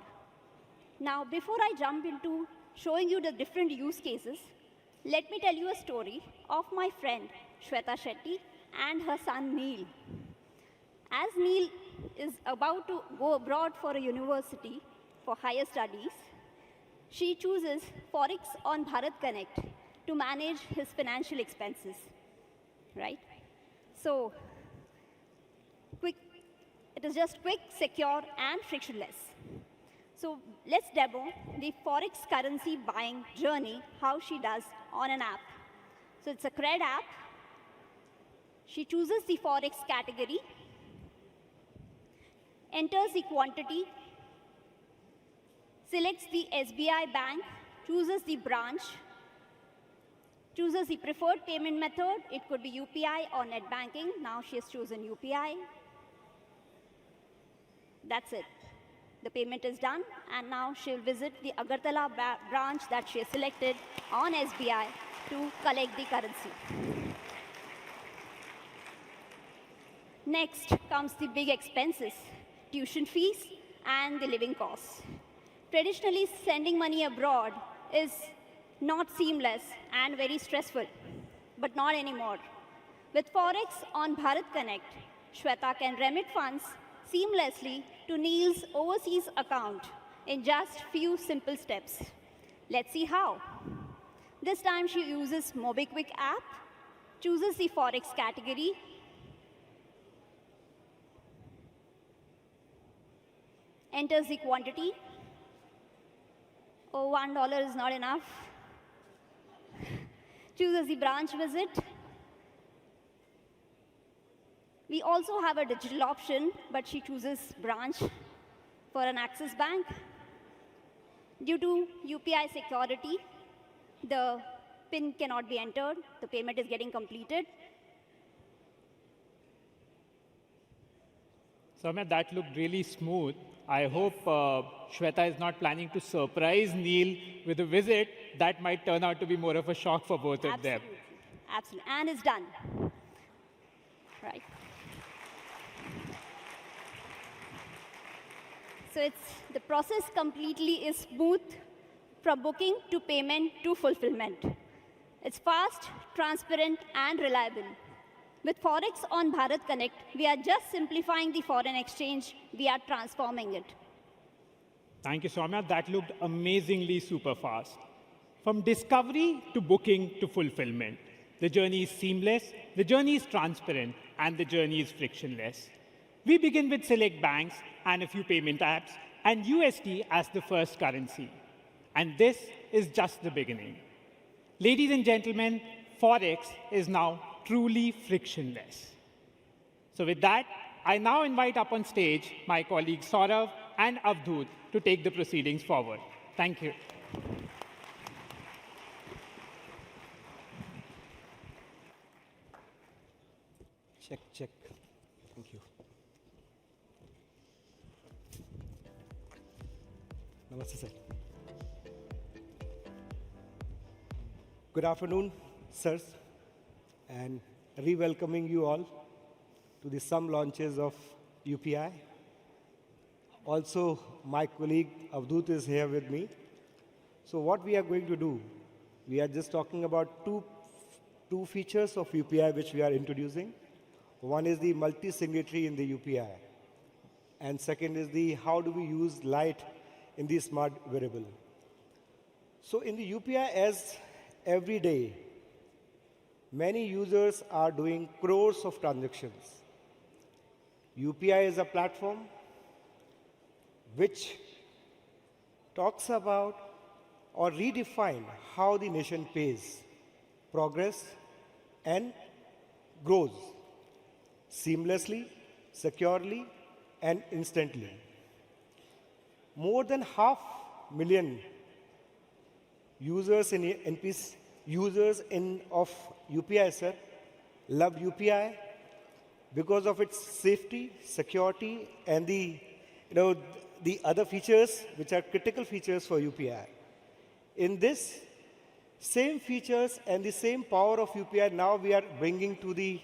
Now, before I jump into showing you the different use cases, let me tell you a story of my friend, Shweta Shetty, and her son, Neil. As Neil is about to go abroad for a university for higher studies, she chooses Forex on Bharat Connect to manage his financial expenses, right? So, it is just quick, secure, and frictionless. So let's demo the Forex currency buying journey, how she does on an app. So it's a cred app. She chooses the Forex category, enters the quantity, selects the SBI bank, chooses the branch, chooses the preferred payment method. It could be UPI or net banking. Now she has chosen UPI. That's it. The payment is done, and now she'll visit the Agartala branch that she has selected on SBI to collect the currency. Next comes the big expenses, tuition fees and the living costs. Traditionally, sending money abroad is not seamless and very stressful, but not anymore. With Forex on Bharat Connect, Shweta can remit funds seamlessly to Neil's overseas account in just few simple steps. Let's see how. This time she uses MobiQuick app, chooses the Forex category, enters the quantity. Oh, $1 is not enough. Chooses the branch visit. We also have a digital option, but she chooses branch for an Axis bank. Due to UPI security, the PIN cannot be entered. The payment is getting completed.
Soumya, that looked really smooth. I hope Shweta is not planning to surprise Neil with a visit. That might turn out to be more of a shock for both of them.
Absolutely, and it's done. Right. So the process completely is smooth from booking to payment to fulfillment. It's fast, transparent, and reliable. With Forex on Bharat Connect, we are just simplifying the foreign exchange. We are transforming it.
Thank you, Soumya. That looked amazingly super fast. From discovery to booking to fulfillment, the journey is seamless, the journey is transparent, and the journey is frictionless. We begin with select banks and a few payment apps, and USD as the first currency. And this is just the beginning. Ladies and gentlemen, Forex is now truly frictionless. So with that, I now invite up on stage my colleagues Saurav and Avdut to take the proceedings forward. Thank you.
Check, check. Thank you. Namaste, sir. Good afternoon, sirs, and re-welcoming you all to the some launches of UPI. Also, my colleague Avdut is here with me. So what we are going to do, we are just talking about two features of UPI which we are introducing. One is the multi-signatory in the UPI. And second is the how do we use light in the smart wearable. So in the UPI, as every day, many users are doing crores of transactions. UPI is a platform which talks about or redefine how the nation pays, progress, and grows seamlessly, securely, and instantly. More than 500,000 users in NPC, of UPI, sir, love UPI because of its safety, security, and the other features which are critical features for UPI. In this, same features and the same power of UPI now we are bringing to the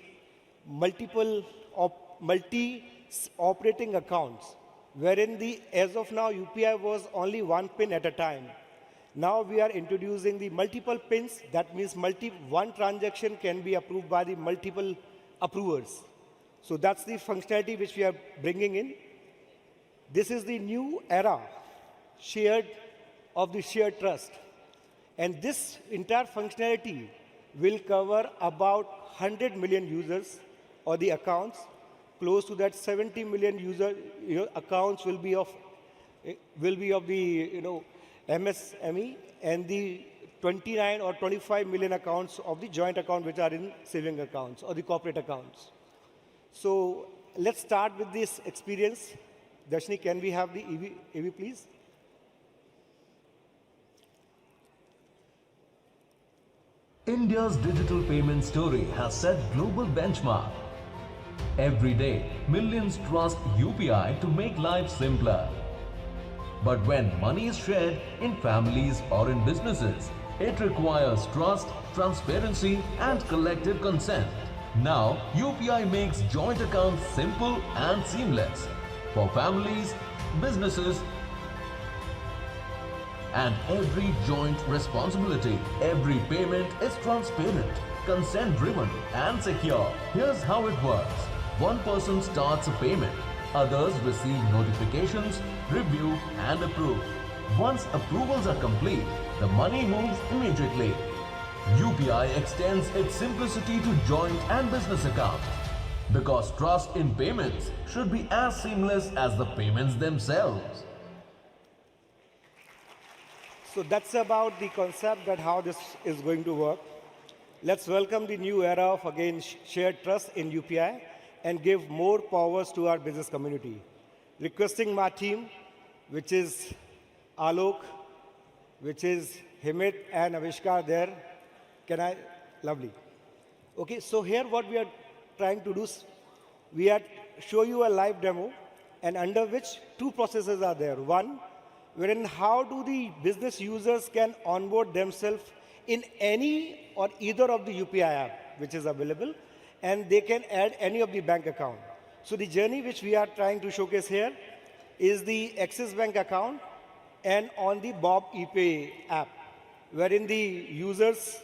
multi-operating accounts, wherein as of now UPI was only one pin at a time. Now we are introducing the multiple pins. That means one transaction can be approved by the multiple approvers. So that's the functionality which we are bringing in. This is the new era of the shared trust. And this entire functionality will cover about 100 million users or the accounts. Close to that 70 million accounts will be of the MSME, and the 29 or 25 million accounts of the joint account which are in saving accounts or the corporate accounts. So let's start with this experience. Dashni, can we have the AV please?
India's digital payment story has set global benchmark. Every day, millions trust UPI to make life simpler. But when money is shared in families or in businesses, it requires trust, transparency, and collective consent. Now, UPI makes joint accounts simple and seamless for families, businesses, and every joint responsibility. Every payment is transparent, consent-driven, and secure. Here's how it works. One person starts a payment. Others receive notifications, review, and approve. Once approvals are complete, the money moves immediately. UPI extends its simplicity to joint and business accounts. Because trust in payments should be as seamless as the payments themselves.
So that's about the concept that how this is going to work. Let's welcome the new era of, again, shared trust in UPI and give more powers to our business community. Requesting my team, which is Alok, which is Himit and Avishkar there. Lovely. Okay, so here what we are trying to do is, we are show you a live demo, and under which two processes are there. One, wherein how do the business users can onboard themselves in any or either of the UPI app which is available, and they can add any of the bank account. So the journey which we are trying to showcase here is the Axis Bank account and on the Bob ePay app, wherein the users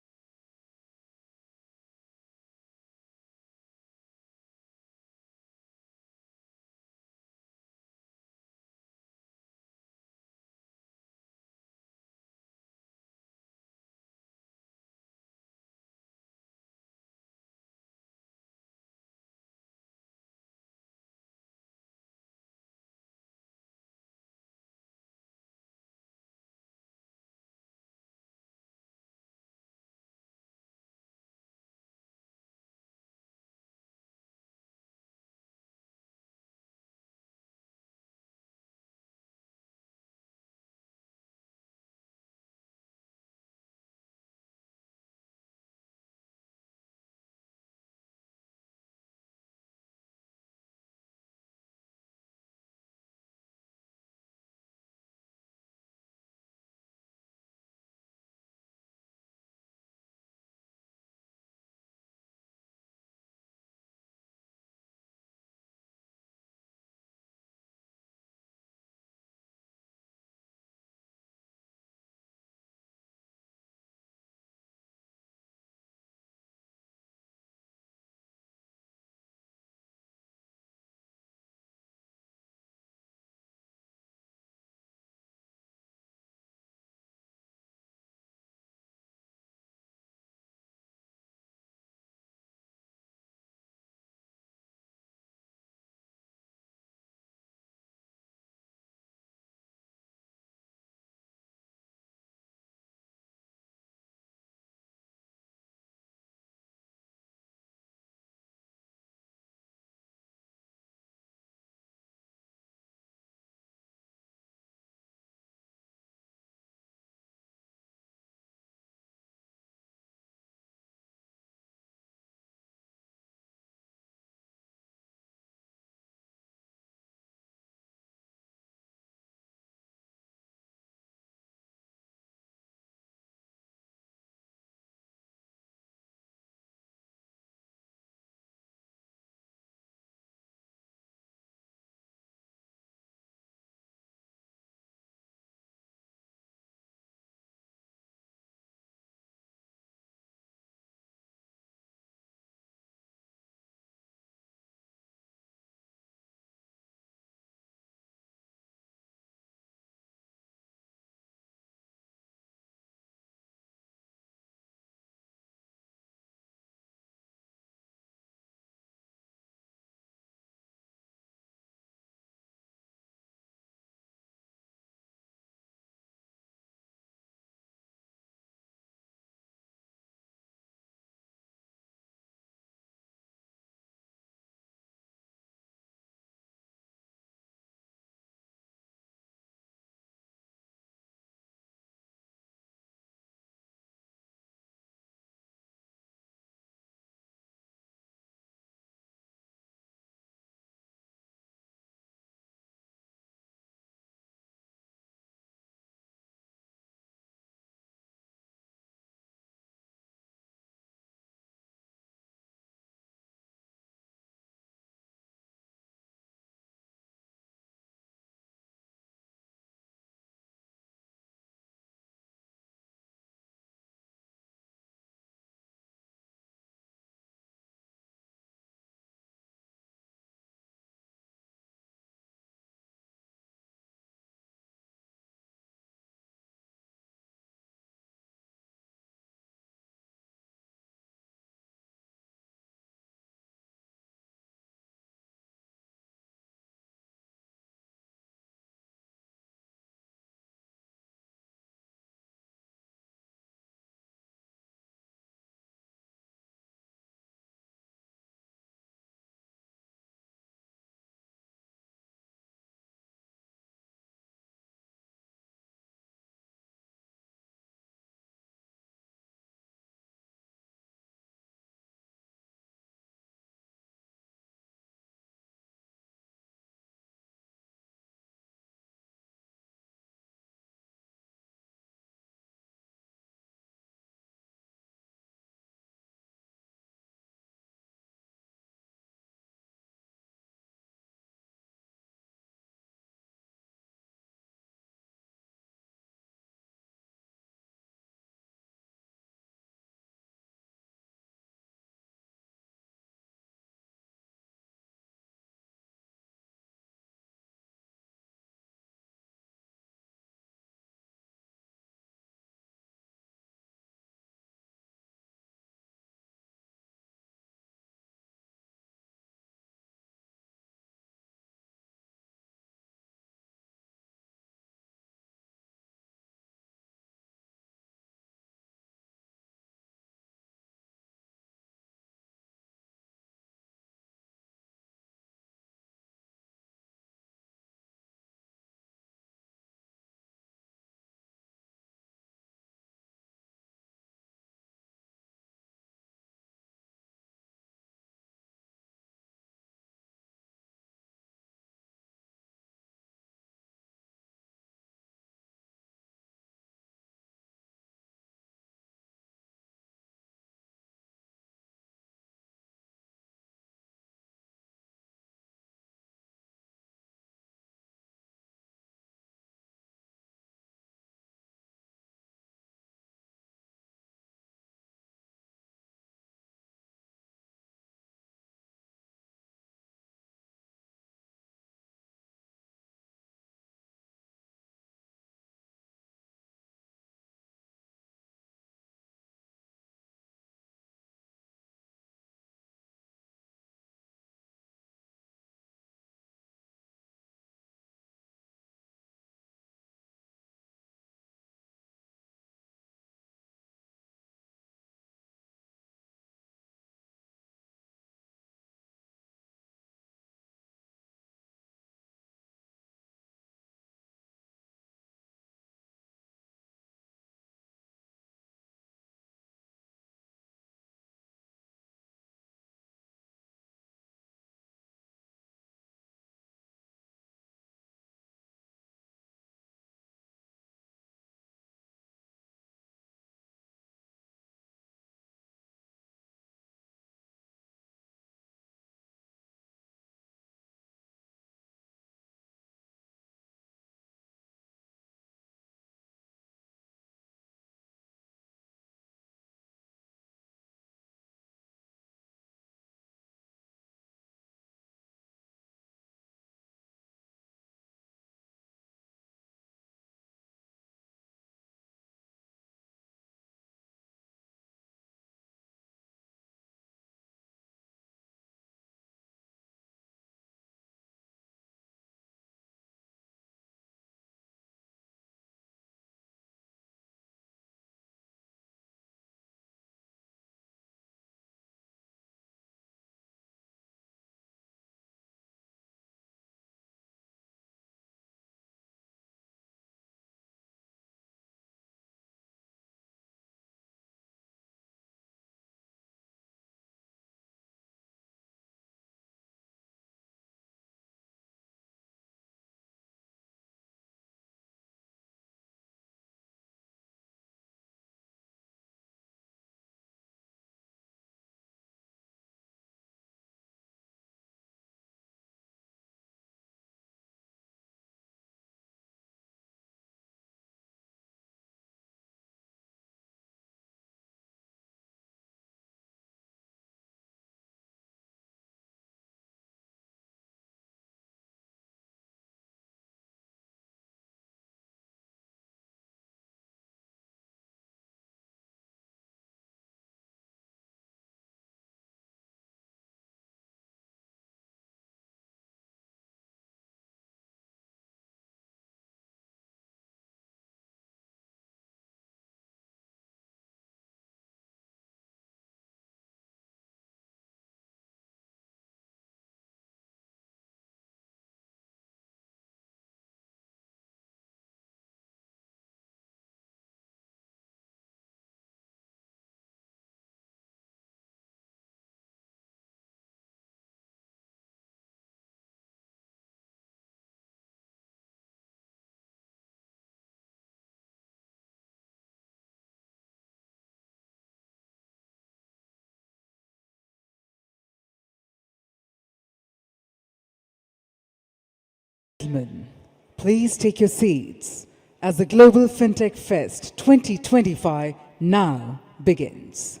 gentlemen, please take your seats as the Global Fintech Fest 2025 now begins.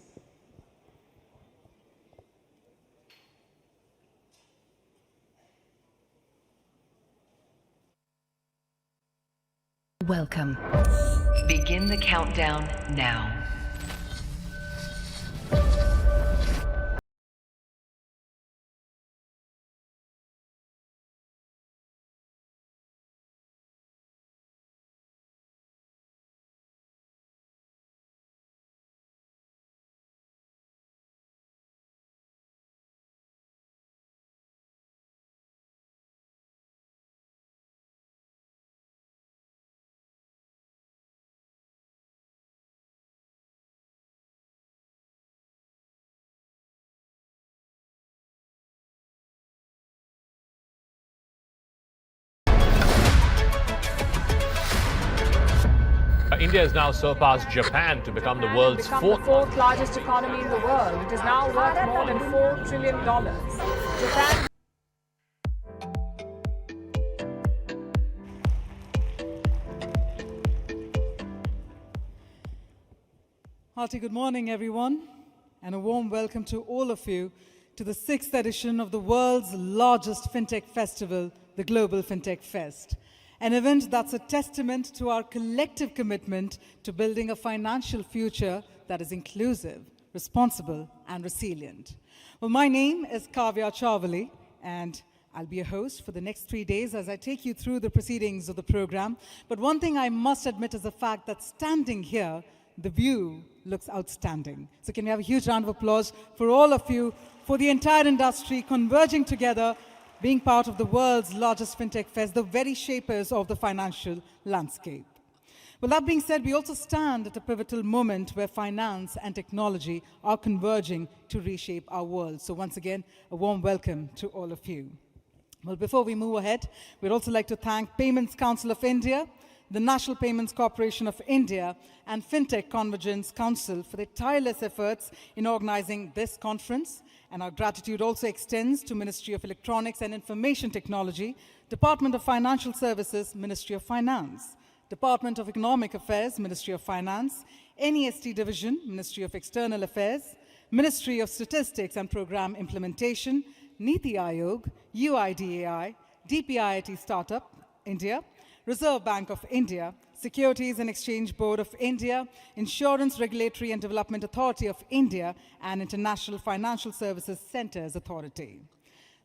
Welcome. Begin the countdown now.
India has now surpassed Japan to become the world's fourth
largest economy in the world. It is now worth more than $4 trillion. Japan.
Hearty good morning, everyone, and a warm welcome to all of you to the 6th edition of the world's largest fintech festival, the Global Fintech Fest. An event that's a testament to our collective commitment to building a financial future that is inclusive, responsible, and resilient. Well, my name is Kavya Chavali, and I'll be a host for the next 3 days as I take you through the proceedings of the program. But one thing I must admit is the fact that standing here, the view looks outstanding. So can we have a huge round of applause for all of you, for the entire industry converging together, being part of the world's largest fintech fest, the very shapers of the financial landscape. Well, that being said, we also stand at a pivotal moment where finance and technology are converging to reshape our world. So once again, a warm welcome to all of you. Well, before we move ahead, we'd also like to thank Payments Council of India, the National Payments Corporation of India, and Fintech Convergence Council for their tireless efforts in organizing this conference. And our gratitude also extends to Ministry of Electronics and Information Technology, Department of Financial Services, Ministry of Finance, Department of Economic Affairs, Ministry of Finance, NEST Division, Ministry of External Affairs, Ministry of Statistics and Program Implementation, Niti Aayog, UIDAI, DPIIT Startup, India, Reserve Bank of India, Securities and Exchange Board of India, Insurance Regulatory and Development Authority of India, and International Financial Services Centers Authority.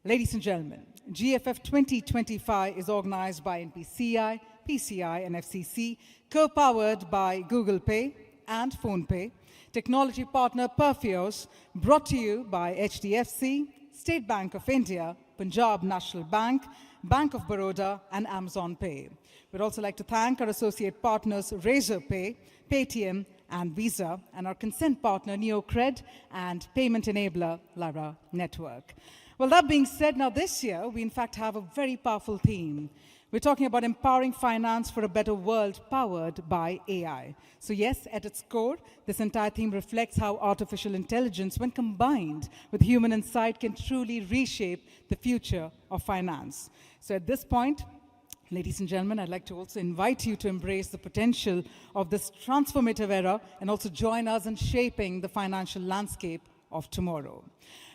Ladies and gentlemen, GFF 2025 is organized by NPCI, PCI, and FCC, co-powered by Google Pay and PhonePe, technology partner Perfios, brought to you by HDFC, State Bank of India, Punjab National Bank, Bank of Baroda, and Amazon Pay. We'd also like to thank our associate partners Razorpay, Paytm, and Visa, and our consent partner NeoCred and payment enabler Lyra Network. Well, that being said, now this year, we in fact have a very powerful theme. We're talking about empowering finance for a better world powered by AI. So yes, at its core, this entire theme reflects how artificial intelligence, when combined with human insight, can truly reshape the future of finance. So at this point, ladies and gentlemen, I'd like to also invite you to embrace the potential of this transformative era and also join us in shaping the financial landscape of tomorrow.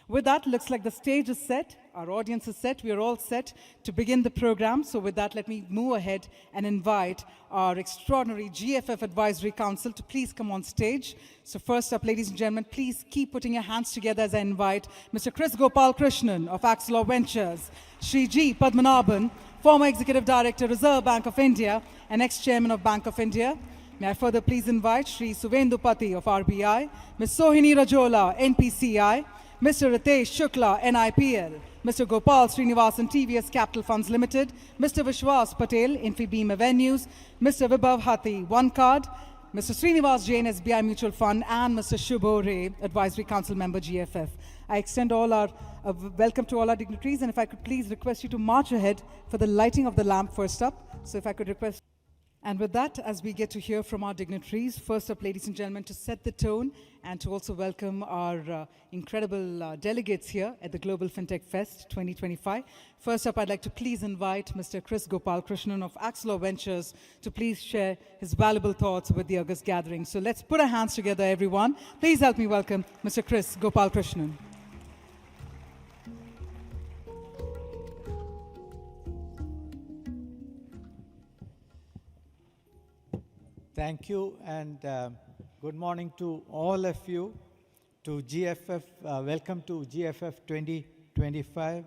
With that, looks like the stage is set, our audience is set, we are all set to begin the program. So with that, let me move ahead and invite our extraordinary GFF Advisory Council to please come on stage. So first up, ladies and gentlemen, please keep putting your hands together as I invite Mr. Chris Gopal Krishnan of Axelor Ventures, Shri G. Padmanabhan, former Executive Director, Reserve Bank of India, and ex-Chairman of Bank of India. May I further please invite Shri Suvendu Pati of RBI, Ms. Sohini Rajola, NPCI, Mr. Ritesh Shukla, NIPL, Mr. Gopal Srinivasan, TVS Capital Funds Limited, Mr. Vishwas Patel, Infibeam Avenues, Mr. Vibhav Hathi, One Card, Mr. Srinivas Jain, SBI Mutual Fund, and Mr. Shubho Ray, Advisory Council Member, GFF. I extend all our welcome to all our dignitaries, and if I could please request you to march ahead for the lighting of the lamp first up. So if I could request... And with that, as we get to hear from our dignitaries, first up, ladies and gentlemen, to set the tone and to also welcome our incredible delegates here at the Global Fintech Fest 2025. First up, I'd like to please invite Mr. Chris Gopalakrishnan of Axelor Ventures to please share his valuable thoughts with the August gathering. So let's put our hands together, everyone. Please help me welcome Mr. Chris Gopalakrishnan.
Thank you, and good morning to all of you. To GFF, welcome to GFF 2025.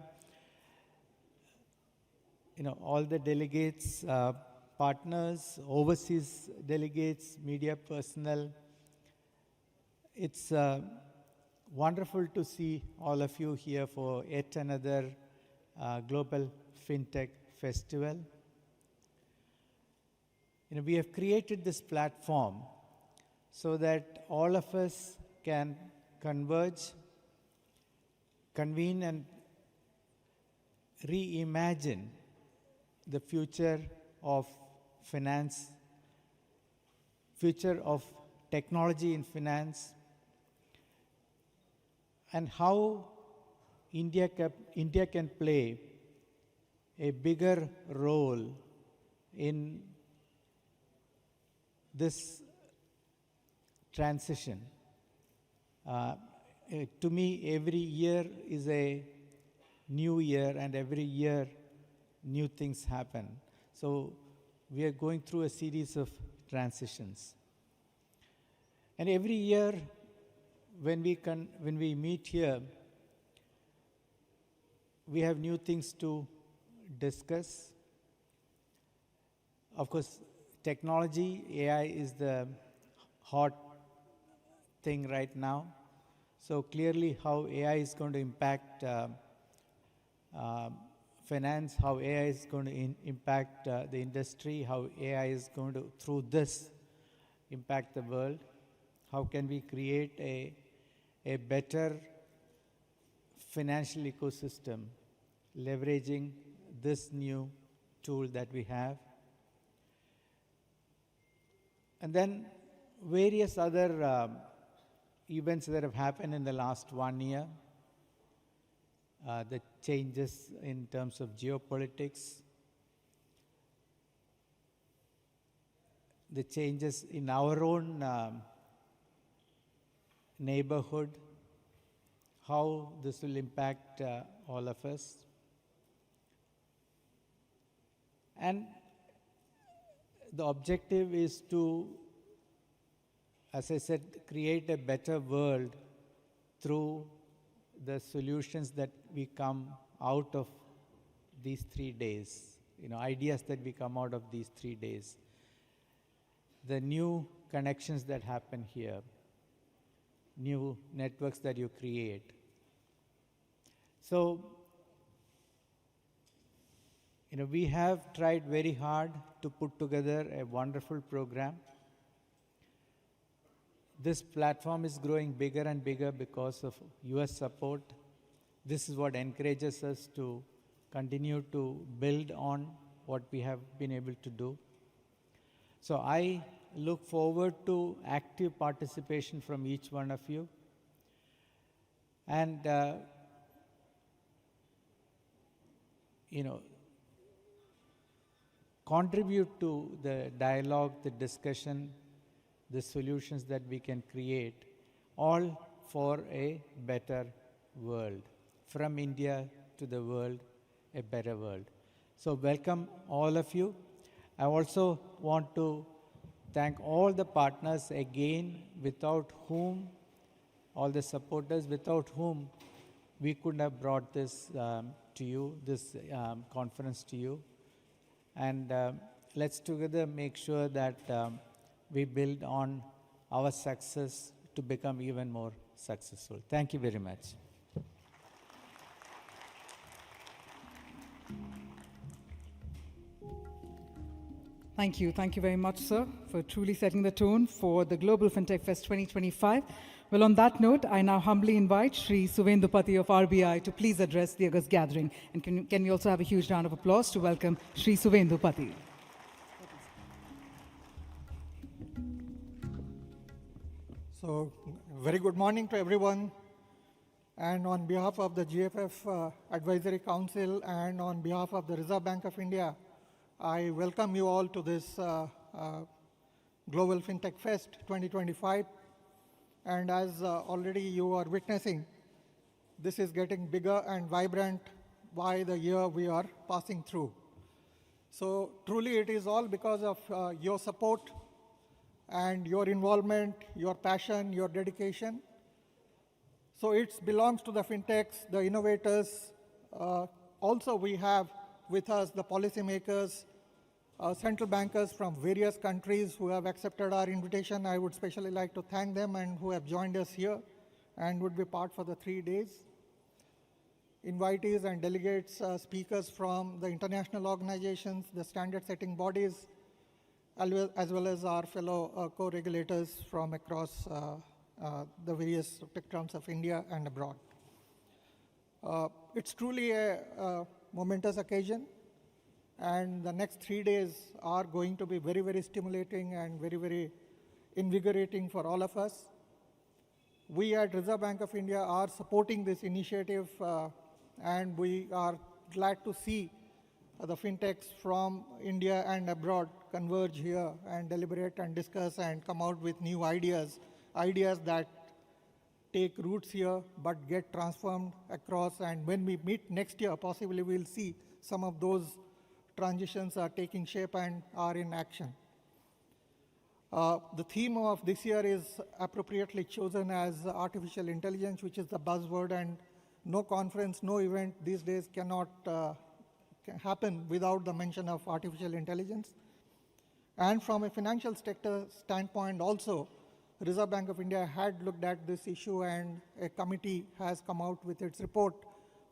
You know, all the delegates, partners, overseas delegates, media personnel. It's wonderful to see all of you here for yet another Global Fintech Festival. You know, we have created this platform so that all of us can converge, convene, and reimagine the future of finance, future of technology in finance, and how India can play a bigger role in this transition. To me, every year is a new year, and every year new things happen. So we are going through a series of transitions. And every year when we meet here, we have new things to discuss. Of course, technology, AI is the hot thing right now. So clearly how AI is going to impact finance, how AI is going to impact the industry, how AI is going to, through this, impact the world. How can we create a better financial ecosystem, leveraging this new tool that we have. And then various other events that have happened in the last 1 year. The changes in terms of geopolitics, the changes in our own neighborhood, how this will impact all of us. And the objective is to, as I said, create a better world through the solutions that we come out of these 3 days, ideas that we come out of these 3 days, the new connections that happen here, new networks that you create. So, we have tried very hard to put together a wonderful program. This platform is growing bigger and bigger because of US support. This is what encourages us to continue to build on what we have been able to do. So I look forward to active participation from each one of you. And, contribute to the dialogue, the discussion, the solutions that we can create, all for a better world. From India to the world, a better world. So welcome all of you. I also want to thank all the partners again, without whom, all the supporters, without whom we couldn't have brought this to you, this conference to you. And let's together make sure that we build on our success to become even more successful. Thank you very much.
Thank you. Thank you very much, sir, for truly setting the tone for the Global Fintech Fest 2025. Well, on that note, I now humbly invite Shri Suvendupati of RBI to please address the August gathering. And can we also have a huge round of applause to welcome Shri Suvendupati?
So, very good morning to everyone. And on behalf of the GFF Advisory Council and on behalf of the Reserve Bank of India, I welcome you all to this Global Fintech Fest 2025. And as already you are witnessing, this is getting bigger and vibrant by the year we are passing through. So truly it is all because of your support and your involvement, your passion, your dedication. So it belongs to the fintechs, the innovators. Also we have with us the policymakers, central bankers from various countries who have accepted our invitation. I would especially like to thank them and who have joined us here and would be part for the 3 days. Invitees and delegates, speakers from the international organizations, the standard setting bodies, as well as our fellow co-regulators from across the various spectrums of India and abroad. It's truly a momentous occasion, and the next 3 days are going to be very, very stimulating and very, very invigorating for all of us. We at Reserve Bank of India are supporting this initiative, and we are glad to see the fintechs from India and abroad converge here and deliberate and discuss and come out with new ideas that take roots here but get transformed across. And when we meet next year, possibly we'll see some of those transitions are taking shape and are in action. The theme of this year is appropriately chosen as artificial intelligence, which is the buzzword, and no conference, no event these days cannot happen without the mention of artificial intelligence. And from a financial sector standpoint also, Reserve Bank of India had looked at this issue, and a committee has come out with its report,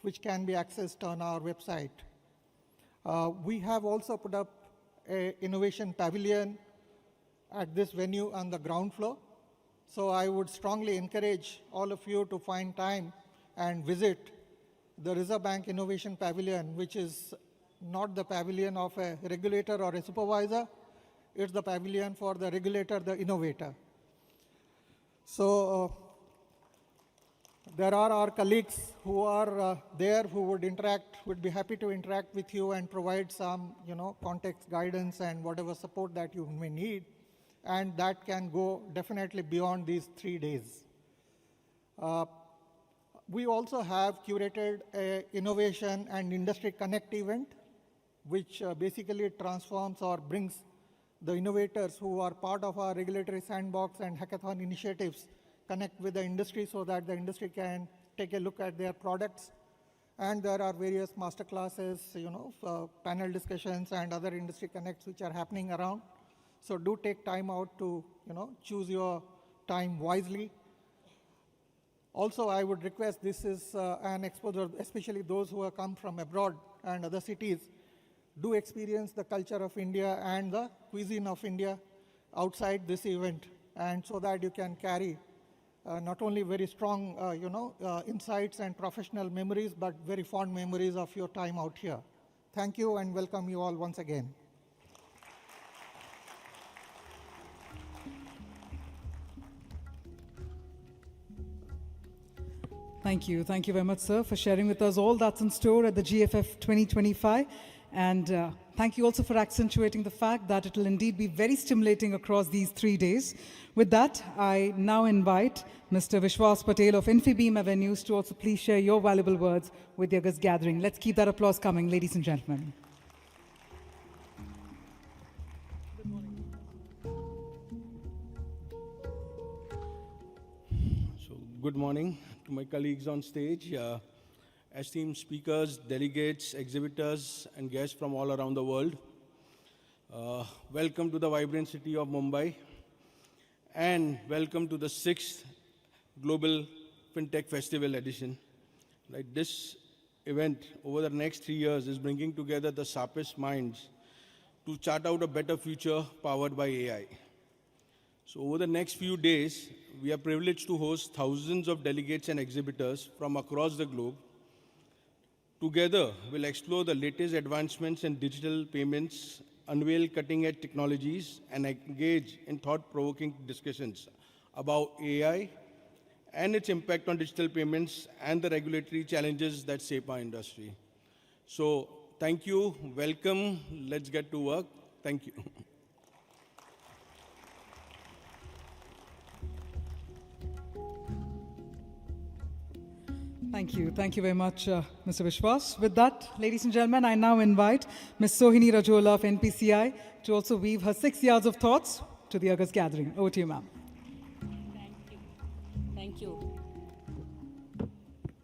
which can be accessed on our website. We have also put up an innovation pavilion at this venue on the ground floor. So I would strongly encourage all of you to find time and visit the Reserve Bank Innovation Pavilion, which is not the pavilion of a regulator or a supervisor. It's the pavilion for the regulator, the innovator. So there are our colleagues who are there who would be happy to interact with you and provide some, context, guidance, and whatever support that you may need. And that can go definitely beyond these 3 days. We also have curated an innovation and industry connect event, which basically transforms or brings the innovators who are part of our regulatory sandbox and hackathon initiatives connect with the industry so that the industry can take a look at their products. And there are various masterclasses, panel discussions and other industry connects which are happening around. So do take time out to, choose your time wisely. Also, I would request, this is an exposure, especially those who have come from abroad and other cities, do experience the culture of India and the cuisine of India outside this event, and so that you can carry not only very strong, insights and professional memories, but very fond memories of your time out here. Thank you and welcome you all once again.
Thank you. Thank you very much, sir, for sharing with us all that's in store at the GFF 2025. And thank you also for accentuating the fact that it will indeed be very stimulating across these 3 days. With that, I now invite Mr. Vishwas Patel of Infibeam Avenues to also please share your valuable words with the August gathering. Let's keep that applause coming, ladies and gentlemen.
Good morning to my colleagues on stage, esteemed speakers, delegates, exhibitors, and guests from all around the world. Welcome to the vibrant city of Mumbai, and welcome to the 6th Global Fintech Festival edition. This event over the next 3 years is bringing together the sharpest minds to chart out a better future powered by AI. So over the next few days, we are privileged to host thousands of delegates and exhibitors from across the globe. Together, we'll explore the latest advancements in digital payments, unveil cutting-edge technologies, and engage in thought-provoking discussions about AI and its impact on digital payments and the regulatory challenges that shape our industry. So thank you, welcome, let's get to work. Thank you.
Thank you. Thank you very much, Mr. Vishwas. With that, ladies and gentlemen, I now invite Ms. Sohini Rajola of NPCI to also weave her 6 years of thoughts to the August gathering. Over to you, ma'am.
Thank you.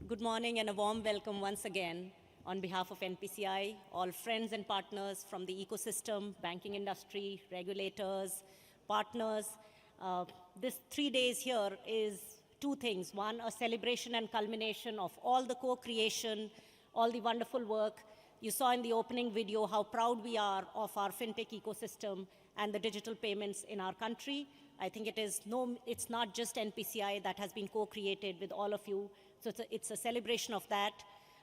Good morning and a warm welcome once again on behalf of NPCI, all friends and partners from the ecosystem, banking industry, regulators, partners. This 3 days here is two things. One, a celebration and culmination of all the co-creation, all the wonderful work. You saw in the opening video how proud we are of our fintech ecosystem and the digital payments in our country. I think it's not just NPCI that has been co-created with all of you. So it's a celebration of that.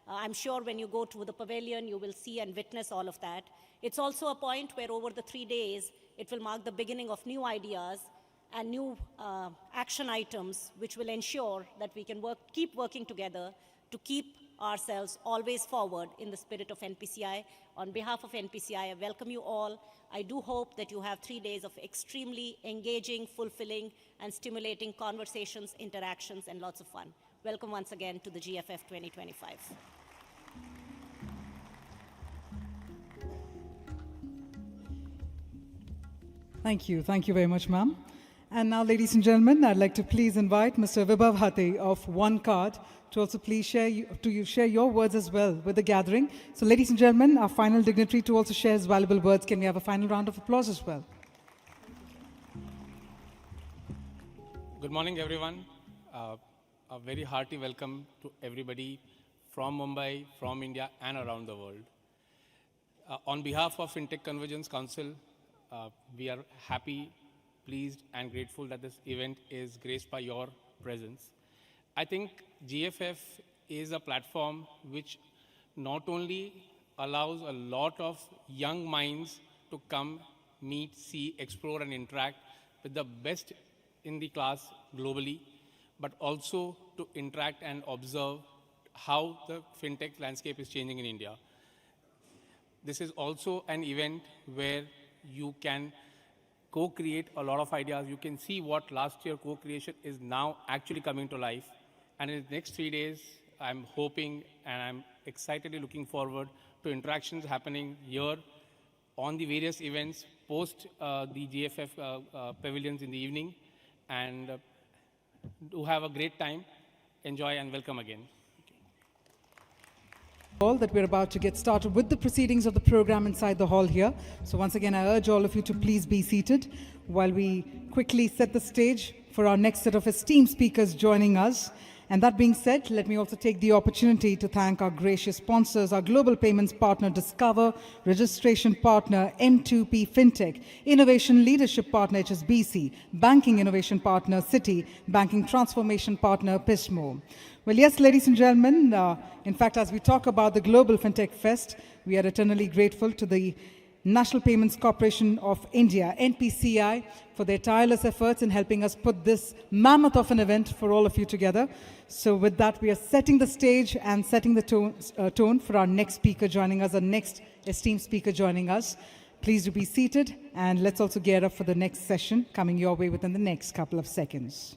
I'm sure when you go to the pavilion, you will see and witness all of that. It's also a point where over the 3 days, it will mark the beginning of new ideas and new action items, which will ensure that we can keep working together to keep ourselves always forward in the spirit of NPCI. On behalf of NPCI, I welcome you all. I do hope that you have 3 days of extremely engaging, fulfilling, and stimulating conversations, interactions, and lots of fun. Welcome once again to the GFF 2025.
Thank you. Thank you very much, ma'am. And now, ladies and gentlemen, I'd like to please invite Mr. Vibhav Hate of One Card to also please share your words as well with the gathering. So, ladies and gentlemen, our final dignitary to also share his valuable words. Can we have a final round of applause as well?
Good morning, everyone. A very hearty welcome to everybody from Mumbai, from India, and around the world. On behalf of Fintech Convergence Council, we are happy, pleased, and grateful that this event is graced by your presence. I think GFF is a platform which not only allows a lot of young minds to come, meet, see, explore, and interact with the best in the class globally, but also to interact and observe how the fintech landscape is changing in India. This is also an event where you can co-create a lot of ideas. You can see what last year co-creation is now actually coming to life. And in the next 3 days, I'm hoping and I'm excitedly looking forward to interactions happening here on the various events post the GFF pavilions in the evening. And do have a great time. Enjoy and welcome again.
All that we're about to get started with the proceedings of the program inside the hall here. So once again, I urge all of you to please be seated while we quickly set the stage for our next set of esteemed speakers joining us. And that being said, let me also take the opportunity to thank our gracious sponsors, our global payments partner Discover, registration partner M2P Fintech, innovation leadership partner HSBC, banking innovation partner Citi, banking transformation partner Pismo. Well, yes, ladies and gentlemen, in fact, as we talk about the Global Fintech Fest, we are eternally grateful to the National Payments Corporation of India, NPCI, for their tireless efforts in helping us put this mammoth of an event for all of you together. So with that, we are setting the stage and setting the tone for our next speaker joining us, our next esteemed speaker joining us. Please do be seated, and let's also gear up for the next session coming your way within the next couple of seconds.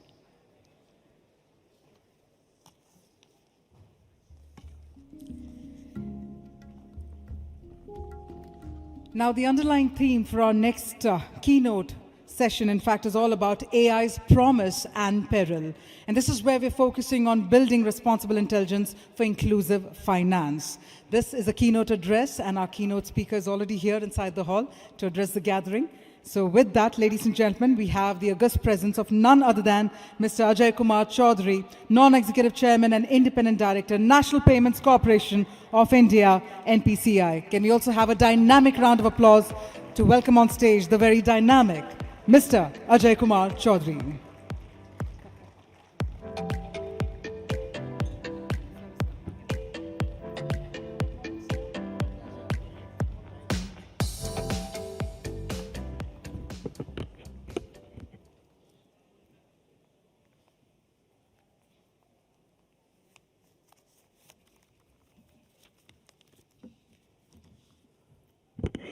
Now, the underlying theme for our next keynote session, in fact, is all about AI's promise and peril. And this is where we're focusing on building responsible intelligence for inclusive finance. This is a keynote address, and our keynote speaker is already here inside the hall to address the gathering. So with that, ladies and gentlemen, we have the august presence of none other than Mr. Ajay Kumar Chaudhary, Non-Executive Chairman and Independent Director, National Payments Corporation of India, NPCI. Can we also have a dynamic round of applause to welcome on stage the very dynamic Mr. Ajay Kumar Chaudhary.